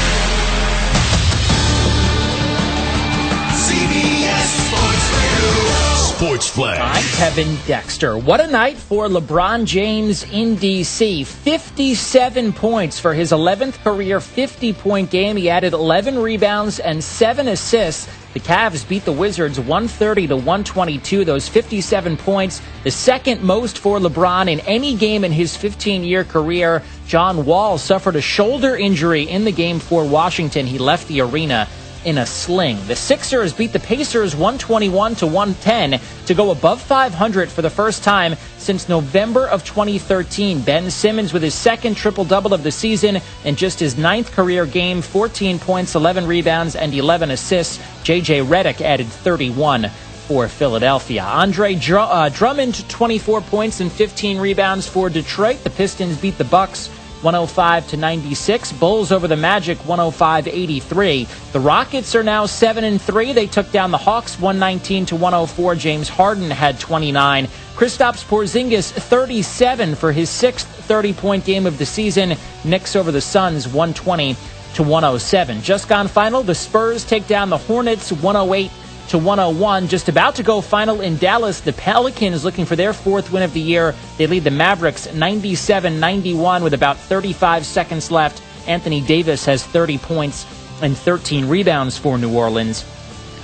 CBS Sports Radio. Sports Flash. I'm Kevin Dexter. What a night for LeBron James in D.C. 57 points for his 11th career 50-point game. He added 11 rebounds and 7 assists. The Cavs beat the Wizards 130-122. Those 57 points, the second most for LeBron in any game in his 15-year career. John Wall suffered a shoulder injury in the game for Washington. He left the arena in a sling. The Sixers beat the Pacers 121-110 to go above 500 for the first time since November of 2013. Ben Simmons with his second triple-double of the season and just his 9th career game, 14 points, 11 rebounds, and 11 assists. J.J. Redick added 31 for Philadelphia. Andre Drummond, 24 points and 15 rebounds for Detroit. The Pistons beat the Bucks 105-96. Bulls over the Magic 105-83. The Rockets are now 7-3. They took down the Hawks 119-104. James Harden had 29. Kristaps Porzingis 37 for his 6th 30-point game of the season. Knicks over the Suns 120-107. Just gone final, the Spurs take down the Hornets 108-101. Just about to go final in Dallas. The Pelicans looking for their 4th win of the year. They lead the Mavericks 97-91 with about 35 seconds left. Anthony Davis has 30 points and 13 rebounds for New Orleans.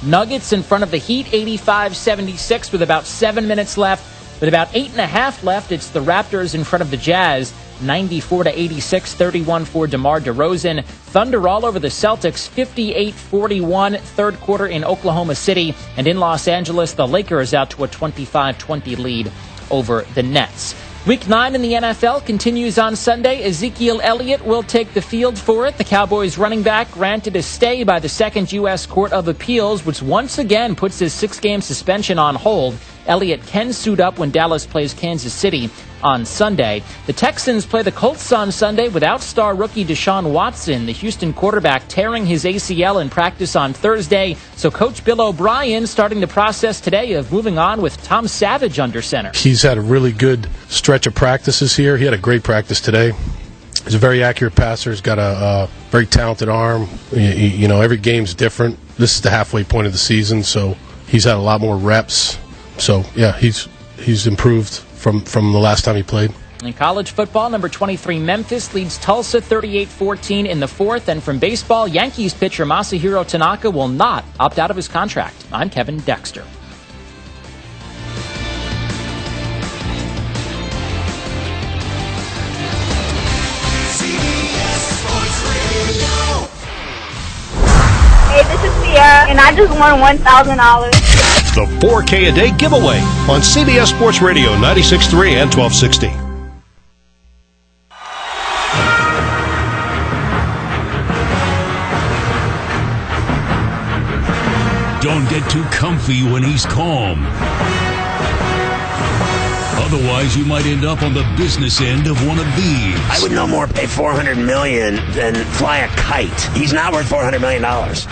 Nuggets in front of the Heat 85-76 with about 7 minutes left. With about 8.5 left, it's the Raptors in front of the Jazz 94-86, 31 for DeMar DeRozan. Thunder all over the Celtics, 58-41, third quarter in Oklahoma City. And in Los Angeles, the Lakers out to a 25-20 lead over the Nets. Week 9 in the NFL continues on Sunday. Ezekiel Elliott will take the field for it. The Cowboys running back granted a stay by the Second U.S. Court of Appeals, which once again puts his 6-game suspension on hold. Elliott can suit up when Dallas plays Kansas City on Sunday. The Texans play the Colts on Sunday without star rookie Deshaun Watson, the Houston quarterback tearing his ACL in practice on Thursday. So Coach Bill O'Brien starting the process today of moving on with Tom Savage under center. He's had a really good stretch of practices here. He had a great practice today. He's a very accurate passer. He's got a very talented arm. You know, every game's different. This is the halfway point of the season, so he's had a lot more reps. So, yeah, he's improved from the last time he played. In college football, number 23 Memphis leads Tulsa 38-14 in the fourth. And from baseball, Yankees pitcher Masahiro Tanaka will not opt out of his contract. I'm Kevin Dexter. Hey, this is Sierra, and I just won $1,000. The 4K a day giveaway on CBS Sports Radio 96.3 and 1260. Don't get too comfy when he's calm. Otherwise, you might end up on the business end of one of these. I would no more pay $400 million than fly a kite. He's not worth $400 million.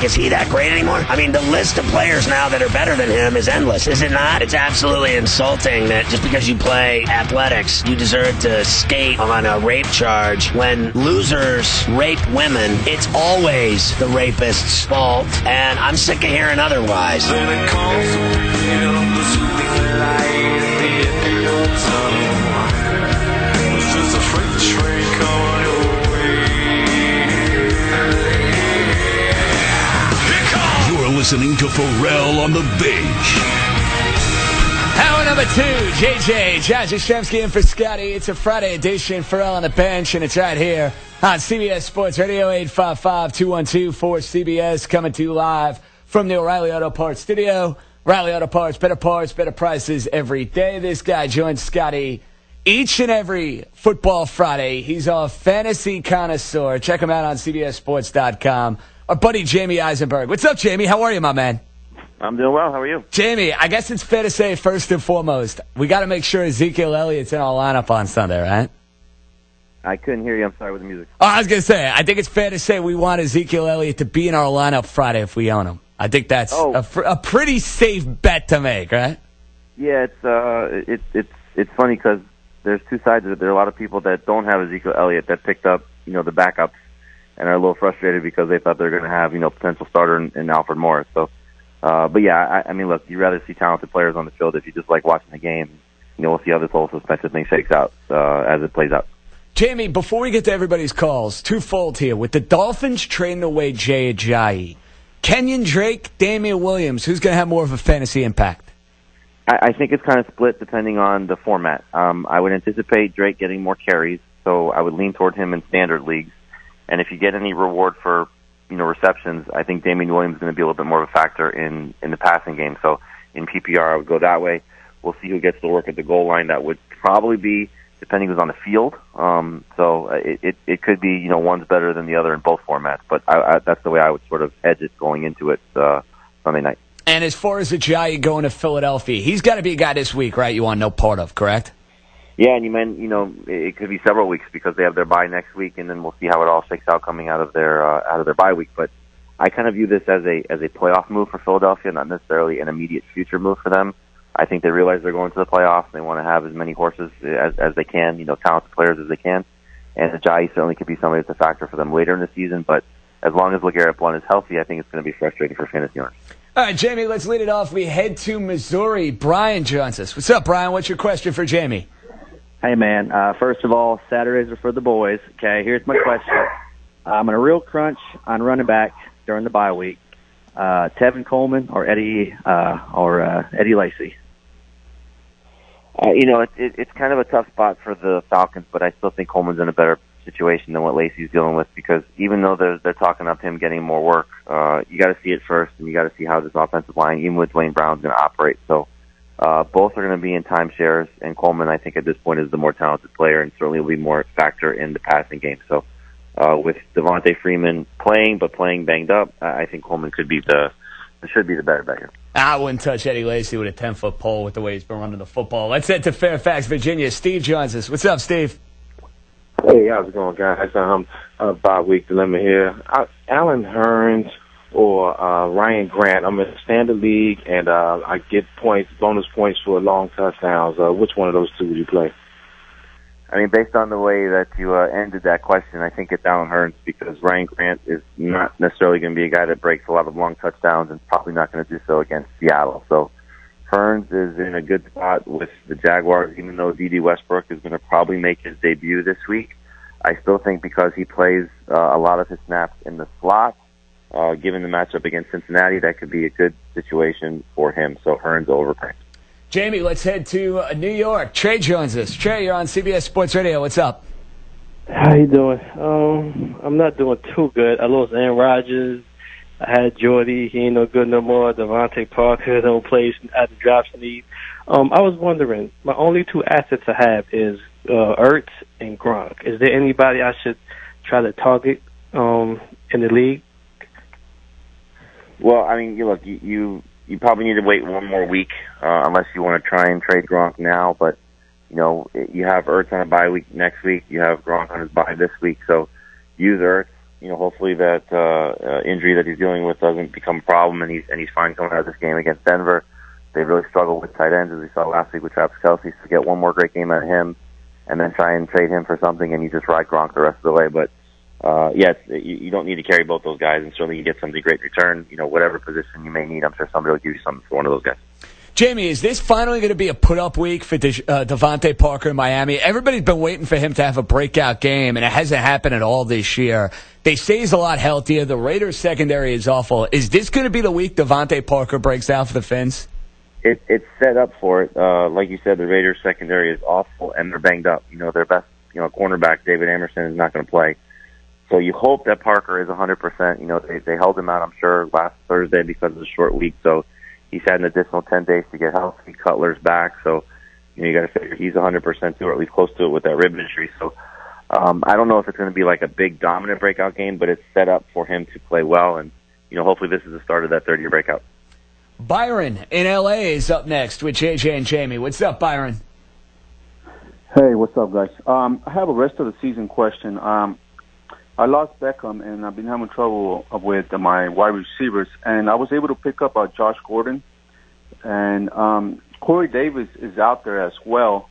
Is he that great anymore? I mean, the list of players now that are better than him is endless, is it not? It's absolutely insulting that just because you play athletics, you deserve to skate on a rape charge. When losers rape women, it's always the rapist's fault, and I'm sick of hearing otherwise. You're listening to Pharrell on the Bench. Hour number 2, JJ, Josh Yashemsky in for Scotty. It's a Friday edition, Pharrell on the Bench, and it's right here on CBS Sports Radio, 855-212-4CBS, coming to you live from the O'Reilly Auto Parts studio. O'Reilly Auto Parts, better prices every day. This guy joins Scotty each and every football Friday. He's a fantasy connoisseur. Check him out on CBSSports.com. Our buddy Jamie Eisenberg. What's up, Jamie? How are you, my man? I'm doing well. How are you? Jamie, I guess it's fair to say, first and foremost, we got to make sure Ezekiel Elliott's in our lineup on Sunday, right? I couldn't hear you. I'm sorry with the music. Oh, I was going to say, I think it's fair to say we want Ezekiel Elliott to be in our lineup Friday if we own him. I think that's a pretty safe bet to make, right? Yeah, it's funny because there's two sides of it. There are a lot of people that don't have Ezekiel Elliott that picked up, the backups and are a little frustrated because they thought they were going to have, potential starter in Alfred Morris. So, but yeah, I mean, look, you'd rather see talented players on the field if you just like watching the game. We'll see how this whole suspension thing shakes out as it plays out. Jamie, before we get to everybody's calls, twofold here. With the Dolphins trading away Jay Ajayi, Kenyon Drake, Damian Williams, who's going to have more of a fantasy impact? I think it's kind of split depending on the format. I would anticipate Drake getting more carries, so I would lean toward him in standard leagues. And if you get any reward for, receptions, I think Damian Williams is going to be a little bit more of a factor in the passing game. So in PPR, I would go that way. We'll see who gets to work at the goal line. That would probably be, depending who's on the field. So it could be, one's better than the other in both formats. But that's the way I would sort of edge it going into it Sunday night. And as far as Ajayi going to Philadelphia, he's got to be a guy this week, right? You want no part of, correct? Yeah, and you meant, it could be several weeks because they have their bye next week, and then we'll see how it all shakes out coming out of their bye week. But I kind of view this as a playoff move for Philadelphia, not necessarily an immediate future move for them. I think they realize they're going to the playoffs. They want to have as many horses as they can, talented players as they can. And Ajayi certainly could be somebody that's a factor for them later in the season. But as long as LeGarrette Blount is healthy, I think it's going to be frustrating for fantasy owners. All right, Jamie, let's lead it off. We head to Missouri. Brian joins us. What's up, Brian? What's your question for Jamie? Hey, man. First of all, Saturdays are for the boys. Okay, here's my question. I'm in a real crunch on running back during the bye week. Tevin Coleman or Eddie Lacy? It's kind of a tough spot for the Falcons, but I still think Coleman's in a better situation than what Lacy's dealing with because even though they're talking up him getting more work, you got to see it first, and you got to see how this offensive line, even with Dwayne Brown, is going to operate. So both are going to be in timeshares, and Coleman, I think, at this point is the more talented player and certainly will be more factor in the passing game. So with Devontae Freeman playing banged up, I think Coleman should be the better bet here. I wouldn't touch Eddie Lacy with a 10-foot pole with the way he's been running the football. Let's head to Fairfax, Virginia. Steve joins us. What's up, Steve? Hey, how's it going, guys? Bye-week dilemma here. Alan Hearns or Ryan Grant. I'm in a standard league, and I get bonus points for long touchdowns. Which one of those two would you play? I mean, based on the way that you ended that question, I think it's Alan Hearns because Ryan Grant is not necessarily going to be a guy that breaks a lot of long touchdowns and probably not going to do so against Seattle. So Hearns is in a good spot with the Jaguars, even though D.D. Westbrook is going to probably make his debut this week. I still think because he plays a lot of his snaps in the slot, given the matchup against Cincinnati, that could be a good situation for him. So Hearns overpay. Jamie, let's head to New York. Trey joins us. Trey, you're on CBS Sports Radio. What's up? How you doing? I'm not doing too good. I lost Aaron Rodgers. I had Jordy. He ain't no good no more. Devontae Parker don't play at the drafts need. I was wondering, my only two assets I have is Ertz and Gronk. Is there anybody I should try to target in the league? Well, I mean, look, you probably need to wait one more week unless you want to try and trade Gronk now. But, you know, you have Ertz on a bye week next week. You have Gronk on his bye this week. So use Ertz. You know, hopefully that injury that he's dealing with doesn't become a problem, and he's fine coming out of this game against Denver. They really struggled with tight ends, as we saw last week with Travis Kelce. So get one more great game out of him, and then try and trade him for something, and you just ride Gronk the rest of the way. But you don't need to carry both those guys, and certainly you get somebody great return. You know, whatever position you may need, I'm sure somebody will give you something for one of those guys. Jamie, is this finally going to be a put-up week for Devontae Parker in Miami? Everybody's been waiting for him to have a breakout game, and it hasn't happened at all this year. They say he's a lot healthier. The Raiders' secondary is awful. Is this going to be the week Devontae Parker breaks out for the Fins? It's set up for it. Like you said, the Raiders' secondary is awful, and they're banged up. You know, their best cornerback, David Amerson, is not going to play. So you hope that Parker is 100%. You know, they held him out, I'm sure, last Thursday because of the short week. So he's had an additional 10 days to get healthy. Cutler's back. So, you know, you got to figure he's 100% too, or at least close to it with that rib injury. So I don't know if it's going to be like a big dominant breakout game, but it's set up for him to play well. And, you know, hopefully this is the start of that third-year breakout. Byron in L.A. is up next with JJ and Jamie. What's up, Byron? Hey, what's up, guys? I have a rest of the season question. I lost Beckham, and I've been having trouble with my wide receivers, and I was able to pick up Josh Gordon, and Corey Davis is out there as well.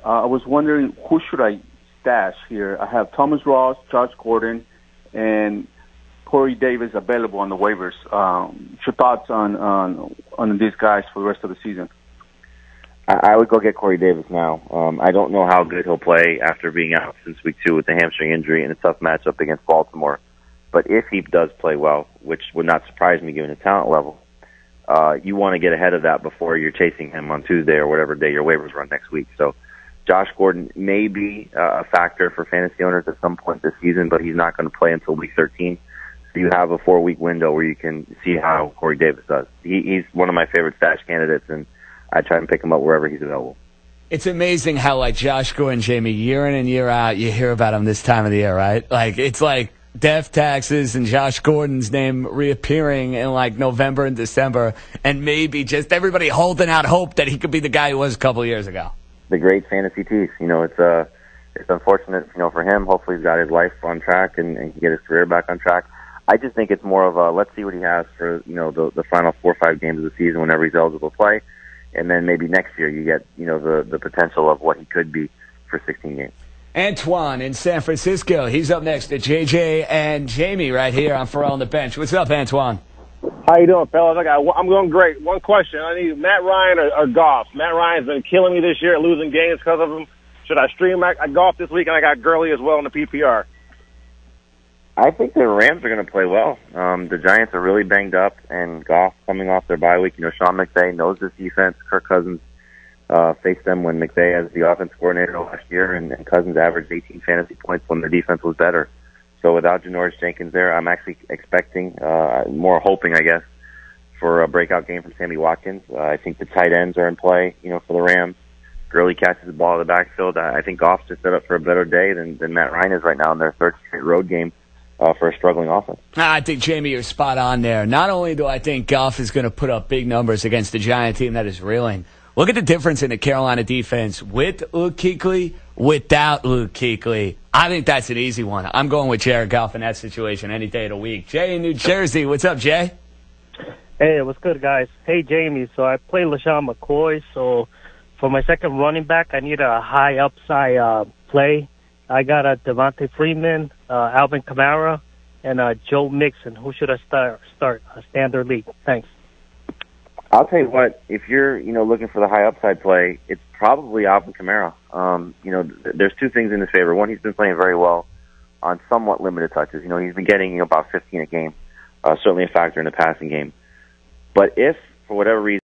I was wondering, who should I stash here? I have Thomas Ross, Josh Gordon, and Corey Davis available on the waivers. Your thoughts on these guys for the rest of the season? I would go get Corey Davis now. I don't know how good he'll play after being out since week 2 with the hamstring injury and a tough matchup against Baltimore. But if he does play well, which would not surprise me given the talent level, you want to get ahead of that before you're chasing him on Tuesday or whatever day your waivers run next week. So Josh Gordon may be a factor for fantasy owners at some point this season, but he's not going to play until week 13. So you have a 4-week window where you can see how Corey Davis does. He's one of my favorite stash candidates, and I try and pick him up wherever he's available. It's amazing how, like, Josh Gordon, Jamie, year in and year out, you hear about him this time of the year, right? Like, it's like death taxes and Josh Gordon's name reappearing in, like, November and December, and maybe just everybody holding out hope that he could be the guy he was a couple of years ago. The great fantasy piece. You know, it's unfortunate, you know, for him. Hopefully he's got his life on track and can get his career back on track. I just think it's more of a let's see what he has for, you know, the final 4 or 5 games of the season whenever he's eligible to play. And then maybe next year you get, you know, the potential of what he could be for 16 games. Antoine in San Francisco. He's up next to JJ and Jamie right here on Pharrell on the Bench. What's up, Antoine? How you doing, fellas? I'm going great. One question. I need Matt Ryan or Goff. Matt Ryan's been killing me this year, losing games because of him. Should I stream Goff this week? And I got Gurley as well in the PPR. I think the Rams are going to play well. The Giants are really banged up, and Goff coming off their bye week. You know, Sean McVay knows this defense. Kirk Cousins faced them when McVay was the offense coordinator last year, and Cousins averaged 18 fantasy points when their defense was better. So without Janoris Jenkins there, I'm actually expecting, more hoping, I guess, for a breakout game from Sammy Watkins. I think the tight ends are in play, you know, for the Rams. Gurley catches the ball in the backfield. I think Goff's just set up for a better day than Matt Ryan is right now in their third straight road game for a struggling offense. I think, Jamie, you're spot on there. Not only do I think Goff is going to put up big numbers against the Giant team that is reeling, look at the difference in the Carolina defense with Luke Kuechly, without Luke Kuechly. I think that's an easy one. I'm going with Jared Goff in that situation any day of the week. Jay in New Jersey. What's up, Jay? Hey, what's good, guys? Hey, Jamie. So I play LaShawn McCoy. So for my second running back, I need a high upside play. I got a Devontae Freeman, Alvin Kamara, and Joe Mixon. Who should I start? A standard league. Thanks. I'll tell you what, if you're, looking for the high upside play, it's probably Alvin Kamara. There's two things in his favor. One, he's been playing very well on somewhat limited touches. He's been getting about 15 a game, certainly a factor in the passing game. But if, for whatever reason,